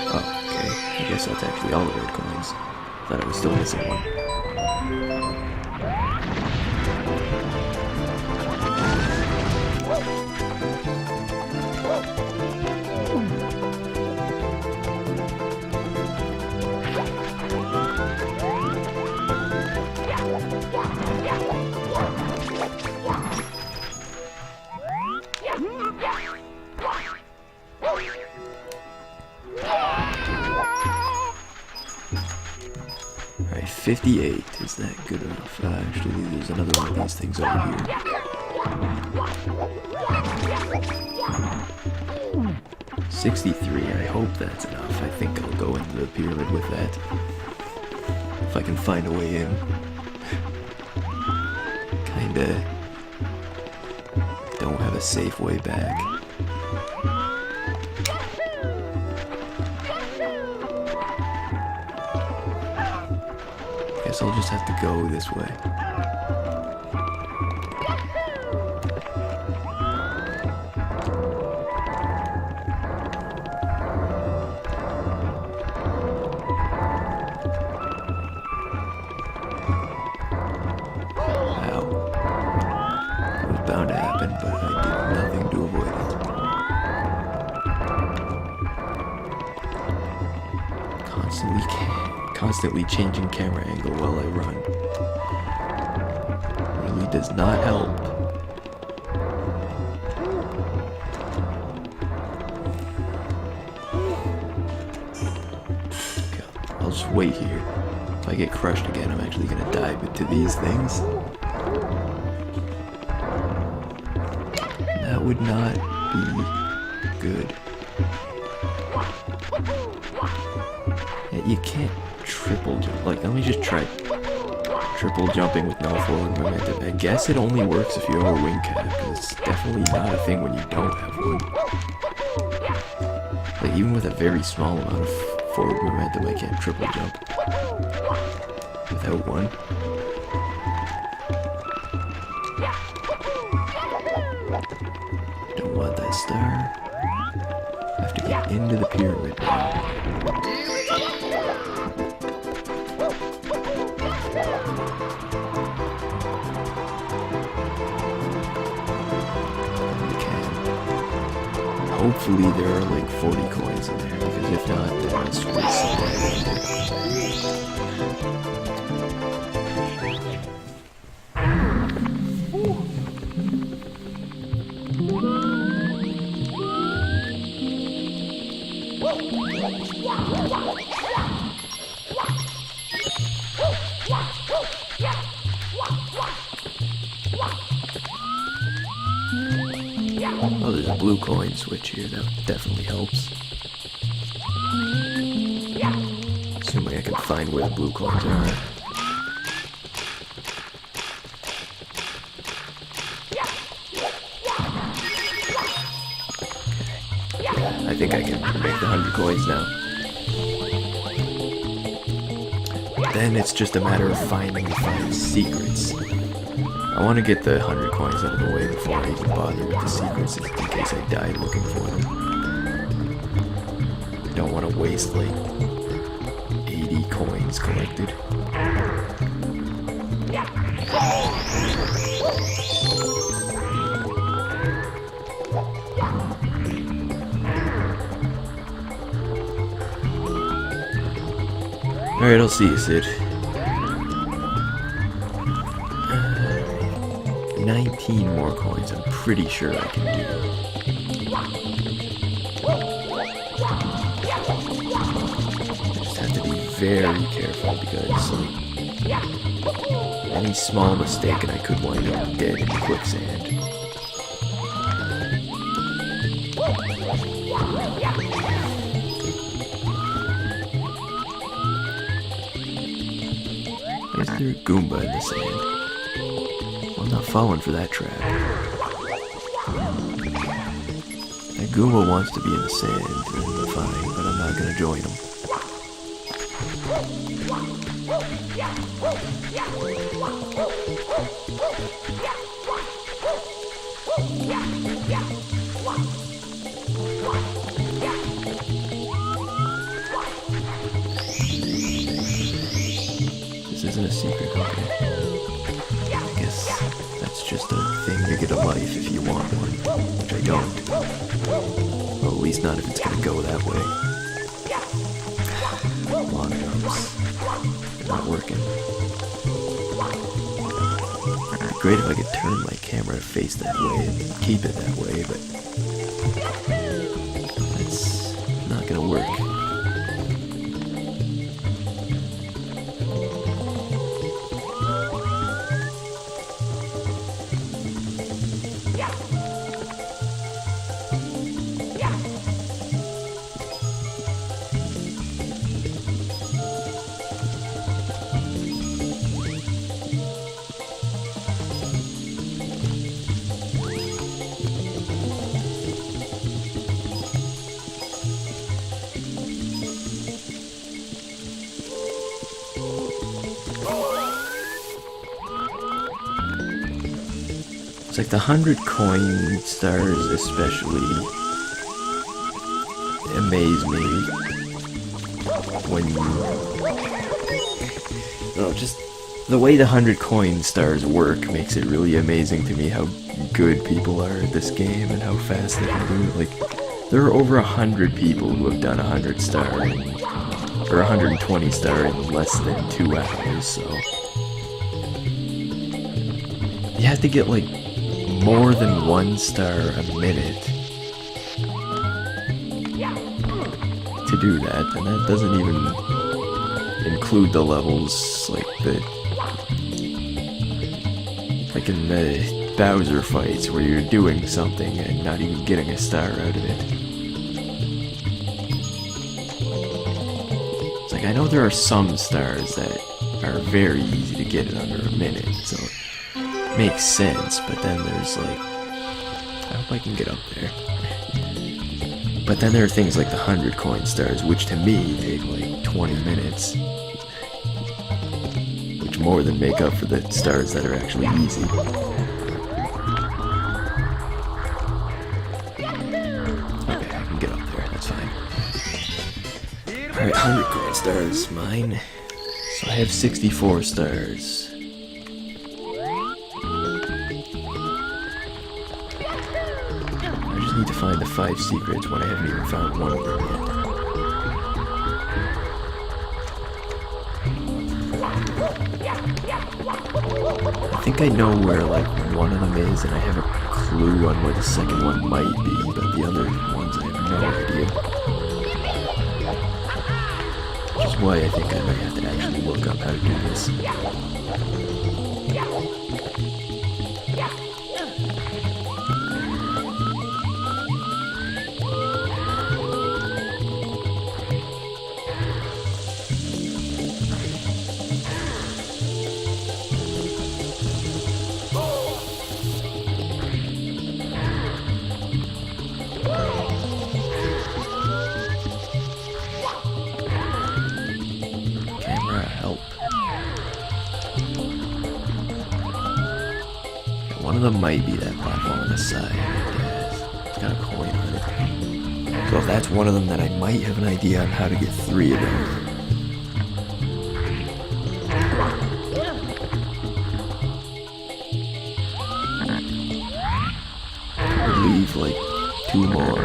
Oh, okay. I guess that's actually all the red coins. Thought I was still missing one. Alright, 58. Is that good enough? Actually, there's another one of these things over here. 63. I hope that's enough. I think I'll go into the pyramid with that. If I can find a way in. Kinda don't have a safe way back. Guess I'll just have to go this way. Bound to happen, but I did nothing to avoid it. Constantly changing camera angle while I run. Really does not help. Okay, I'll just wait here. If I get crushed again, I'm actually gonna dive into these things. That would not be good. Yeah, you can't triple jump. Like, let me just try triple jumping with no forward momentum. I guess it only works if you have a wing cap, because it's definitely not a thing when you don't have one. Like, even with a very small amount of forward momentum, I can't triple jump without one. Don't want that star. I have to get into the pyramid now. Hopefully there are like 40 coins in there, because if not, then I'll squeeze something. Oh, there's a blue coin switch here, that definitely helps. Assuming I can find where the blue coins are. Okay. I think I can make the 100 coins now. Then it's just a matter of finding the 5 secrets. I want to get the 100 coins out of the way before I even bother with the secrets, in case I die looking for them. I don't want to waste like 80 coins collected. Alright, I'll see you, Sid. 19 more coins, I'm pretty sure I can do. very careful because like, any small mistake and I could wind up dead in quicksand. Is there a Goomba in the sand? Well, I'm not falling for that trap. That Goomba wants to be in the sand, and fine, but I'm not gonna join him. This isn't a secret, okay? I guess that's just a thing to get a life if you want one, which I don't. Well, at least not if it's gonna go that way. Long jumps. They're not working. It'd be great if I could turn my camera to face that way and keep it that way, but that's not gonna work. It's like the 100 coin stars especially amaze me when just the way the 100 coin stars work makes it really amazing to me how good people are at this game and how fast they can do it. Like, there are over 100 people who have done 100 star or 120 star in less than 2 hours, so you have to get like more than 1 star a minute to do that, and that doesn't even include the levels like in the Bowser fights where you're doing something and not even getting a star out of it. It's like, I know there are some stars that are very easy to get in under a minute, so makes sense, but then there's like, I hope I can get up there. But then there are things like the 100 coin stars, which to me take like 20 minutes, which more than make up for the stars that are actually easy. Okay, I can get up there, that's fine. Alright, 100 coin stars, mine. So I have 64 stars. I just need to find the 5 secrets when I haven't even found one of them yet. I think I know where like one of them is, and I have a clue on where the second one might be, but the other ones I have no idea. Which is why I think I might have to actually look up how to do this. One of them might be that platform on the side, I guess. It's got a coin on it. So if that's one of them, then I might have an idea on how to get 3 of them. I'll leave like 2 more.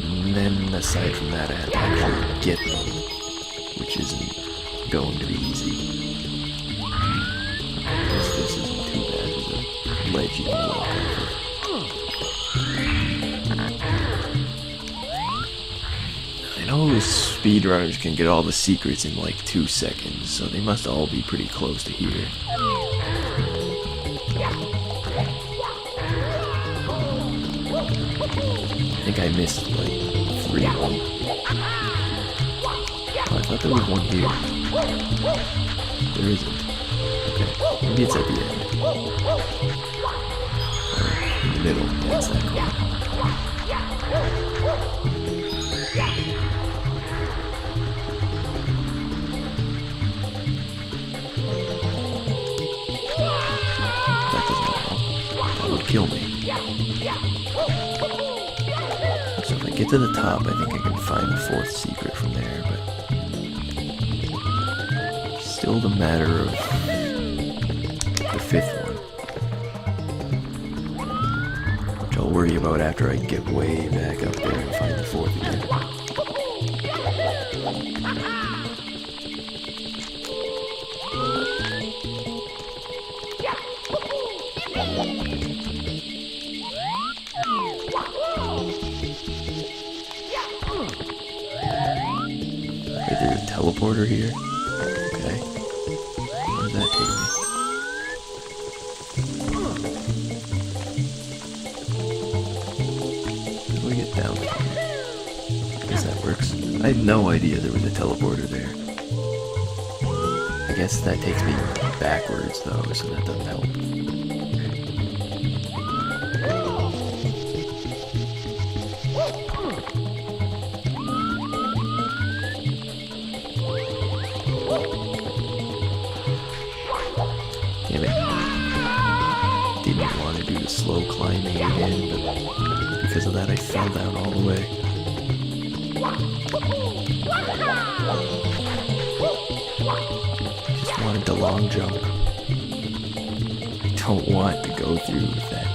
And then aside from that, I have to actually get them, which isn't going to be easy. I guess this isn't too bad. There's a ledge you can walk over. know speedrunners can get all the secrets in like 2 seconds, so they must all be pretty close to here. I think I missed like 3 of them. Oh, I thought there was one here. There isn't. Okay, maybe it's at the end. Or in the middle, yeah, it's that corner. That doesn't help. That would kill me. So if I get to the top, I think I can find the 4th secret from there, but still the matter of the 5th one, which I'll worry about after I get way back up there and find the 4th again. Wait, there's a teleporter here? Okay. Where does that take me? How do I get down there? I guess that works. I had no idea there was a teleporter there. I guess that takes me backwards though, so that doesn't help. Damn it. Didn't want to do the slow climbing again, but because of that I fell down all the way. Just wanted to long jump. I don't want to go through that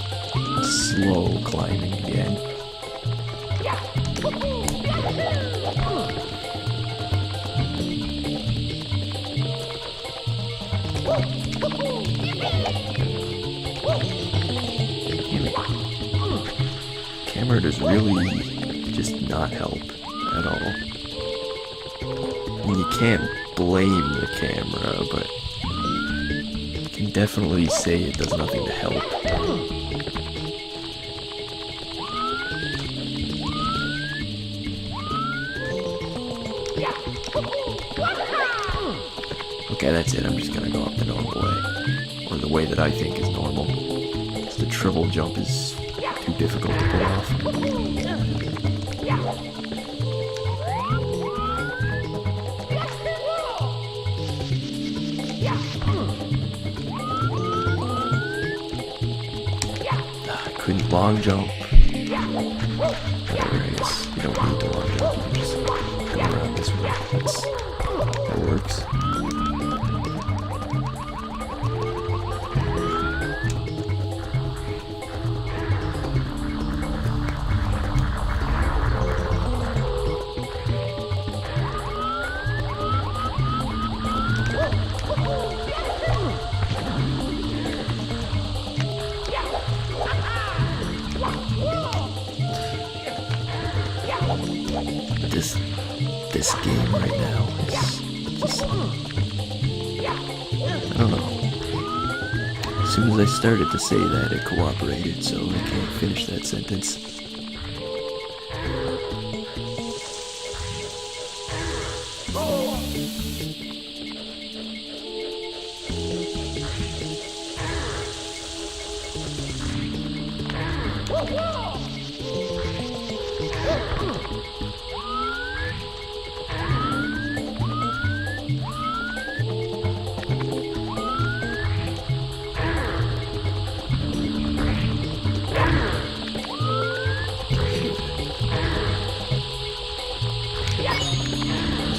slow climbing again. Camera does really just not help at all. I mean, you can't blame the camera, but you can definitely say it does nothing to help. Okay, that's it. I'm just gonna go up the normal way. Or the way that I think is normal. Because the triple jump is too difficult to pull off. I couldn't long jump. Whatever, I guess you don't need to long jump. You can just come around this way. That works. This game right now is just, I don't know. As soon as I started to say that, it cooperated, so I can't finish that sentence.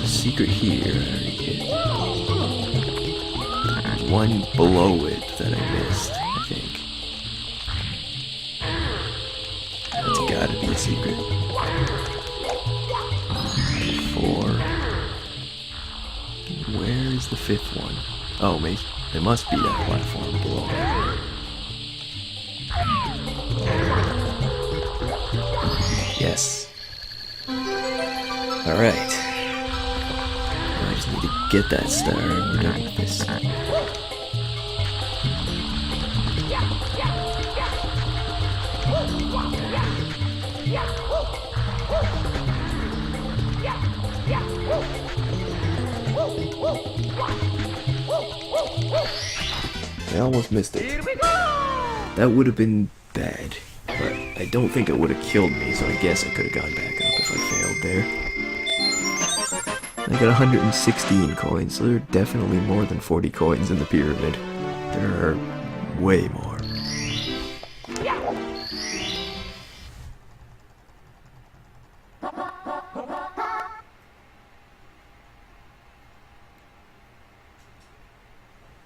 Secret here, I already hit. There's one below it that I missed, I think. That's gotta be a secret. 4. Where is the 5th one? Oh, maybe there must be that platform below it. Yes. Alright. I just need to get that star and we're done with this. I almost missed it. That would have been bad, but I don't think it would have killed me, so I guess I could have gone back up if I failed there. I got 116 coins, so there are definitely more than 40 coins in the pyramid. There are way more.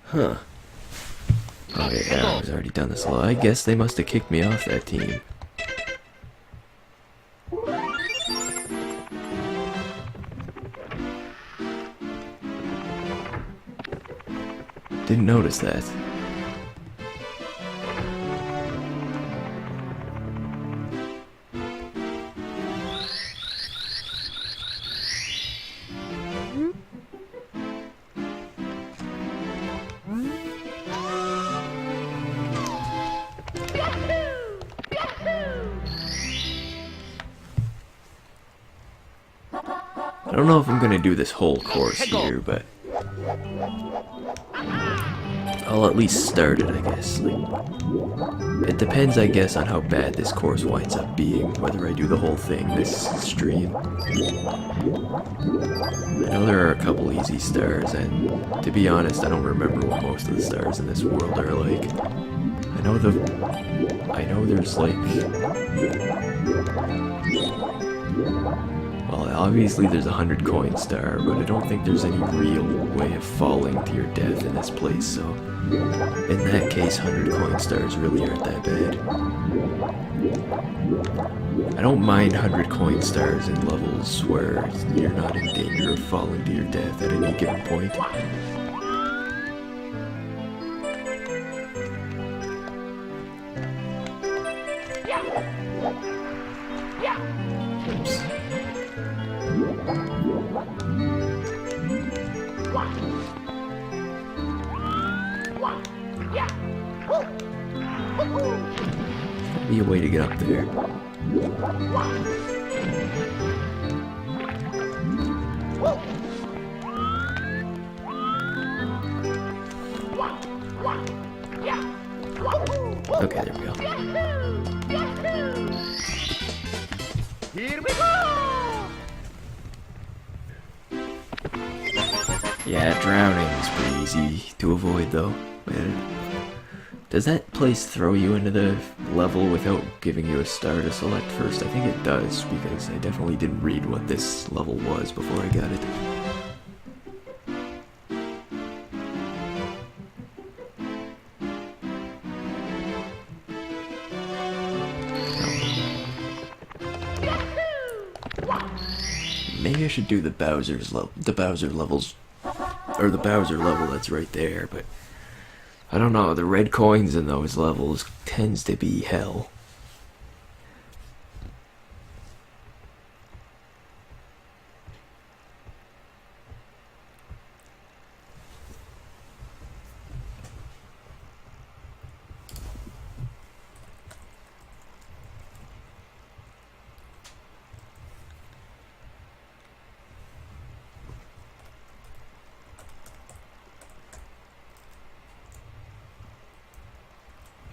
Huh. Oh yeah, I was already done this level. I guess they must have kicked me off that team. Didn't notice that. I don't know if I'm gonna do this whole course here, but I'll at least start it, I guess. Like, it depends, I guess, on how bad this course winds up being, whether I do the whole thing this stream. I know there are a couple easy stars, and to be honest, I don't remember what most of the stars in this world are like. I know there's like, well, obviously there's a 100 coin star, but I don't think there's any real way of falling to your death in this place, so in that case 100 coin stars really aren't that bad. I don't mind 100 coin stars in levels where you're not in danger of falling to your death at any given point. Oops. Be a way to get up there. Okay, there we go. Here we go! Yeah, drowning is pretty easy to avoid though. Does that place throw you into the level without giving you a star to select first? I think it does, because I definitely didn't read what this level was before I got it. Maybe I should do the Bowser levels, or the Bowser level that's right there, but I don't know, the red coins in those levels tends to be hell.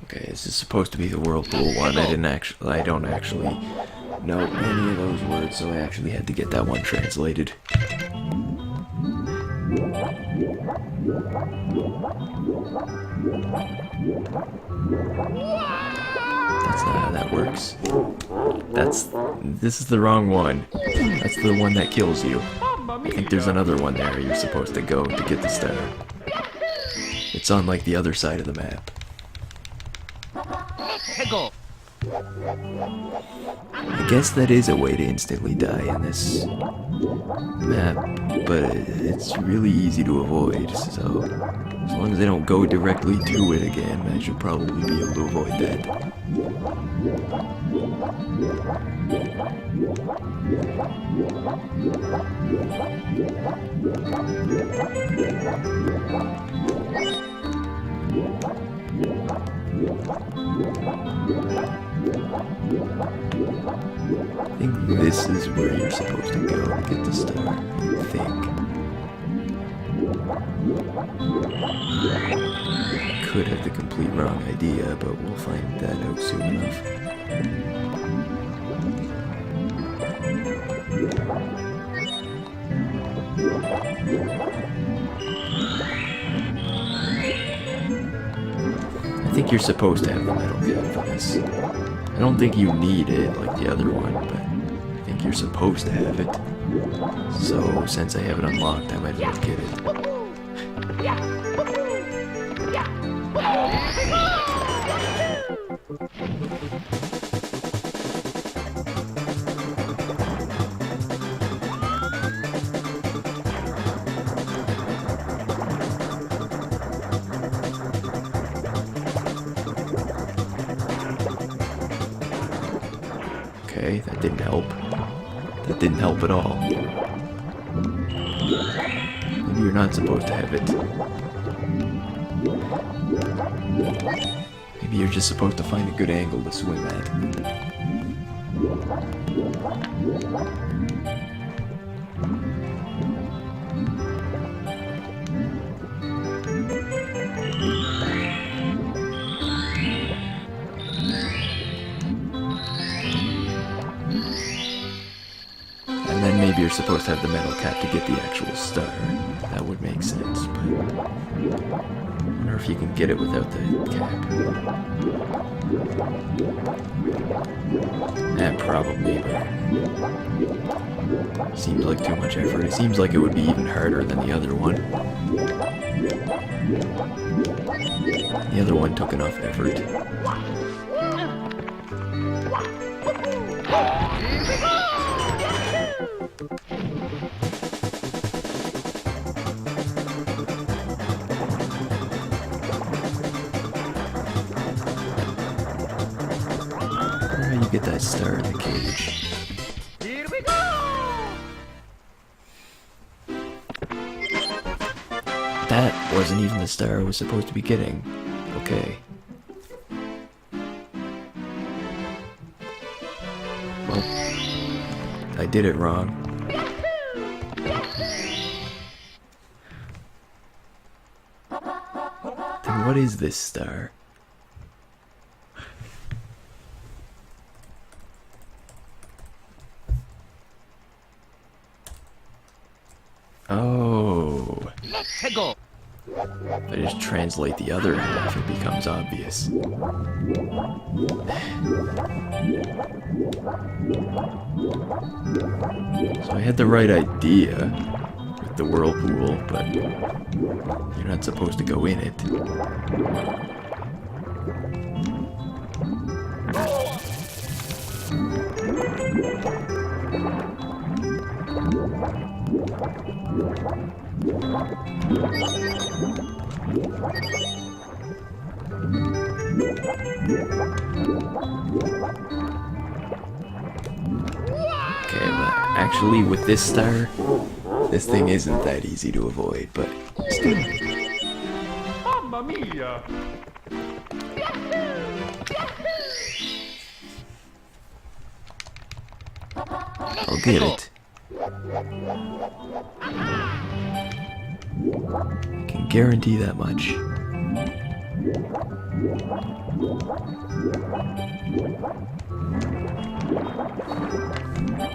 Okay, this is supposed to be the whirlpool one. I don't actually know any of those words, so I actually had to get that one translated. That's not how that works. This is the wrong one. That's the one that kills you. I think there's another one there you're supposed to go to get the star. It's on like the other side of the map. Hegel! I guess that is a way to instantly die in this map, but it's really easy to avoid, so as long as I don't go directly to it again, I should probably be able to avoid that. I think this is where you're supposed to go to get the star. I think. I could have the complete wrong idea, but we'll find that out soon enough. I think you're supposed to have the metal cap for this. I don't think you need it like the other one, but I think you're supposed to have it. So, since I have it unlocked, I might as well get it. Okay, that didn't help. That didn't help at all. Maybe you're not supposed to have it. Maybe you're just supposed to find a good angle to swim at. And then maybe you're supposed to have the metal cap to get the actual star. That would make sense, but I wonder if you can get it without the cap. Probably, but seems like too much effort. It seems like it would be even harder than the other one. The other one took enough effort. Where do you get that star in the cage? Here we go! That wasn't even the star I was supposed to be getting. Okay. Well, I did it wrong. Then what is this star? Oh. Let's go! If I just translate the other half, it becomes obvious. So I had the right idea with the whirlpool, but you're not supposed to go in it. Okay, well, actually with this star, this thing isn't that easy to avoid, but still. Mamma mia! I'll get it. I can guarantee that much.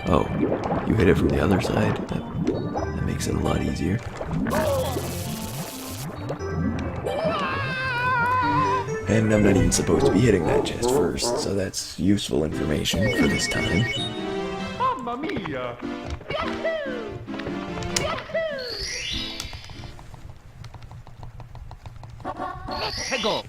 Oh, you hit it from the other side? That makes it a lot easier. And I'm not even supposed to be hitting that chest first, so that's useful information for this time. Mamma mia! Let's go!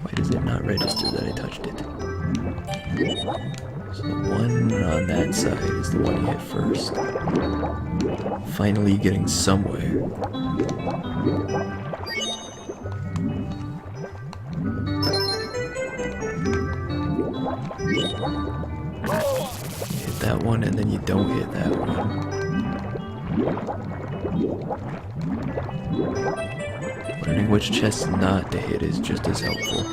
Why does it not register that I touched it? So the one on that side is the one you hit first. Finally getting somewhere. You hit that one and then you don't hit that one. Learning which chests not to hit is just as helpful.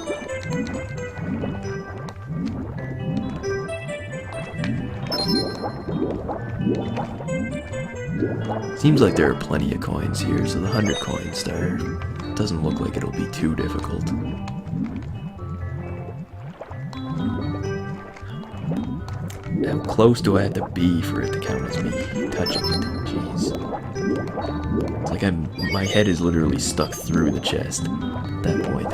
Seems like there are plenty of coins here, so the 100 coin star doesn't look like it'll be too difficult. How close do I have to be for it to count as me touching it? Jeez. It's like my head is literally stuck through the chest at that point.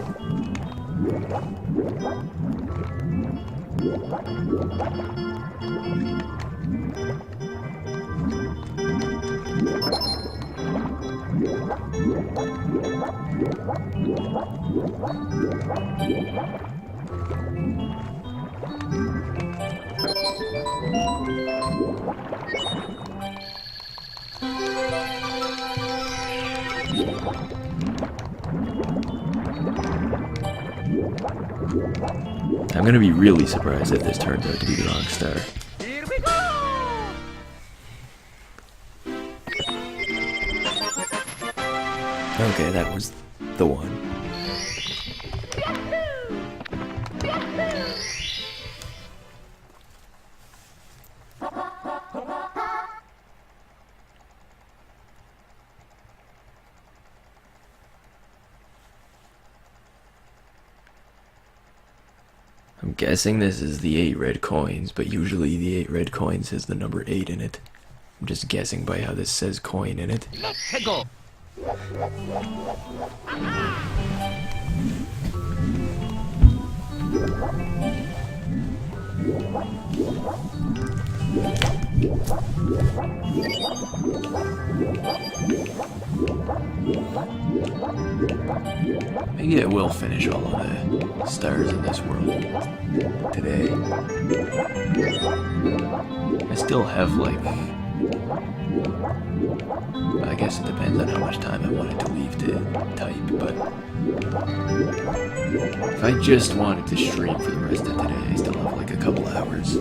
I'm gonna be really surprised if this turns out to be the wrong star. Here we go! Okay, that was the one. I'm guessing this is the 8 red coins, but usually the 8 red coins has the number 8 in it. I'm just guessing by how this says coin in it. Let's go! Maybe I will finish all of the stars in this world today. I still have like, I guess it depends on how much time I wanted to leave to type, but if I just wanted to stream for the rest of today, I still have like a couple hours.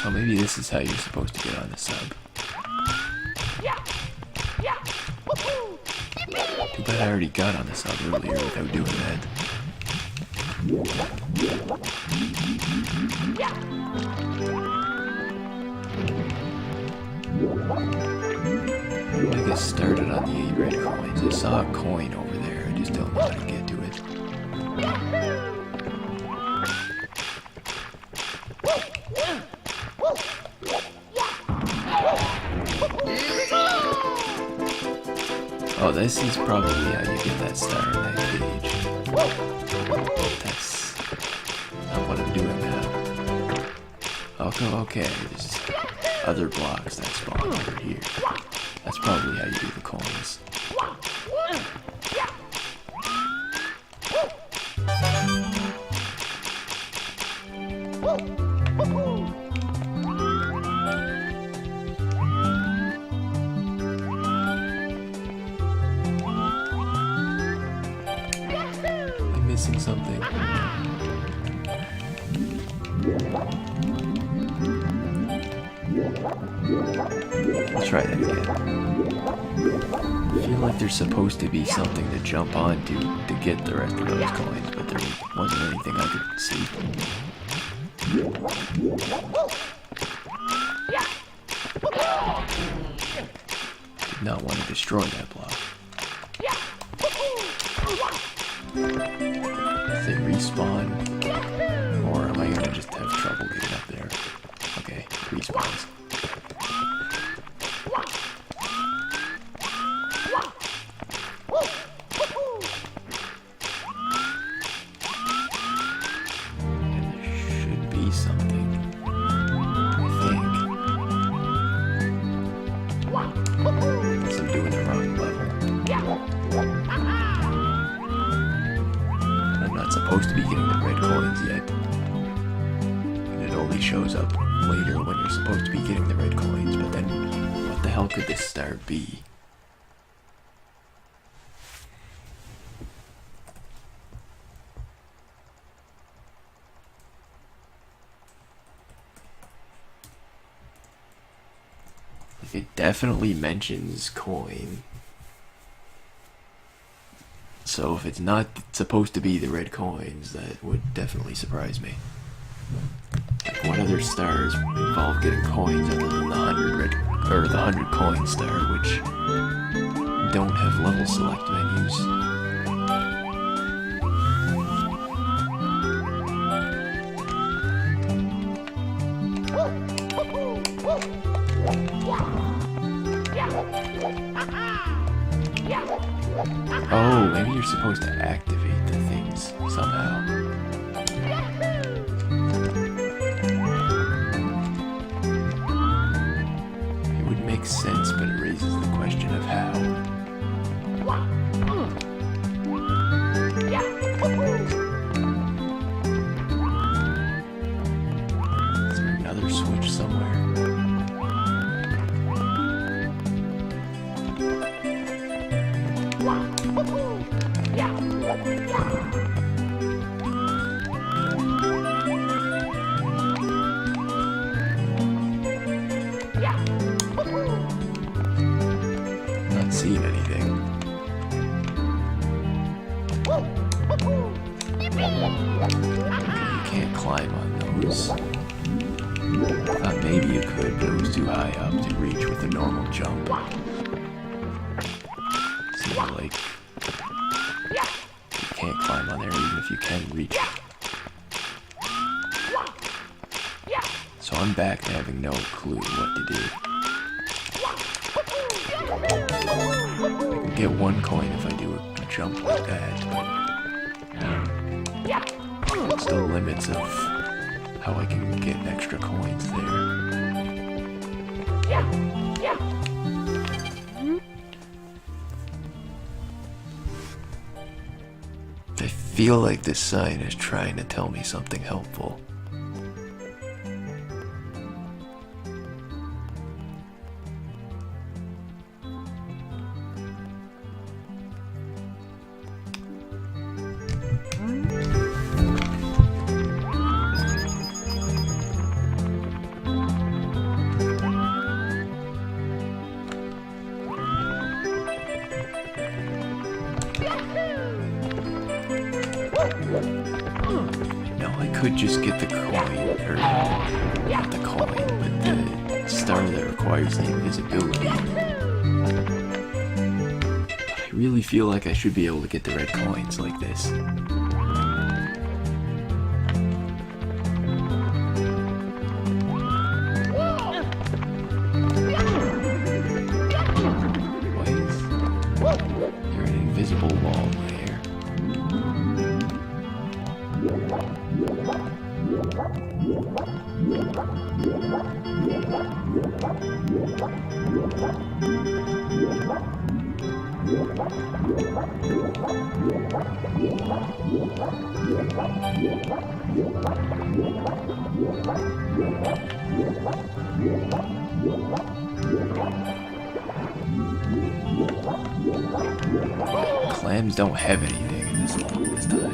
Oh, maybe this is how you're supposed to get on the sub. Too bad I already got on the sub earlier without doing that. How do I get started on the 8 red coins? I saw a coin over there, I just don't know how to get to it. Oh, this is probably how you get that star in that cage. That's not what I'm doing now. Okay, there's other blocks that spawn over here. That's probably how you do the coins. I'm missing something. Let's try that again. I feel like there's supposed to be something to jump onto to get the rest of those coins, but there wasn't anything I could see. Did not want to destroy that block. If they respawn, or am I gonna just have trouble getting up there? Okay, respawns. And there should be something, I think. only shows up later when you're supposed to be getting the red coins, but then what the hell could this star be? It definitely mentions coin. So if it's not supposed to be the red coins, that would definitely surprise me. Like, what other stars involve getting coins other than the 100 coin star, which don't have level select menus? Oh, maybe you're supposed to activate the things somehow. It would make sense, but it raises the question of how. Is there another switch somewhere? Not seeing anything. You can't climb on those. Thought maybe you could, but it was too high up to reach with a normal jump. Seems like you can't climb on there even if you can reach it. So I'm back to having no clue what to do. I can get 1 coin if I do a jump like that, but it still limits of how I can get extra coins there. I feel like this sign is trying to tell me something helpful. No, I could just get the coin, or not the coin, but the star that requires the invisibility. But I really feel like I should be able to get the red coins like this. You're an invisible wall there. Clams don't have anything in this level this time.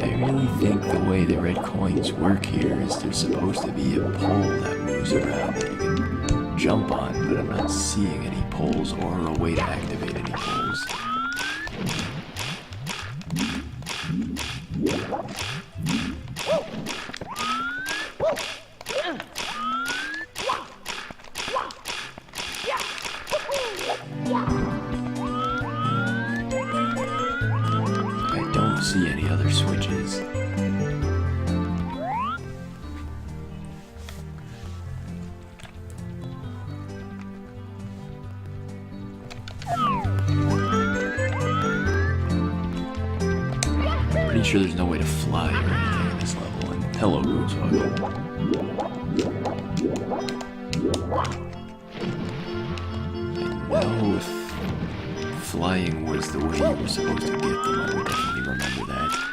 I really think the way the red coins work here is there's supposed to be a pole that moves around that you can jump on, but I'm not seeing any poles or a way to activate any poles. I don't see any other switches. Pretty sure there's no way to fly or anything in this level, and hello, Groovehog. know if flying was the way you were supposed to get them. I would definitely remember that.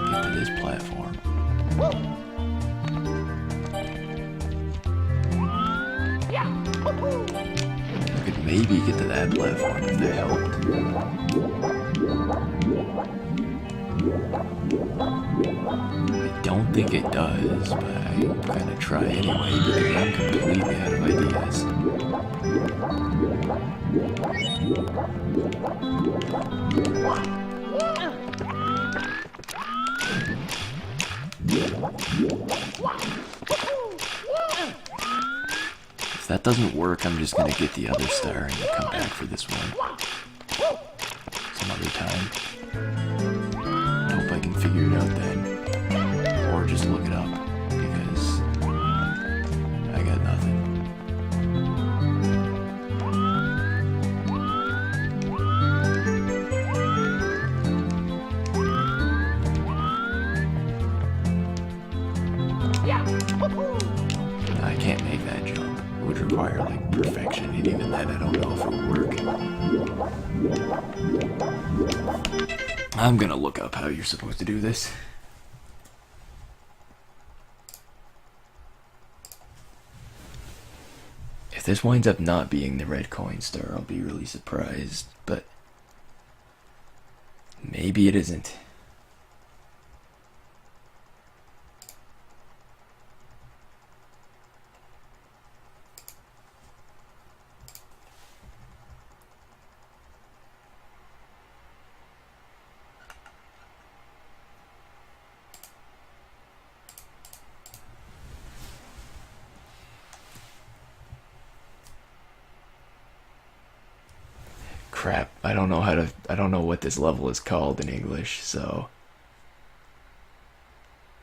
Get to this platform. I could maybe get to that platform if that helped. I don't think it does, but I'm gonna try anyway because I'm completely out of ideas. If that doesn't work, I'm just gonna get the other star and come back for this one some other time. Hope I can figure it out then. Or just look it up, because I got nothing. I can't make that jump. It would require like perfection, and even then I don't know if it would work. I'm gonna look up how you're supposed to do this. If this winds up not being the red coin star, I'll be really surprised, but maybe it isn't. Crap, I don't know what this level is called in English, so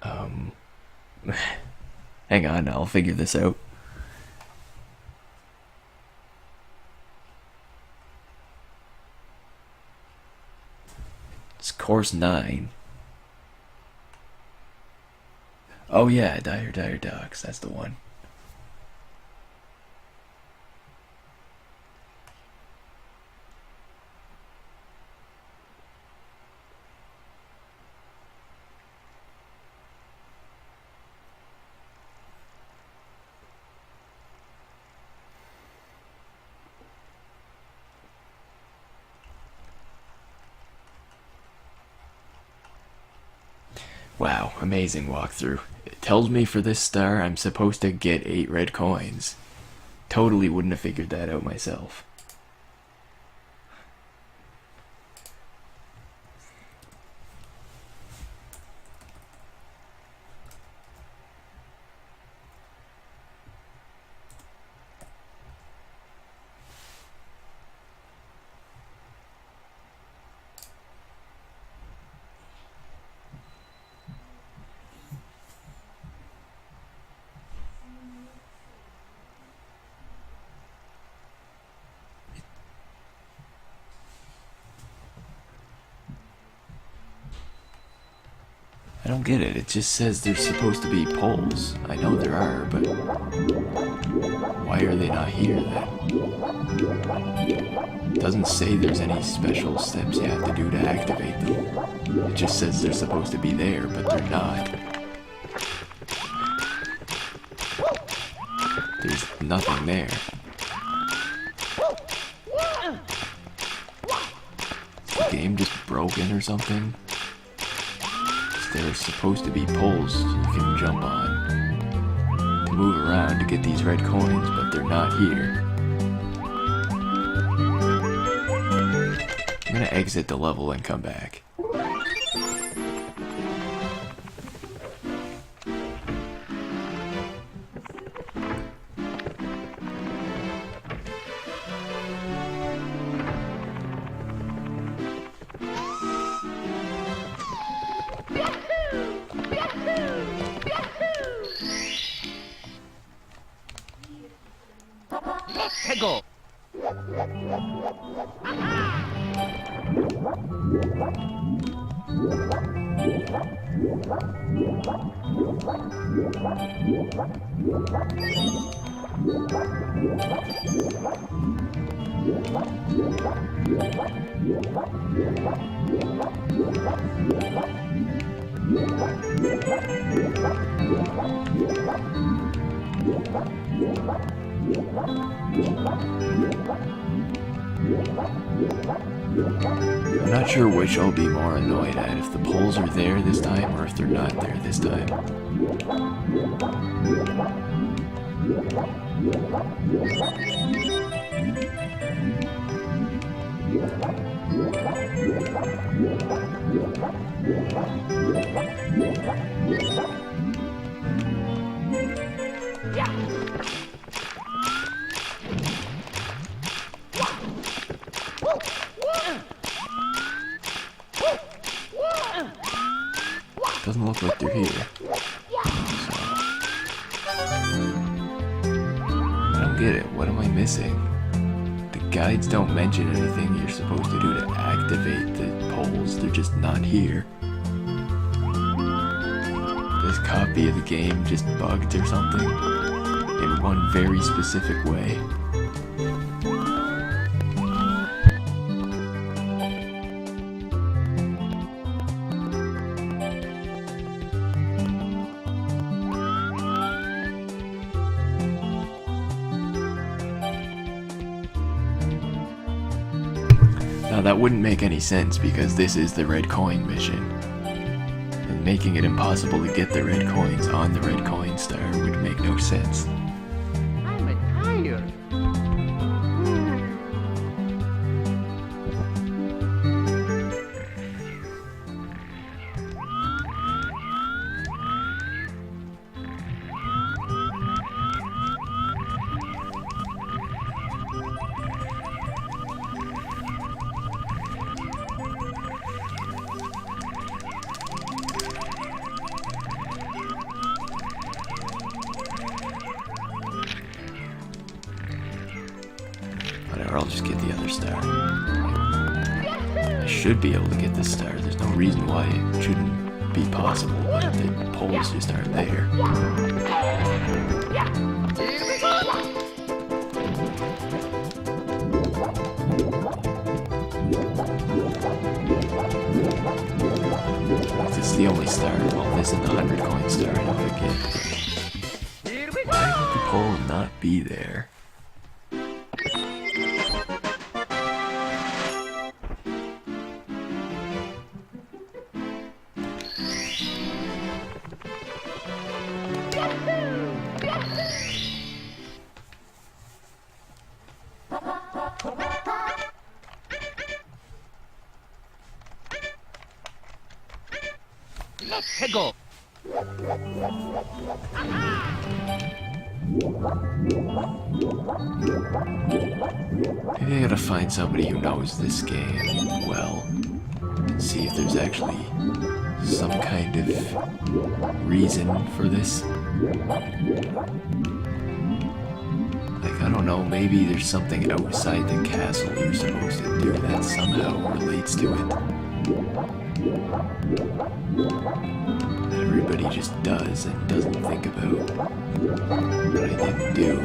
hang on, I'll figure this out. It's course 9. Oh yeah, Dire Docks, that's the one. Wow, amazing walkthrough. It tells me for this star I'm supposed to get 8 red coins. Totally wouldn't have figured that out myself. I don't get it. It just says there's supposed to be poles. I know there are, but why are they not here then? It doesn't say there's any special steps you have to do to activate them. It just says they're supposed to be there, but they're not. There's nothing there. Is the game just broken or something? There's supposed to be poles you can jump on to move around to get these red coins, but they're not here. I'm gonna exit the level and come back. Peggle. I'm not sure which I'll be more annoyed at, if the poles are there this time or if they're not there this time. Doesn't look like they're here. So, I don't get it. What am I missing? The guides don't mention anything you're supposed to do to activate the poles. They're just not here. This copy of the game just bugged or something in one very specific way. Now that wouldn't make any sense because this is the red coin mission. And making it impossible to get the red coins on the red coin star would make no sense. I'm tired. Whatever, I'll just get the other star. I should be able to get this star. There's no reason why it shouldn't be possible, but the poles just aren't there. This is the only star. Well, this is the 100 coin star I know how to get. Here we Why would the go. pole not be there? Let's go. Maybe I gotta find somebody who knows this game well and see if there's actually some kind of reason for this. Like, I don't know, maybe there's something outside the castle you're supposed to do that somehow relates to it. That everybody just does and doesn't think about. But I didn't do.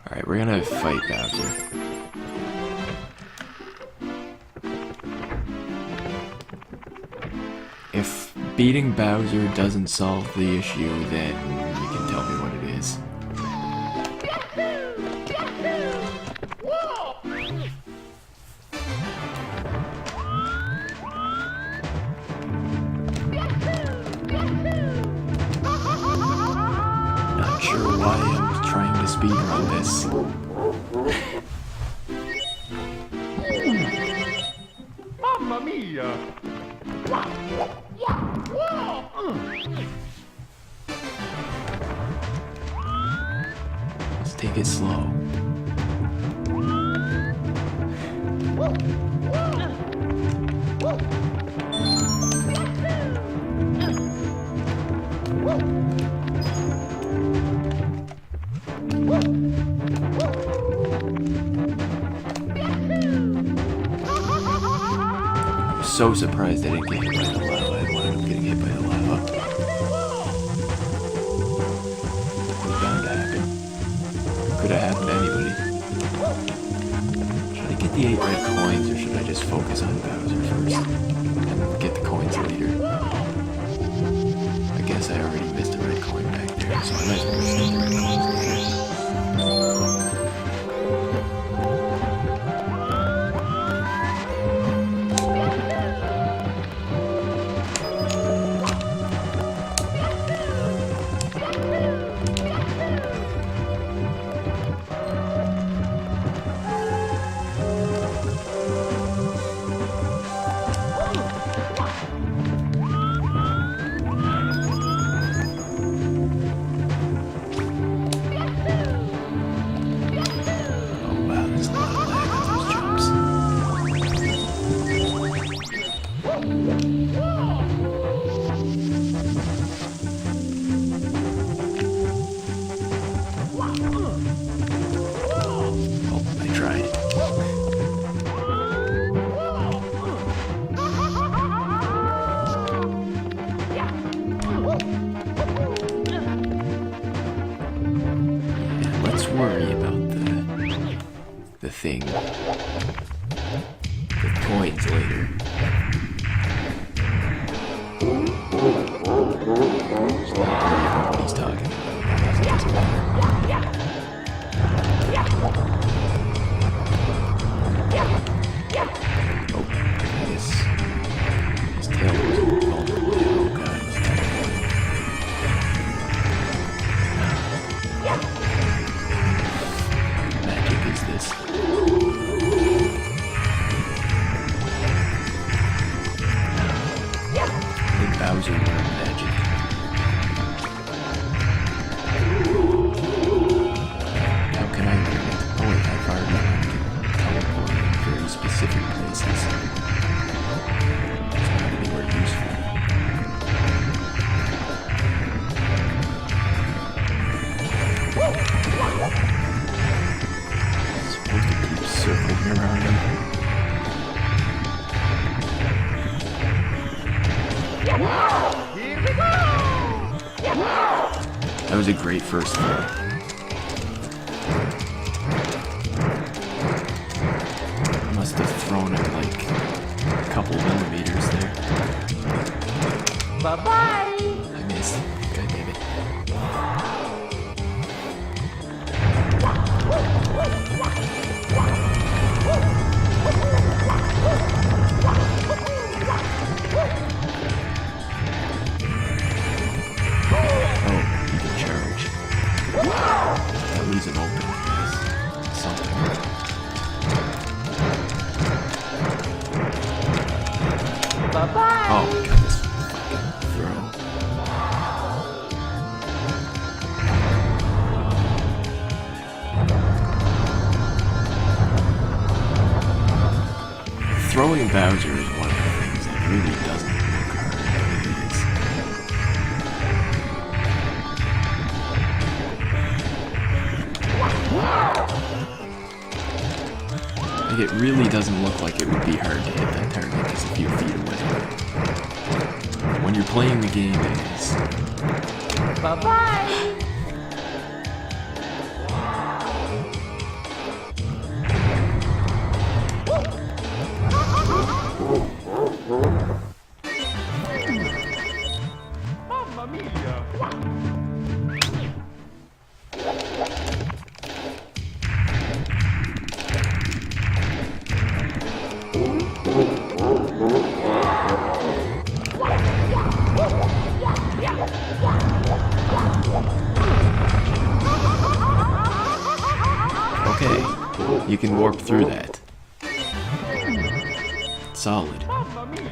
Alright, we're gonna fight Bowser. If beating Bowser doesn't solve the issue, then you can tell me what it is. Not sure why I'm trying to speedrun this. Mamma mia! Let's take it slow. I'm so surprised I didn't get hit by the lava. I wanted him getting hit by the lava. It was bound to happen. Could have happened to anybody. Should I get the 8 red coins or should I just focus on Bowser first? And get the coins later? I guess I already missed a red coin back there, so I might as well just get the red coins later. Worry about the thing. The coins later. Just not worry about what he's talking about. It doesn't matter. Oh, his tail was vulnerable. Oh god. This. I think Bowser learned magic. How can I learn it? Oh wait, I've already learned to teleport in very specific places. It's not anywhere useful. Circling around him. Here we go! That was a great first throw. Must have thrown it like a couple millimeters there. Bye-bye! I missed. God damn it. Leaves him open. Something. Bye-bye! Oh my god, this fucking throw. Throwing Bowser is one of the things that really doesn't look hard. Like, it really doesn't look like it would be hard to hit that target just a few feet away. When you're playing the game, it is. Bye-bye! Mamma mia! Okay, you can warp through that. Solid. Mamma Mamma mia!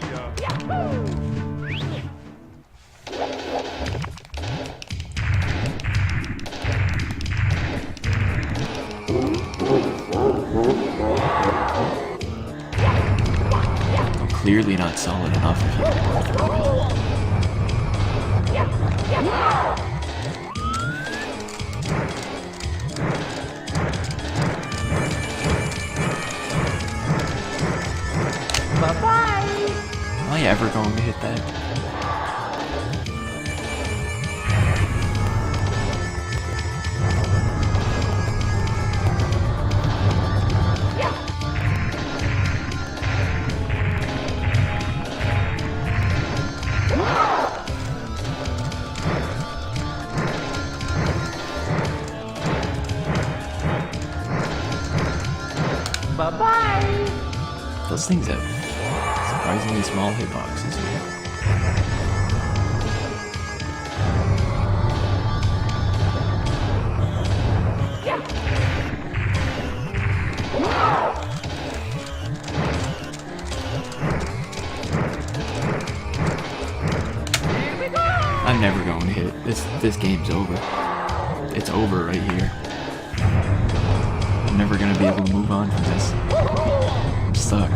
I'm clearly not solid enough if you don't throw it. Bye-bye. Am I ever going to hit that? Bye-bye. Those things have surprisingly small hitboxes here. I'm never going to hit it. This game's over. It's over right here. I'm never gonna be able to move on from this. I'm stuck.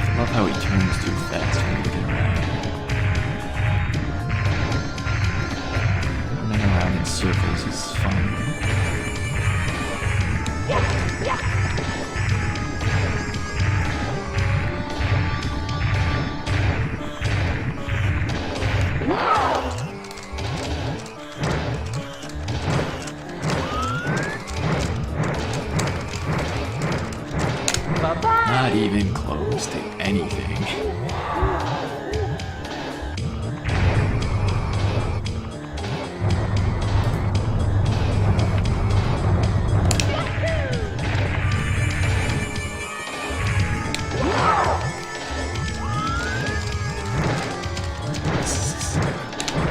I love how he turns too fast when you get around. Running around in circles is fun. Not even close to anything.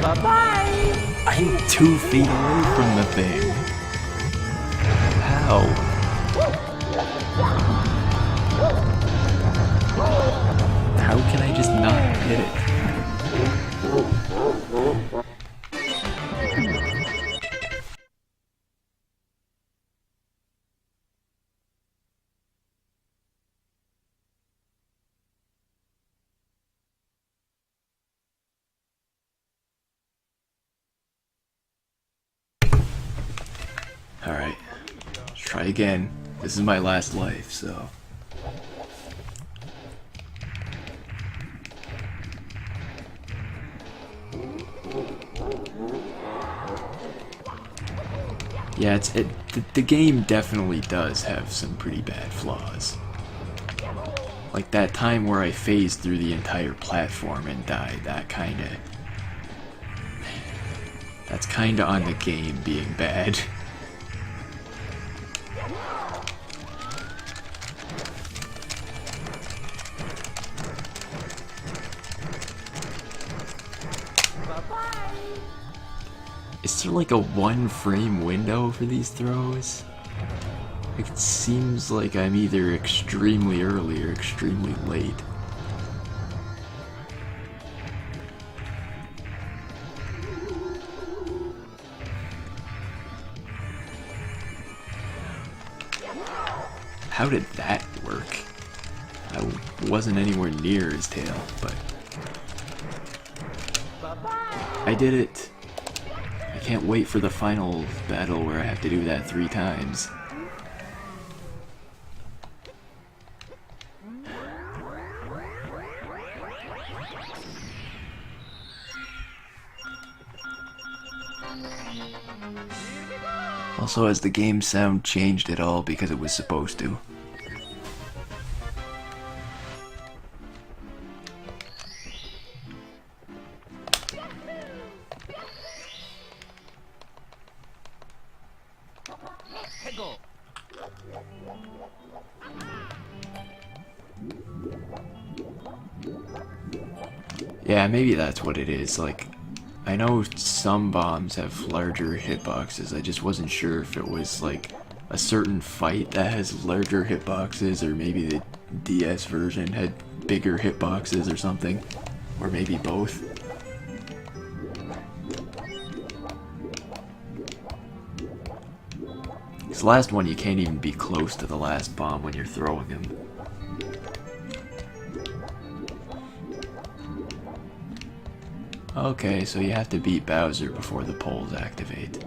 Bye-bye. I'm 2 feet away from the thing. How? How can I just not hit it? Alright, let's try again. This is my last life, so... Yeah, the game definitely does have some pretty bad flaws. Like that time where I phased through the entire platform and died, that's kinda on the game being bad. Is there like a 1-frame window for these throws? Like it seems like I'm either extremely early or extremely late. How did that work? I wasn't anywhere near his tail, but... I did it! I can't wait for the final battle where I have to do that 3 times. Also, has the game sound changed at all because it was supposed to? Yeah, maybe that's what it is. Like, I know some bombs have larger hitboxes. I just wasn't sure if it was like a certain fight that has larger hitboxes, or maybe the DS version had bigger hitboxes or something, or maybe both. This last one, you can't even be close to the last bomb when you're throwing them. Okay, so you have to beat Bowser before the poles activate.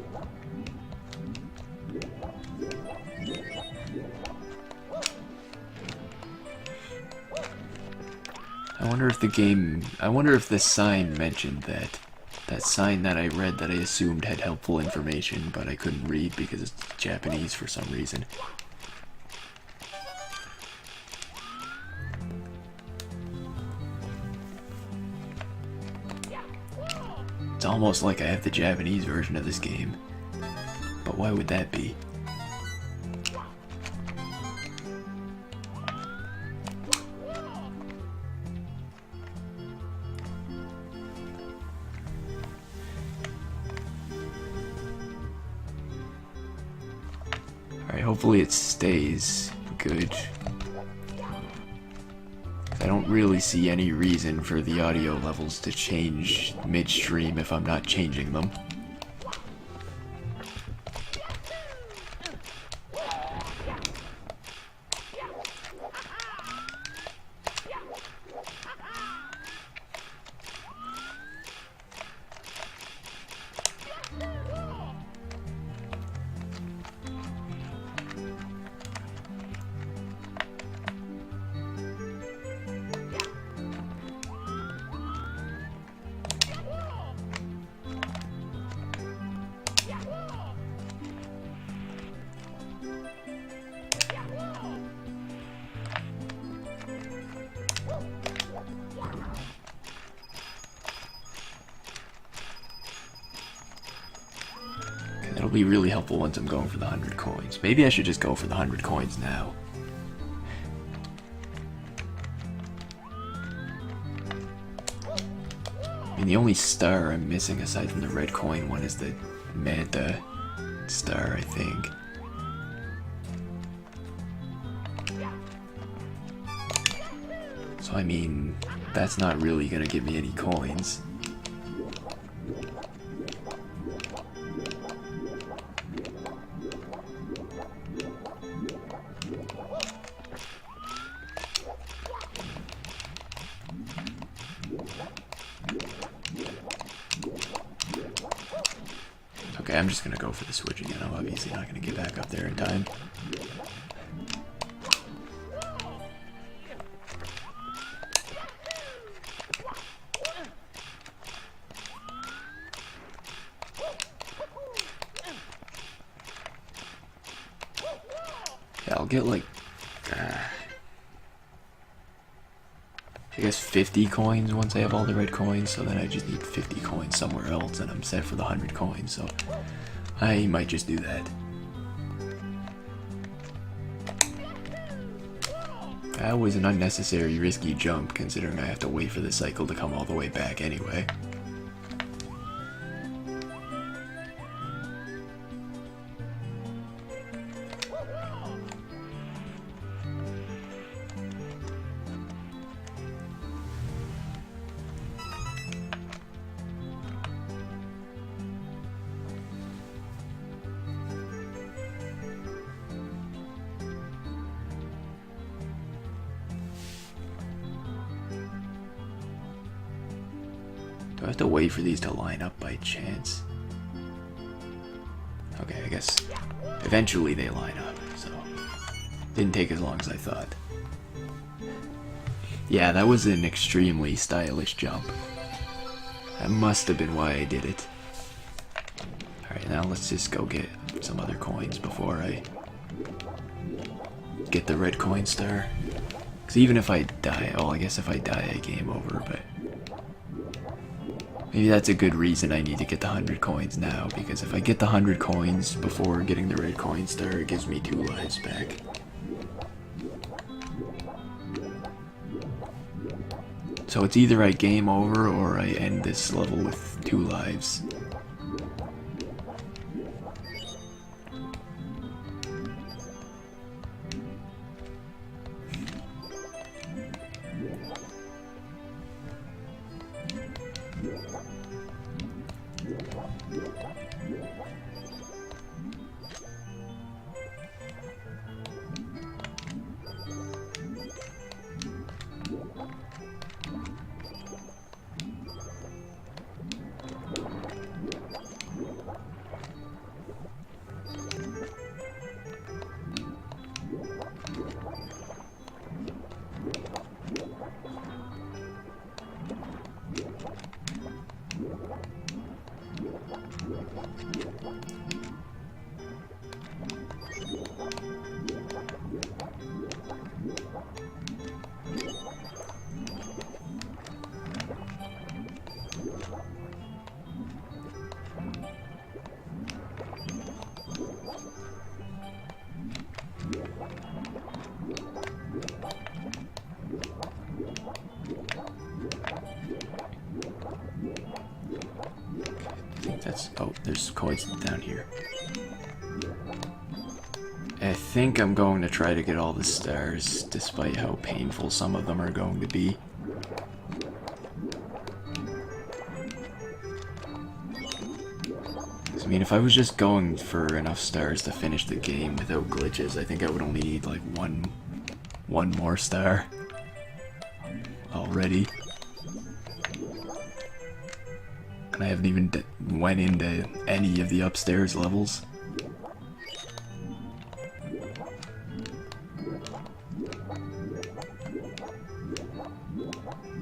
I wonder if the sign mentioned that. That sign that I read that I assumed had helpful information, but I couldn't read because it's Japanese for some reason. It's almost like I have the Japanese version of this game. But why would that be? Alright, hopefully it stays good. I don't really see any reason for the audio levels to change midstream if I'm not changing them. That'll be really helpful once I'm going for the 100 coins. Maybe I should just go for the 100 coins now. I mean, the only star I'm missing aside from the red coin one is the Manta star, I think. So I mean, that's not really gonna give me any coins. Okay, I'm just gonna go for the switch again. I'm obviously not gonna get back up there in time. Yeah, I'll get like, I guess 50 coins once I have all the red coins, so then I just need 50 coins somewhere else and I'm set for the 100 coins, so I might just do that. That was an unnecessary risky jump considering I have to wait for the cycle to come all the way back anyway. Do I have to wait for these to line up by chance? Okay, I guess eventually they line up, so didn't take as long as I thought. Yeah, that was an extremely stylish jump. That must have been why I did it. Alright, now let's just go get some other coins before I get the red coin star. Because even if I die, well, I guess if I die, I game over, but maybe that's a good reason I need to get the 100 coins now, because if I get the 100 coins before getting the red coin star, it gives me 2 lives back. So it's either I game over or I end this level with 2 lives. Oh, there's coins down here. I think I'm going to try to get all the stars, despite how painful some of them are going to be. I mean, if I was just going for enough stars to finish the game without glitches, I think I would only need like one more star already. And I haven't even went into any of the upstairs levels.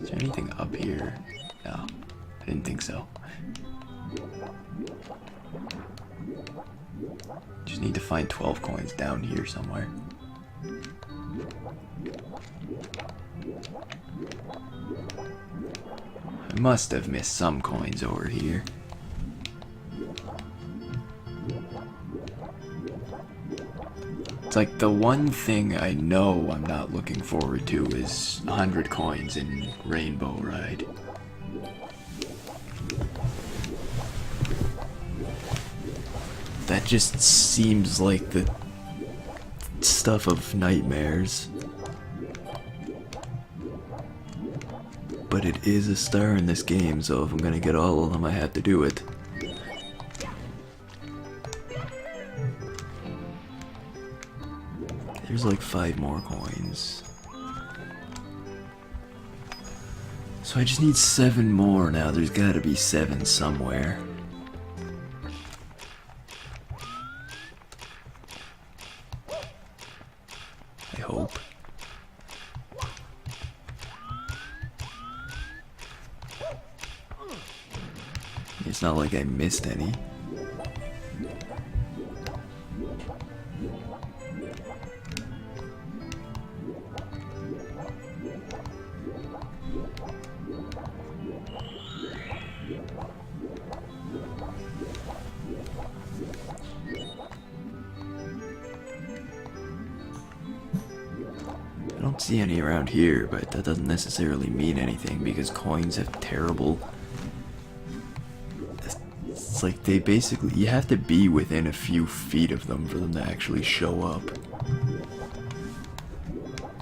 Is there anything up here? No, I didn't think so. Just need to find 12 coins down here somewhere. I must have missed some coins over here. It's like the one thing I know I'm not looking forward to is 100 coins in Rainbow Ride. That just seems like the stuff of nightmares. But it is a star in this game, so if I'm gonna get all of them, I have to do it. There's like 5 more coins. So I just need 7 more now. There's gotta be 7 somewhere. I hope. It's not like I missed any. I don't see any around here, but that doesn't necessarily mean anything because coins have terrible... It's like they basically... You have to be within a few feet of them for them to actually show up.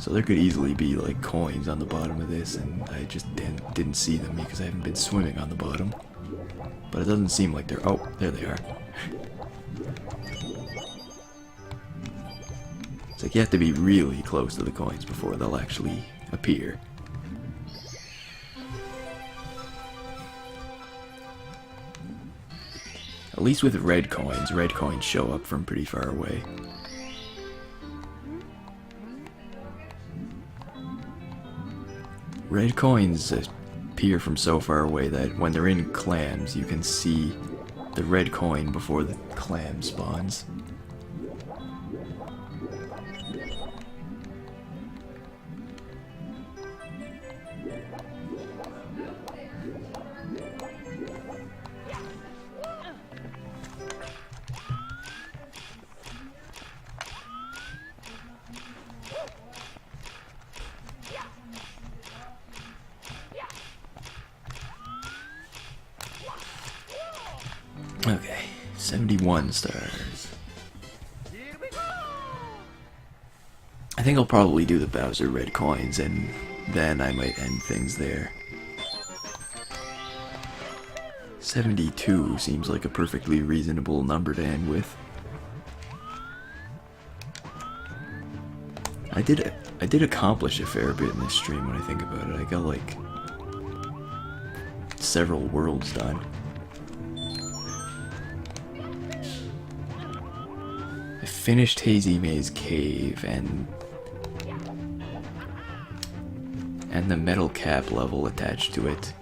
So there could easily be like coins on the bottom of this and I just didn't see them because I haven't been swimming on the bottom. But it doesn't seem like they're... Oh, there they are. It's like you have to be really close to the coins before they'll actually appear. At least with red coins show up from pretty far away. Red coins appear from so far away that when they're in clams, you can see the red coin before the clam spawns. Okay, 71 stars. I think I'll probably do the Bowser red coins, and then I might end things there. 72 seems like a perfectly reasonable number to end with. I did accomplish a fair bit in this stream when I think about it. I got like several worlds done. I finished Hazy Maze Cave and the metal cap level attached to it.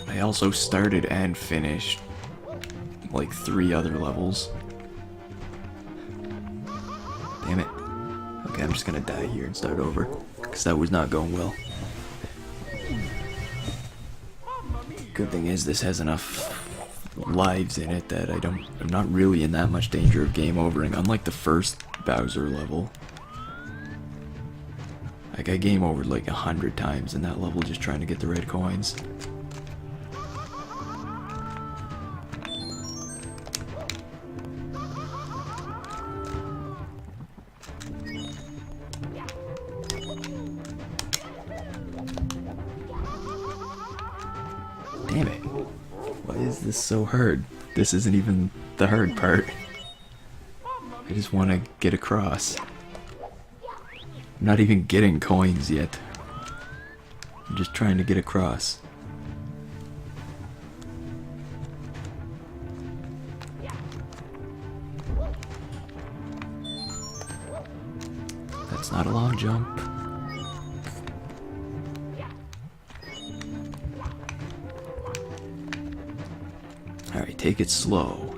I also started and finished like 3 other levels. Damn it. Okay, I'm just gonna die here and start over, because that was not going well. Good thing is this has enough lives in it that I'm not really in that much danger of game overing, unlike the first Bowser level. Like, I game overed like 100 times in that level just trying to get the red coins. Damn it. Why is this so hard? This isn't even the hard part. I just want to get across. I'm not even getting coins yet. I'm just trying to get across. That's not a long jump. Alright, take it slow.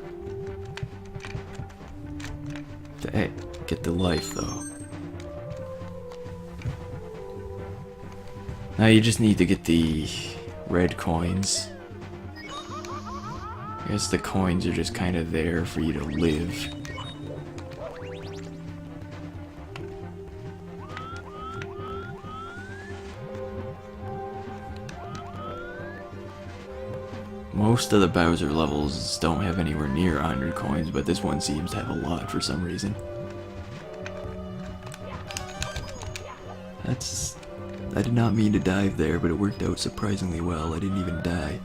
Hey, get the life though. Now you just need to get the red coins. I guess the coins are just kind of there for you to live. Most of the Bowser levels don't have anywhere near 100 coins, but this one seems to have a lot for some reason. I did not mean to dive there, but it worked out surprisingly well. I didn't even die.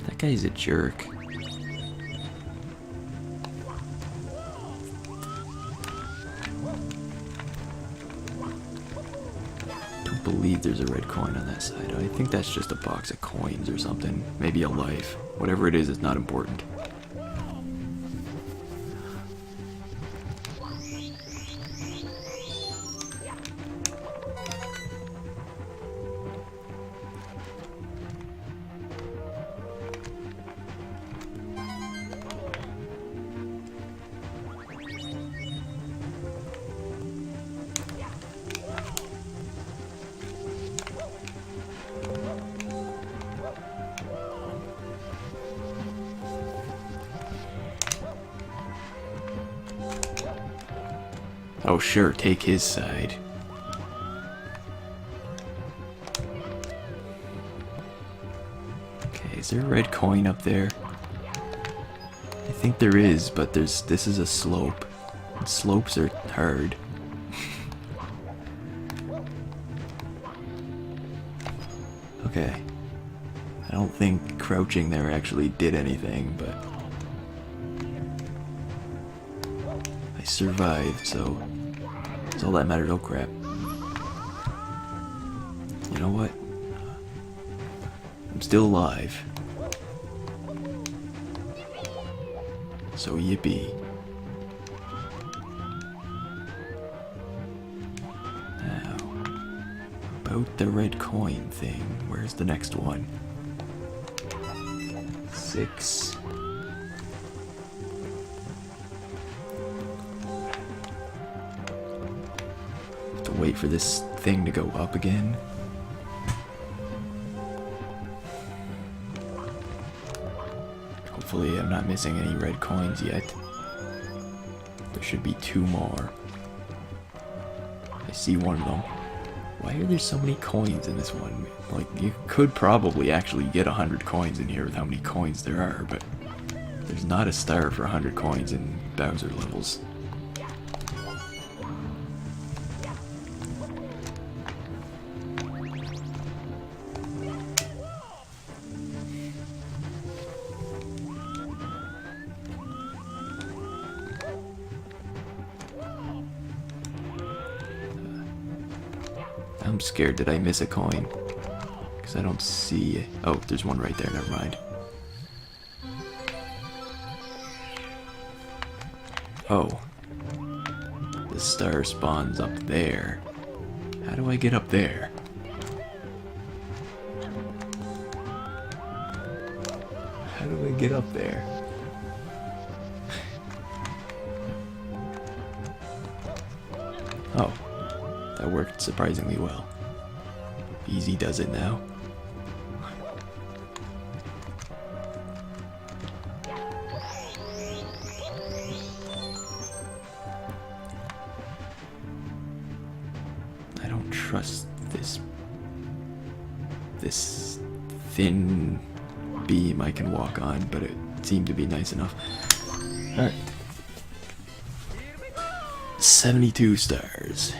That guy's a jerk. Don't believe there's a red coin on that side. I think that's just a box of coins or something. Maybe a life. Whatever it is, it's not important. Oh sure, take his side. Okay, is there a red coin up there? I think there is, but this is a slope. And slopes are hard. Okay. I don't think crouching there actually did anything, but I survived, so that's all that mattered. Oh crap. You know what? I'm still alive. So yippee. Now, about the red coin thing, where's the next one? 6. Have to wait for this thing to go up again. Hopefully I'm not missing any red coins yet. There should be 2 more. I see one of them. Why are there so many coins in this one? Like, you could probably actually get 100 coins in here with how many coins there are, but there's not a star for 100 coins in Bowser levels. I'm scared. Did I miss a coin? Because I don't see it. Oh, there's one right there. Never mind. Oh. The star spawns up there. How do I get up there? How do I get up there? Oh. That worked surprisingly well. Easy does it now. I don't trust this thin beam I can walk on, but it seemed to be nice enough. Alright. 72 stars.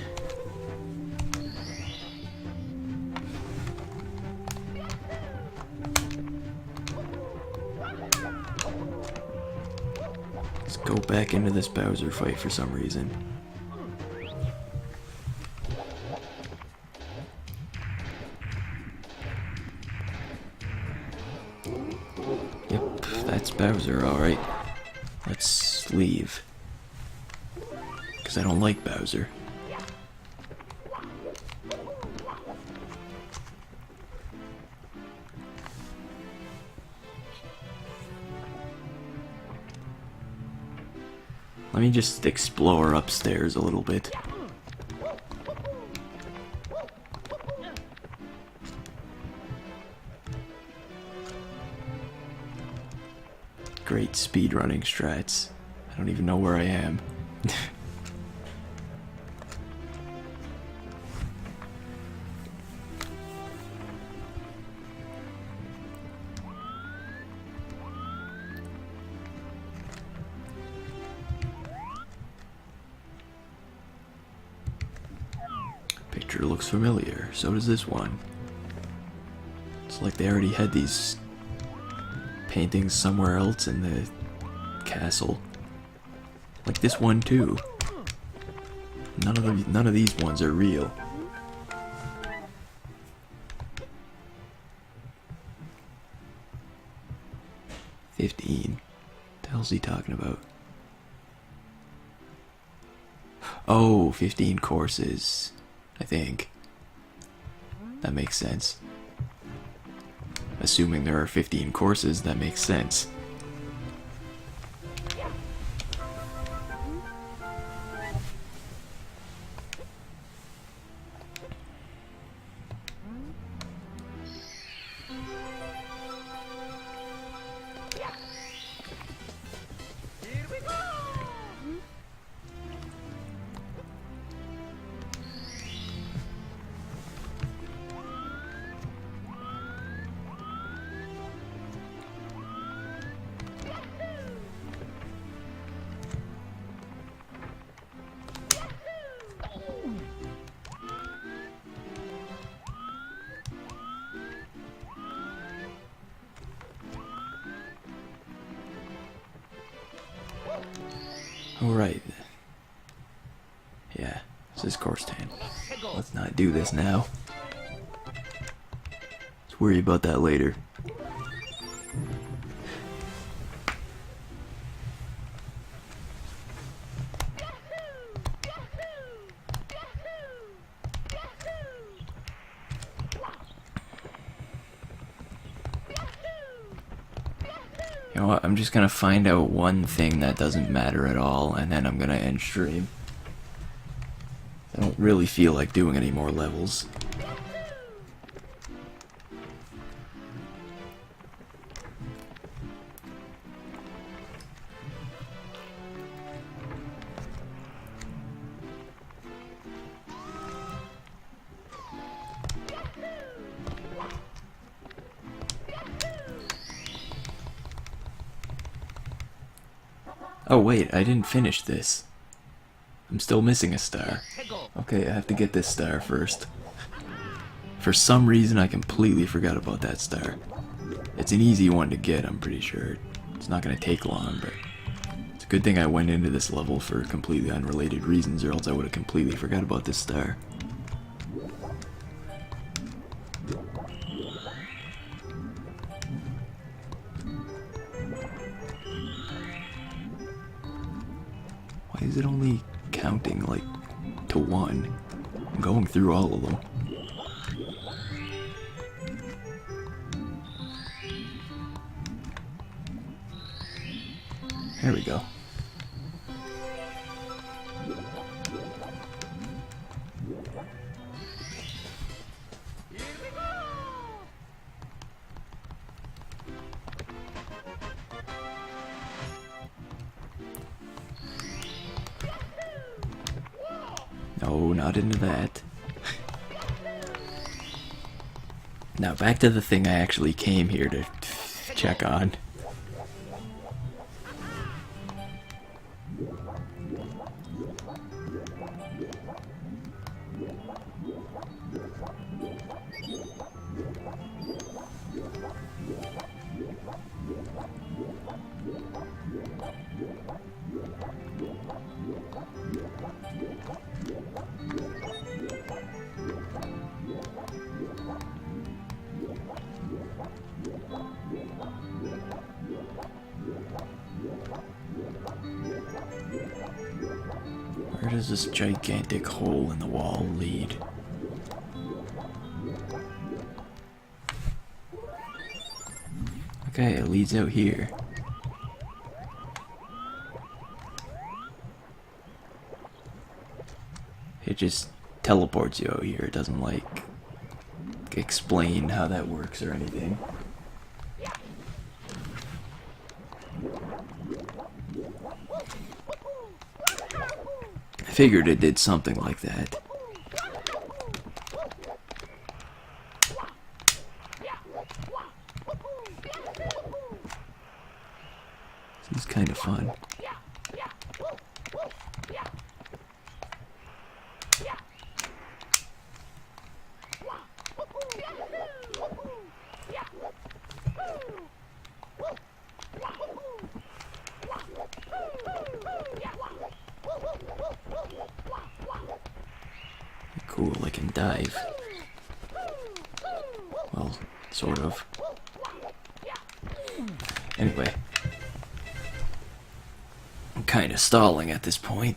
Let's go back into this Bowser fight for some reason. Yep, that's Bowser, alright. Let's leave. Because I don't like Bowser. Let me just explore upstairs a little bit. Great speedrunning strats. I don't even know where I am. Picture looks familiar, so does this one. It's like they already had these paintings somewhere else in the castle. Like this one too. None of these ones are real. $15. What the hell's he talking about? Oh, 15 courses. I think. That makes sense. Assuming there are 15 courses, that makes sense. Alright. Yeah, this is course 10. Let's not do this now. Let's worry about that later. You know what, I'm just gonna find out one thing that doesn't matter at all, and then I'm gonna end stream. I don't really feel like doing any more levels. Oh wait, I didn't finish this. I'm still missing a star. Okay, I have to get this star first. For some reason, I completely forgot about that star. It's an easy one to get, I'm pretty sure. It's not gonna take long, but it's a good thing I went into this level for completely unrelated reasons, or else I would have completely forgot about this star. Why is it only counting, like, to 1? I'm going through all of them. There we go. No, not into that. Now back to the thing I actually came here to check on. Where does this gigantic hole in the wall lead? Okay, it leads out here. It just teleports you out here. It doesn't, like, explain how that works or anything. I figured it did something like that. This is kind of fun. Cool, I can dive. Well, sort of. Anyway. I'm kind of stalling at this point.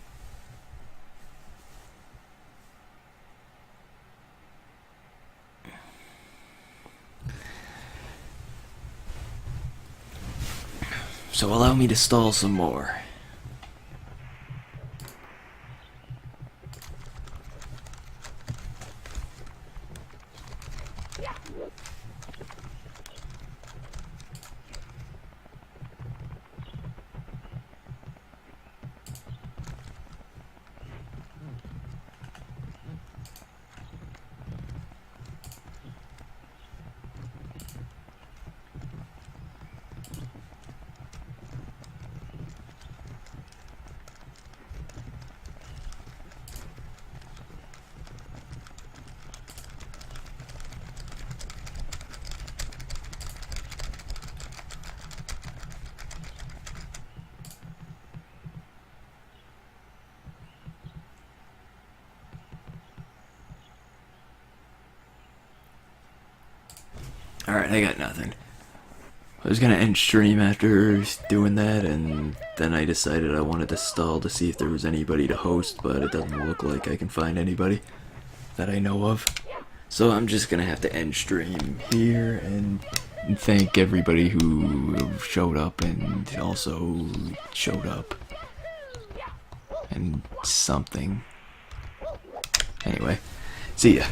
So allow me to stall some more. Alright, I got nothing. I was gonna end stream after doing that, and then I decided I wanted to stall to see if there was anybody to host, but it doesn't look like I can find anybody that I know of. So I'm just gonna have to end stream here and thank everybody who showed up and also showed up. And something. Anyway, see ya.